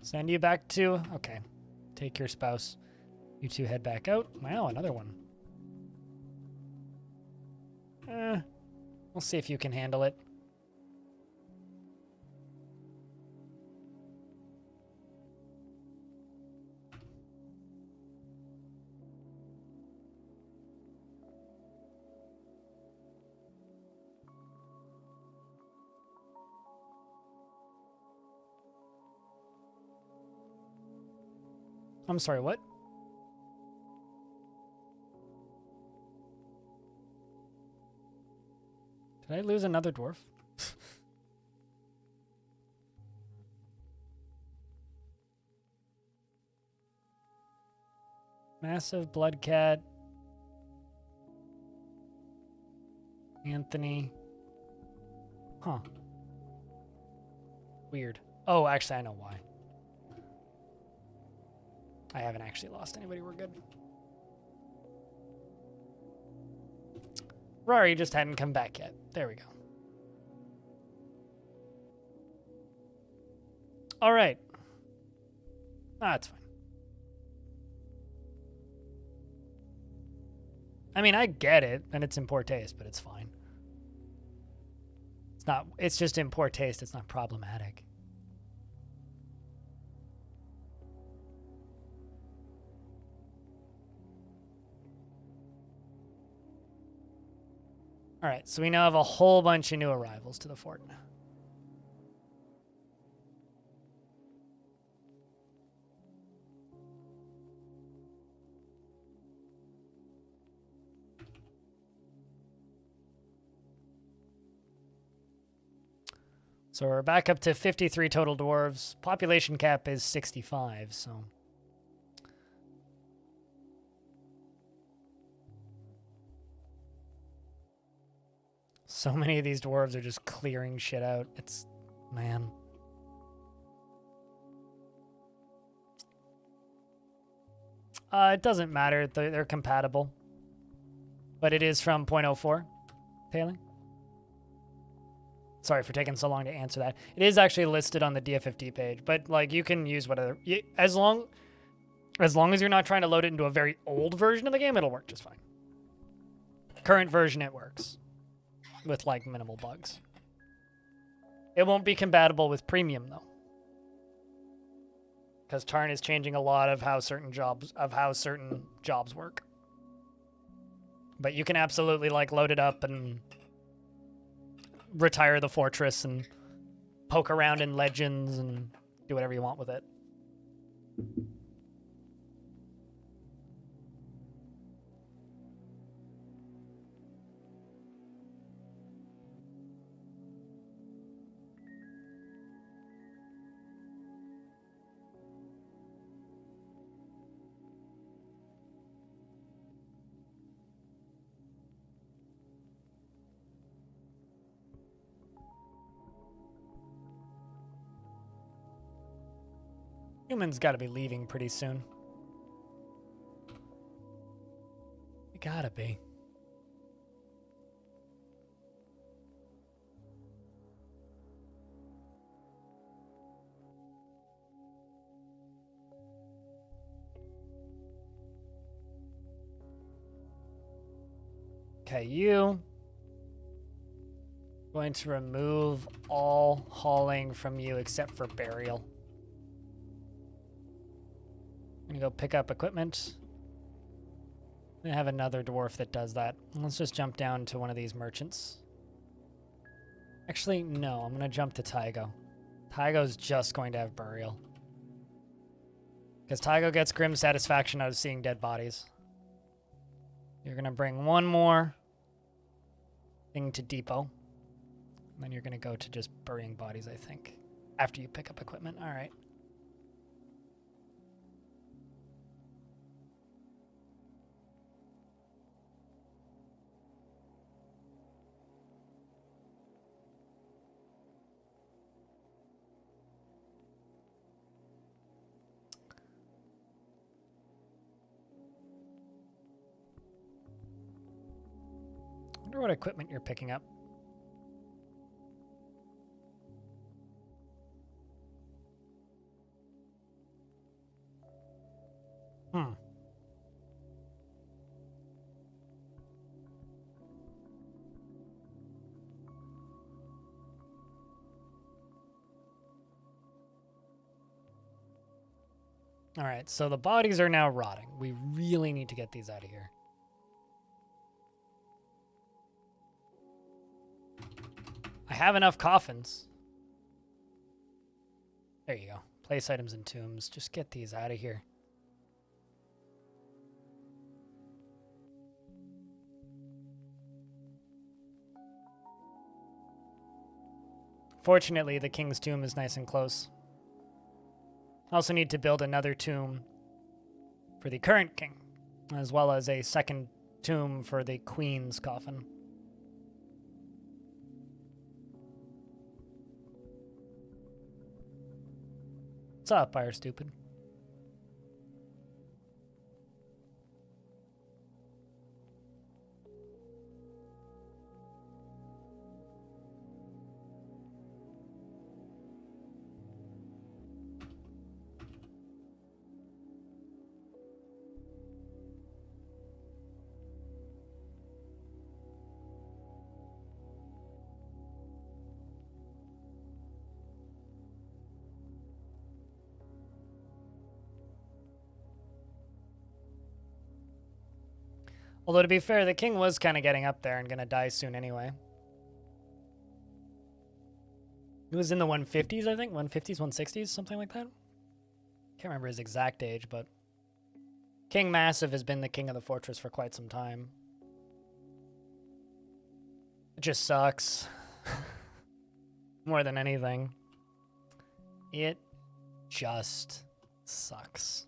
Speaker 1: Send you back to... Okay. Take your spouse. You two head back out. Wow, another one. We'll see if you can handle it. I'm sorry, what? Did I lose another dwarf? Massive blood cat. Anthony. Huh. Weird. Oh, actually, I know why. I haven't actually lost anybody. We're good. Rory just hadn't come back yet. There we go. All right. That's fine. I mean, I get it, and it's in poor taste, but it's fine. It's just in poor taste. It's not problematic. All right, so we now have a whole bunch of new arrivals to the fort. So we're back up to 53 total dwarves. Population cap is 65, so... So many of these dwarves are just clearing shit out. It's... man. It doesn't matter. They're compatible. But it is from 0.04. Tailing? Sorry for taking so long to answer that. It is actually listed on the DFFD page, but like you can use whatever... As long as you're not trying to load it into a very old version of the game, it'll work just fine. Current version, it works. With like minimal bugs. It won't be compatible with premium though. Because Tarn is changing a lot of how certain jobs work. But you can absolutely like load it up and retire the fortress and poke around in legends and do whatever you want with it. Humans gotta be leaving pretty soon. They gotta be. Okay, you. Going to remove all hauling from you except for burial. I'm gonna go pick up equipment. I have another dwarf that does that. Let's just jump down to one of these merchants. Actually, no, I'm gonna jump to Tygo. Tygo's just going to have burial. Because Tygo gets grim satisfaction out of seeing dead bodies. You're gonna bring one more thing to depot. And then you're gonna go to just burying bodies, I think. After you pick up equipment. Alright. I wonder what equipment you're picking up. All right, so the bodies are now rotting. We really need to get these out of here. I have enough coffins. There you go. Place items and tombs. Just get these out of here. Fortunately, the king's tomb is nice and close. I also need to build another tomb for the current king, as well as a second tomb for the queen's coffin. What's up, Fire Stupid? Although, to be fair, the king was kind of getting up there and going to die soon anyway. He was in the 150s, I think. 150s, 160s, something like that. Can't remember his exact age, but King Massive has been the king of the fortress for quite some time. It just sucks. More than anything. It just sucks.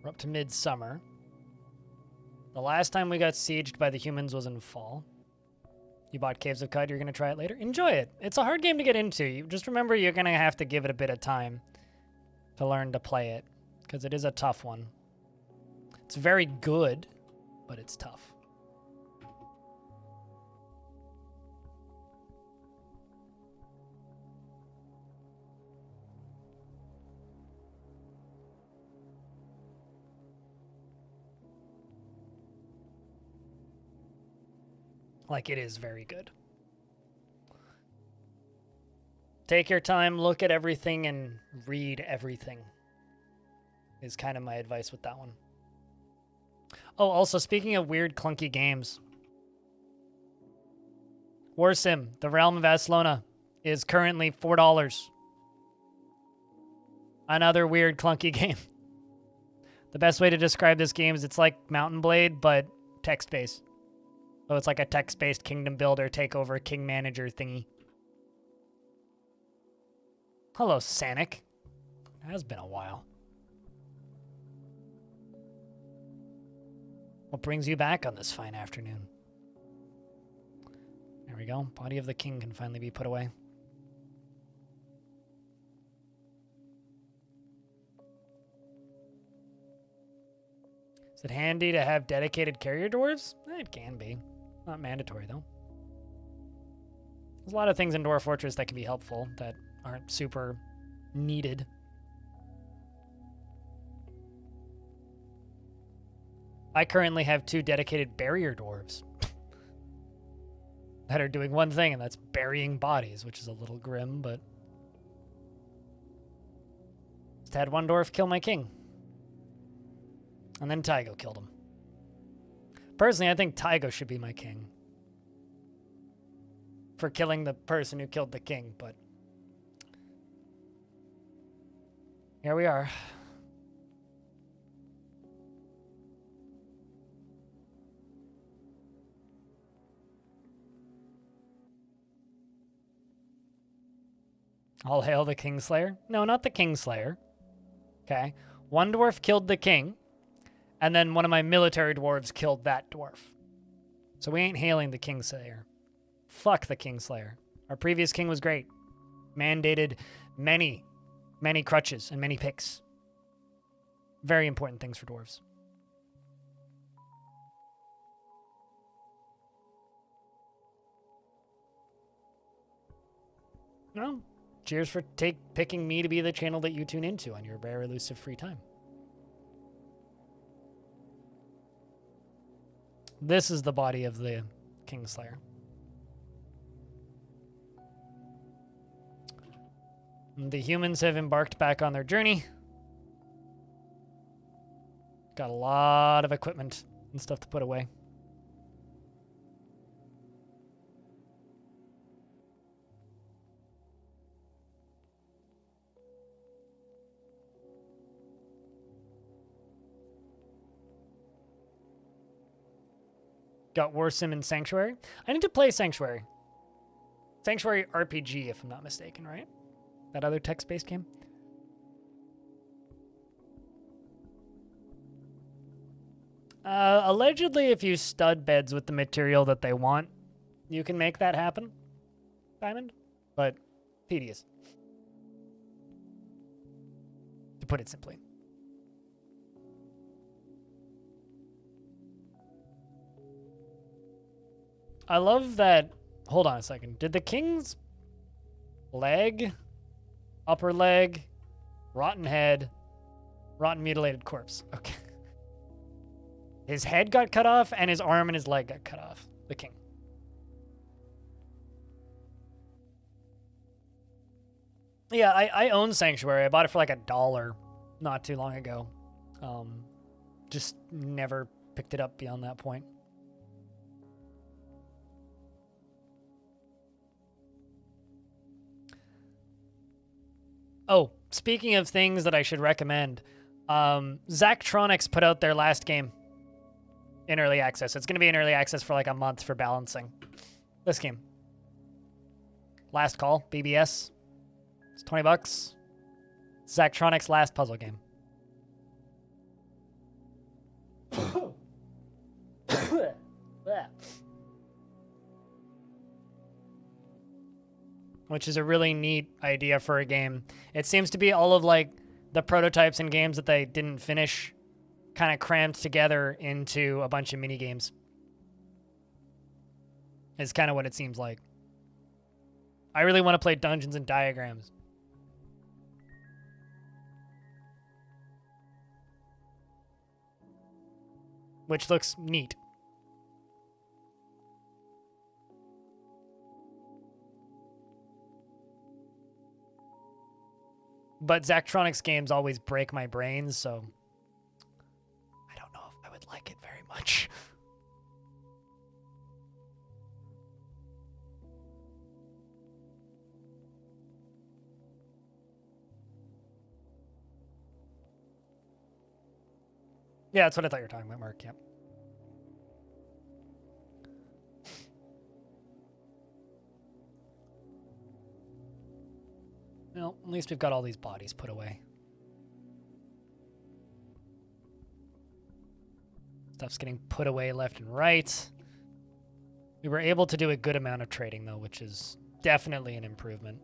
Speaker 1: We're up to midsummer. The last time we got sieged by the humans was in fall. You bought Caves of Cud, you're going to try it later? Enjoy it. It's a hard game to get into. You just remember you're going to have to give it a bit of time to learn to play it, because it is a tough one. It's very good, but it's tough. Like, it is very good. Take your time, look at everything, and read everything. Is kind of my advice with that one. Oh, also, speaking of weird, clunky games. War Sim, The Realm of Aslona, is currently $4. Another weird, clunky game. The best way to describe this game is it's like Mountain Blade, but text-based. So it's like a text-based kingdom builder, takeover, king manager thingy. Hello, Sanic. It has been a while. What brings you back on this fine afternoon? There we go. Body of the king can finally be put away. Is it handy to have dedicated carrier dwarves? It can be. Not mandatory, though. There's a lot of things in Dwarf Fortress that can be helpful that aren't super needed. I currently have 2 dedicated barrier dwarves that are doing one thing, and that's burying bodies, which is a little grim, but just had one dwarf kill my king. And then Tygo killed him. Personally, I think Tygo should be my king for killing the person who killed the king, but here we are. All hail the Kingslayer? No, not the Kingslayer. Okay. One dwarf killed the king, and then one of my military dwarves killed that dwarf. So we ain't hailing the Kingslayer. Fuck the Kingslayer. Our previous king was great. Mandated many crutches and many picks. Very important things for dwarves. Well, cheers for picking me to be the channel that you tune into on your rare elusive free time. This is the body of the Kingslayer. The humans have embarked back on their journey. Got a lot of equipment and stuff to put away. Got War Sim and Sanctuary. I need to play Sanctuary. Sanctuary RPG, if I'm not mistaken, right? That other text-based game? Allegedly, if you stud beds with the material that they want, you can make that happen, Diamond. But tedious, to put it simply. I love that. Hold on a second. Did the king's leg, upper leg, rotten head, rotten mutilated corpse? Okay. His head got cut off, and his arm and his leg got cut off. the king. Yeah, I own Sanctuary. I bought it for like $1 not too long ago. Just never picked it up beyond that point. Oh, speaking of things that I should recommend, Zachtronics put out their last game in early access. It's going to be in early access for like a month for balancing. This game. Last Call, BBS. It's $20. Zachtronics' last puzzle game. Which is a really neat idea for a game. It seems to be all of like the prototypes and games that they didn't finish kind of crammed together into a bunch of mini games. Is kind of what it seems like. I really want to play Dungeons and Diagrams. Which looks neat. But Zachtronics games always break my brains, so I don't know if I would like it very much. Yeah, that's what I thought you were talking about, Mark. Yep. Well, at least we've got all these bodies put away. Stuff's getting put away left and right. We were able to do a good amount of trading, though, which is definitely an improvement.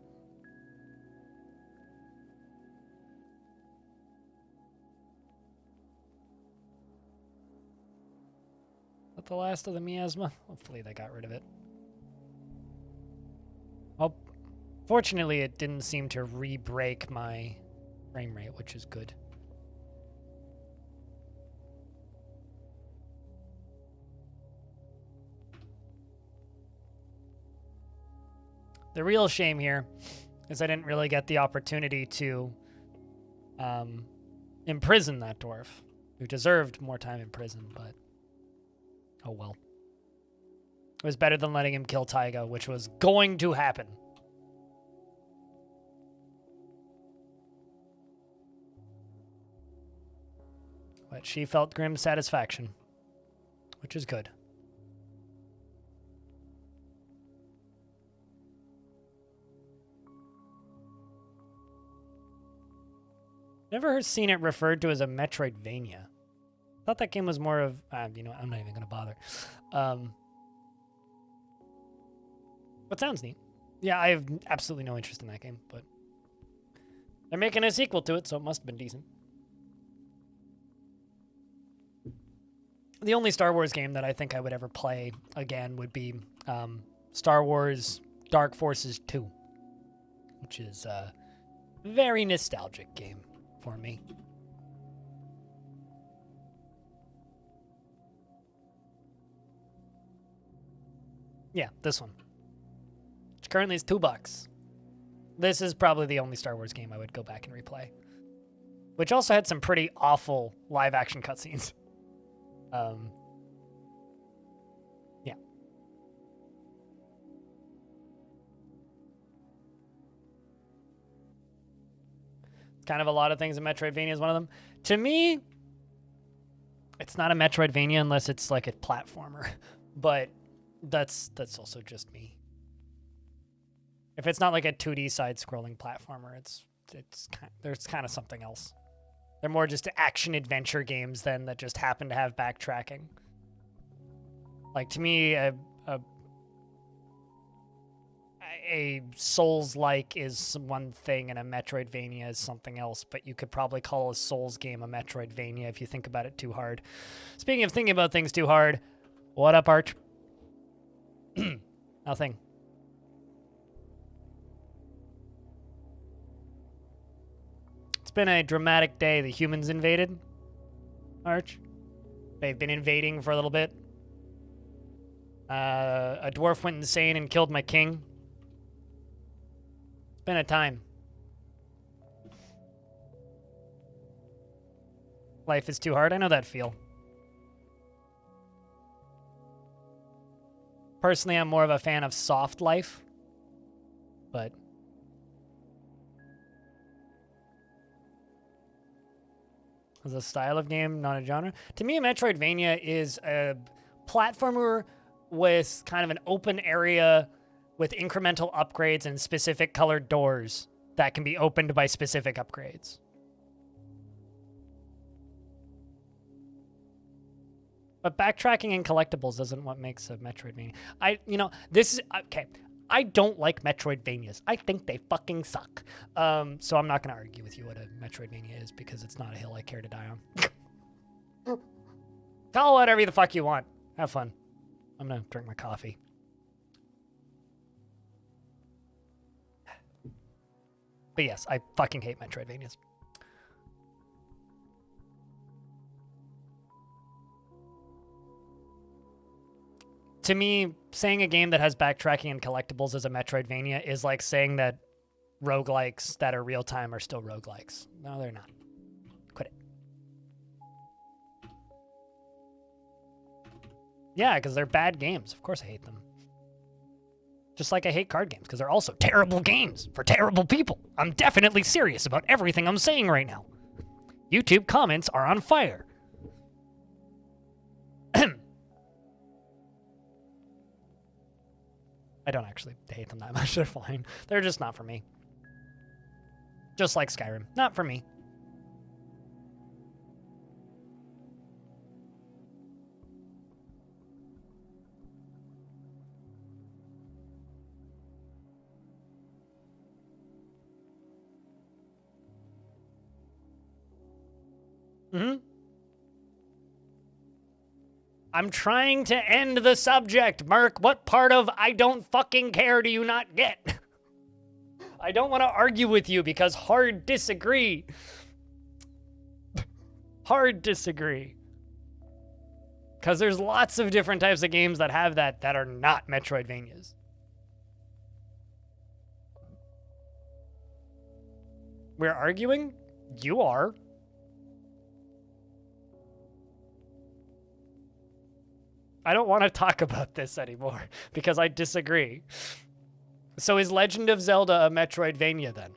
Speaker 1: Is that the last of the miasma? Hopefully they got rid of it. Oh, fortunately, it didn't seem to re-break my frame rate, which is good. The real shame here is I didn't really get the opportunity to imprison that dwarf, who deserved more time in prison, but oh well. It was better than letting him kill Taiga, which was going to happen. But she felt grim satisfaction, which is good. Never seen it referred to as a Metroidvania. Thought that game was more of, you know, I'm not even going to bother. But sounds neat. Yeah, I have absolutely no interest in that game, but they're making a sequel to it, so it must have been decent. The only Star Wars game that I think I would ever play again would be Star Wars Dark Forces 2, which is a very nostalgic game for me. Yeah, this one. Which currently is $2. This is probably the only Star Wars game I would go back and replay. Which also had some pretty awful live-action cutscenes. Yeah. Kind of a lot of things in Metroidvania is one of them. To me, it's not a Metroidvania unless it's like a platformer. But that's also just me. If it's not like a 2D side-scrolling platformer, there's kind of something else. They're more just action adventure games then that just happen to have backtracking. Like to me, a Souls-like is one thing and a Metroidvania is something else, but you could probably call a Souls game a Metroidvania if you think about it too hard. Speaking of thinking about things too hard, what up, Arch? Nothing. It's been a dramatic day. The humans invaded, Arch. They've been invading for a little bit. A dwarf went insane and killed my king. It's been a time. Life is too hard. I know that feel. Personally, I'm more of a fan of soft life. But as a style of game, not a genre. To me, a Metroidvania is a platformer with kind of an open area with incremental upgrades and specific colored doors that can be opened by specific upgrades. But backtracking and collectibles isn't what makes a Metroidvania. This is, okay, I don't like Metroidvanias. I think they fucking suck. So I'm not going to argue with you what a Metroidvania is because it's not a hill I care to die on. Call whatever the fuck you want. Have fun. I'm going to drink my coffee. But yes, I fucking hate Metroidvanias. To me, saying a game that has backtracking and collectibles is a Metroidvania is like saying that roguelikes that are real-time are still roguelikes. No, they're not. Quit it. Yeah, because they're bad games. Of course I hate them. Just like I hate card games, because they're also terrible games for terrible people. I'm definitely serious about everything I'm saying right now. YouTube comments are on fire. I don't actually hate them that much. They're fine. They're just not for me. Just like Skyrim. Not for me. I'm trying to end the subject, Merc. What part of I don't fucking care do you not get? I don't want to argue with you because hard disagree. Hard disagree. Because there's lots of different types of games that have that are not Metroidvanias. We're arguing? You are. I don't want to talk about this anymore because I disagree. So is Legend of Zelda a Metroidvania then?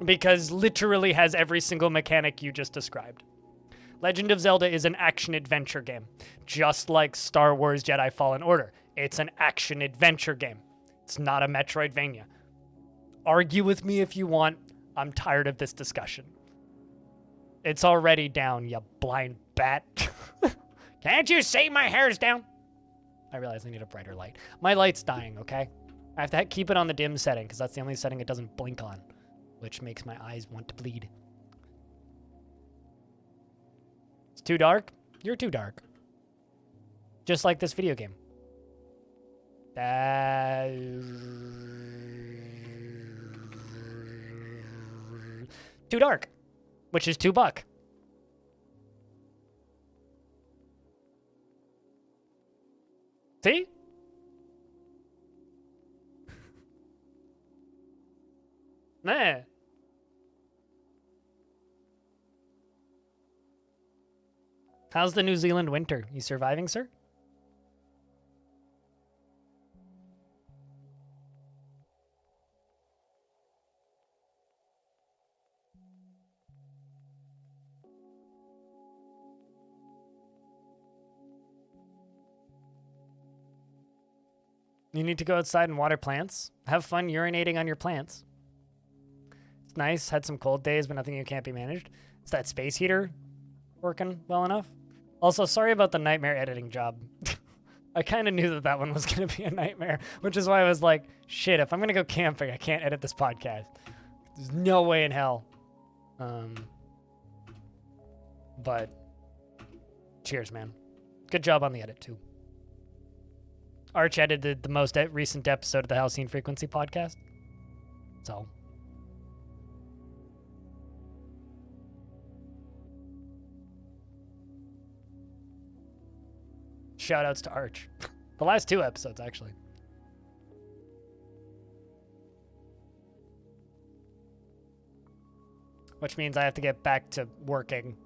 Speaker 1: Because literally has every single mechanic you just described. Legend of Zelda is an action-adventure game, just like Star Wars Jedi Fallen Order. It's an action-adventure game. It's not a Metroidvania. Argue with me if you want. I'm tired of this discussion. It's already down, you blind bat. Can't you see my hair's down? I realize I need a brighter light. My light's dying, okay? I have to keep it on the dim setting because that's the only setting it doesn't blink on, which makes my eyes want to bleed. It's too dark? You're too dark. Just like this video game. Too dark, which is $2. See? Nah. How's the New Zealand winter? You surviving, sir? You need to go outside and water plants. Have fun urinating on your plants. It's nice. Had some cold days, but nothing you can't be managed. Is that space heater working well enough? Also, sorry about the nightmare editing job. I kind of knew that one was going to be a nightmare, which is why I was like, shit, if I'm going to go camping, I can't edit this podcast. There's no way in hell. But cheers, man. Good job on the edit, too. Arch edited the most recent episode of the Halcyon Frequency podcast. So. shout outs to Arch. The last 2 episodes, actually. Which means I have to get back to working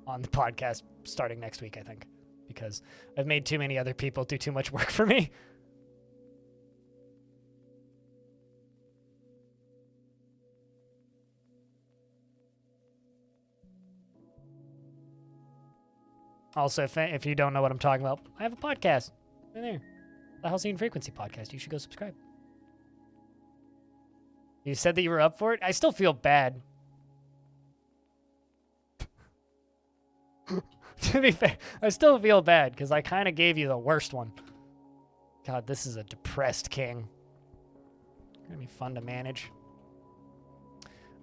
Speaker 1: on the podcast starting next week, I think. Because I've made too many other people do too much work for me. Also, if you don't know what I'm talking about, I have a podcast. Right there. The Halcyon Frequency podcast. You should go subscribe. You said that you were up for it? I still feel bad. To be fair, I still feel bad because I kind of gave you the worst one. God, this is a depressed king. Gonna be fun to manage.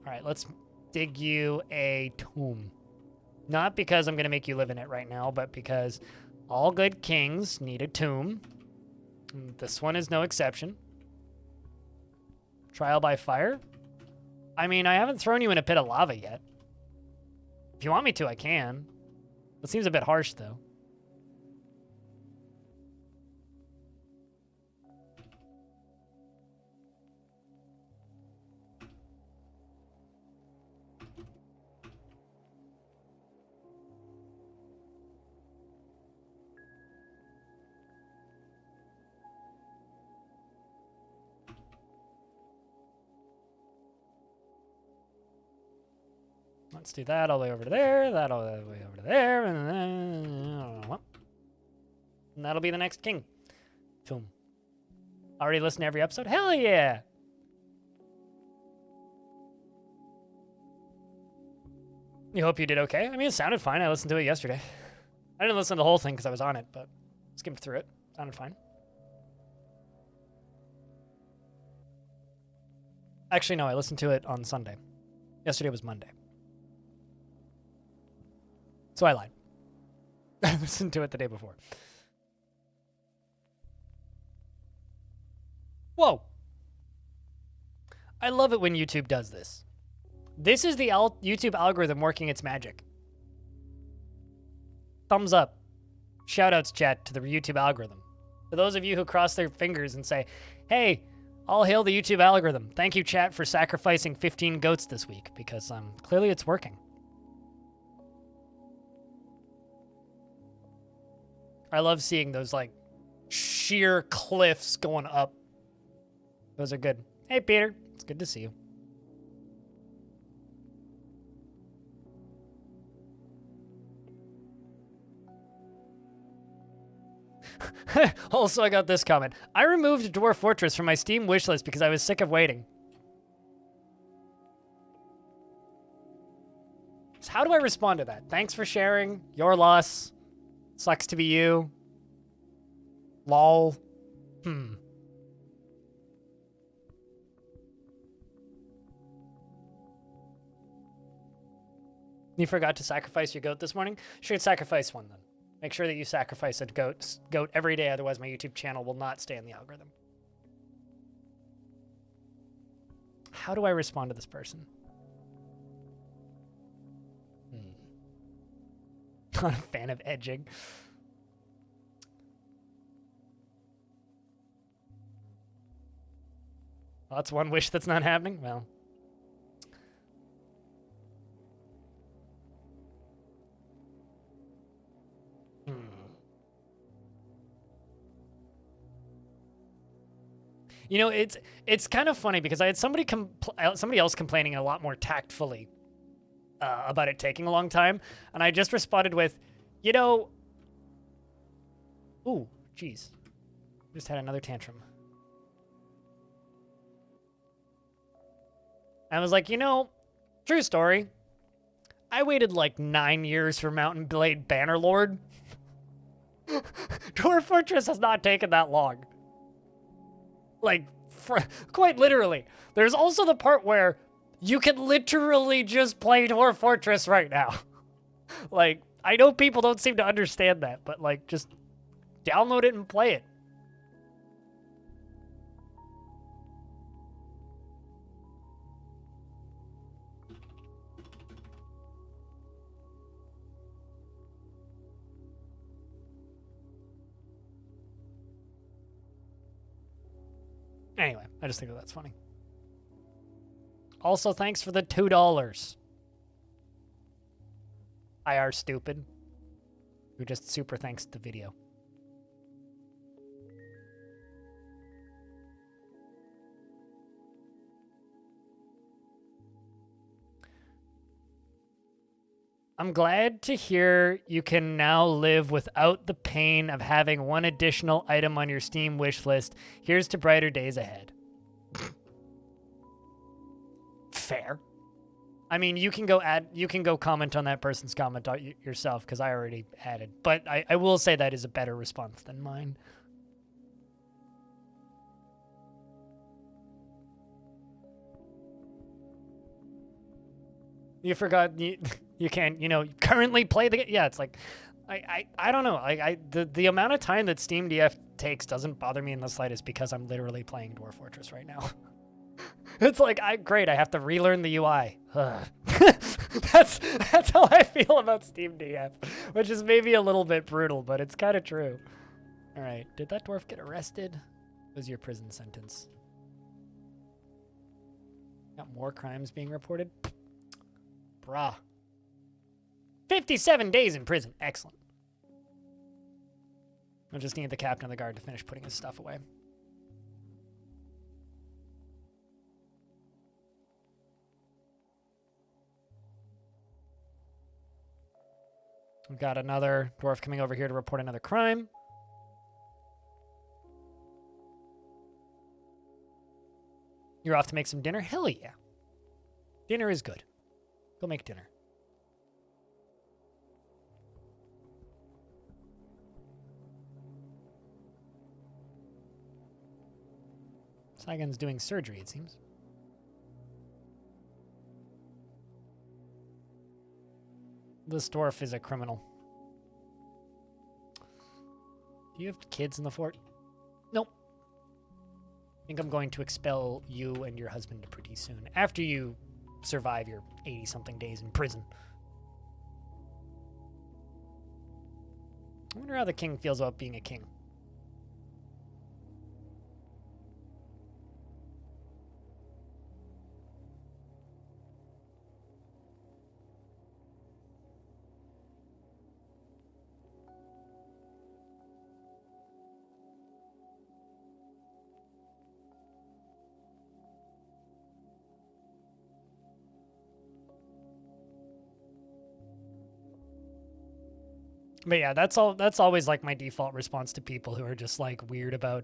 Speaker 1: All right, let's dig you a tomb. Not because I'm gonna make you live in it right now, but because all good kings need a tomb. And this one is no exception. Trial by fire? I mean, I haven't thrown you in a pit of lava yet. If you want me to, I can. It seems a bit harsh, though. Let's do that all the way over to there, that all the way over to there, and then... And that'll be the next king. Tomb. Already listened to every episode? Hell yeah! You hope you did okay? I mean, it sounded fine. I listened to it yesterday. I didn't listen to the whole thing because I was on it, but skimmed through it. Sounded fine. Actually, no, I listened to it on Sunday. Yesterday was Monday. So I lied. I listened to it the day before. Whoa. I love it when YouTube does this. This is the YouTube algorithm working its magic. Thumbs up. Shoutouts, chat, to the YouTube algorithm. For those of you who cross their fingers and say, hey, all hail the YouTube algorithm. Thank you, chat, for sacrificing 15 goats this week, because clearly it's working. I love seeing those, like, sheer cliffs going up. Those are good. Hey, Peter. It's good to see you. Also, I got this comment. I removed Dwarf Fortress from my Steam wishlist because I was sick of waiting. So how do I respond to that? Thanks for sharing. Your loss. Sucks to be you. Lol. You forgot to sacrifice your goat this morning? Should sacrifice one then. Make sure that you sacrifice a goat every day, otherwise my YouTube channel will not stay in the algorithm. How do I respond to this person? Not a fan of edging. Well, that's one wish that's not happening. Well. You know, it's kind of funny because I had somebody else complaining a lot more tactfully about it taking a long time, and I just responded with, you know, ooh, jeez, just had another tantrum. I was like, you know, true story. I waited like 9 years for Mountain Blade Bannerlord. Dwarf Fortress has not taken that long. Like, quite literally. There's also the part where you can literally just play Dwarf Fortress right now. Like, I know people don't seem to understand that, but like, just download it and play it. I just think that that's funny. Also, thanks for the $2. IR Stupid, who just super thanks the video. I'm glad to hear you can now live without the pain of having one additional item on your Steam wish list. Here's to brighter days ahead. Fair. I mean, you can go comment on that person's comment yourself, because I already added. But I will say that is a better response than mine. You forgot you can't, currently play the game. Yeah, it's like, I don't know. The amount of time that Steam DF takes doesn't bother me in the slightest, because I'm literally playing Dwarf Fortress right now. It's like, great, I have to relearn the UI. That's how I feel about Steam DF, which is maybe a little bit brutal, but it's kind of true. All right, did that dwarf get arrested? What was your prison sentence? Got more crimes being reported? Bruh. 57 days in prison. Excellent. I just need the captain of the guard to finish putting his stuff away. We've got another dwarf coming over here to report another crime. You're off to make some dinner? Hell yeah. Dinner is good. Go make dinner. Saigon's doing surgery, it seems. This dwarf is a criminal. Do you have kids in the fort? Nope. I think I'm going to expel you and your husband pretty soon, after you survive your 80-something days in prison. I wonder how the king feels about being a king. But yeah, that's always like my default response to people who are just like weird about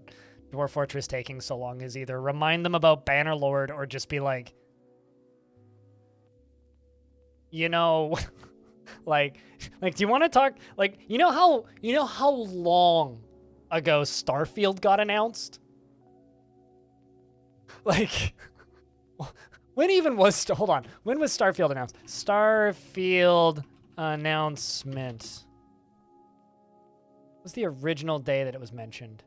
Speaker 1: Dwarf Fortress taking so long, is either remind them about Bannerlord or just be like, like do you want to talk, like, you know how long ago Starfield got announced? Like, when was Starfield announced? Starfield announcement. What was the original day that it was mentioned?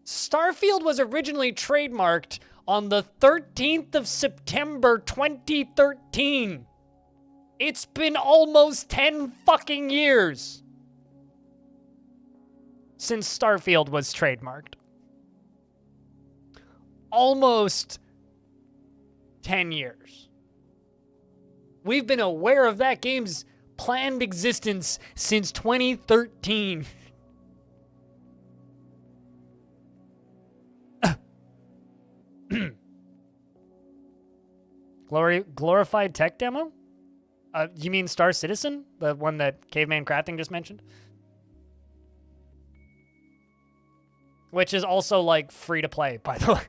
Speaker 1: Starfield was originally trademarked on the 13th of September 2013. It's been almost 10 fucking years since Starfield was trademarked. Almost 10 years. We've been aware of that game's planned existence since 2013. Glorified tech demo? You mean Star Citizen? The one that Caveman Crafting just mentioned? Which is also, like, free to play, by the way.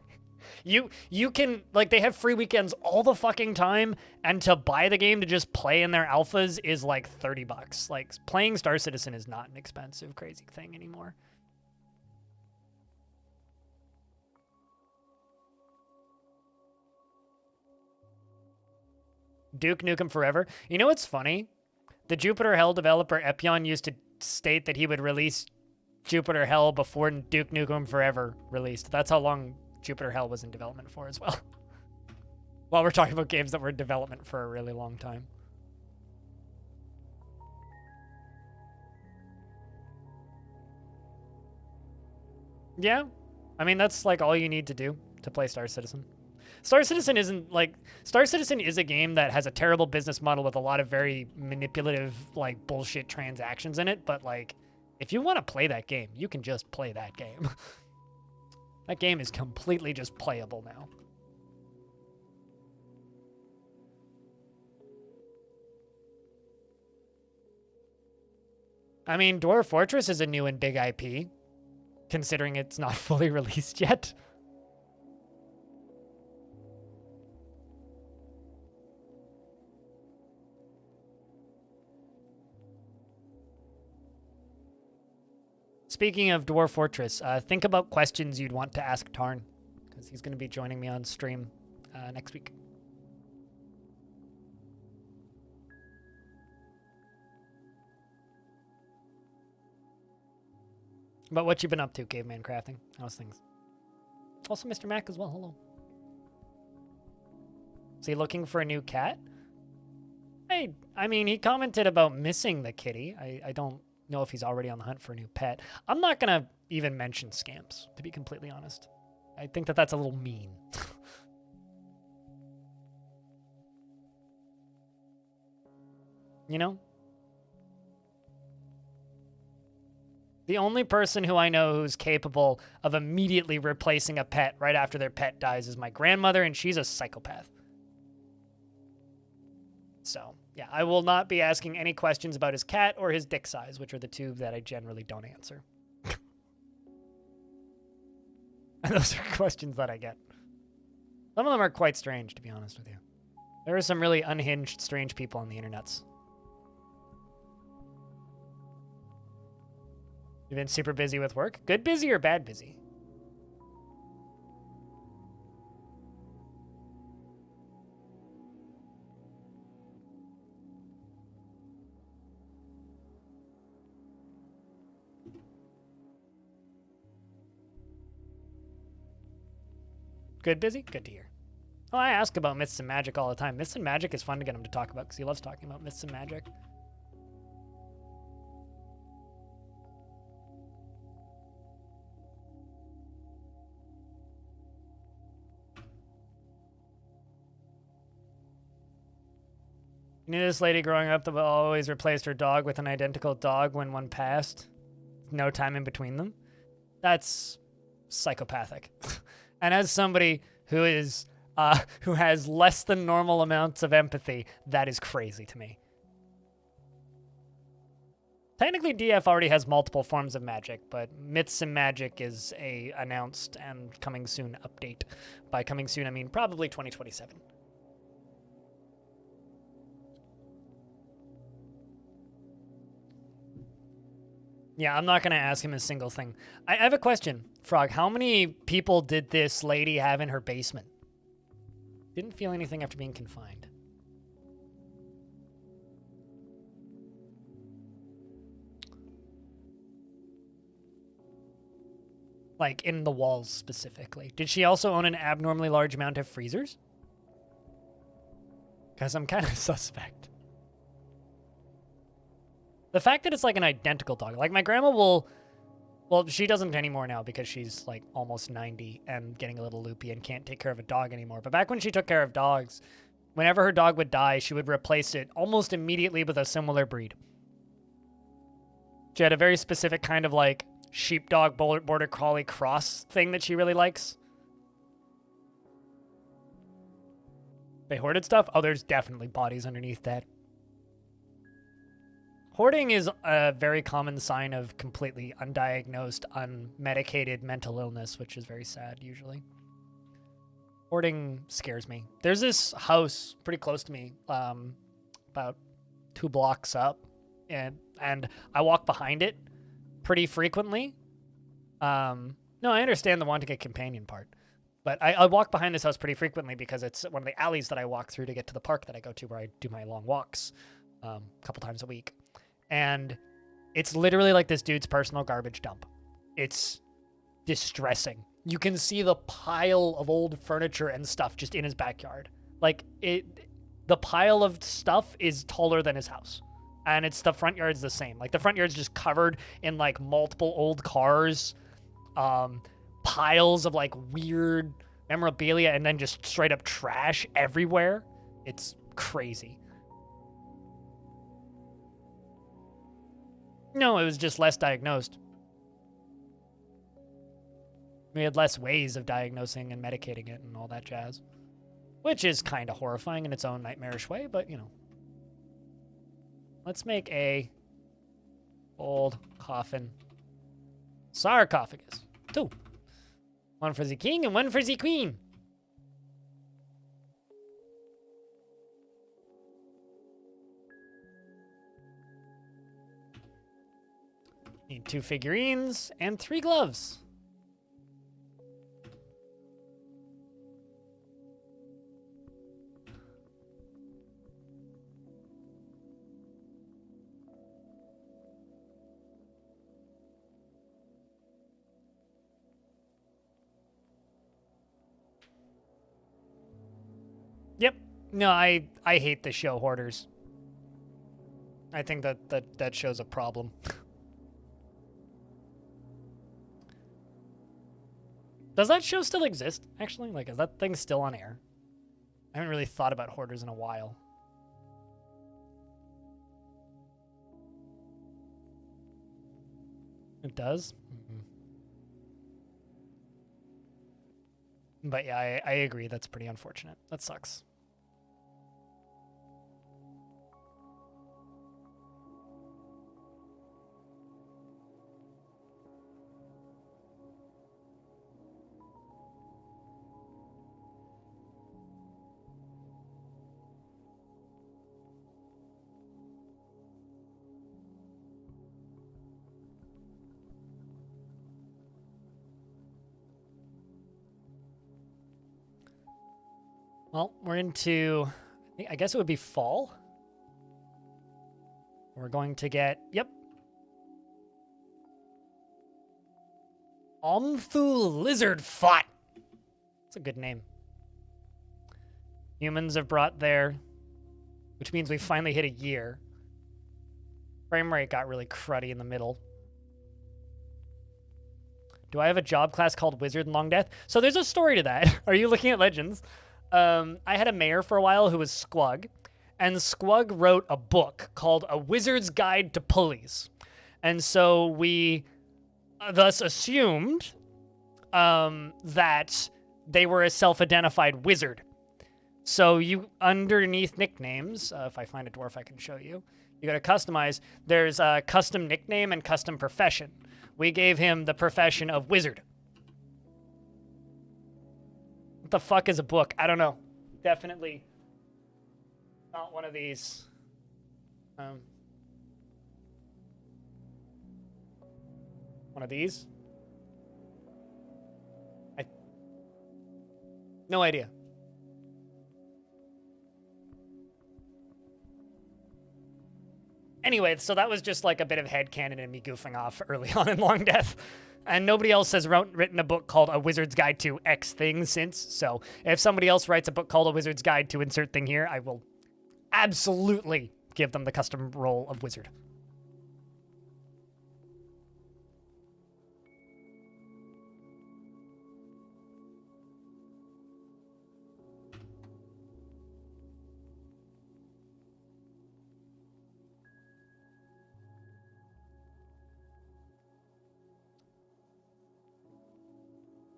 Speaker 1: You can, like, they have free weekends all the fucking time, and to buy the game to just play in their alphas is like $30. Like, playing Star Citizen is not an expensive, crazy thing anymore. Duke Nukem Forever. You know what's funny? The Jupiter Hell developer Epion used to state that he would release Jupiter Hell before Duke Nukem Forever released. That's how long Jupiter Hell was in development for as well. While we're talking about games that were in development for a really long time. Yeah. I mean, that's like all you need to do to play Star Citizen. Star Citizen isn't like Star Citizen is a game that has a terrible business model with a lot of very manipulative like bullshit transactions in it, but like if you want to play that game, you can just play that game. That game is completely just playable now. I mean, Dwarf Fortress is a new and big IP, considering it's not fully released yet. Speaking of Dwarf Fortress, think about questions you'd want to ask Tarn, because he's going to be joining me on stream next week. But what you been up to, caveman crafting? How's things? Also, Mr. Mac as well. Hello. Is he looking for a new cat? I mean, he commented about missing the kitty. I don't know if he's already on the hunt for a new pet. I'm not going to even mention scamps, to be completely honest. I think that that's a little mean. You know? The only person who I know who's capable of immediately replacing a pet right after their pet dies is my grandmother, and she's a psychopath. So, yeah, I will not be asking any questions about his cat or his dick size, which are the two that I generally don't answer. And those are questions that I get. Some of them are quite strange, to be honest with you. There are some really unhinged, strange people on the internets. You've been super busy with work? Good busy or bad busy? Good busy? Good to hear. Oh, I ask about myths and magic all the time. Myths and magic is fun to get him to talk about because he loves talking about myths and magic. You knew this lady growing up that always replaced her dog with an identical dog when one passed? No time in between them? That's psychopathic. And as somebody who is who has less than normal amounts of empathy, that is crazy to me. Technically, DF already has multiple forms of magic, but Myths and Magic is a announced and coming soon update. By coming soon, I mean probably 2027. Yeah, I'm not going to ask him a single thing. I have a question, Frog. How many people did this lady have in her basement? Didn't feel anything after being confined. Like, in the walls specifically. Did she also own an abnormally large amount of freezers? Because I'm kind of suspect. The fact that it's like an identical dog. Like my grandma will, well, she doesn't anymore now because she's like almost 90 and getting a little loopy and can't take care of a dog anymore. But back when she took care of dogs, whenever her dog would die, she would replace it almost immediately with a similar breed. She had a very specific kind of like sheepdog border collie cross thing that she really likes. They hoarded stuff? Oh, there's definitely bodies underneath that. Hoarding is a very common sign of completely undiagnosed, unmedicated mental illness, which is very sad, usually. Hoarding scares me. There's this house pretty close to me, about 2 blocks up, and I walk behind it pretty frequently. No, I understand the wanting a companion part, but I walk behind this house pretty frequently because it's one of the alleys that I walk through to get to the park that I go to where I do my long walks a couple times a week. And it's literally like this dude's personal garbage dump. It's distressing. You can see the pile of old furniture and stuff just in his backyard. Like, the pile of stuff is taller than his house. And the front yard's the same. Like, the front yard's just covered in, like, multiple old cars, piles of like weird memorabilia and then just straight up trash everywhere. It's crazy. No, it was just less diagnosed. We had less ways of diagnosing and medicating it and all that jazz. Which is kind of horrifying in its own nightmarish way, but, you know. Let's make a old coffin sarcophagus. 2. One for the king and one for the queen. Need 2 figurines and 3 gloves. Yep. No, I hate the show Hoarders. I think that shows a problem. Does that show still exist, actually? Like, is that thing still on air? I haven't really thought about Hoarders in a while. It does? Mm-hmm. But yeah, I agree. That's pretty unfortunate. That sucks. Well, we're into, I guess it would be fall. We're going to get, yep. Omthul Lizard Fought. That's a good name. Humans have brought their, which means we finally hit a year. Frame rate got really cruddy in the middle. Do I have a job class called Wizard in Longdeath? So there's a story to that. Are you looking at Legends? I had a mayor for a while who was Squug, and Squug wrote a book called A Wizard's Guide to Pulleys. And so we thus assumed that they were a self-identified wizard. So you, underneath nicknames, if I find a dwarf I can show you, you gotta customize. There's a custom nickname and custom profession. We gave him the profession of wizard. What the fuck is a book? I don't know. Definitely not one of these. One of these? No idea. Anyway, so that was just like a bit of headcanon and me goofing off early on in Longdeath. And nobody else has written a book called A Wizard's Guide to X thing since. So if somebody else writes a book called A Wizard's Guide to insert thing here, I will absolutely give them the custom role of wizard.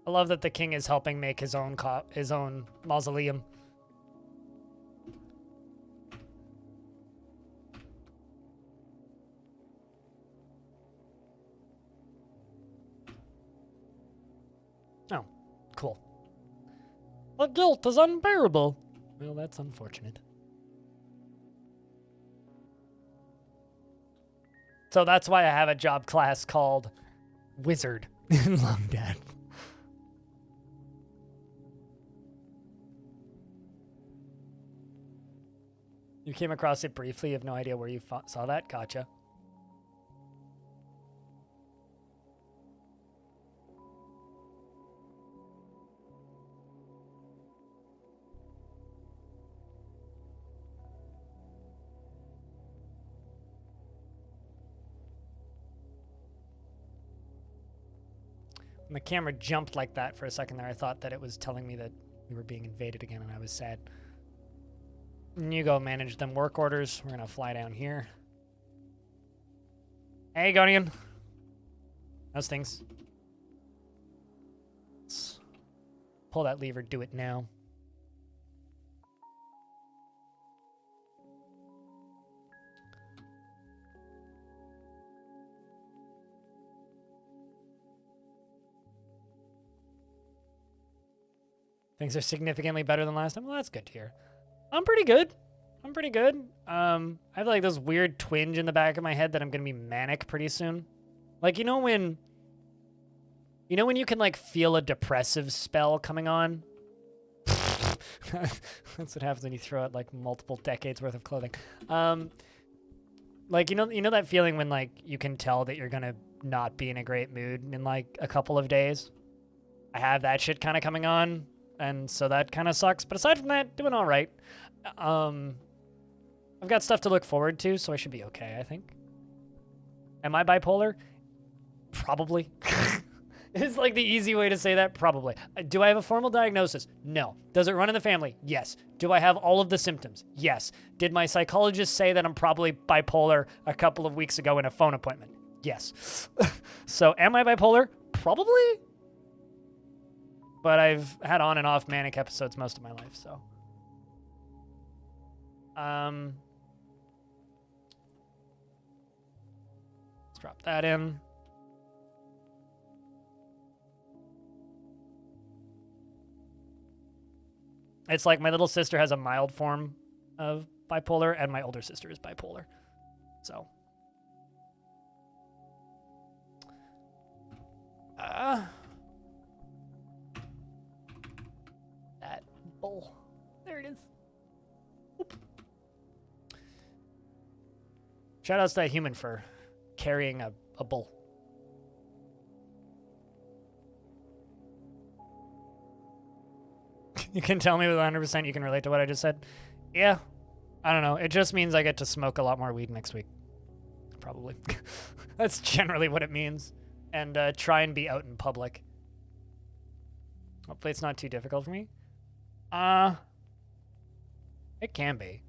Speaker 1: I love that the king is helping make his own mausoleum. Oh, cool. The guilt is unbearable. Well, that's unfortunate. So that's why I have a job class called Wizard in Longdeath. You came across it briefly. You have no idea where you saw that. Gotcha. And the camera jumped like that for a second there. I thought that it was telling me that we were being invaded again, and I was sad. And you go manage them work orders. We're gonna fly down here. Hey, Guardian. Those things. Let's pull that lever. Do it now. Things are significantly better than last time. Well, that's good to hear. I'm pretty good. I'm pretty good. I have like this weird twinge in the back of my head that I'm gonna be manic pretty soon. Like, you know when you can like feel a depressive spell coming on? That's what happens when you throw out like multiple decades worth of clothing. Like, you know that feeling when like you can tell that you're gonna not be in a great mood in like a couple of days? I have that shit kind of coming on. And so that kind of sucks. But aside from that, doing all right. I've got stuff to look forward to, so I should be okay, I think. Am I bipolar? Probably. It's like the easy way to say that. Probably. Do I have a formal diagnosis? No. Does it run in the family? Yes. Do I have all of the symptoms? Yes. Did my psychologist say that I'm probably bipolar a couple of weeks ago in a phone appointment? Yes. So am I bipolar? Probably. But I've had on and off manic episodes most of my life, so. Let's drop that in. It's like my little sister has a mild form of bipolar, and my older sister is bipolar. So. That bull. There it is. Oop. Shout outs to that human for carrying a bull. You can tell me with 100% you can relate to what I just said? Yeah. I don't know. It just means I get to smoke a lot more weed next week. Probably. That's generally what it means. And try and be out in public. Hopefully it's not too difficult for me. It can be.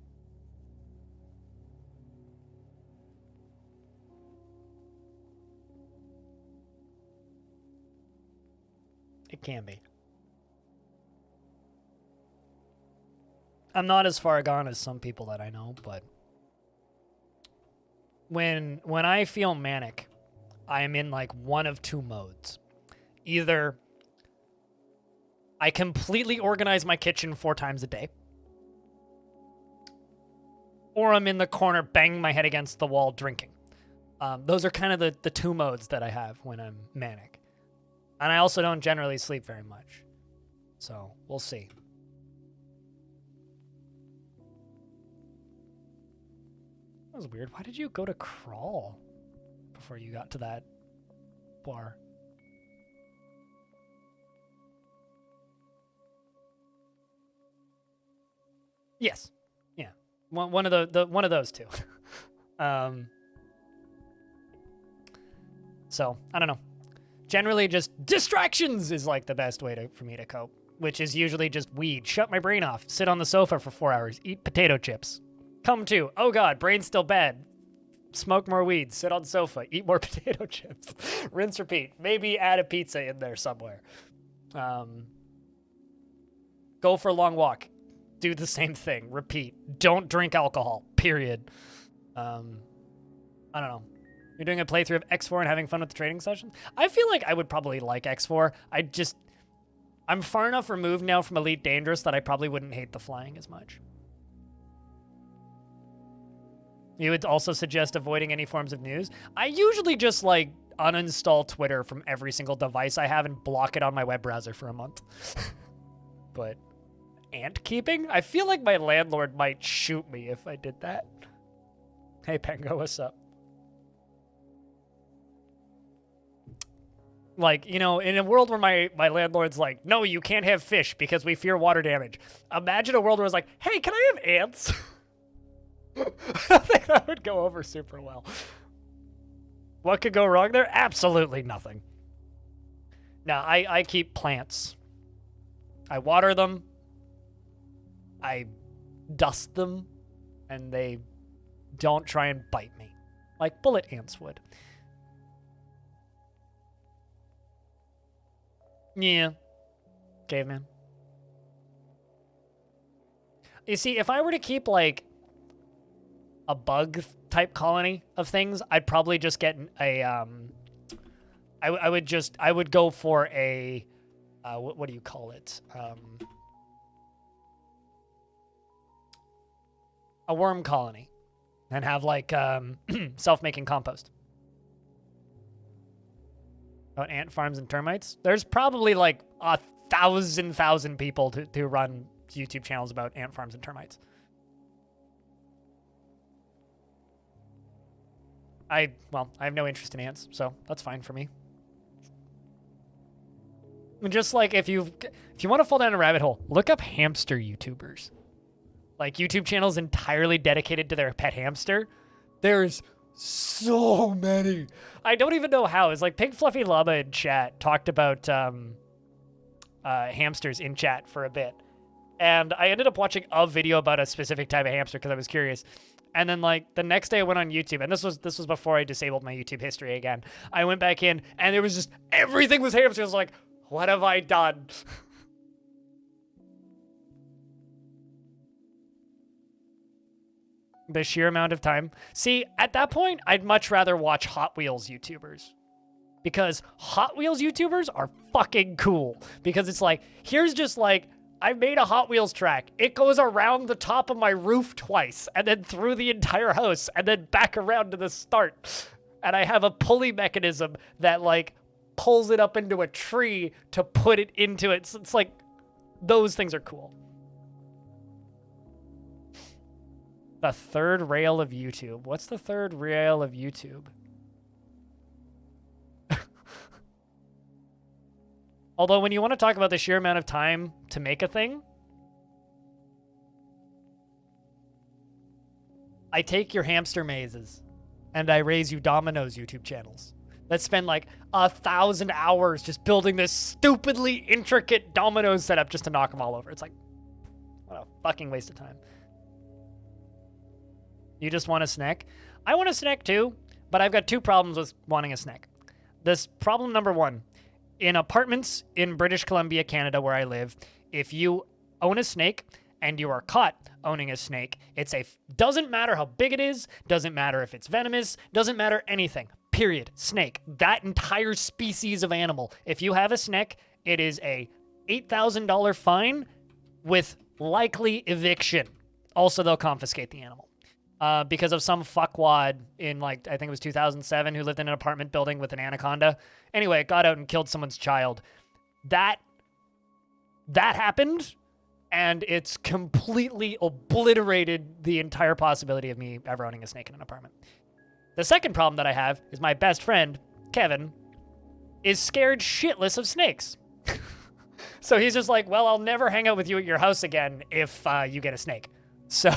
Speaker 1: It can be. I'm not as far gone as some people that I know, but when I feel manic, I am in like one of two modes. Either I completely organize my kitchen 4 times a day, or I'm in the corner banging my head against the wall drinking. Those are kind of the 2 modes that I have when I'm manic. And I also don't generally sleep very much. So we'll see. That was weird. Why did you go to crawl before you got to that bar? Yes. Yeah. One of one of those two. So, I don't know. Generally just distractions is like the best way for me to cope, which is usually just weed. Shut my brain off. Sit on the sofa for 4 hours. Eat potato chips. Come to. Oh God, brain's still bad. Smoke more weed. Sit on the sofa. Eat more potato chips. Rinse, repeat. Maybe add a pizza in there somewhere. Go for a long walk. Do the same thing. Repeat. Don't drink alcohol. Period. I don't know. You're doing a playthrough of X4 and having fun with the training sessions? I feel like I would probably like X4. I'm far enough removed now from Elite Dangerous that I probably wouldn't hate the flying as much. You would also suggest avoiding any forms of news? I usually just, like, uninstall Twitter from every single device I have and block it on my web browser for a month. But ant keeping? I feel like my landlord might shoot me if I did that. Hey, Pengo, what's up? Like, you know, in a world where my landlord's like, no, you can't have fish because we fear water damage. Imagine a world where it's like, hey, can I have ants? I don't think that would go over super well. What could go wrong there? Absolutely nothing. No, I keep plants. I water them. I dust them. And they don't try and bite me. Like bullet ants would. Yeah. Caveman. You see, if I were to keep, like, a bug type colony of things, I'd probably just get a, I would go for a, what do you call it? A worm colony. And have, like, self-making compost. About ant farms and termites? There's probably, like, 1,000 people to run YouTube channels about ant farms and termites. I have no interest in ants, so that's fine for me. Just like if you want to fall down a rabbit hole, look up hamster YouTubers. Like YouTube channels entirely dedicated to their pet hamster. There's so many. I don't even know how. It's like Pig Fluffy Llama in chat talked about hamsters in chat for a bit. And I ended up watching a video about a specific type of hamster because I was curious. And then, like, the next day I went on YouTube, and this was before I disabled my YouTube history again. I went back in, and there was just, everything was hamsters. I was like, what have I done? The sheer amount of time. See, at that point, I'd much rather watch Hot Wheels YouTubers. Because Hot Wheels YouTubers are fucking cool. Because it's like, here's just like, I made a Hot Wheels track. It goes around the top of my roof twice, and then through the entire house, and then back around to the start. And I have a pulley mechanism that, like, pulls it up into a tree to put it into it. So it's like, those things are cool. The third rail of YouTube. What's the third rail of YouTube? Although when you want to talk about the sheer amount of time to make a thing, I take your hamster mazes and I raise you Domino's YouTube channels that spend like 1,000 hours just building this stupidly intricate Domino's setup just to knock them all over. It's like, what a fucking waste of time. You just want a snack? I want a snack too, but I've got two problems with wanting a snack. This problem number one. In apartments in British Columbia, Canada, where I live, if you own a snake and you are caught owning a snake, it's doesn't matter how big it is, doesn't matter if it's venomous, doesn't matter anything. Period. Snake. That entire species of animal. If you have a snake, it is a $8,000 fine with likely eviction. Also, they'll confiscate the animal. Because of some fuckwad in, like, I think it was 2007 who lived in an apartment building with an anaconda. Anyway, it got out and killed someone's child. That happened, and it's completely obliterated the entire possibility of me ever owning a snake in an apartment. The second problem that I have is my best friend, Kevin, is scared shitless of snakes. So he's just like, well, I'll never hang out with you at your house again if you get a snake. So...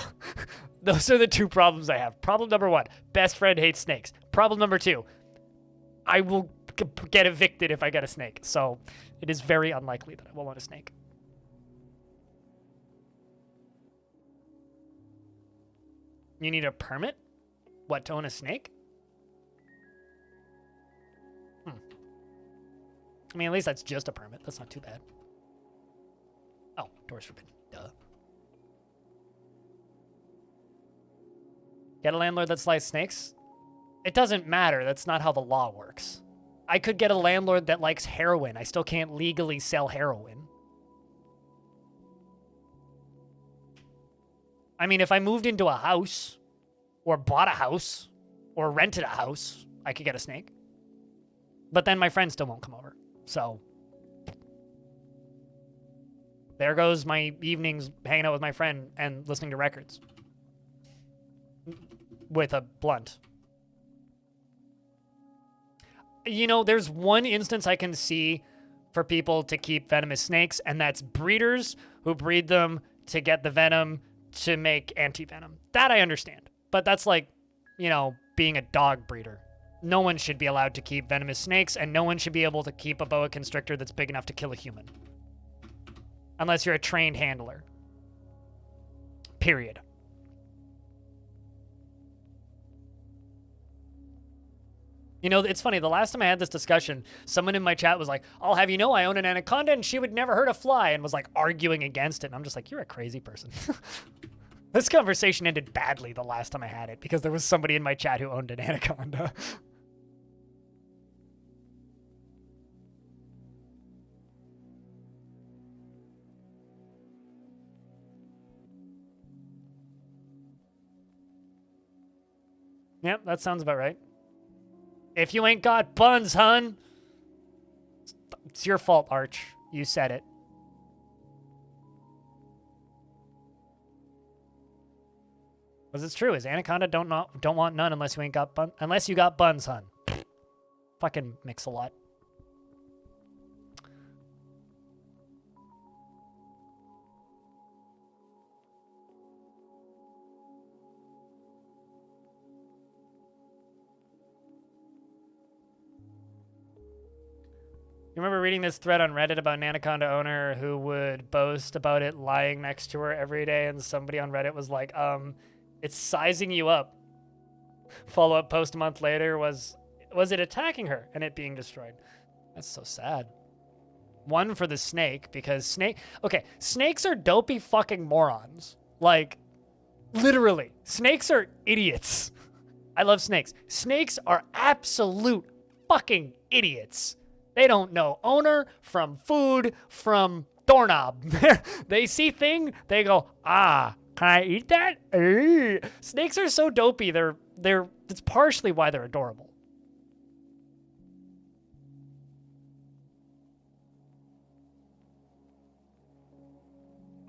Speaker 1: Those are the two problems I have. Problem number one, best friend hates snakes. Problem number two, I will get evicted if I get a snake. So it is very unlikely that I will own a snake. You need a permit? What, to own a snake? I mean, at least that's just a permit. That's not too bad. Oh, doors forbidden. Duh. Get a landlord that likes snakes? It doesn't matter. That's not how the law works. I could get a landlord that likes heroin. I still can't legally sell heroin. I mean, if I moved into a house, or bought a house, or rented a house, I could get a snake. But then my friends still won't come over. So, there goes my evenings hanging out with my friend and listening to records. With a blunt. You know, there's one instance I can see for people to keep venomous snakes, and that's breeders who breed them to get the venom to make anti-venom. That I understand. But that's like, you know, being a dog breeder. no one should be allowed to keep venomous snakes, and no one should be able to keep a boa constrictor that's big enough to kill a human. Unless you're a trained handler. Period. You know, it's funny, the last time I had this discussion, someone in my chat was like, I'll have you know I own an anaconda and she would never hurt a fly, and was like arguing against it. And I'm just like, you're a crazy person. This conversation ended badly the last time I had it because there was somebody in my chat who owned an anaconda. Yep, that sounds about right. If you ain't got buns, hun, it's your fault, Arch. You said it. Because it's true. Is anaconda don't want none unless you ain't got unless you got buns, hun. Fucking mix a lot. You remember reading this thread on Reddit about an anaconda owner who would boast about it lying next to her every day, and somebody on Reddit was like, it's sizing you up. Follow-up post a month later was it attacking her and it being destroyed? That's so sad. One for the snake, because snakes are dopey fucking morons. Like, literally, snakes are idiots. I love snakes. Snakes are absolute fucking idiots. They don't know owner from food from doorknob. They see thing, they go, ah, can I eat that? Snakes are so dopey. It's partially why they're adorable.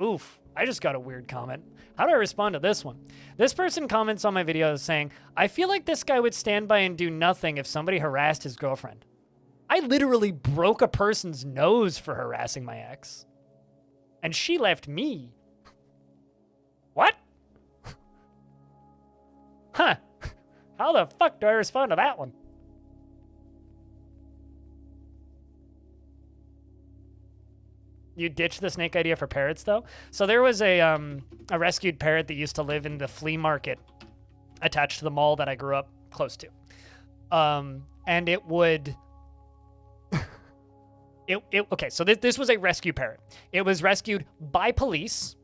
Speaker 1: Oof, I just got a weird comment. How do I respond to this one? This person comments on my video saying, I feel like this guy would stand by and do nothing if somebody harassed his girlfriend. I literally broke a person's nose for harassing my ex. And she left me. What? Huh. How the fuck do I respond to that one? You ditched the snake idea for parrots, though? So there was a rescued parrot that used to live in the flea market attached to the mall that I grew up close to. And it would... Okay, so this was a rescue parrot. It was rescued by police.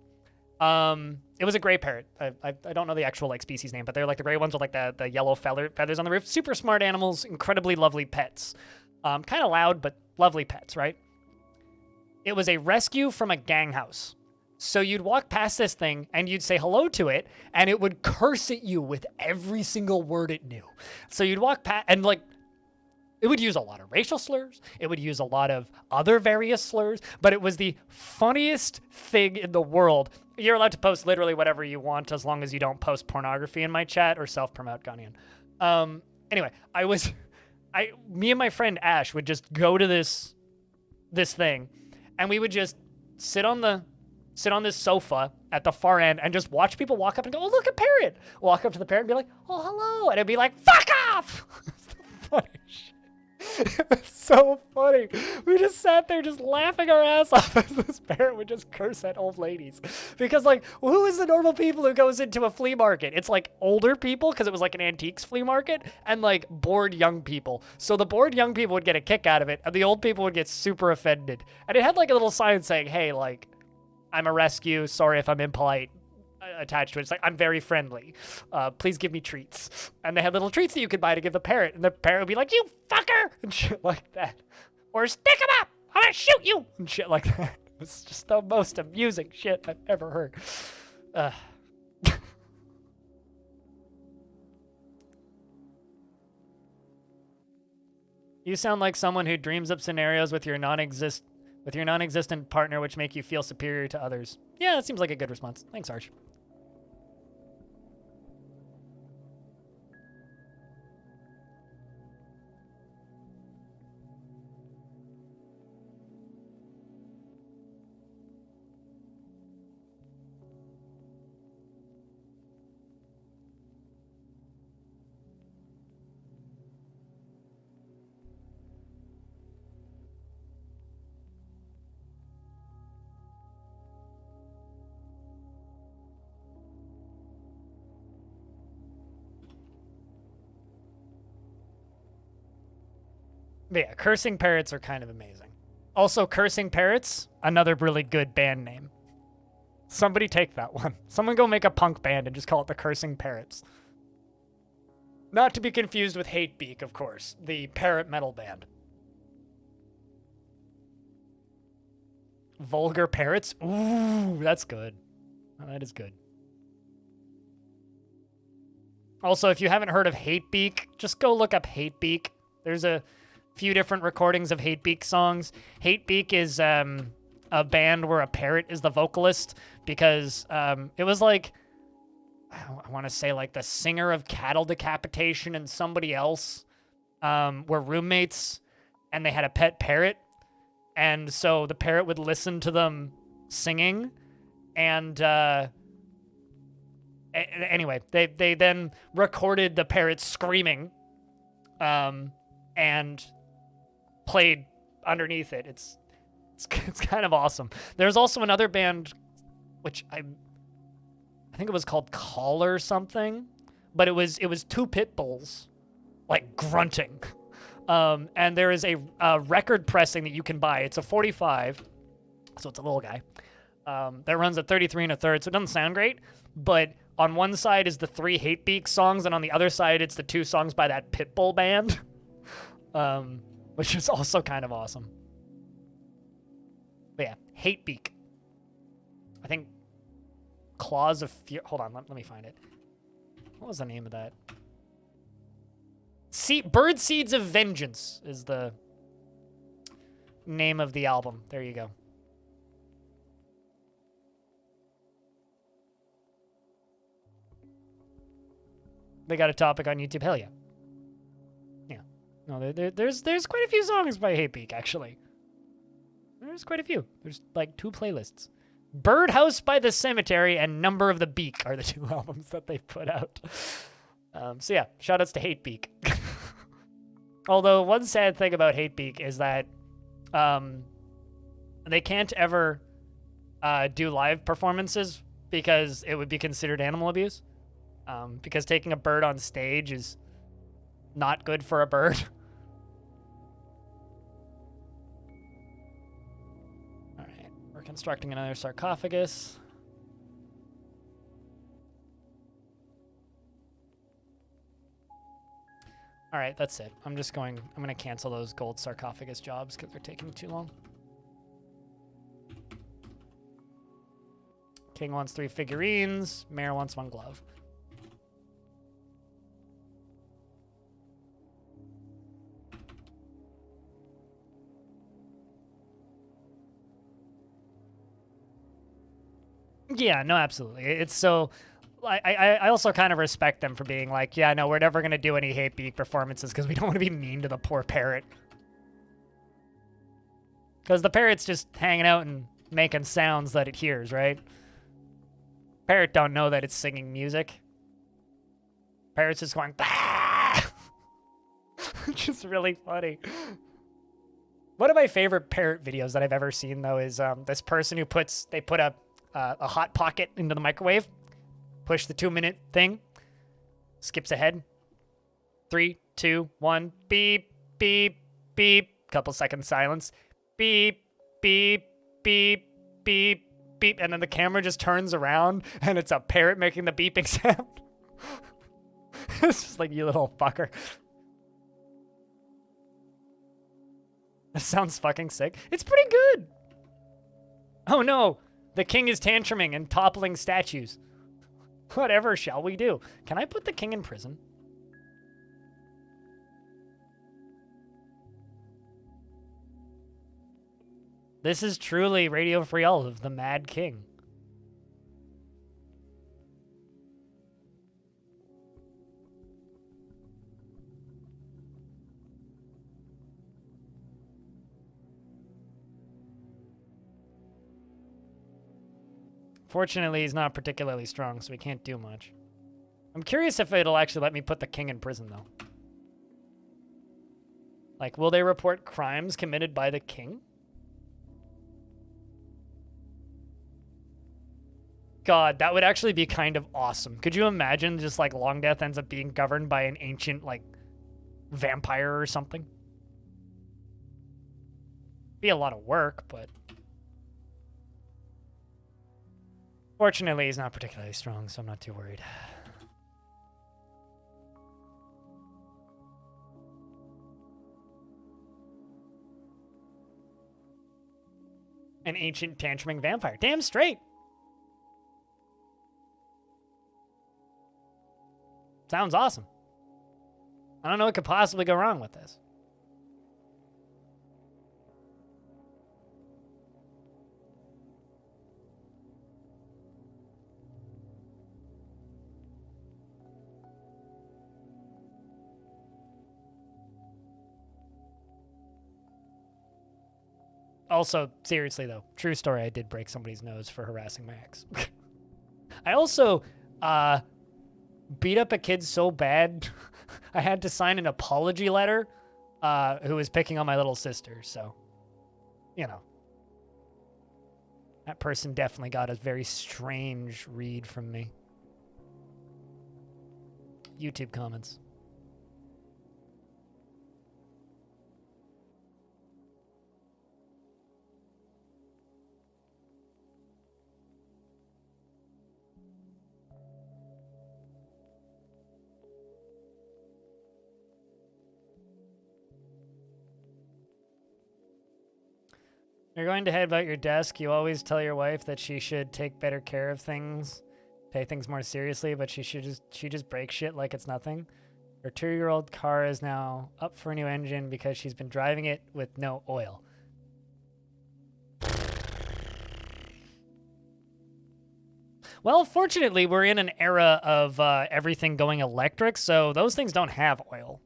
Speaker 1: It was a gray parrot. I don't know the actual like species name, but they're like the gray ones with like the yellow feathers on the roof. Super smart animals, incredibly lovely pets. Kind of loud, but lovely pets, right? It was a rescue from a gang house. So you'd walk past this thing and you'd say hello to it, and it would curse at you with every single word it knew. So you'd walk past and like, it would use a lot of racial slurs. It would use a lot of other various slurs, but it was the funniest thing in the world. You're allowed to post literally whatever you want as long as you don't post pornography in my chat or self-promote, Gunnian. Anyway, me and my friend Ash would just go to this thing, and we would just sit on this sofa at the far end and just watch people walk up and go, oh, look, a parrot. Walk up to the parrot and be like, oh, hello. And it'd be like, fuck off. It's the funniest shit. It's so funny. We just sat there just laughing our ass off as this parrot would just curse at old ladies. Because, like, who is the normal people who goes into a flea market? It's, like, older people, because it was, like, an antiques flea market, and, like, bored young people. So the bored young people would get a kick out of it, and the old people would get super offended. And it had, like, a little sign saying, hey, like, I'm a rescue. Sorry if I'm impolite. Attached to it. It's like, I'm very friendly. Please give me treats. And they had little treats that you could buy to give the parrot. And the parrot would be like, you fucker! And shit like that. Or stick him up! I'm gonna shoot you! And shit like that. It was just the most amusing shit I've ever heard. You sound like someone who dreams up scenarios with your non-existent partner which make you feel superior to others. Yeah, that seems like a good response. Thanks, Arch. But yeah, Cursing Parrots are kind of amazing. Also, Cursing Parrots, another really good band name. Somebody take that one. Someone go make a punk band and just call it the Cursing Parrots. Not to be confused with Hatebeak, of course, the parrot metal band. Vulgar Parrots? Ooh, that's good. Oh, that is good. Also, if you haven't heard of Hatebeak, just go look up Hatebeak. There's a few different recordings of Hatebeak songs. Hatebeak is a band where a parrot is the vocalist because it was like, I want to say like the singer of Cattle Decapitation and somebody else were roommates and they had a pet parrot. And so the parrot would listen to them singing and anyway, they then recorded the parrot screaming and played underneath it. It's kind of awesome. There's also another band which I think it was called Call or something, but it was two pit bulls like grunting. And there is a record pressing that you can buy. It's a 45, so it's a little guy. That runs at 33 1/3, so it doesn't sound great, but on one side is the 3 Hatebeak songs, and on the other side it's the 2 songs by that Pitbull band, which is also kind of awesome. But yeah, Hatebeak. I think Claws of Fear. Hold on, let me find it. What was the name of that? Bird Seeds of Vengeance is the name of the album. There you go. They got a topic on YouTube. Hell yeah. Yeah. No, there's quite a few songs by Hatebeak, actually. There's quite a few. There's like 2 playlists. Birdhouse by the Cemetery and Number of the Beak are the 2 albums that they put out. So yeah, shoutouts to Hatebeak. Although one sad thing about Hatebeak is that they can't ever do live performances because it would be considered animal abuse. Because taking a bird on stage is not good for a bird. All right, we're constructing another sarcophagus. All right, that's it. I'm going to cancel those gold sarcophagus jobs because they're taking too long. King wants 3 figurines. Mayor wants 1 glove. Yeah, no, absolutely. It's so... I also kind of respect them for being like, yeah, no, we're never going to do any Hatebeak performances because we don't want to be mean to the poor parrot. Because the parrot's just hanging out and making sounds that it hears, right? Parrot don't know that it's singing music. Parrot's just going, bah! Which is really funny. One of my favorite parrot videos that I've ever seen, though, is this person who put a Hot Pocket into the microwave. Push the 2-minute thing. Skips ahead. 3, 2, 1. Beep, beep, beep. Couple seconds silence. Beep, beep, beep, beep, beep. And then the camera just turns around and it's a parrot making the beeping sound. It's just like, you little fucker. That sounds fucking sick. It's pretty good. Oh no. The king is tantruming and toppling statues. Whatever shall we do? Can I put the king in prison? This is truly Radio Free Olive, the Mad King. Fortunately, he's not particularly strong, so he can't do much. I'm curious if it'll actually let me put the king in prison, though. Like, will they report crimes committed by the king? God, that would actually be kind of awesome. Could you imagine just, like, Longdeath ends up being governed by an ancient, like, vampire or something? Be a lot of work, but fortunately he's not particularly strong, so I'm not too worried. An ancient tantruming vampire. Damn straight. Sounds awesome. I don't know what could possibly go wrong with this. Also, seriously though, true story, I did break somebody's nose for harassing my ex. I also beat up a kid so bad I had to sign an apology letter who was picking on my little sister, so, you know. That person definitely got a very strange read from me. YouTube comments. You're going to head about your desk. You always tell your wife that she should take better care of things, take things more seriously, but she just breaks shit like it's nothing. Her 2-year-old car is now up for a new engine because she's been driving it with no oil. Well, fortunately, we're in an era of everything going electric, so those things don't have oil.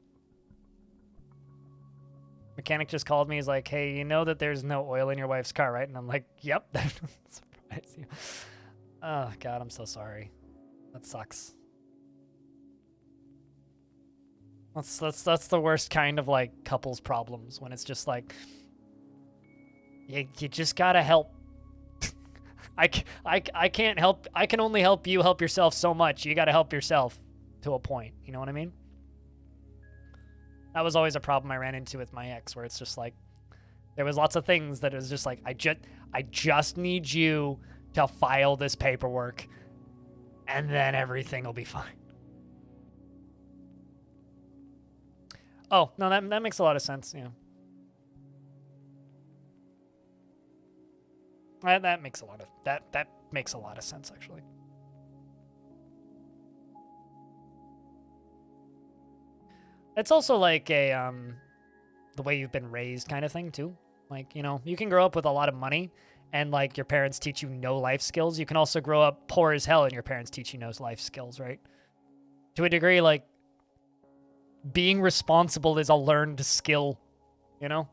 Speaker 1: Mechanic just called me. He's like, hey, you know that there's no oil in your wife's car, right? And I'm like, yep. That doesn't surprise you. Oh, God, I'm so sorry. That sucks. That's the worst kind of, like, couples problems, when it's just like, you just gotta help. I can't help. I can only help you help yourself so much. You gotta help yourself to a point. You know what I mean? That was always a problem I ran into with my ex, where it's just like, there was lots of things that it was just like, I just need you to file this paperwork, and then everything will be fine. Oh, no, that makes a lot of sense, yeah. That makes a lot of, that makes a lot of sense, actually. It's also like a, the way you've been raised kind of thing, too. Like, you know, you can grow up with a lot of money and, like, your parents teach you no life skills. You can also grow up poor as hell and your parents teach you no life skills, right? To a degree, like, being responsible is a learned skill, you know?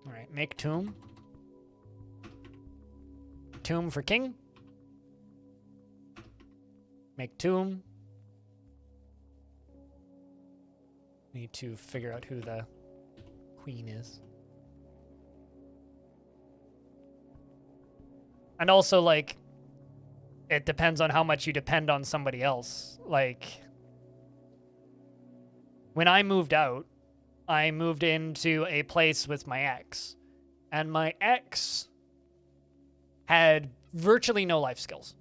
Speaker 1: All right, make tomb. Tomb for king. Make tomb. Need to figure out who the queen is. And also, like, it depends on how much you depend on somebody else. Like, when I moved out, I moved into a place with my ex. And my ex had virtually no life skills.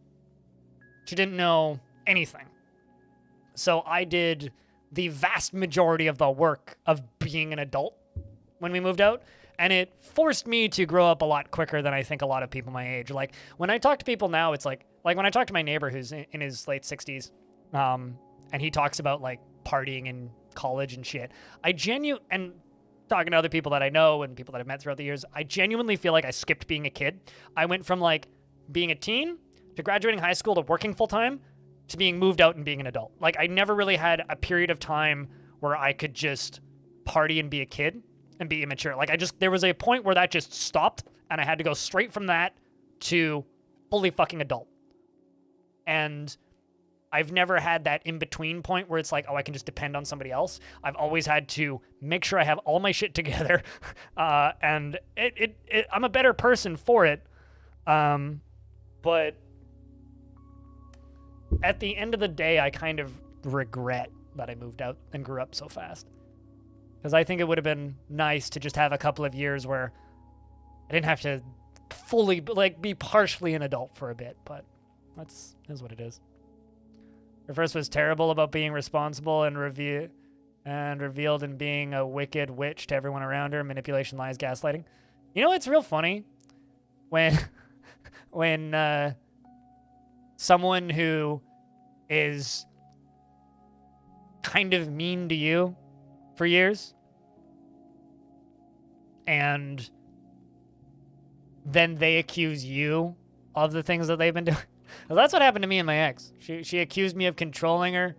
Speaker 1: She didn't know anything. So I did the vast majority of the work of being an adult when we moved out. And it forced me to grow up a lot quicker than I think a lot of people my age. Like, when I talk to people now, it's like when I talk to my neighbor who's in his late 60s, and he talks about, like, partying in college and shit, and talking to other people that I know and people that I've met throughout the years, I genuinely feel like I skipped being a kid. I went from, like, being a teen to graduating high school to working full-time to being moved out and being an adult. Like, I never really had a period of time where I could just party and be a kid and be immature. Like, there was a point where that just stopped, and I had to go straight from that to fully fucking adult. And I've never had that in-between point where it's like, oh, I can just depend on somebody else. I've always had to make sure I have all my shit together, and I'm a better person for it. But at the end of the day, I kind of regret that I moved out and grew up so fast. Because I think it would have been nice to just have a couple of years where I didn't have to fully, like, be partially an adult for a bit, but is what it is. Her first was terrible about being responsible and revealed in being a wicked witch to everyone around her, manipulation, lies, gaslighting. You know what's real funny? When someone who is kind of mean to you for years and then they accuse you of the things that they've been doing. Well, that's what happened to me and my ex. She accused me of controlling her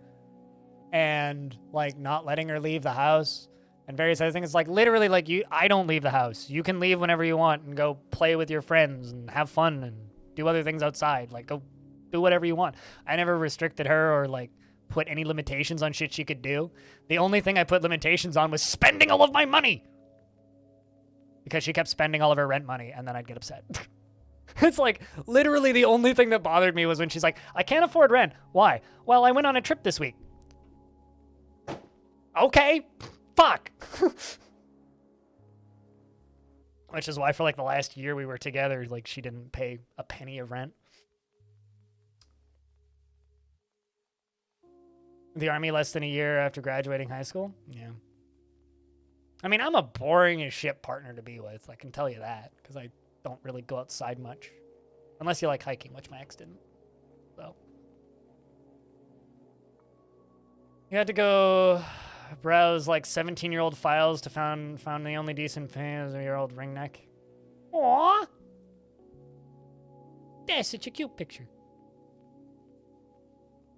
Speaker 1: and like not letting her leave the house and various other things. Like literally like I don't leave the house. You can leave whenever you want and go play with your friends and have fun and do other things outside. Like go do whatever you want. I never restricted her or like put any limitations on shit she could do. The only thing I put limitations on was spending all of my money. Because she kept spending all of her rent money and then I'd get upset. It's like literally the only thing that bothered me was when she's like, I can't afford rent. Why? Well, I went on a trip this week. Okay, fuck. Which is why for like the last year we were together, like she didn't pay a penny of rent. The army less than a year after graduating high school? Yeah. I mean, I'm a boring as shit partner to be with. I can tell you that because I don't really go outside much. Unless you like hiking, which my ex didn't. So. You had to go browse like 17-year-old files to found the only decent year-old ring neck. Aww. That's such a cute picture.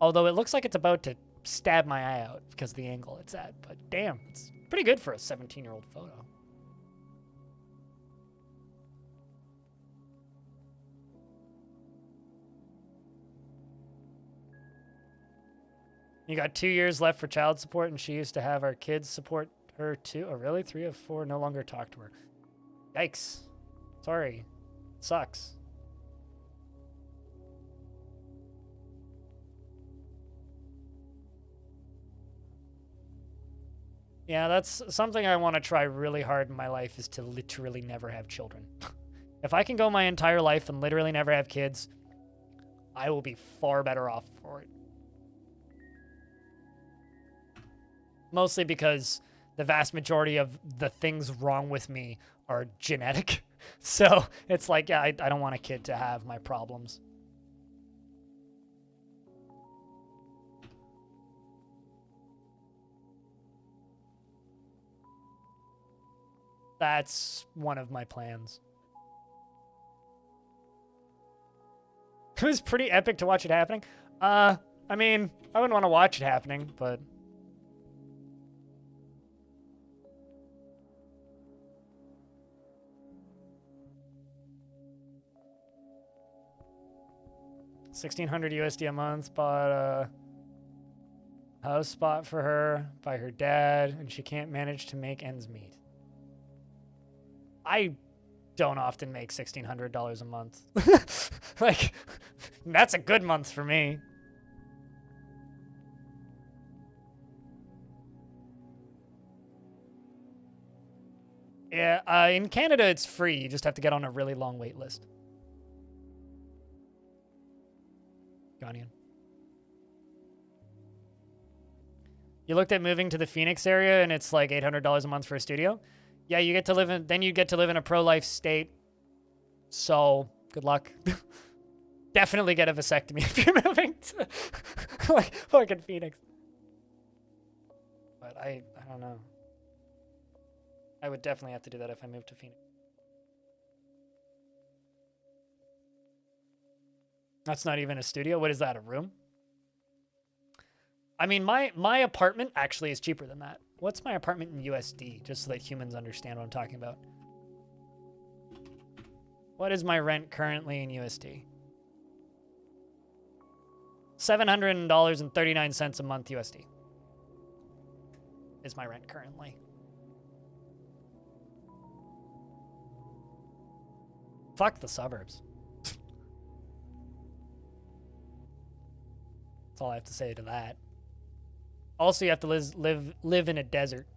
Speaker 1: Although it looks like it's about to stab my eye out because of the angle it's at. But damn, it's pretty good for a 17-year-old photo. You got 2 years left for child support, and she used to have our kids support her too. Oh, really? 3 of 4 no longer talk to her. Yikes. Sorry. It sucks. Yeah, that's something I want to try really hard in my life is to literally never have children. If I can go my entire life and literally never have kids, I will be far better off for it. Mostly because the vast majority of the things wrong with me are genetic. So it's like, yeah, I don't want a kid to have my problems. That's one of my plans. It was pretty epic to watch it happening. I mean, I wouldn't want to watch it happening, but... $1,600 USD a month, bought a house spot for her by her dad, and she can't manage to make ends meet. I don't often make $1,600 a month. Like, that's a good month for me. Yeah, in Canada it's free. You just have to get on a really long wait list. Ghanaian. You looked at moving to the Phoenix area and it's like $800 a month for a studio. Yeah, you get to live in, then you get to live in a pro-life state. So, good luck. Definitely get a vasectomy if you're moving to like fucking Phoenix. But I don't know. I would definitely have to do that if I moved to Phoenix. That's not even a studio. What is that, a room? I mean, my apartment actually is cheaper than that. What's my apartment in USD? Just so that humans understand what I'm talking about. What is my rent currently in USD? $700.39 a month USD is my rent currently. Fuck the suburbs. That's all I have to say to that. Also, you have to live in a desert.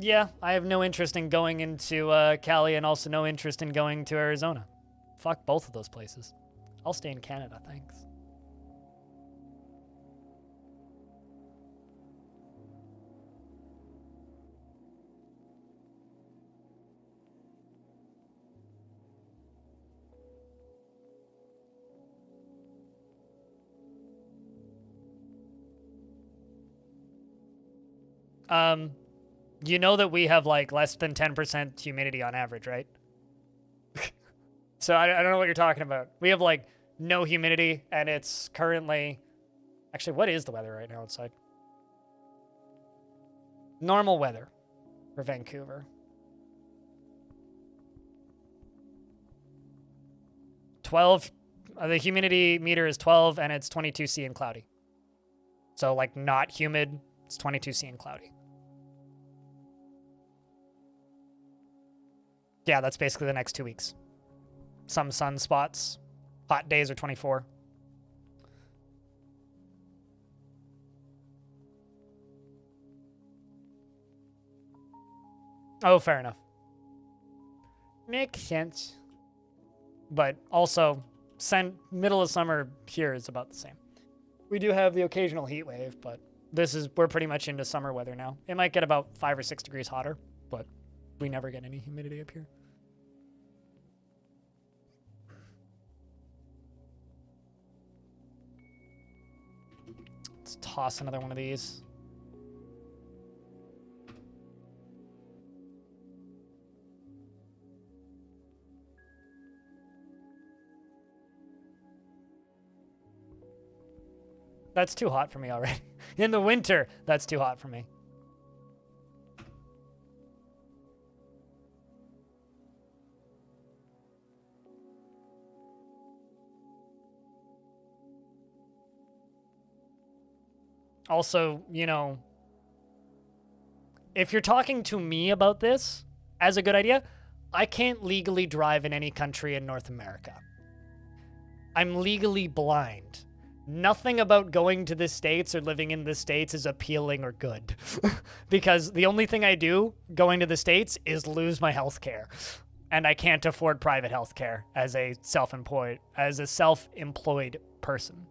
Speaker 1: Yeah, I have no interest in going into Cali and also no interest in going to Arizona. Fuck both of those places. I'll stay in Canada, thanks. You know that we have like less than 10% humidity on average, right? So I don't know what you're talking about. We have like no humidity, and it's currently... Actually, what is the weather right now outside? Normal weather for Vancouver. 12, the humidity meter is 12, and it's 22C and cloudy. So like not humid, it's 22C and cloudy. Yeah, that's basically the next 2 weeks. Some sunspots. Hot days are 24. Oh, fair enough. Makes sense. But also, middle of summer here is about the same. We do have the occasional heat wave, but we're pretty much into summer weather now. It might get about 5 or 6 degrees hotter, but we never get any humidity up here. Let's toss another one of these. That's too hot for me already. In the winter, that's too hot for me. Also, you know, if you're talking to me about this as a good idea, I can't legally drive in any country in North America. I'm legally blind. Nothing about going to the States or living in the States is appealing or good. Because the only thing I do going to the States is lose my health care. And I can't afford private health care as a self-employed person.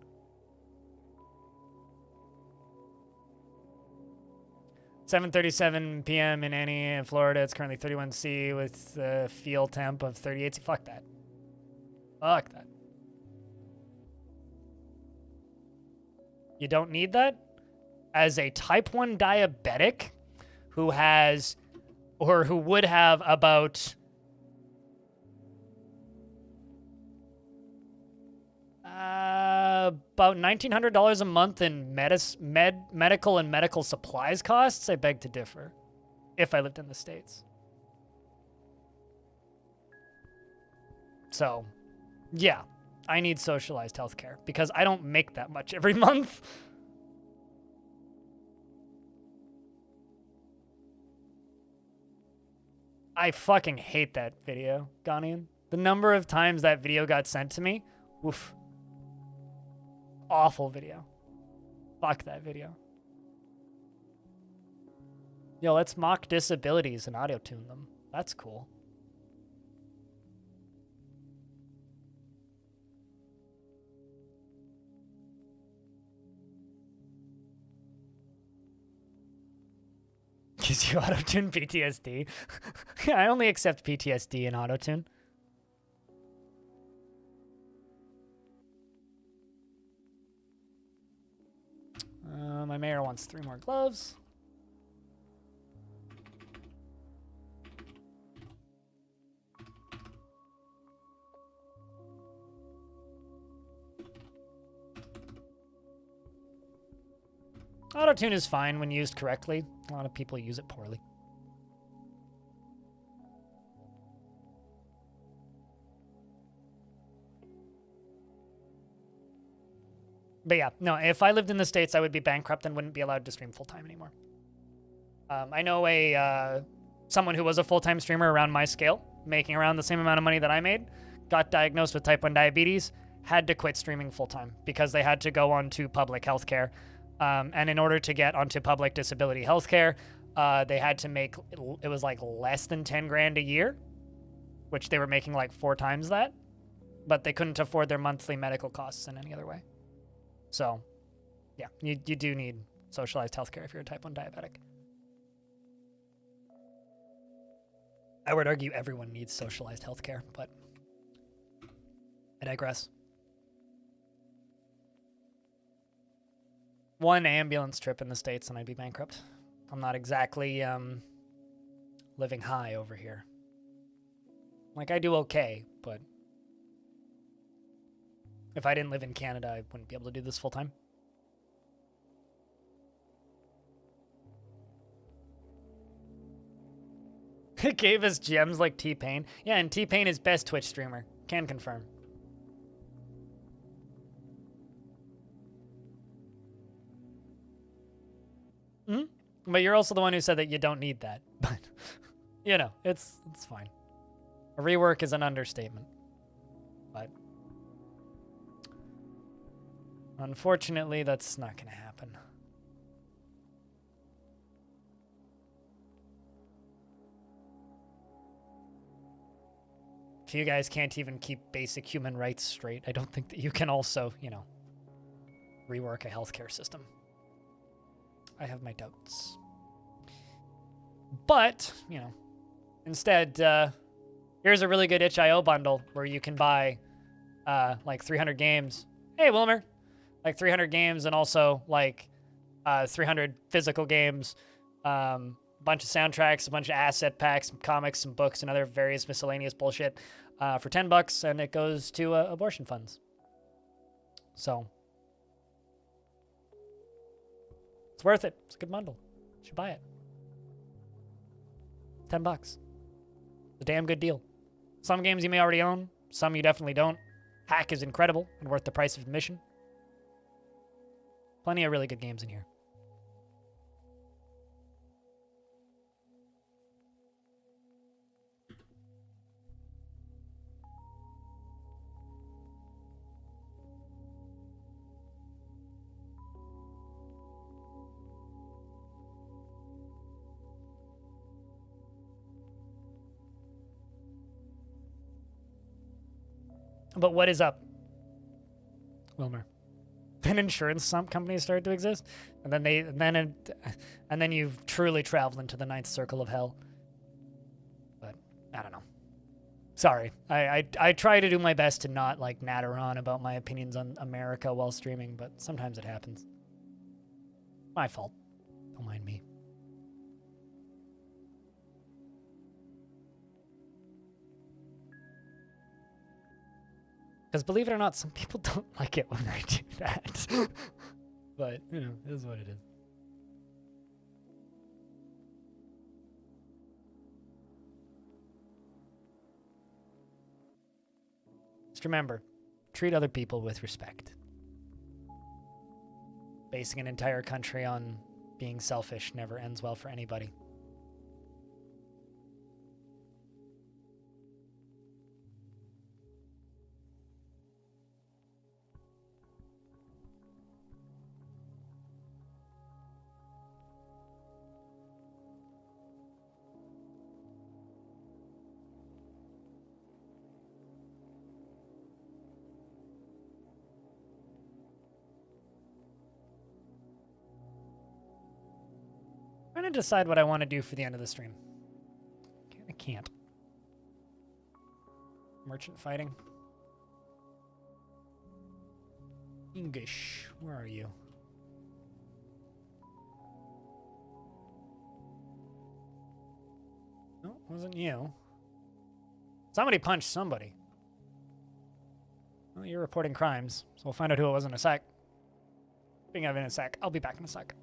Speaker 1: "7:37 p.m. in Annie, Florida. It's currently 31C with a feel temp of 38. Fuck that. Fuck that. You don't need that? As a type 1 diabetic who has, or who would have about $1,900 a month in medical and medical supplies costs, I beg to differ. If I lived in the States. So, yeah. I need socialized healthcare because I don't make that much every month. I fucking hate that video, Ghanaian. The number of times that video got sent to me, oof. Awful video. Fuck that video. Yo, let's mock disabilities and auto-tune them. That's cool. Gives you auto-tune PTSD. I only accept PTSD in auto-tune. My mayor wants 3 more gloves. Auto-tune is fine when used correctly. A lot of people use it poorly. But yeah, no, if I lived in the States, I would be bankrupt and wouldn't be allowed to stream full-time anymore. I know someone who was a full-time streamer around my scale, making around the same amount of money that I made, got diagnosed with type 1 diabetes, had to quit streaming full-time because they had to go on to public health care. And in order to get onto public disability health care, they had to make, it was like less than 10 grand a year, which they were making like 4 times that, but they couldn't afford their monthly medical costs in any other way. So, yeah, you do need socialized healthcare if you're a type 1 diabetic. I would argue everyone needs socialized healthcare, but I digress. One ambulance trip in the States and I'd be bankrupt. I'm not exactly living high over here. Like, I do okay, but if I didn't live in Canada, I wouldn't be able to do this full time. It gave us gems like T-Pain. Yeah, and T-Pain is best Twitch streamer. Can confirm. Hmm? But you're also the one who said that you don't need that. But, you know, it's fine. A rework is an understatement. But unfortunately, that's not going to happen. If you guys can't even keep basic human rights straight, I don't think that you can also, you know, rework a healthcare system. I have my doubts. But, you know, instead, here's a really good itch.io bundle where you can buy like 300 games. Hey, Wilmer. Like 300 games and also like 300 physical games, bunch of soundtracks, a bunch of asset packs, some comics, some books, and other various miscellaneous bullshit for $10, and it goes to abortion funds. So it's worth it. It's a good bundle. You should buy it. $10. It's a damn good deal. Some games you may already own, some you definitely don't. Hack is incredible and worth the price of admission. Plenty of really good games in here. But what is up, Wilmer? Then insurance companies started to exist, and then you've truly traveled into the ninth circle of hell. But I don't know. Sorry, I try to do my best to not like natter on about my opinions on America while streaming, but sometimes it happens. My fault. Don't mind me. Because believe it or not, some people don't like it when I do that. But, you know, it is what it is. Just remember, treat other people with respect. Basing an entire country on being selfish never ends well for anybody. I'm trying to decide what I want to do for the end of the stream. I can't. Merchant fighting. English, where are you? No, it wasn't you. Somebody punched somebody. Well, you're reporting crimes, so we'll find out who it was in a sec. Speaking of in a sec, I'll be back in a sec.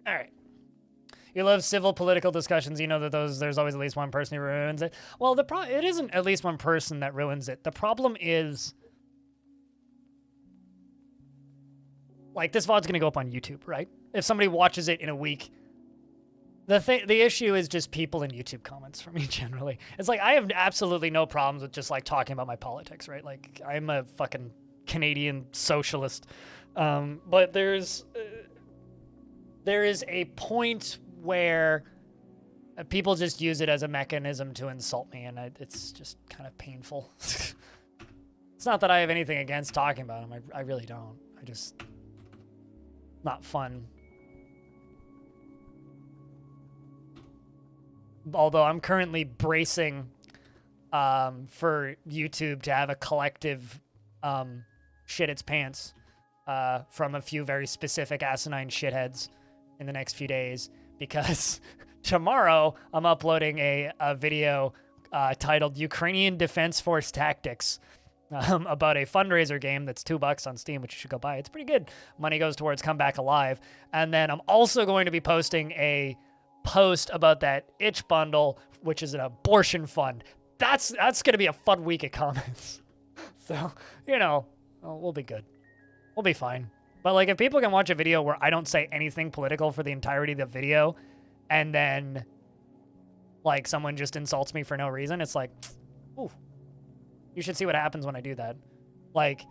Speaker 1: All right. You love civil political discussions. You know that there's always at least one person who ruins it. Well, it isn't at least one person that ruins it. The problem is, like, this VOD's gonna go up on YouTube, right? If somebody watches it in a week, the issue is just people in YouTube comments for me generally. It's like I have absolutely no problems with just like talking about my politics, right? Like I'm a fucking Canadian socialist, but there is a point where people just use it as a mechanism to insult me, and it's just kind of painful. It's not that I have anything against talking about them. I really don't. I just not fun. Although I'm currently bracing for YouTube to have a collective shit its pants from a few very specific asinine shitheads in the next few days, because tomorrow I'm uploading a video titled Ukrainian Defense Force Tactics about a fundraiser game that's $2 on Steam, which you should go buy. It's pretty good. Money goes towards Come Back Alive. And then I'm also going to be posting a post about that itch bundle, which is an abortion fund. That's going to be a fun week of comments. So, you know, we'll be good. We'll be fine. But like, if people can watch a video where I don't say anything political for the entirety of the video, and then like someone just insults me for no reason, it's like, ooh, you should see what happens when I do that. Like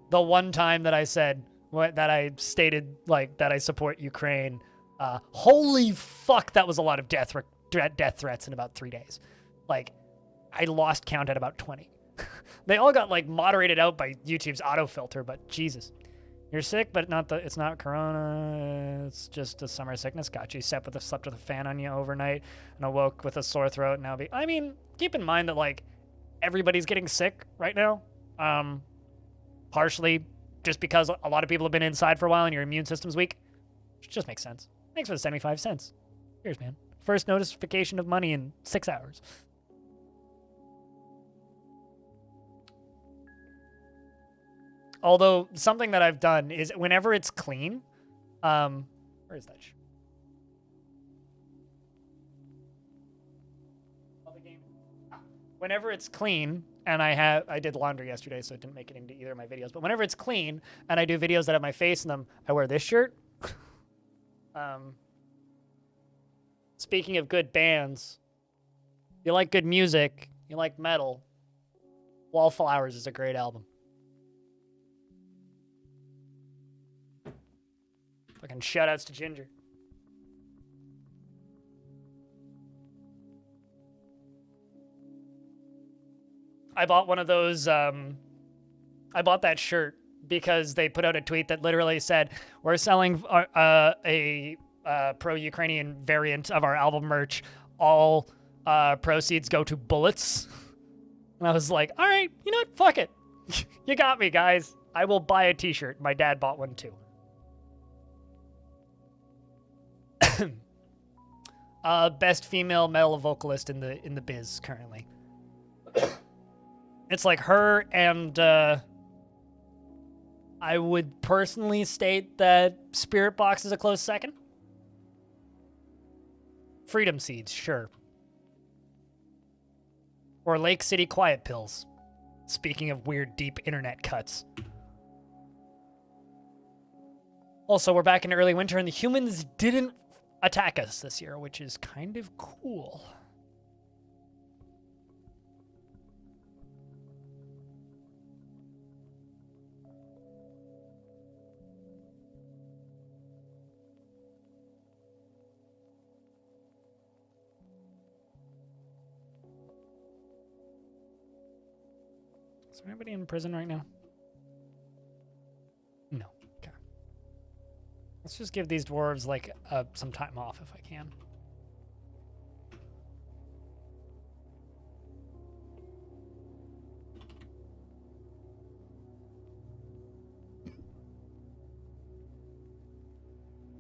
Speaker 1: the one time that I said that I stated like that I support Ukraine, holy fuck, that was a lot of death threats in about 3 days. Like I lost count at about 20. They all got like moderated out by YouTube's autofilter, but Jesus. You're sick, but it's not corona. It's just a summer sickness. Got you. Slept with a fan on you overnight and awoke with a sore throat. I mean, keep in mind that like everybody's getting sick right now. Partially just because a lot of people have been inside for a while and your immune system's weak. Which just makes sense. Thanks for the 75 cents. Cheers, man. First notification of money in 6 hours. Although something that I've done is whenever it's clean, where is that? Whenever it's clean, and I did laundry yesterday, so it didn't make it into either of my videos. But whenever it's clean, and I do videos that have my face in them, I wear this shirt. Speaking of good bands, you like good music, you like metal, Wallflowers is a great album. Fucking shoutouts to Ginger. I bought one of those, I bought that shirt because they put out a tweet that literally said, we're selling a pro-Ukrainian variant of our album merch. All proceeds go to bullets. And I was like, all right, you know what? Fuck it. You got me, guys. I will buy a t-shirt. My dad bought one too. Best female metal vocalist in the biz currently. It's like her and I would personally state that Spirit Box is a close second. Freedom Seeds, sure. Or Lake City Quiet Pills. Speaking of weird deep internet cuts. Also, we're back in early winter and the humans didn't attack us this year, which is kind of cool. Is there anybody in prison right now? No. Okay. Let's just give these dwarves like some time off if I can.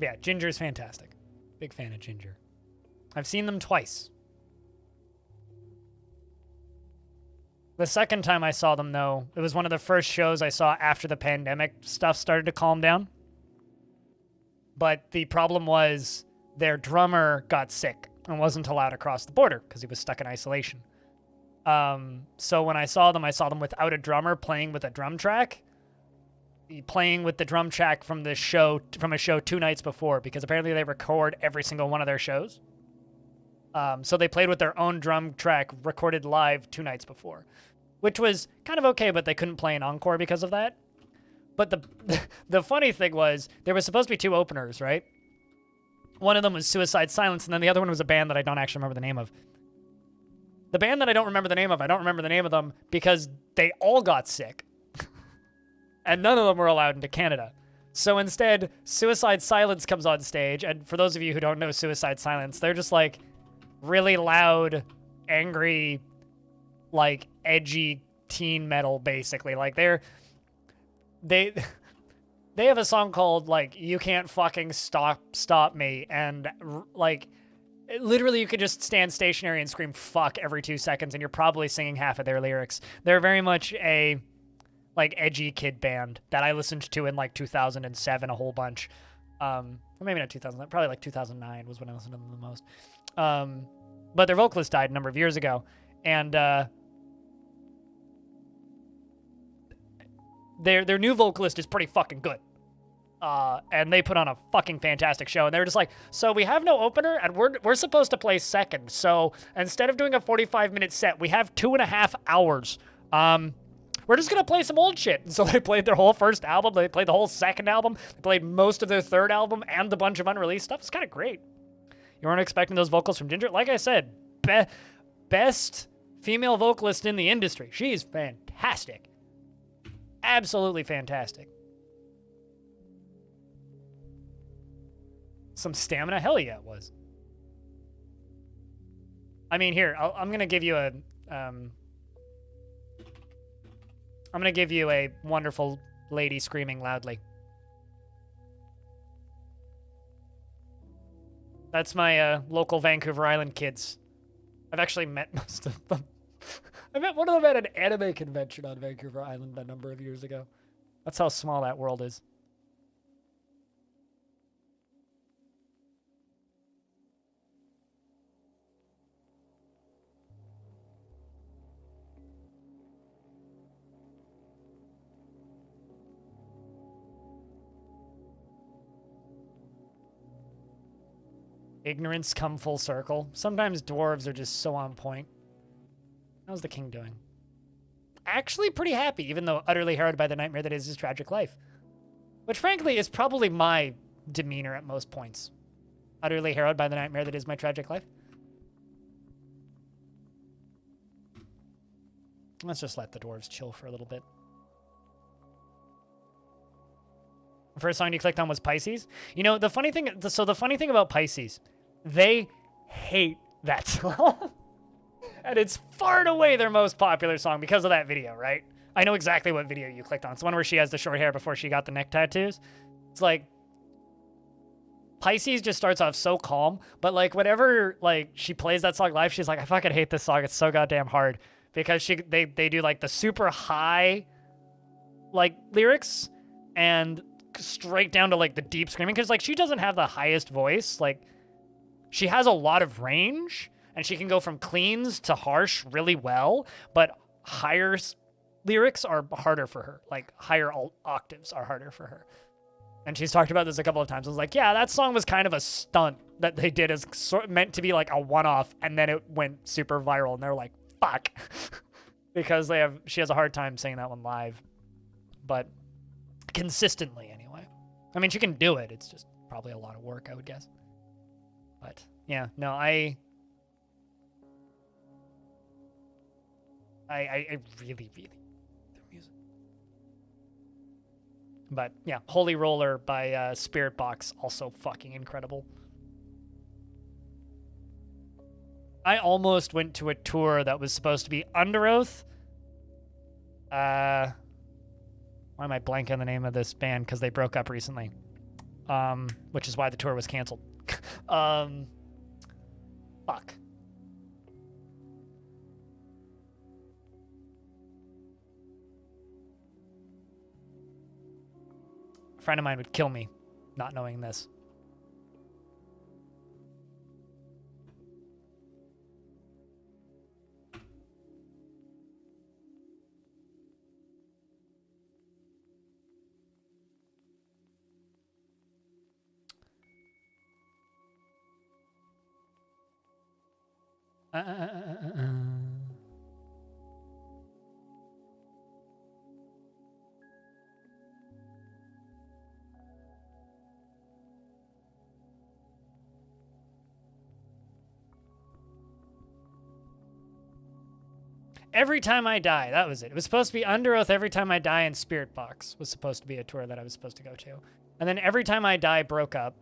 Speaker 1: Yeah, Ginger is fantastic. Big fan of Ginger. I've seen them twice. The second time I saw them, though, it was one of the first shows I saw after the pandemic stuff started to calm down. But the problem was their drummer got sick and wasn't allowed across the border because he was stuck in isolation. So when I saw them without a drummer playing with a drum track, playing with the drum track from a show 2 nights before, because apparently they record every single one of their shows. So they played with their own drum track recorded live 2 nights before, which was kind of okay, but they couldn't play an encore because of that. But the funny thing was there was supposed to be 2 openers, right? One of them was Suicide Silence, and then the other one was a band that I don't actually remember the name of. The band that I don't remember the name of, I don't remember the name of them because they all got sick. And none of them were allowed into Canada. So instead, Suicide Silence comes on stage, and for those of you who don't know Suicide Silence, they're just like really loud, angry, like edgy teen metal, basically. Like they have a song called like "You Can't Fucking Stop Me," and like literally you could just stand stationary and scream "fuck" every 2 seconds, and you're probably singing half of their lyrics. They're very much a like edgy kid band that I listened to in like 2007 a whole bunch. Or maybe not 2000, probably like 2009 was when I listened to them the most. But their vocalist died a number of years ago, and their new vocalist is pretty fucking good. And they put on a fucking fantastic show, and they were just like, so we have no opener, and we're supposed to play second, so instead of doing a 45-minute set, we have 2.5 hours. We're just gonna play some old shit. And so they played their whole first album, they played the whole second album, they played most of their third album, and a bunch of unreleased stuff. It's kind of great. You weren't expecting those vocals from Ginger? Like I said, best female vocalist in the industry. She's fantastic. Absolutely fantastic. Some stamina? Hell yeah, it was. I mean, here, I'm gonna give you a I'm gonna give you a wonderful lady screaming loudly. That's my local Vancouver Island kids. I've actually met most of them. I met one of them at an anime convention on Vancouver Island a number of years ago. That's how small that world is. Ignorance come full circle. Sometimes dwarves are just so on point. How's the king doing? Actually pretty happy, even though utterly harrowed by the nightmare that is his tragic life. Which frankly is probably my demeanor at most points. Utterly harrowed by the nightmare that is my tragic life. Let's just let the dwarves chill for a little bit. The first song you clicked on was Pisces. You know, the funny thing about Pisces, they hate that song. And it's far and away their most popular song because of that video, right? I know exactly what video you clicked on. It's the one where she has the short hair before she got the neck tattoos. It's like, Pisces just starts off so calm, but like whenever like she plays that song live, she's like, I fucking hate this song. It's so goddamn hard. Because they do like the super high like lyrics and straight down to like the deep screaming, because like she doesn't have the highest voice. Like she has a lot of range and she can go from cleans to harsh really well, but higher lyrics are harder for her. Like higher octaves are harder for her. And she's talked about this a couple of times. I was like, yeah, that song was kind of a stunt that they did as meant to be like a one-off, and then it went super viral and they're like, fuck. Because she has a hard time saying that one live. But consistently anyway. I mean, she can do it. It's just probably a lot of work, I would guess. But yeah, no, I really, really their music. But yeah, Holy Roller by Spirit Box, also fucking incredible. I almost went to a tour that was supposed to be Under Oath. Why am I blank on the name of this band? Because they broke up recently. Which is why the tour was canceled. Fuck. A friend of mine would kill me not knowing this. Every Time I Die, that was it. It was supposed to be Under Oath, Every Time I Die, and Spirit Box was supposed to be a tour that I was supposed to go to. And then Every Time I Die broke up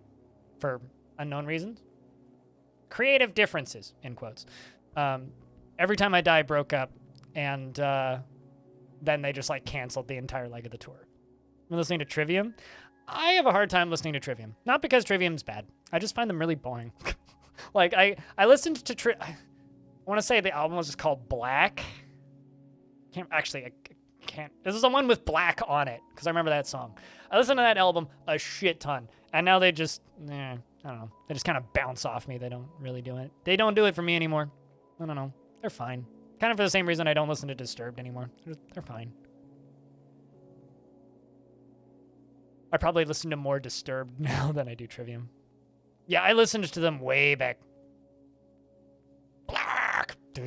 Speaker 1: for unknown reasons. Creative differences, in quotes. Every Time I Die broke up, and then they just like canceled the entire leg of the tour. I'm listening to Trivium. I have a hard time listening to Trivium. Not because Trivium's bad. I just find them really boring. Like, I listened to I want to say the album was just called Black. I can't. This is the one with Black on it, because I remember that song. I listened to that album a shit ton, and now they just, I don't know. They just kind of bounce off me. They don't really do it. They don't do it for me anymore. I don't know. They're fine. Kind of for the same reason I don't listen to Disturbed anymore. They're fine. I probably listen to more Disturbed now than I do Trivium. Yeah, I listened to them way back. Black. They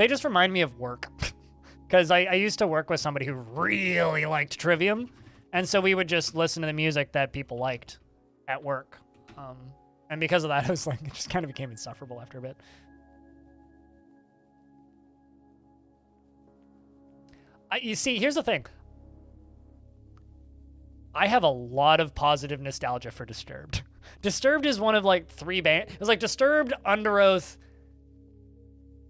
Speaker 1: just remind me of work. Because I used to work with somebody who really liked Trivium. And so we would just listen to the music that people liked at work. And because of that, I was like, it just kind of became insufferable after a bit. You see, here's the thing. I have a lot of positive nostalgia for Disturbed. Disturbed is one of like 3 bands. It was like Disturbed, Under Oath,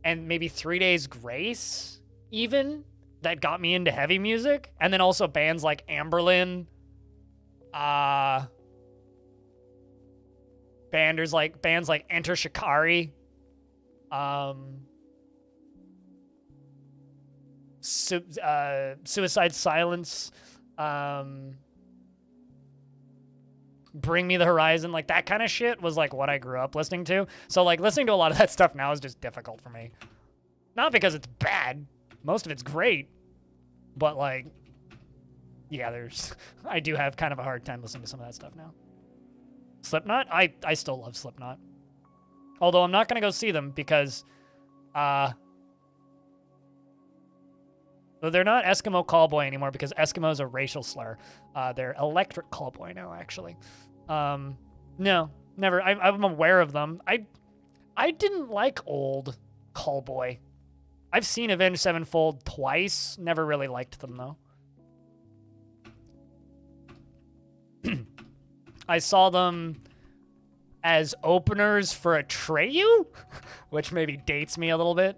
Speaker 1: and maybe 3 Days Grace, even, that got me into heavy music. And then also bands like Amberlin, bands like Enter Shikari, Suicide Silence, Bring Me the Horizon, like that kind of shit was like what I grew up listening to. So like listening to a lot of that stuff now is just difficult for me. Not because it's bad. Most of it's great. But like, yeah, I do have kind of a hard time listening to some of that stuff now. Slipknot? I still love Slipknot. Although I'm not going to go see them because, they're not Eskimo Callboy anymore because Eskimo is a racial slur. They're Electric Callboy now, actually. No, never. I'm aware of them. I didn't like old Callboy. I've seen Avenged Sevenfold twice. Never really liked them, though. I saw them as openers for Atreyu, which maybe dates me a little bit.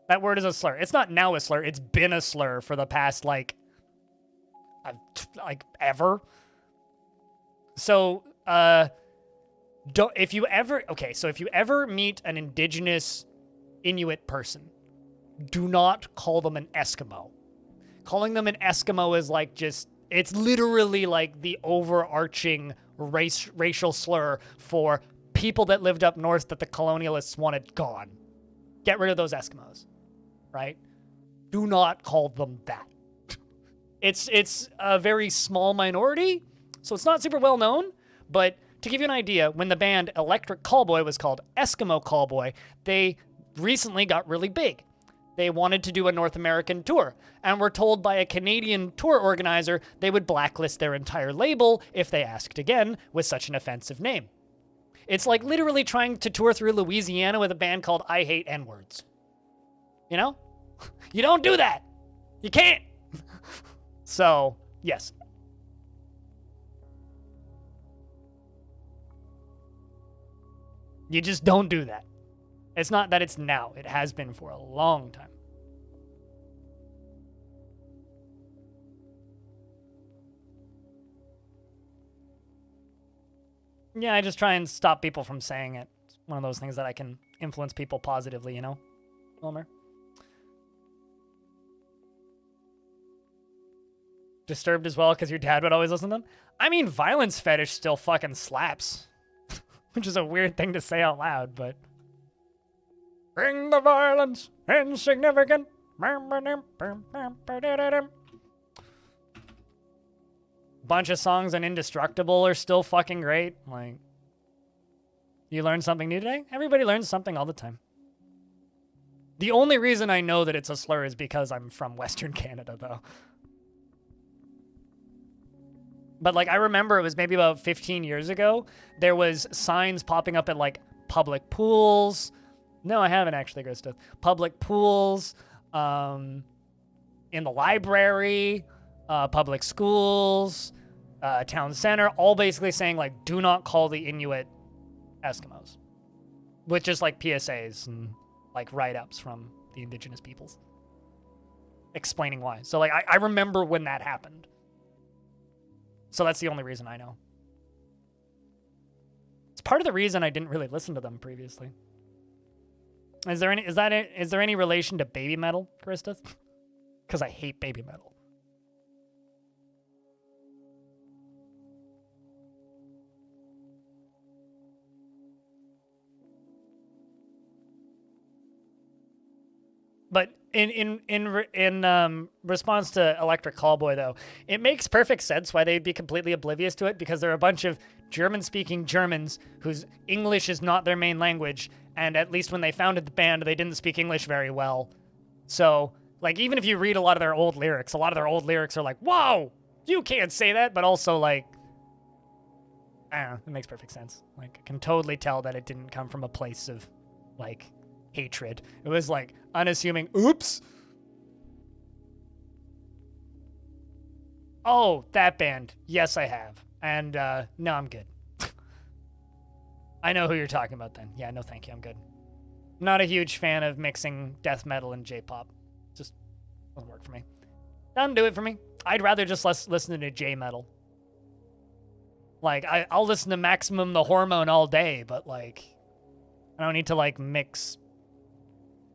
Speaker 1: That word is a slur. It's not now a slur. It's been a slur for the past, like ever. So, if you ever meet an indigenous Inuit person, do not call them an Eskimo. Calling them an Eskimo is like it's literally like the overarching racial slur for people that lived up north that the colonialists wanted gone. Get rid of those Eskimos, right? Do not call them that. It's a very small minority, so it's not super well known, but to give you an idea, when the band Electric Callboy was called Eskimo Callboy, they recently got really big. They wanted to do a North American tour, and were told by a Canadian tour organizer they would blacklist their entire label if they asked again with such an offensive name. It's like literally trying to tour through Louisiana with a band called I Hate N-Words. You know? You don't do that. You can't. So, yes. You just don't do that. It's not that it's now. It has been for a long time. Yeah, I just try and stop people from saying it. It's one of those things that I can influence people positively, you know? Wilmer? Disturbed as well because your dad would always listen to them? I mean, Violence Fetish still fucking slaps. Which is a weird thing to say out loud, but... Bring the violence, insignificant, Bunch of songs on Indestructible are still fucking great. Like, you learned something new today? Everybody learns something all the time. The only reason I know that it's a slur is because I'm from Western Canada, though. But, like, I remember it was maybe about 15 years ago, there was signs popping up at, like, public pools. No, I haven't actually, Krista. Public pools, in the library, public schools, town center, all basically saying, like, do not call the Inuit Eskimos. With just, like, PSAs and, like, write-ups from the indigenous peoples. Explaining why. So, like, I remember when that happened. So that's the only reason I know. It's part of the reason I didn't really listen to them previously. Is there any relation to baby metal, Krista? Because I hate baby metal. But in response to Electric Callboy, though, it makes perfect sense why they'd be completely oblivious to it, because they're a bunch of German-speaking Germans whose English is not their main language, and at least when they founded the band, they didn't speak English very well. So, like, even if you read a lot of their old lyrics, are like, whoa, you can't say that, but also, like, I don't know, it makes perfect sense. Like, I can totally tell that it didn't come from a place of, like, hatred. It was like unassuming, oops. Oh, that band. Yes, I have. And no, I'm good. I know who you're talking about then. Yeah, no thank you, I'm good. Not a huge fan of mixing death metal and J-pop. Just doesn't work for me. Doesn't do it for me. I'd rather just listen to J-metal. Like, I'll listen to Maximum the Hormone all day, but like, I don't need to like mix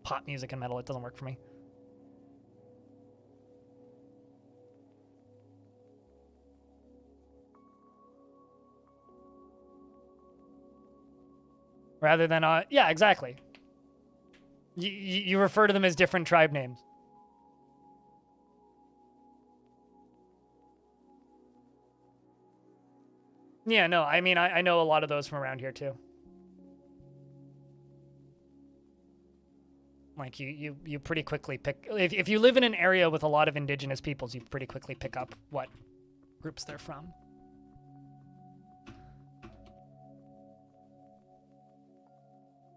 Speaker 1: pop music and metal. It doesn't work for me. Rather than, yeah, exactly. You refer to them as different tribe names. Yeah, no, I mean, I know a lot of those from around here too. Like, you pretty quickly pick... If you live in an area with a lot of indigenous peoples, you pretty quickly pick up what groups they're from.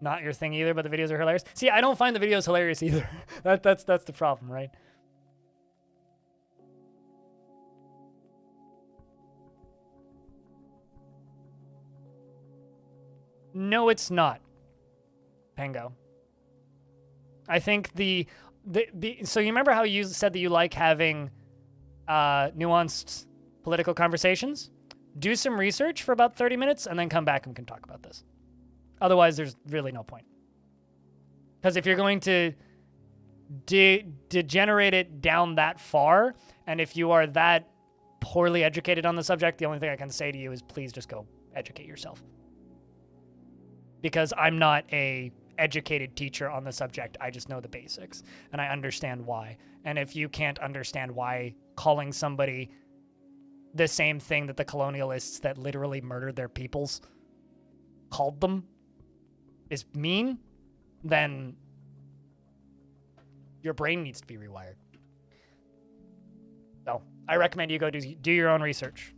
Speaker 1: Not your thing either, but the videos are hilarious. See, I don't find the videos hilarious either. That's the problem, right? No, it's not, Pango. I think so you remember how you said that you like having nuanced political conversations? Do some research for about 30 minutes and then come back and we can talk about this. Otherwise, there's really no point. Because if you're going to degenerate it down that far, and if you are that poorly educated on the subject, the only thing I can say to you is please just go educate yourself. Because I'm not a educated teacher on the subject. I just know the basics and I understand why. And if you can't understand why calling somebody the same thing that the colonialists that literally murdered their peoples called them is mean, then your brain needs to be rewired. So I recommend you go do your own research.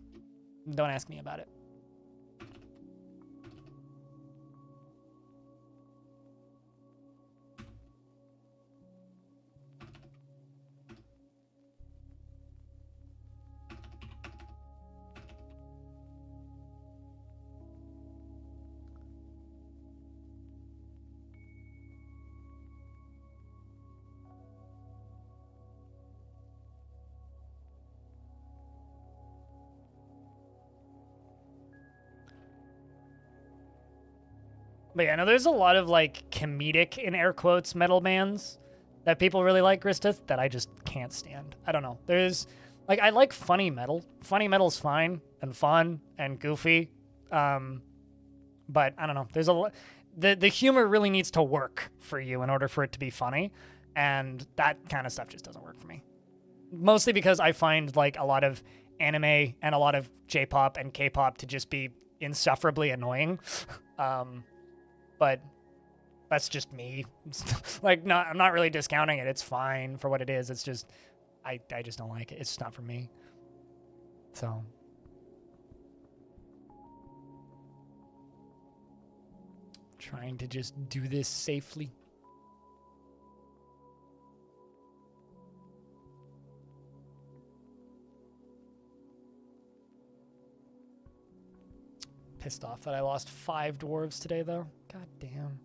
Speaker 1: Don't ask me about it. But yeah, no, there's a lot of like comedic, in air quotes, metal bands that people really like, Gristith, that I just can't stand. I don't know. There's like, I like funny metal. Funny metal's fine and fun and goofy. But I don't know. There's the humor really needs to work for you in order for it to be funny. And that kind of stuff just doesn't work for me. Mostly because I find like a lot of anime and a lot of J-pop and K-pop to just be insufferably annoying. But that's just me. Like, I'm not really discounting it. It's fine for what it is. It's just, I just don't like it. It's just not for me. So. Trying to just do this safely. Pissed off that I lost 5 dwarves today, though. God damn.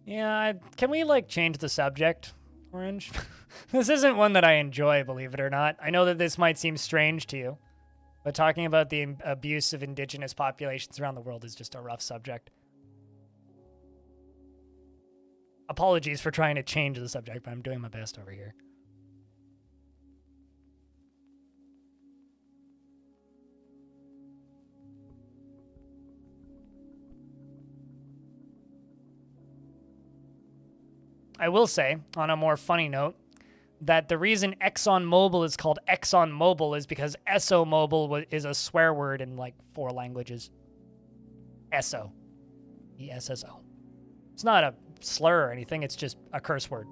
Speaker 1: Yeah, can we, like, change the subject, Orange? This isn't one that I enjoy, believe it or not. I know that this might seem strange to you, but talking about the abuse of indigenous populations around the world is just a rough subject. Apologies for trying to change the subject, but I'm doing my best over here. I will say, on a more funny note, that the reason ExxonMobil is called ExxonMobil is because ESSO-Mobil is a swear word in like 4 languages. ESSO. E-S-S-O. It's not a slur or anything, it's just a curse word.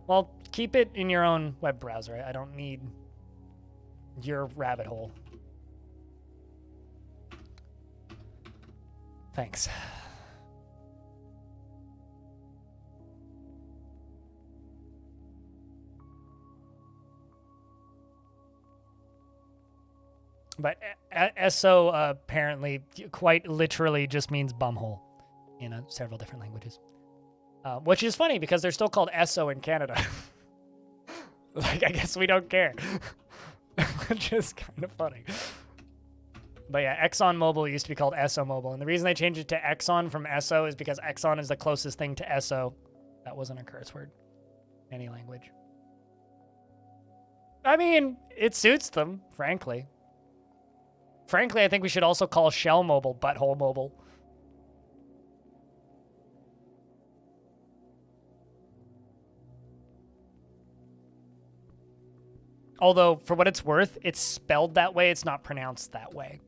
Speaker 1: Well, keep it in your own web browser. I don't need your rabbit hole. Thanks. But ESO apparently quite literally just means bumhole in several different languages. Which is funny because they're still called ESO in Canada. Like, I guess we don't care. Which is kind of funny. But yeah, ExxonMobil used to be called ESSO-Mobil. And the reason they changed it to Exxon from ESSO is because Exxon is the closest thing to ESSO. That wasn't a curse word in any language. I mean, it suits them, frankly. Frankly, I think we should also call Shell Mobile Butthole Mobile. Although, for what it's worth, it's spelled that way, it's not pronounced that way.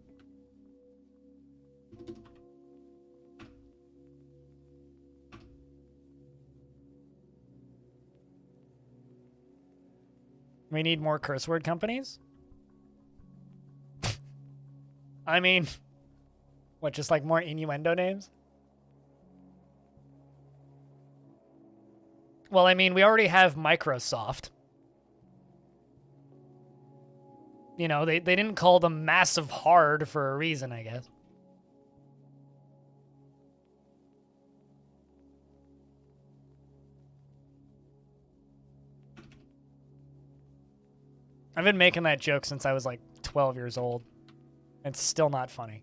Speaker 1: We need more curse word companies? I mean, what, just like more innuendo names? Well, I mean, we already have Microsoft. You know, they didn't call them Massive Hard for a reason, I guess. I've been making that joke since I was like 12 years old. It's still not funny.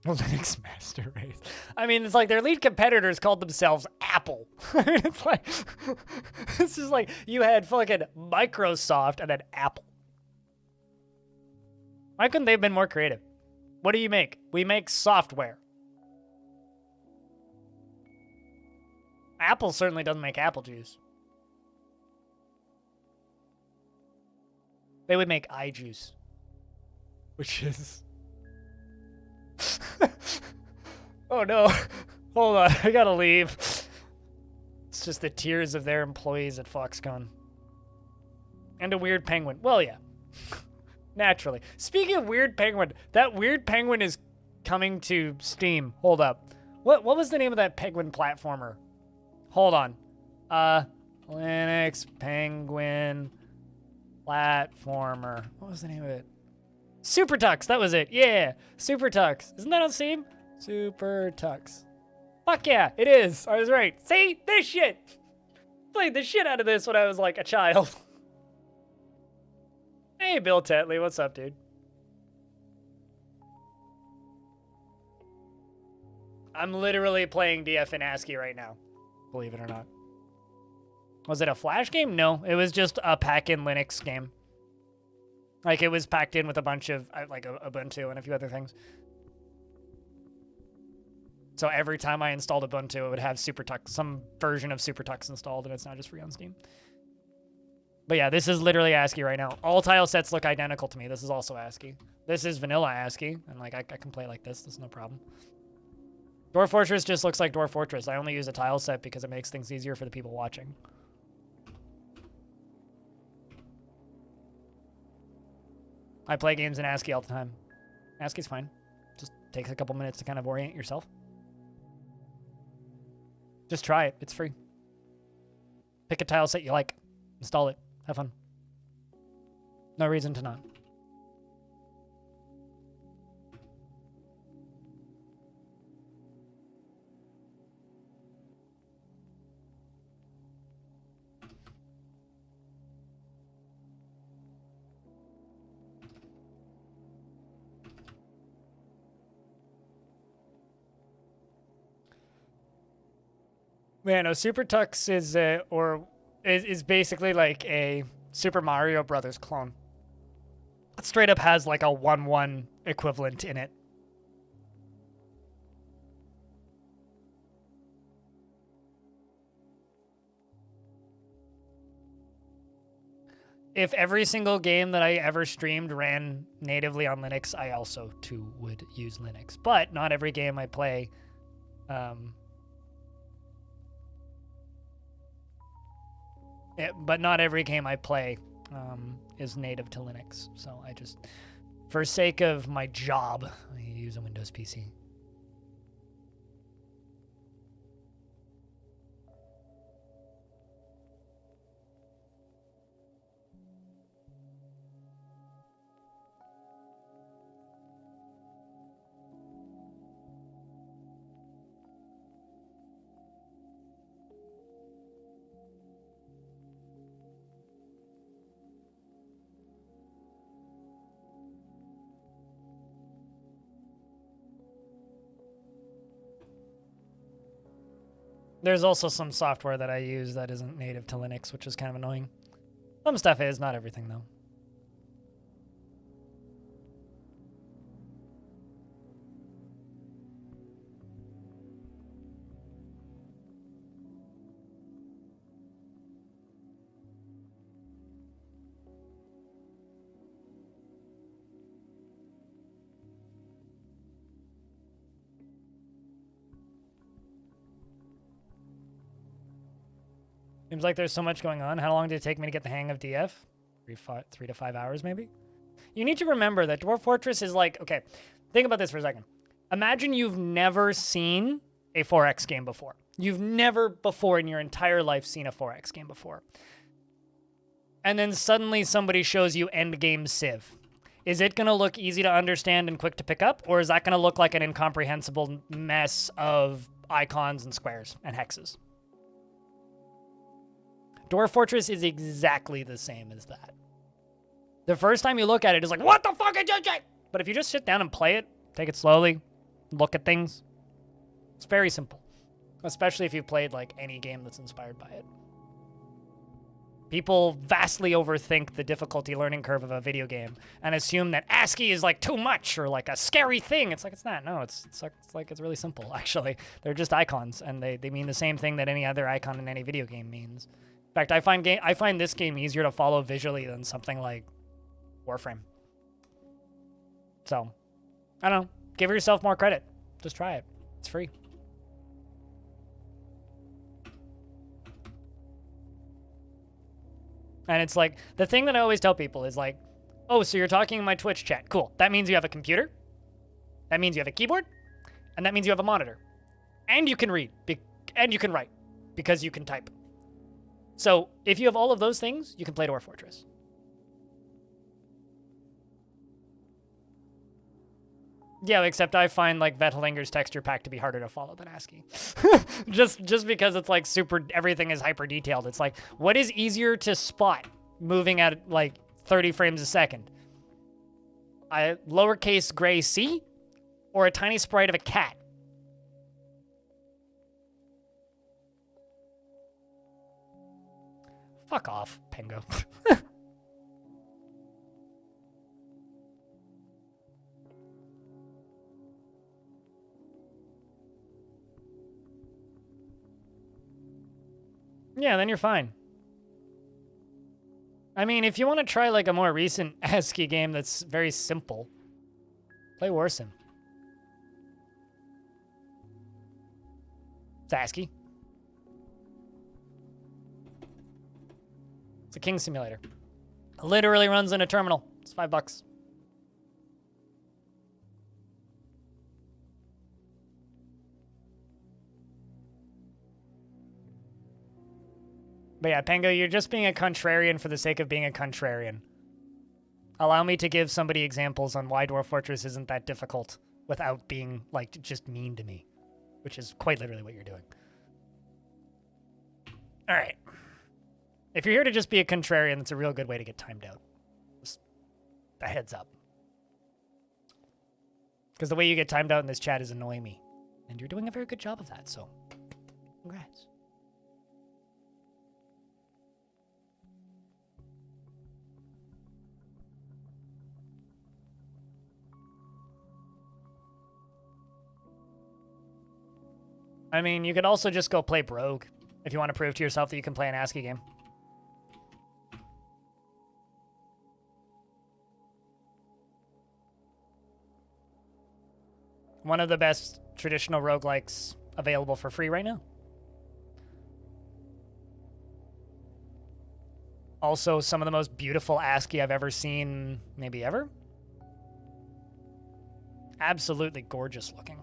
Speaker 1: Linux Master Race. I mean, it's like their lead competitors called themselves Apple. I mean, it's like, this is like you had fucking Microsoft and then Apple. Why couldn't they have been more creative? What do you make? We make software. Apple certainly doesn't make apple juice. They would make iJuice, which is... Oh no, hold on, I gotta leave. It's just the tears of their employees at Foxconn. And a weird penguin. Well, yeah. Naturally. Speaking of weird penguin, that weird penguin is coming to Steam. Hold up. What was the name of that penguin platformer? Hold on. Linux Penguin Platformer. What was the name of it? Super Tux, that was it. Yeah, Super Tux. Isn't that on Steam? Super Tux. Fuck yeah, it is. I was right. See? This shit. played the shit out of this when I was like a child. Hey, Bill Tetley, what's up, dude? I'm literally playing DF in ASCII right now, believe it or not. Was it a Flash game? No, it was just a pack-in Linux game. Like, it was packed in with a bunch of, like, Ubuntu and a few other things. So every time I installed Ubuntu, it would have SuperTux, some version of SuperTux installed, and it's now just free on Steam. But yeah, this is literally ASCII right now. All tile sets look identical to me. This is also ASCII. This is vanilla ASCII, and like I can play like this. There's no problem. Dwarf Fortress just looks like Dwarf Fortress. I only use a tile set because it makes things easier for the people watching. I play games in ASCII all the time. ASCII's fine. Just takes a couple minutes to kind of orient yourself. Just try it. It's free. Pick a tile set you like. Install it. Have fun. No reason to not. Man, no, SuperTux is basically like a Super Mario Brothers clone. It straight up has like a 1-1 equivalent in it. If every single game that I ever streamed ran natively on Linux, I also too would use Linux. But not every game I play but not every game I play is native to Linux. So I just, for sake of my job, I use a Windows PC. There's also some software that I use that isn't native to Linux, which is kind of annoying. Some stuff is, not everything though. Seems like there's so much going on. How long did it take me to get the hang of DF? 3 to 5 hours, maybe? You need to remember that Dwarf Fortress is like... Okay, think about this for a second. Imagine you've never seen a 4X game before. You've never before in your entire life seen a 4X game before. And then suddenly somebody shows you endgame Civ. Is it going to look easy to understand and quick to pick up? Or is that going to look like an incomprehensible mess of icons and squares and hexes? Dwarf Fortress is exactly the same as that. The first time you look at it, it's like, what the fuck is this? But if you just sit down and play it, take it slowly, look at things, it's very simple. Especially if you've played like any game that's inspired by it. People vastly overthink the difficulty learning curve of a video game and assume that ASCII is like too much or like a scary thing. It's like, it's not. No, it's really simple, actually. They're just icons, and they mean the same thing that any other icon in any video game means. In fact, I find this game easier to follow visually than something like Warframe. So, I don't know. Give yourself more credit. Just try it. It's free. And it's like, the thing that I always tell people is like, oh, so you're talking in my Twitch chat. Cool. That means you have a computer. That means you have a keyboard. And that means you have a monitor. And you can read. And you can write. Because you can type. So, if you have all of those things, you can play Dwarf Fortress. Yeah, except I find like Vettelinger's texture pack to be harder to follow than ASCII. just because it's like everything is hyper detailed. It's like, what is easier to spot moving at like 30 frames a second? A lowercase gray C or a tiny sprite of a cat? Fuck off, Pengo. Yeah, then you're fine. I mean, if you want to try like a more recent ASCII game that's very simple, play Warsim. It's ASCII. It's a king simulator. It literally runs in a terminal. It's $5. But yeah, Pengo, you're just being a contrarian for the sake of being a contrarian. Allow me to give somebody examples on why Dwarf Fortress isn't that difficult without being, like, just mean to me. Which is quite literally what you're doing. Alright. If you're here to just be a contrarian, that's a real good way to get timed out. Just a heads up. Because the way you get timed out in this chat is annoying me. And you're doing a very good job of that, so congrats. I mean, you could also just go play Brogue if you want to prove to yourself that you can play an ASCII game. One of the best traditional roguelikes available for free right now. Also, some of the most beautiful ASCII I've ever seen, maybe ever. Absolutely gorgeous looking.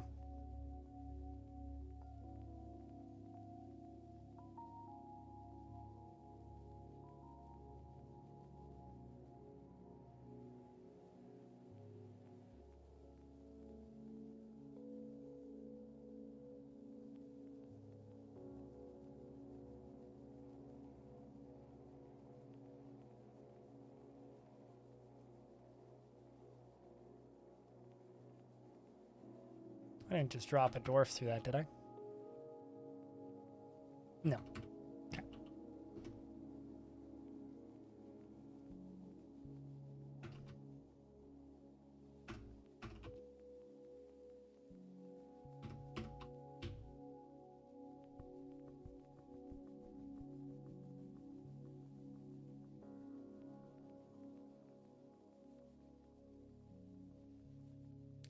Speaker 1: I didn't just drop a dwarf through that, did I? No. Okay.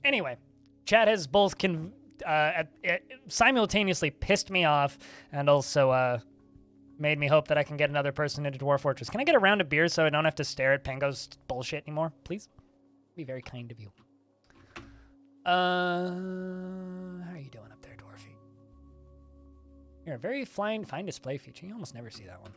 Speaker 1: Anyway. Chat has both simultaneously pissed me off and also made me hope that I can get another person into Dwarf Fortress. Can I get a round of beer so I don't have to stare at Pengo's bullshit anymore, please? Be very kind of you. How are you doing up there, Dwarfy? You're a very fine display feature. You almost never see that one.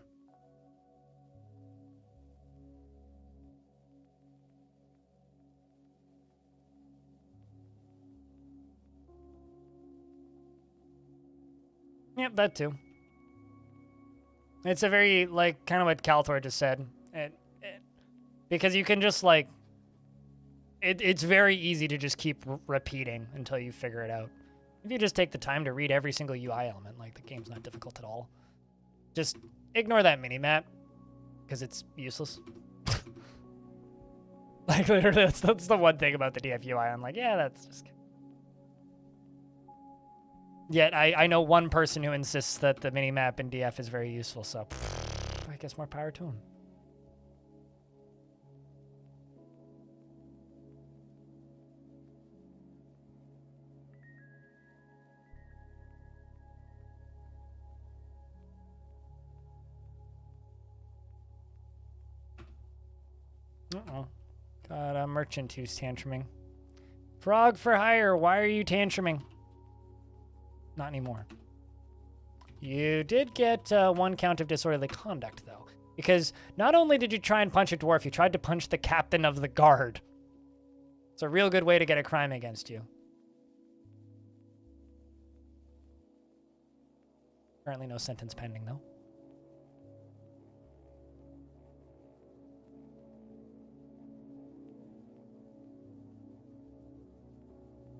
Speaker 1: Yep, that too. It's a very, like, kind of what Calthor just said. Because you can just, like... It's very easy to just keep repeating until you figure it out. If you just take the time to read every single UI element, like, the game's not difficult at all. Just ignore that mini-map, because it's useless. Like, literally, that's the one thing about the DF UI. I'm like, yeah, that's just... Yet, I know one person who insists that the minimap in DF is very useful, so I guess more power to him. Uh-oh. Got a merchant who's tantruming. Frog for hire, why are you tantruming? Not anymore. You did get one count of disorderly conduct, though. Because not only did you try and punch a dwarf, you tried to punch the captain of the guard. It's a real good way to get a crime against you. Currently no sentence pending, though.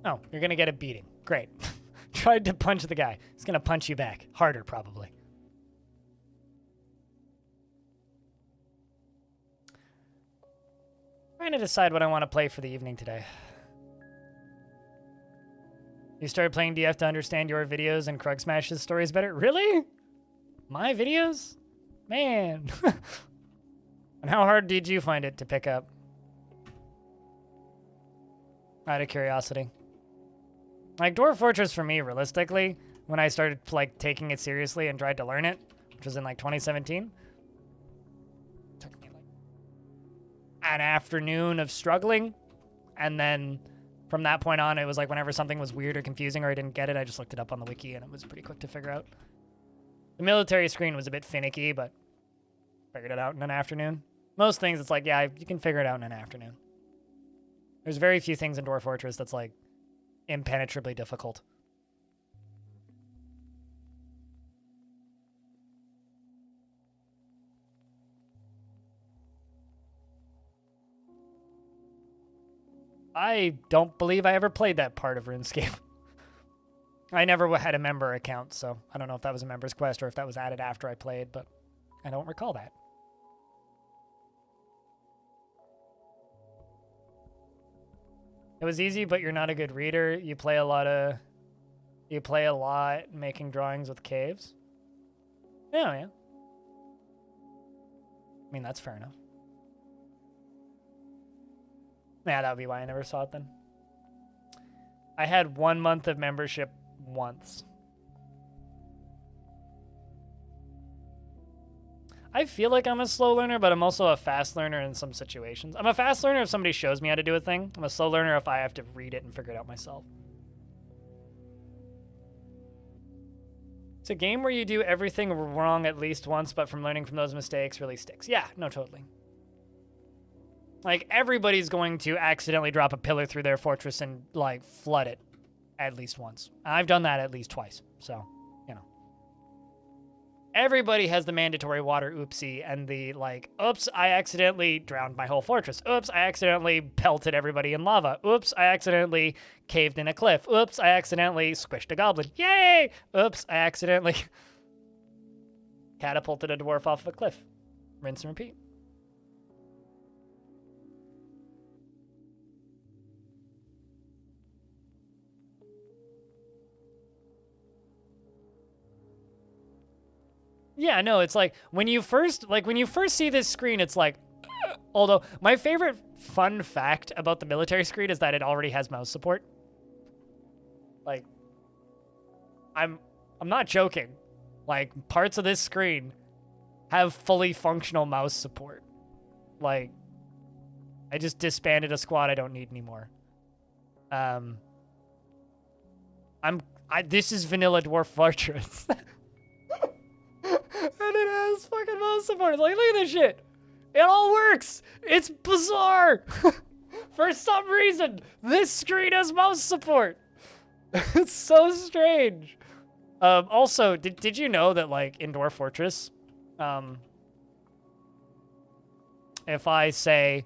Speaker 1: Oh, you're gonna get a beating. Great. Tried to punch the guy. He's gonna punch you back. Harder, probably. Trying to decide what I want to play for the evening today. You started playing DF to understand your videos and Krug Smash's stories better? Really? My videos? Man. And how hard did you find it to pick up? Out of curiosity. Like, Dwarf Fortress for me, realistically, when I started, like, taking it seriously and tried to learn it, which was in, like, 2017, took me, like, an afternoon of struggling, and then from that point on, it was like whenever something was weird or confusing or I didn't get it, I just looked it up on the wiki, and it was pretty quick to figure out. The military screen was a bit finicky, but figured it out in an afternoon. Most things, it's like, yeah, you can figure it out in an afternoon. There's very few things in Dwarf Fortress that's, like, impenetrably difficult. I don't believe I ever played that part of RuneScape. I never had a member account, so I don't know if that was a member's quest or if that was added after I played, but I don't recall that. It was easy, but you're not a good reader. You play a lot making drawings with caves. Yeah, yeah. I mean, that's fair enough. Yeah, that would be why I never saw it then. I had 1 month of membership once. I feel like I'm a slow learner, but I'm also a fast learner in some situations. I'm a fast learner if somebody shows me how to do a thing. I'm a slow learner if I have to read it and figure it out myself. It's a game where you do everything wrong at least once, but from learning from those mistakes really sticks. Yeah, no, totally. Like, everybody's going to accidentally drop a pillar through their fortress and, like, flood it at least once. I've done that at least twice, so, you know. Everybody has the mandatory water oopsie and the, like, oops, I accidentally drowned my whole fortress. Oops, I accidentally pelted everybody in lava. Oops, I accidentally caved in a cliff. Oops, I accidentally squished a goblin. Yay! Oops, I accidentally catapulted a dwarf off of a cliff. Rinse and repeat. Yeah, no, it's like when you first see this screen, it's like, although my favorite fun fact about the military screen is that it already has mouse support. Like, I'm not joking. Like, parts of this screen have fully functional mouse support. Like, I just disbanded a squad I don't need anymore. This is vanilla Dwarf Fortress. And it has fucking mouse support. Like, look at this shit. It all works. It's bizarre. For some reason, this screen has mouse support. It's so strange. Also, did you know that, like, in Dwarf Fortress, if I say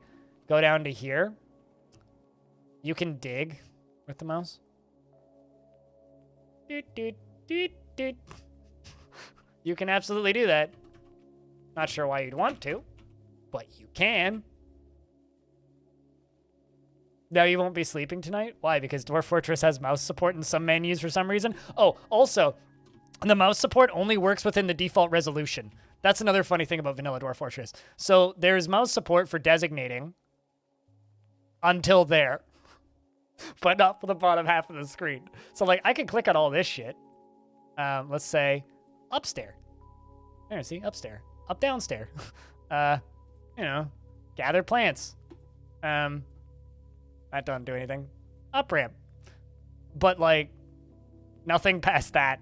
Speaker 1: go down to here, you can dig with the mouse? Doot, doot, doot, doot. You can absolutely do that. Not sure why you'd want to, but you can. No, you won't be sleeping tonight? Why? Because Dwarf Fortress has mouse support in some menus for some reason? Oh, also, the mouse support only works within the default resolution. That's another funny thing about vanilla Dwarf Fortress. So there's mouse support for designating until there, but not for the bottom half of the screen. So, like, I can click on all this shit. Let's say upstairs. There, see, upstairs. Up downstairs. You know, gather plants. That doesn't do anything. Up ramp. But, like, nothing past that.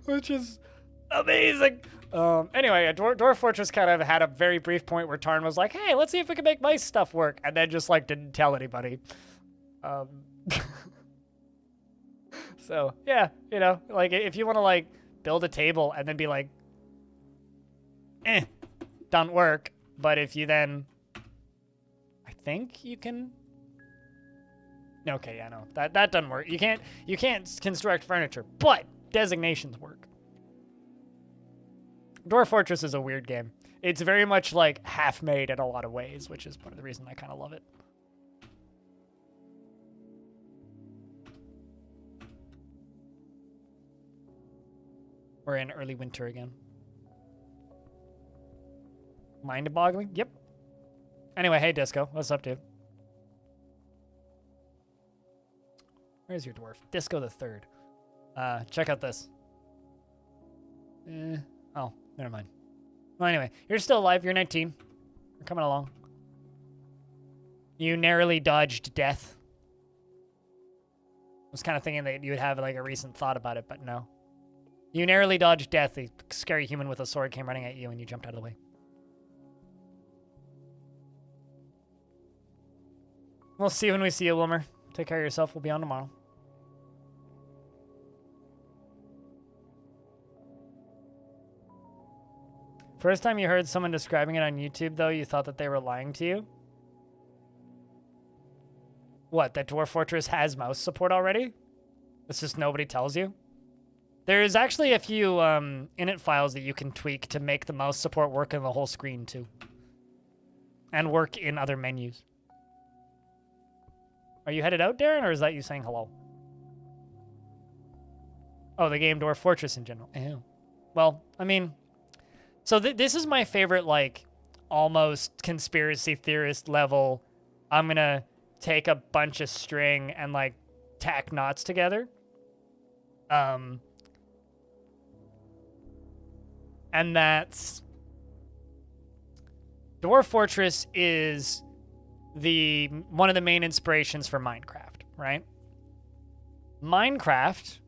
Speaker 1: Which is Amazing. Anyway, Dwarf Fortress kind of had a very brief point where Tarn was like, hey, let's see if we can make my stuff work. And then just, like, didn't tell anybody. So, yeah, you know, like, if you want to, like, build a table and then be like, don't work. But if you then, I think you can. Okay, yeah, no, that doesn't work. You can't construct furniture, but designations work. Dwarf Fortress is a weird game. It's very much like half-made in a lot of ways, which is part of the reason I kind of love it. We're in early winter again. Mind-boggling? Yep. Anyway, hey, Disco. What's up, dude? Where's your dwarf? Disco the Third. Check out this. Oh, never mind. Well, anyway, you're still alive. You're 19. You're coming along. You narrowly dodged death. I was kind of thinking that you would have, like, a recent thought about it, but no. You narrowly dodged death. A scary human with a sword came running at you, and you jumped out of the way. We'll see you when we see you, Wilmer. Take care of yourself. We'll be on tomorrow. First time you heard someone describing it on YouTube, though, you thought that they were lying to you? What, that Dwarf Fortress has mouse support already? It's just nobody tells you? There's actually a few init files that you can tweak to make the mouse support work in the whole screen, too. And work in other menus. Are you headed out, Darren, or is that you saying hello? Oh, the game Dwarf Fortress in general. Ew. Well, I mean, so this is my favorite, like, almost conspiracy theorist level. I'm gonna take a bunch of string and, like, tack knots together. And that's... Dwarf Fortress is one of the main inspirations for Minecraft, right? Minecraft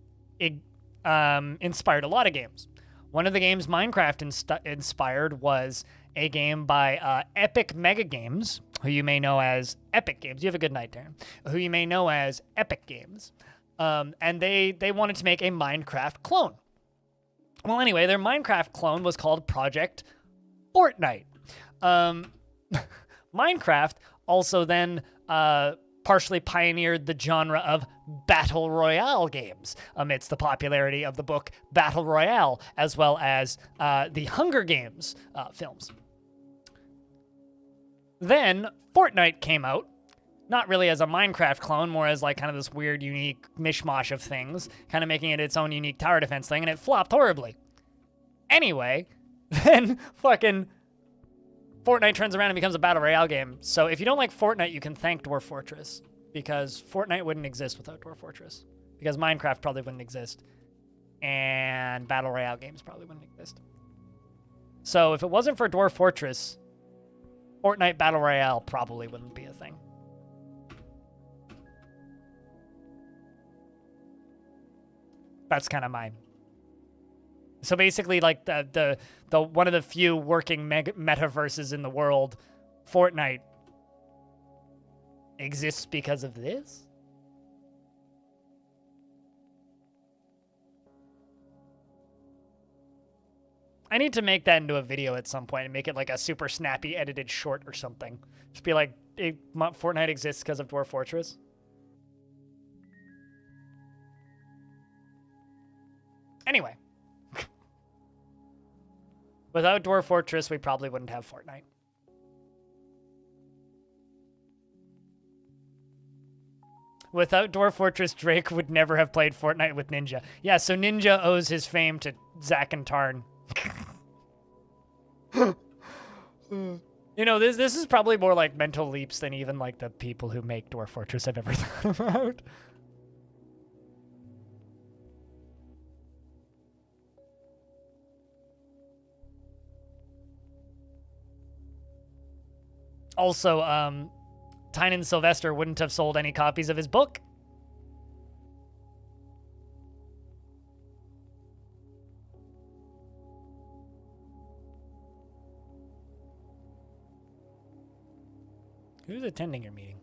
Speaker 1: inspired a lot of games. One of the games Minecraft inspired was a game by Epic Mega Games, who you may know as Epic Games. You have a good night, Darren. Who you may know as Epic Games. And they wanted to make a Minecraft clone. Well, anyway, their Minecraft clone was called Project Fortnite. Minecraft also then partially pioneered the genre of Battle Royale games amidst the popularity of the book Battle Royale, as well as the Hunger Games films. Then Fortnite came out, not really as a Minecraft clone, more as like kind of this weird, unique mishmash of things, kind of making it its own unique tower defense thing, and it flopped horribly. Anyway, then fucking Fortnite turns around and becomes a Battle Royale game. So if you don't like Fortnite, you can thank Dwarf Fortress, because Fortnite wouldn't exist without Dwarf Fortress, because Minecraft probably wouldn't exist, and Battle Royale games probably wouldn't exist. So if it wasn't for Dwarf Fortress, Fortnite Battle Royale probably wouldn't be a thing. That's kind of mine. So basically, like the one of the few working metaverses in the world, Fortnite exists because of this. I need to make that into a video at some point and make it like a super snappy edited short or something. Just be like, Fortnite exists because of Dwarf Fortress. Anyway. Without Dwarf Fortress, we probably wouldn't have Fortnite. Without Dwarf Fortress, Drake would never have played Fortnite with Ninja. Yeah, so Ninja owes his fame to Zach and Tarn. You know, this is probably more like mental leaps than even like the people who make Dwarf Fortress have ever thought about. Also, Tynan Sylvester wouldn't have sold any copies of his book. Who's attending your meeting?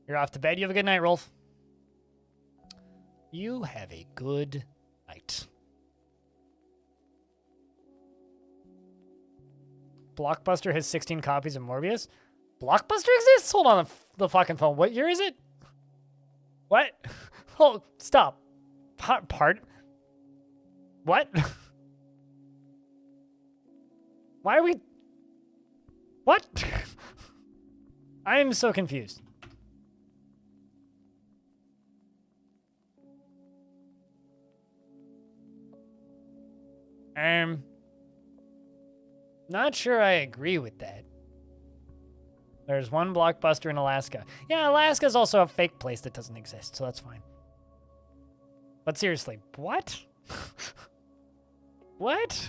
Speaker 1: You're off to bed. You have a good night, Rolf. You have a good night. Blockbuster has 16 copies of Morbius. Blockbuster exists? Hold on the fucking phone. What year is it? What? Hold, stop. Pardon? What? Why are we... What? I am so confused. Not sure I agree with that. There's one Blockbuster in Alaska. Yeah, Alaska's also a fake place that doesn't exist, so that's fine. But seriously, what? What?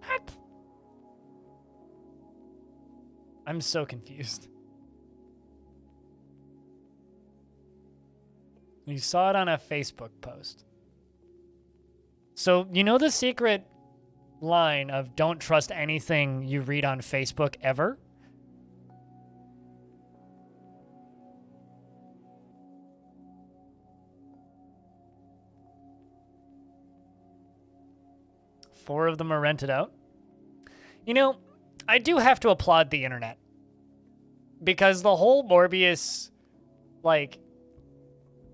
Speaker 1: What? I'm so confused. You saw it on a Facebook post. So, you know the secret line of don't trust anything you read on Facebook ever? Four of them are rented out. You know, I do have to applaud the internet. Because the whole Morbius, like,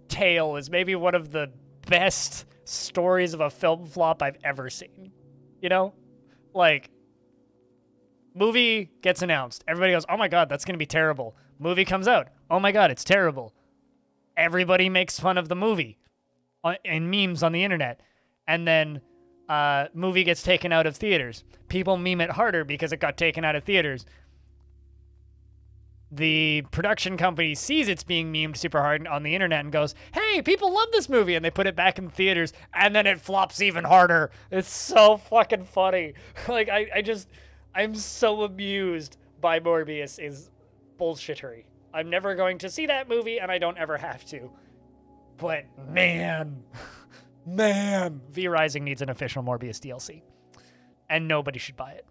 Speaker 1: tale is maybe one of the best stories of a film flop I've ever seen. You know? Like, movie gets announced. Everybody goes, oh my god, that's going to be terrible. Movie comes out. Oh my god, it's terrible. Everybody makes fun of the movie and memes on the internet. And then movie gets taken out of theaters. People meme it harder because it got taken out of theaters. The production company sees it's being memed super hard on the internet and goes, hey, people love this movie, and they put it back in theaters, and then it flops even harder. It's so fucking funny. Like, I'm so amused by Morbius is bullshittery. I'm never going to see that movie, and I don't ever have to. But, man, V Rising needs an official Morbius DLC. And nobody should buy it.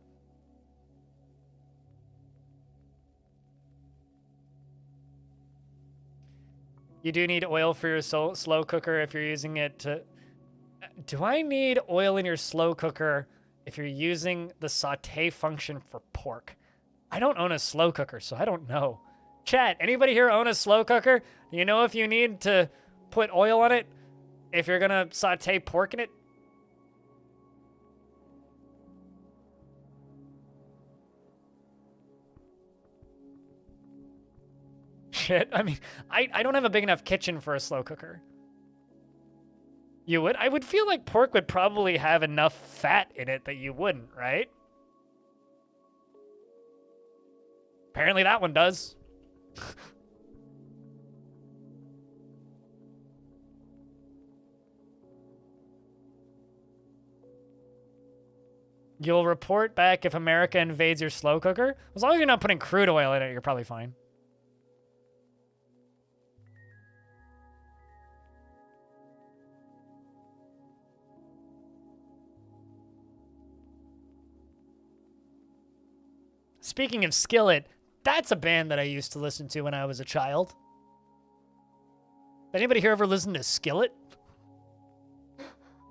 Speaker 1: You do need oil for your slow cooker if you're using it to... Do I need oil in your slow cooker if you're using the saute function for pork? I don't own a slow cooker, so I don't know. Chat, anybody here own a slow cooker? Do you know if you need to put oil on it if you're gonna saute pork in it? Shit, I mean, I don't have a big enough kitchen for a slow cooker. You would? I would feel like pork would probably have enough fat in it that you wouldn't, right? Apparently that one does. You'll report back if America invades your slow cooker? As long as you're not putting crude oil in it, you're probably fine. Speaking of Skillet, that's a band that I used to listen to when I was a child. Anybody here ever listen to Skillet?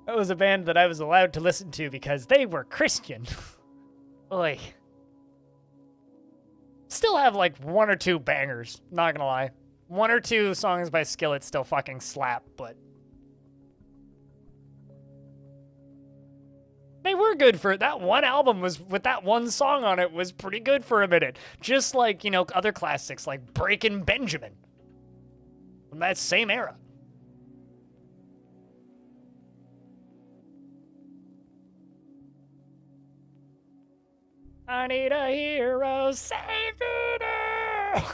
Speaker 1: That was a band that I was allowed to listen to because they were Christian. Oy. Still have like one or two bangers, not gonna lie. One or two songs by Skillet still fucking slap, but... They were good for that one album was with that one song on it was pretty good for a minute. Just like, you know, other classics like Breakin' Benjamin from that same era. I need a hero, save me now.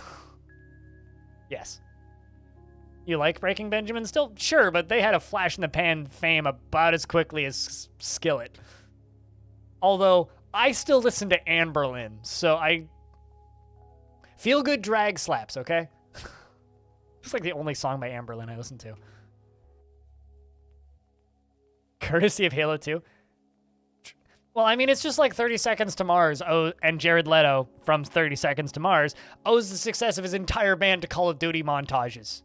Speaker 1: Yes. You like Breaking Benjamin still? Sure, but they had a flash in the pan fame about as quickly as Skillet. Although, I still listen to Anne Boleyn, so I Feel Good Drag slaps, okay? It's like the only song by Amberlynn I listen to. Courtesy of Halo 2. Well, I mean, it's just like 30 Seconds to Mars and Jared Leto from 30 Seconds to Mars owes the success of his entire band to Call of Duty montages.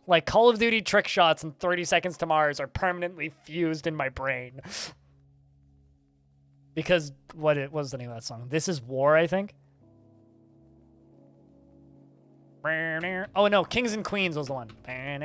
Speaker 1: Like, Call of Duty trick shots and 30 Seconds to Mars are permanently fused in my brain. Because, what was the name of that song? This Is War, I think? Oh, no, Kings and Queens was the one. And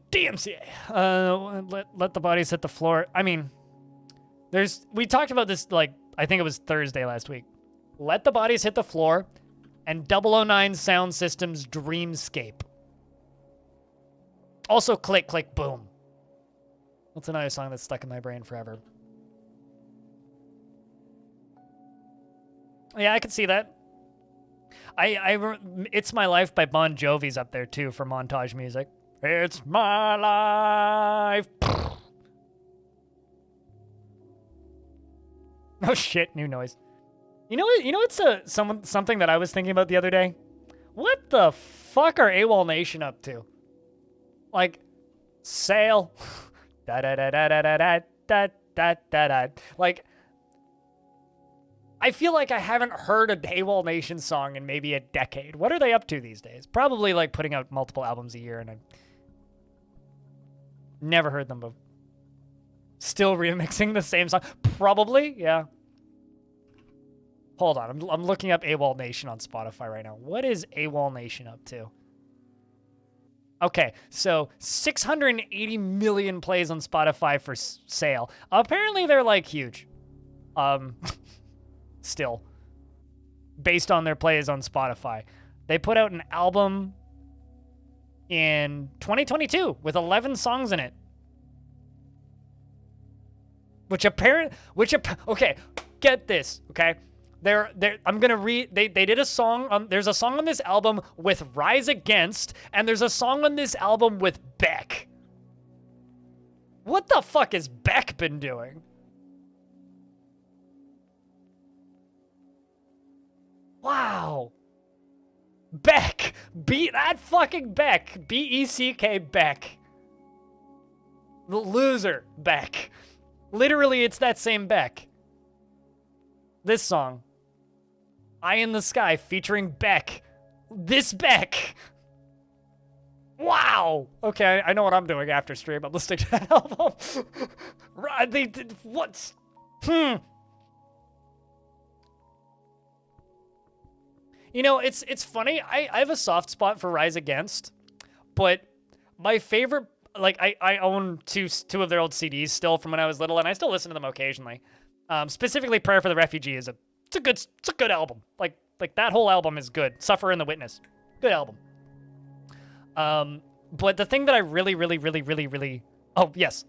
Speaker 1: DMCA. Let the bodies hit the floor. I mean, we talked about this, like, I think it was Thursday last week. Let the bodies hit the floor and 009 Sound System's Dreamscape. Also, Click, Click, Boom. That's another song that's stuck in my brain forever. Yeah, I could see that. It's My Life by Bon Jovi's up there, too, for montage music. It's my life. Oh, shit, new noise. You know what's something that I was thinking about the other day? What the fuck are AWOL Nation up to? Like, sail. Da da da da da da da da da da da. Like, I feel like I haven't heard a AWOL Nation song in maybe a decade. What are they up to these days? Probably like putting out multiple albums a year, and I've never heard them before. Still remixing the same song? Probably, yeah. Hold on, I'm looking up AWOL Nation on Spotify right now. What is AWOL Nation up to? Okay, so 680 million plays on Spotify for sale. Apparently they're like huge. Still. Based on their plays on Spotify. They put out an album in 2022 with 11 songs in it. Okay, get this, okay? I'm gonna read. They did a song. There's a song on this album with Rise Against, and there's a song on this album with Beck. What the fuck has Beck been doing? Wow. Beck. That fucking Beck. B-E-C-K Beck. The loser Beck. Literally, it's that same Beck. This song. Eye in the Sky featuring Beck. This Beck. Wow. Okay, I know what I'm doing after stream. I'm listening to that album. What? You know, it's funny. I have a soft spot for Rise Against, but my favorite, like, I own two of their old CDs still from when I was little, and I still listen to them occasionally. Specifically, Prayer for the Refugee it's a good album. Like that whole album is good. Suffer in the Witness, good album. But the thing that I really, oh yes,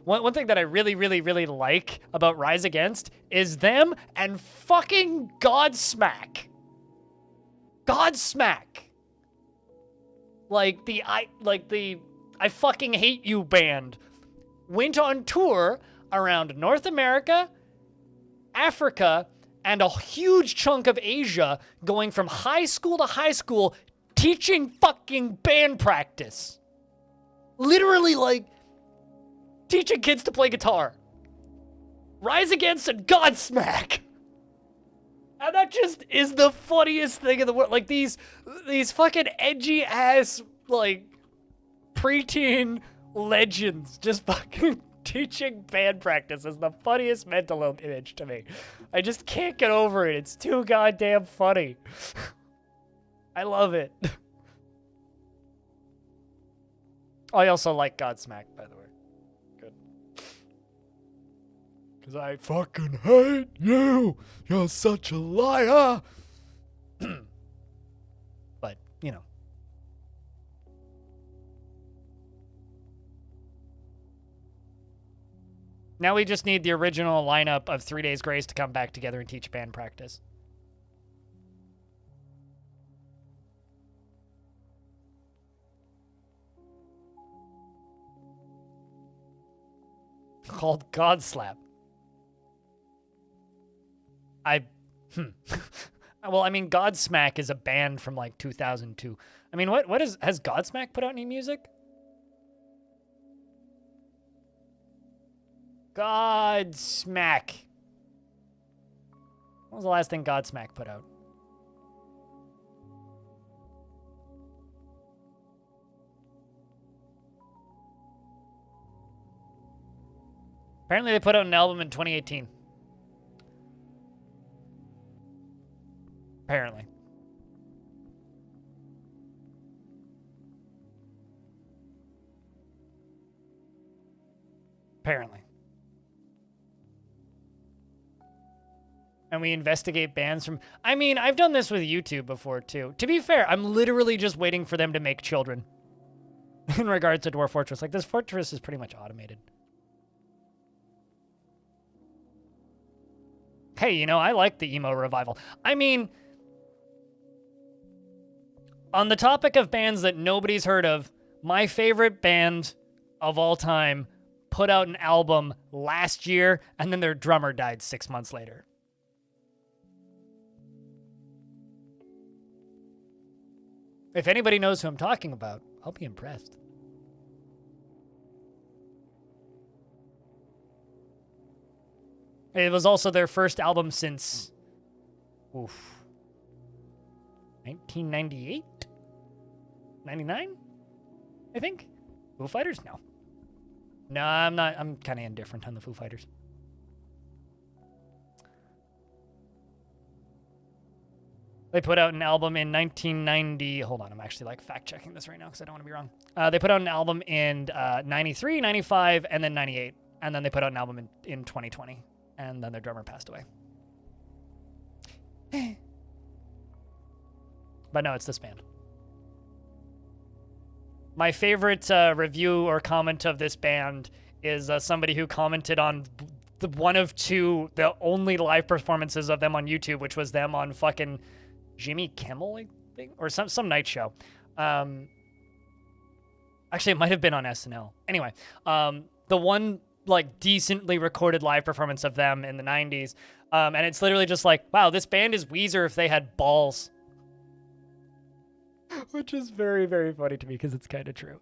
Speaker 1: one thing that I really like about Rise Against is them and fucking Godsmack. Godsmack. Like the I Fucking Hate You band went on tour around North America, Africa, and a huge chunk of Asia, going from high school to high school, teaching fucking band practice. Literally, like, teaching kids to play guitar. Rise Against and Godsmack. And that just is the funniest thing in the world. Like, these fucking edgy ass, like, preteen legends just fucking teaching band practice is the funniest mental image to me. I just can't get over it. It's too goddamn funny. I love it. I also like Godsmack, by the way. Good. Because I fucking hate you. You're such a liar. But, you know. Now we just need the original lineup of 3 Days Grace to come back together and teach band practice. Called Godslap. Well, I mean, Godsmack is a band from like 2002. I mean, has Godsmack put out any music? Godsmack. What was the last thing Godsmack put out? Apparently they put out an album in 2018. Apparently. Apparently. And we investigate bands from... I mean, I've done this with YouTube before, too. To be fair, I'm literally just waiting for them to make children. In regards to Dwarf Fortress. Like, this fortress is pretty much automated. Hey, you know, I like the emo revival. I mean... On the topic of bands that nobody's heard of, my favorite band of all time put out an album last year, and then their drummer died 6 months later. If anybody knows who I'm talking about, I'll be impressed. It was also their first album since... 1998? 99? I think? Foo Fighters? No. No, I'm not. I'm kind of indifferent on the Foo Fighters. They put out an album in 1990. Hold on, I'm actually like fact checking this right now because I don't want to be wrong. They put out an album in 93, 95, and then 98. And then they put out an album in 2020. And then their drummer passed away. But no, it's this band. My favorite review or comment of this band is somebody who commented on the only live performances of them on YouTube, which was them on fucking Jimmy Kimmel, I think, or some night show. Actually, it might have been on SNL. Anyway, the one like decently recorded live performance of them in the 90s, and it's literally just like, wow, this band is Weezer if they had balls. Which is very, very funny to me because it's kind of true.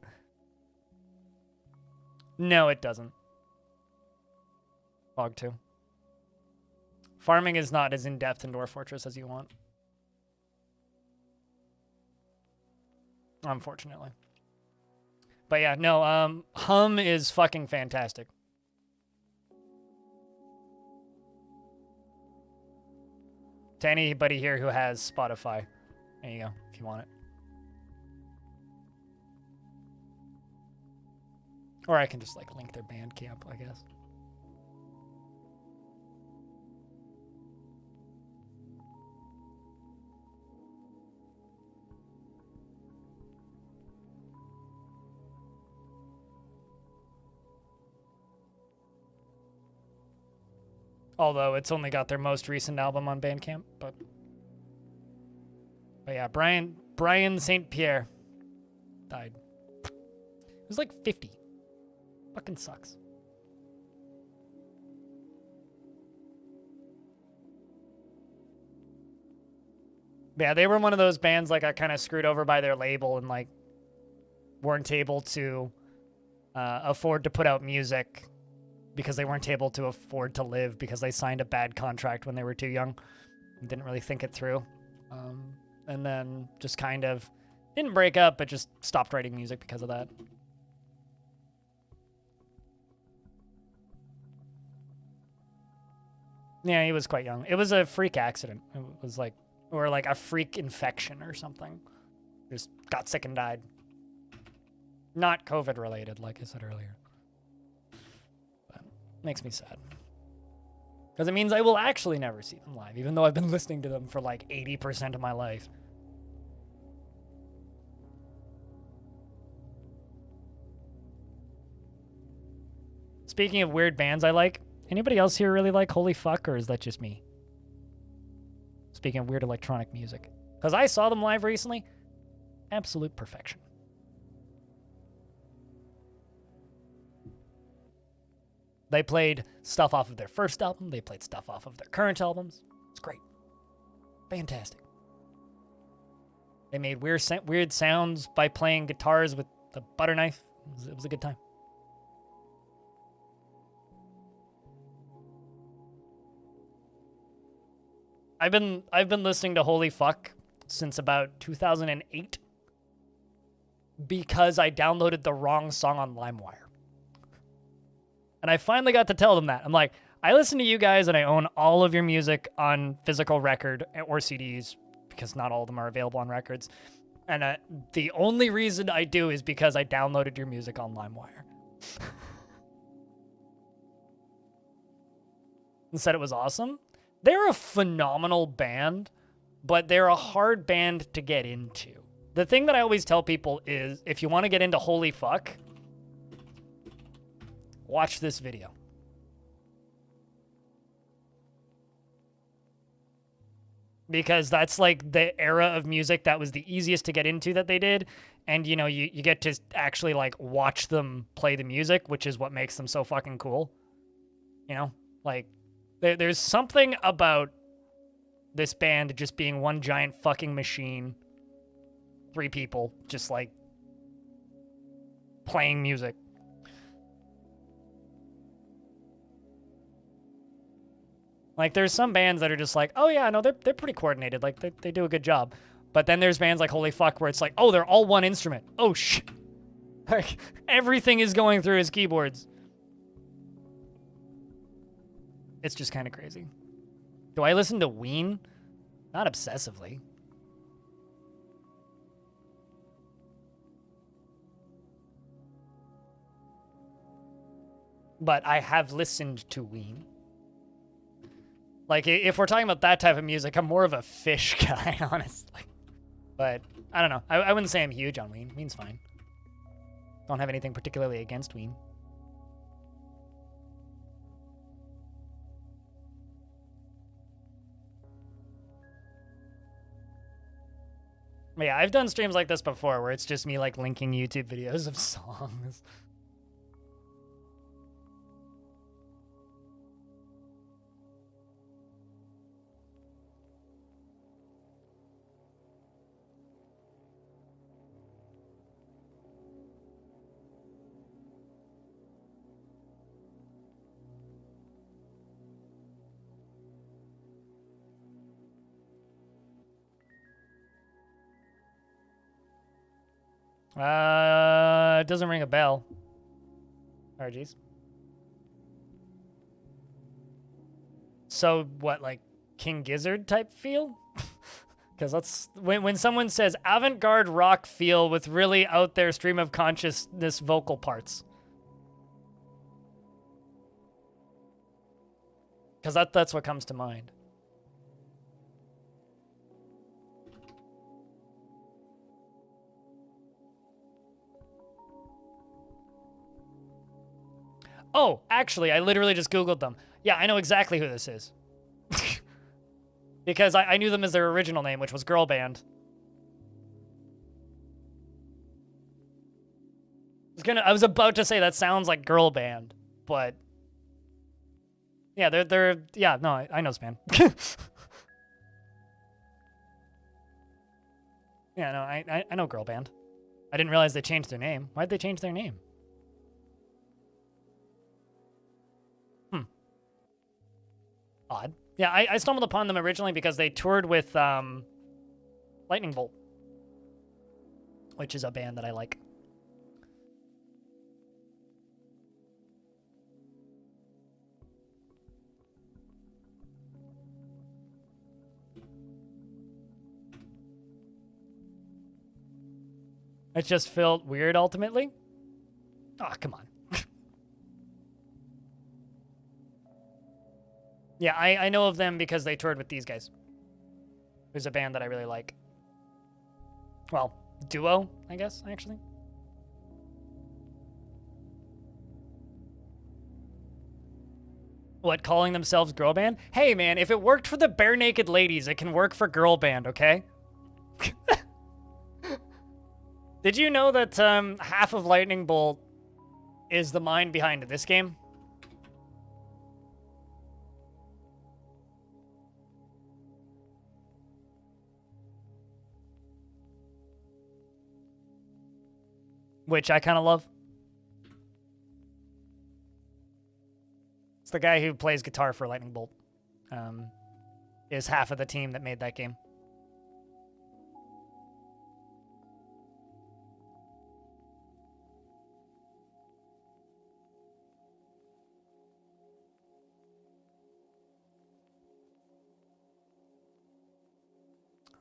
Speaker 1: No, it doesn't. Fog 2. Farming is not as in-depth in Dwarf Fortress as you want. Unfortunately. But yeah, no, Hum is fucking fantastic. To anybody here who has Spotify, there you go, if you want it. Or I can just like link their Bandcamp, I guess. Although it's only got their most recent album on Bandcamp, but yeah, Brian St. Pierre died. He was like 50. Fucking sucks. Yeah, they were one of those bands like got kind of screwed over by their label and like weren't able to afford to put out music because they weren't able to afford to live because they signed a bad contract when they were too young and didn't really think it through. And then just kind of didn't break up, but just stopped writing music because of that. Yeah, he was quite young. It was a freak accident. It was like, or like a freak infection or something. Just got sick and died. Not COVID related, like I said earlier. But makes me sad. Because it means I will actually never see them live, even though I've been listening to them for like 80% of my life. Speaking of weird bands I like, anybody else here really like Holy Fuck, or is that just me? Speaking of weird electronic music. Because I saw them live recently. Absolute perfection. They played stuff off of their first album. They played stuff off of their current albums. It's great. Fantastic. They made weird sounds by playing guitars with the butter knife. It was a good time. I've been listening to Holy Fuck since about 2008 because I downloaded the wrong song on LimeWire. And I finally got to tell them that. I'm like, I listen to you guys and I own all of your music on physical record or CDs because not all of them are available on records. And the only reason I do is because I downloaded your music on LimeWire. And said it was awesome. They're a phenomenal band, but they're a hard band to get into. The thing that I always tell people is, if you want to get into Holy Fuck, watch this video. Because that's like the era of music that was the easiest to get into that they did. And, you know, you get to actually like watch them play the music, which is what makes them so fucking cool. You know, like there's something about this band just being one giant fucking machine. 3 people just like playing music. Like, there's some bands that are just like, oh yeah, no, they're pretty coordinated. Like, they do a good job. But then there's bands like Holy Fuck where it's like, oh, they're all one instrument. Oh, shit. Like, everything is going through his keyboards. It's just kind of crazy. Do I listen to Ween? Not obsessively. But I have listened to Ween. Like, if we're talking about that type of music, I'm more of a Fish guy, honestly. But, I don't know. I wouldn't say I'm huge on Ween. Ween's fine. Don't have anything particularly against Ween. But yeah, I've done streams like this before where it's just me, like, linking YouTube videos of songs. It doesn't ring a bell. RGs. So what, like King Gizzard type feel? Because that's when someone says avant-garde rock feel with really out there stream of consciousness vocal parts. Because that's what comes to mind. Oh, actually, I literally just Googled them. Yeah, I know exactly who this is. Because I knew them as their original name, which was Girl Band. I was about to say that sounds like Girl Band, but yeah, yeah, no, I know this band. Yeah, no, I know Girl Band. I didn't realize they changed their name. Why'd they change their name? Odd. Yeah, I stumbled upon them originally because they toured with Lightning Bolt, which is a band that I like. It just felt weird ultimately. Oh, come on. Yeah, I know of them because they toured with these guys. There's a band that I really like. Well, duo, I guess, actually. What, calling themselves girl band? Hey, man, if it worked for the bare naked ladies, it can work for girl band, okay? Did you know that half of Lightning Bolt is the mind behind this game? Which I kind of love. It's the guy who plays guitar for Lightning Bolt. Is half of the team that made that game.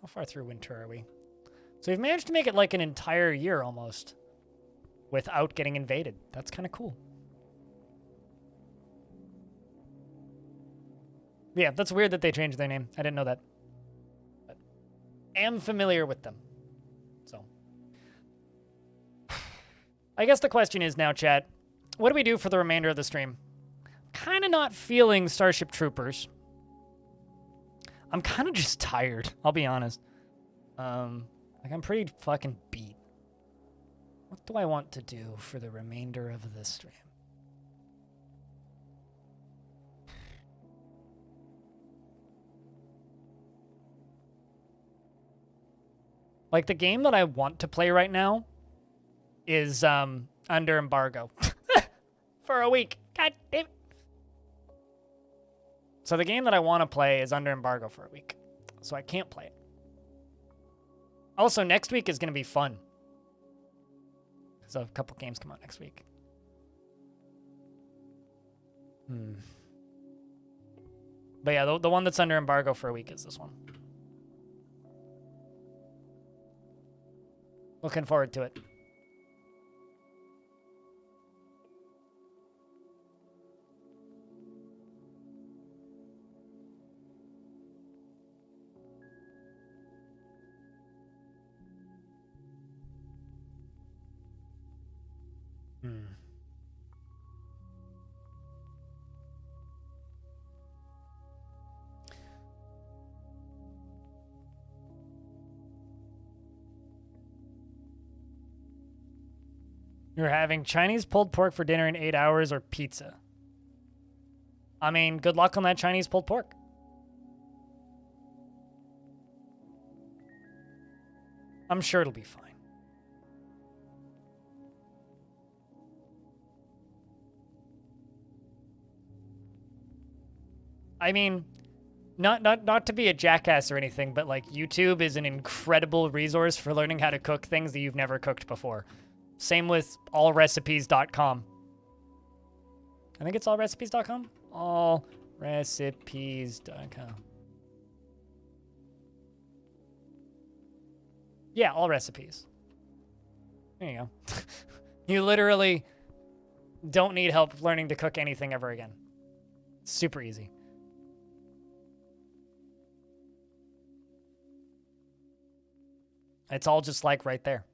Speaker 1: How far through winter are we? So we've managed to make it like an entire year almost without getting invaded. That's kind of cool. Yeah, that's weird that they changed their name. I didn't know that. But am familiar with them. So. I guess the question is now, chat, what do we do for the remainder of the stream? Kind of not feeling Starship Troopers. I'm kind of just tired, I'll be honest. Like, I'm pretty fucking beat. What do I want to do for the remainder of this stream? Like, the game that I want to play right now is under embargo for a week. God damn it. So the game that I want to play is under embargo for a week. So I can't play it. Also, next week is going to be fun. So a couple games come out next week. But yeah, the one that's under embargo for a week is this one. Looking forward to it. You're having Chinese pulled pork for dinner in 8 hours or pizza? I mean, good luck on that Chinese pulled pork. I'm sure it'll be fine. I mean, not to be a jackass or anything, but like YouTube is an incredible resource for learning how to cook things that you've never cooked before. Same with allrecipes.com. I think it's allrecipes.com. Allrecipes.com. Yeah, all recipes. There you go. You literally don't need help learning to cook anything ever again. It's super easy. It's all just like right there.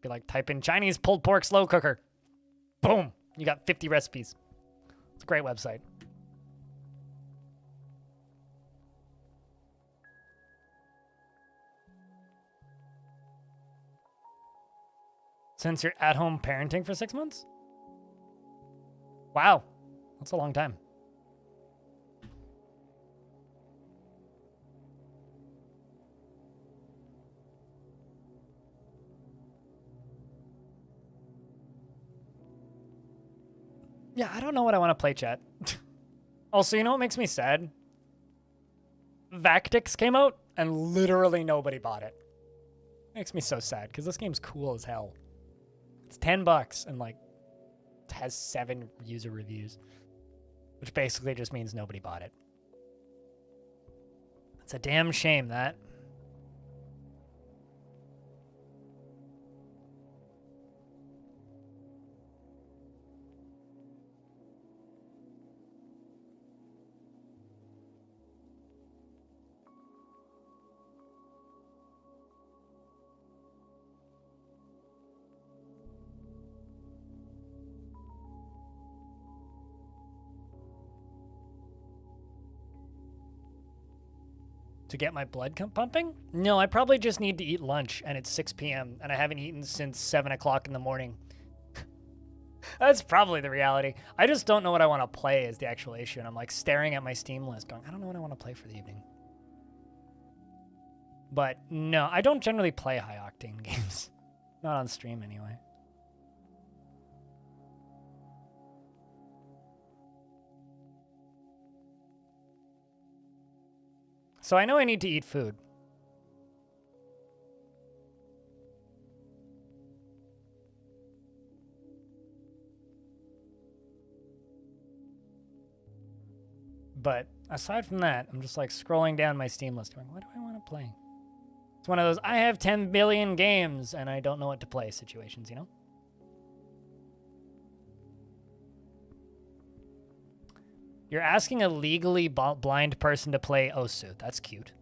Speaker 1: Be like, type in Chinese pulled pork slow cooker. Boom. You got 50 recipes. It's a great website. Since you're at home parenting for 6 months? Wow. That's a long time. Yeah, I don't know what I want to play, chat. Also, you know what makes me sad? Vactix came out and literally nobody bought it. Makes me so sad because this game's cool as hell. It's $10 and like it has 7 user reviews, which basically just means nobody bought it. It's a damn shame that. To get my blood pumping? No, I probably just need to eat lunch, and it's 6 p.m., and I haven't eaten since 7 o'clock in the morning. That's probably the reality. I just don't know what I want to play is the actual issue, and I'm like staring at my Steam list going, I don't know what I want to play for the evening. But no, I don't generally play high-octane games. Not on stream, anyway. So I know I need to eat food. But aside from that, I'm just like scrolling down my Steam list going, what do I want to play? It's one of those, I have 10 billion games and I don't know what to play situations, you know? You're asking a legally blind person to play Osu. That's cute.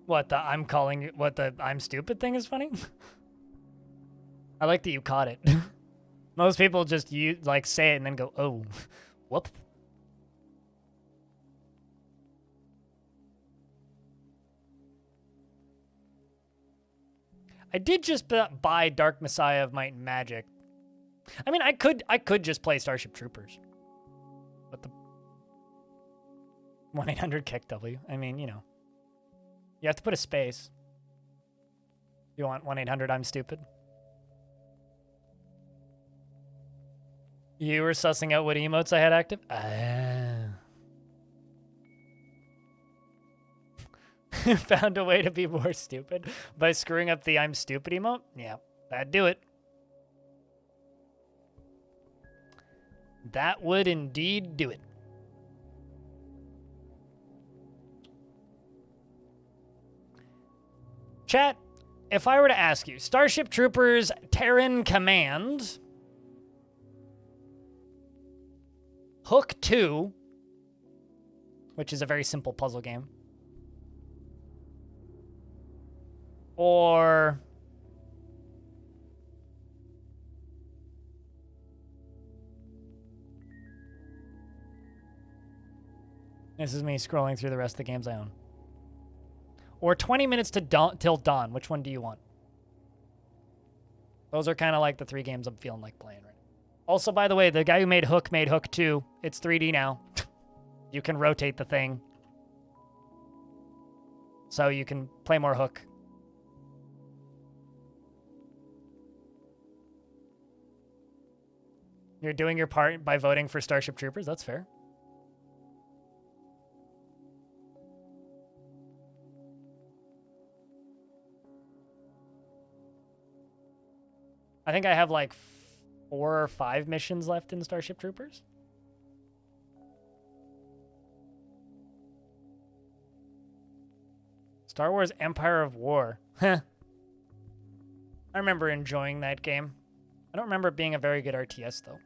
Speaker 1: What the I'm stupid thing is funny? I like that you caught it. Most people just say it and then go, oh, whoop. I did just buy Dark Messiah of Might and Magic. I mean, I could just play Starship Troopers. But the 1-800-KICK-W. I mean, you know. You have to put a space. You want 1-800-I'm-stupid? You were sussing out what emotes I had active? Found a way to be more stupid by screwing up the I'm stupid emote? Yeah, that'd do it. That would indeed do it. Chat, if I were to ask you, Starship Troopers Terran Command, Hook 2, which is a very simple puzzle game, or this is me scrolling through the rest of the games I own. Or 20 minutes to till dawn. Which one do you want? Those are kind of like the 3 games I'm feeling like playing right now. Also, by the way, the guy who made Hook 2. It's 3D now. You can rotate the thing. So you can play more Hook. You're doing your part by voting for Starship Troopers. That's fair. I think I have like 4 or 5 missions left in Starship Troopers. Star Wars Empire of War. Heh. I remember enjoying that game. I don't remember it being a very good RTS, though.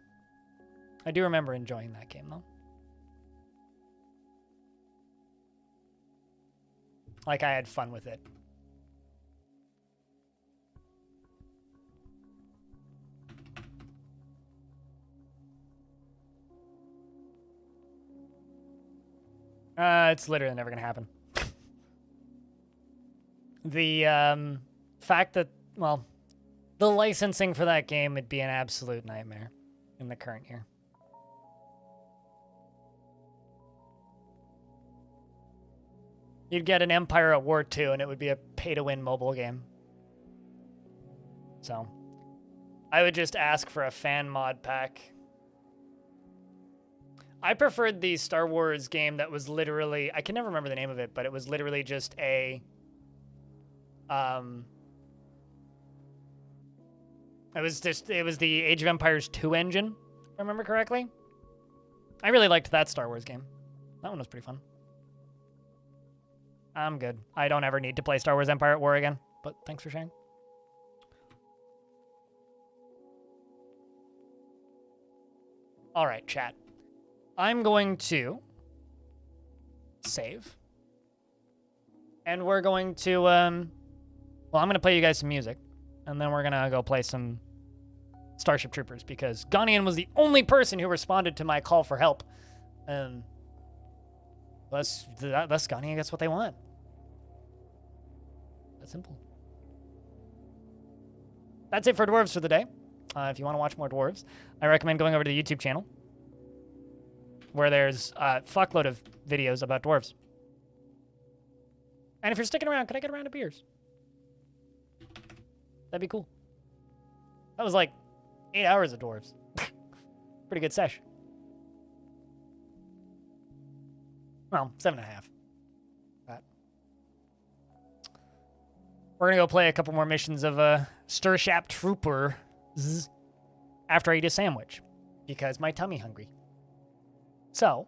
Speaker 1: I do remember enjoying that game, though. Like, I had fun with it. It's literally never gonna happen. The fact that, well, the licensing for that game would be an absolute nightmare in the current year. You'd get an Empire at War 2 and it would be a pay-to-win mobile game. So, I would just ask for a fan mod pack. I preferred the Star Wars game that was literally, I can never remember the name of it, but it was literally just a, it was the Age of Empires 2 engine, if I remember correctly. I really liked that Star Wars game. That one was pretty fun. I'm good. I don't ever need to play Star Wars Empire at War again, but thanks for sharing. All right, chat. I'm going to save. And we're going to, well, I'm going to play you guys some music. And then we're going to go play some Starship Troopers because Ghanaian was the only person who responded to my call for help. And thus Ghanaian gets what they want. That's simple. That's it for Dwarves for the day. If you want to watch more Dwarves, I recommend going over to the YouTube channel where there's a fuckload of videos about Dwarves. And if you're sticking around, can I get a round of beers? That'd be cool. That was like 8 hours of Dwarves. Pretty good sesh. Well, 7.5. But we're gonna go play a couple more missions of Starship Troopers after I eat a sandwich because my tummy hungry. So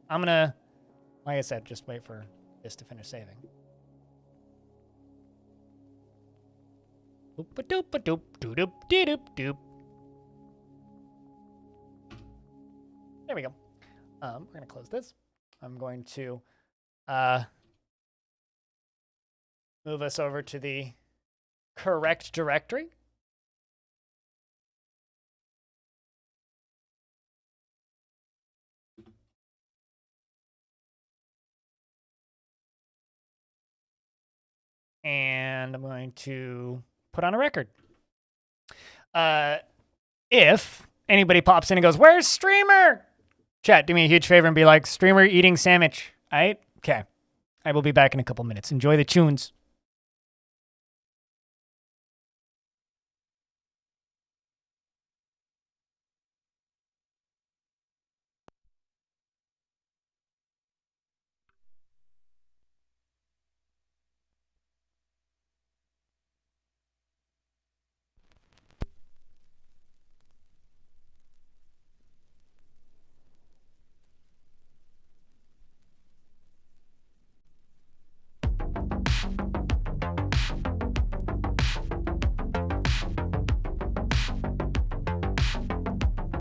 Speaker 1: I'm gonna, like I said, just wait for this to finish saving. Doop-a-doop-a-doop-doop-doop-doop-doop. There we go. We're gonna close this. I'm going to move us over to the correct directory. And I'm going to put on a record. If anybody pops in and goes, "Where's Streamer?" Chat, do me a huge favor and be like, "Streamer eating sandwich." All right? Okay. I will be back in a couple minutes. Enjoy the tunes.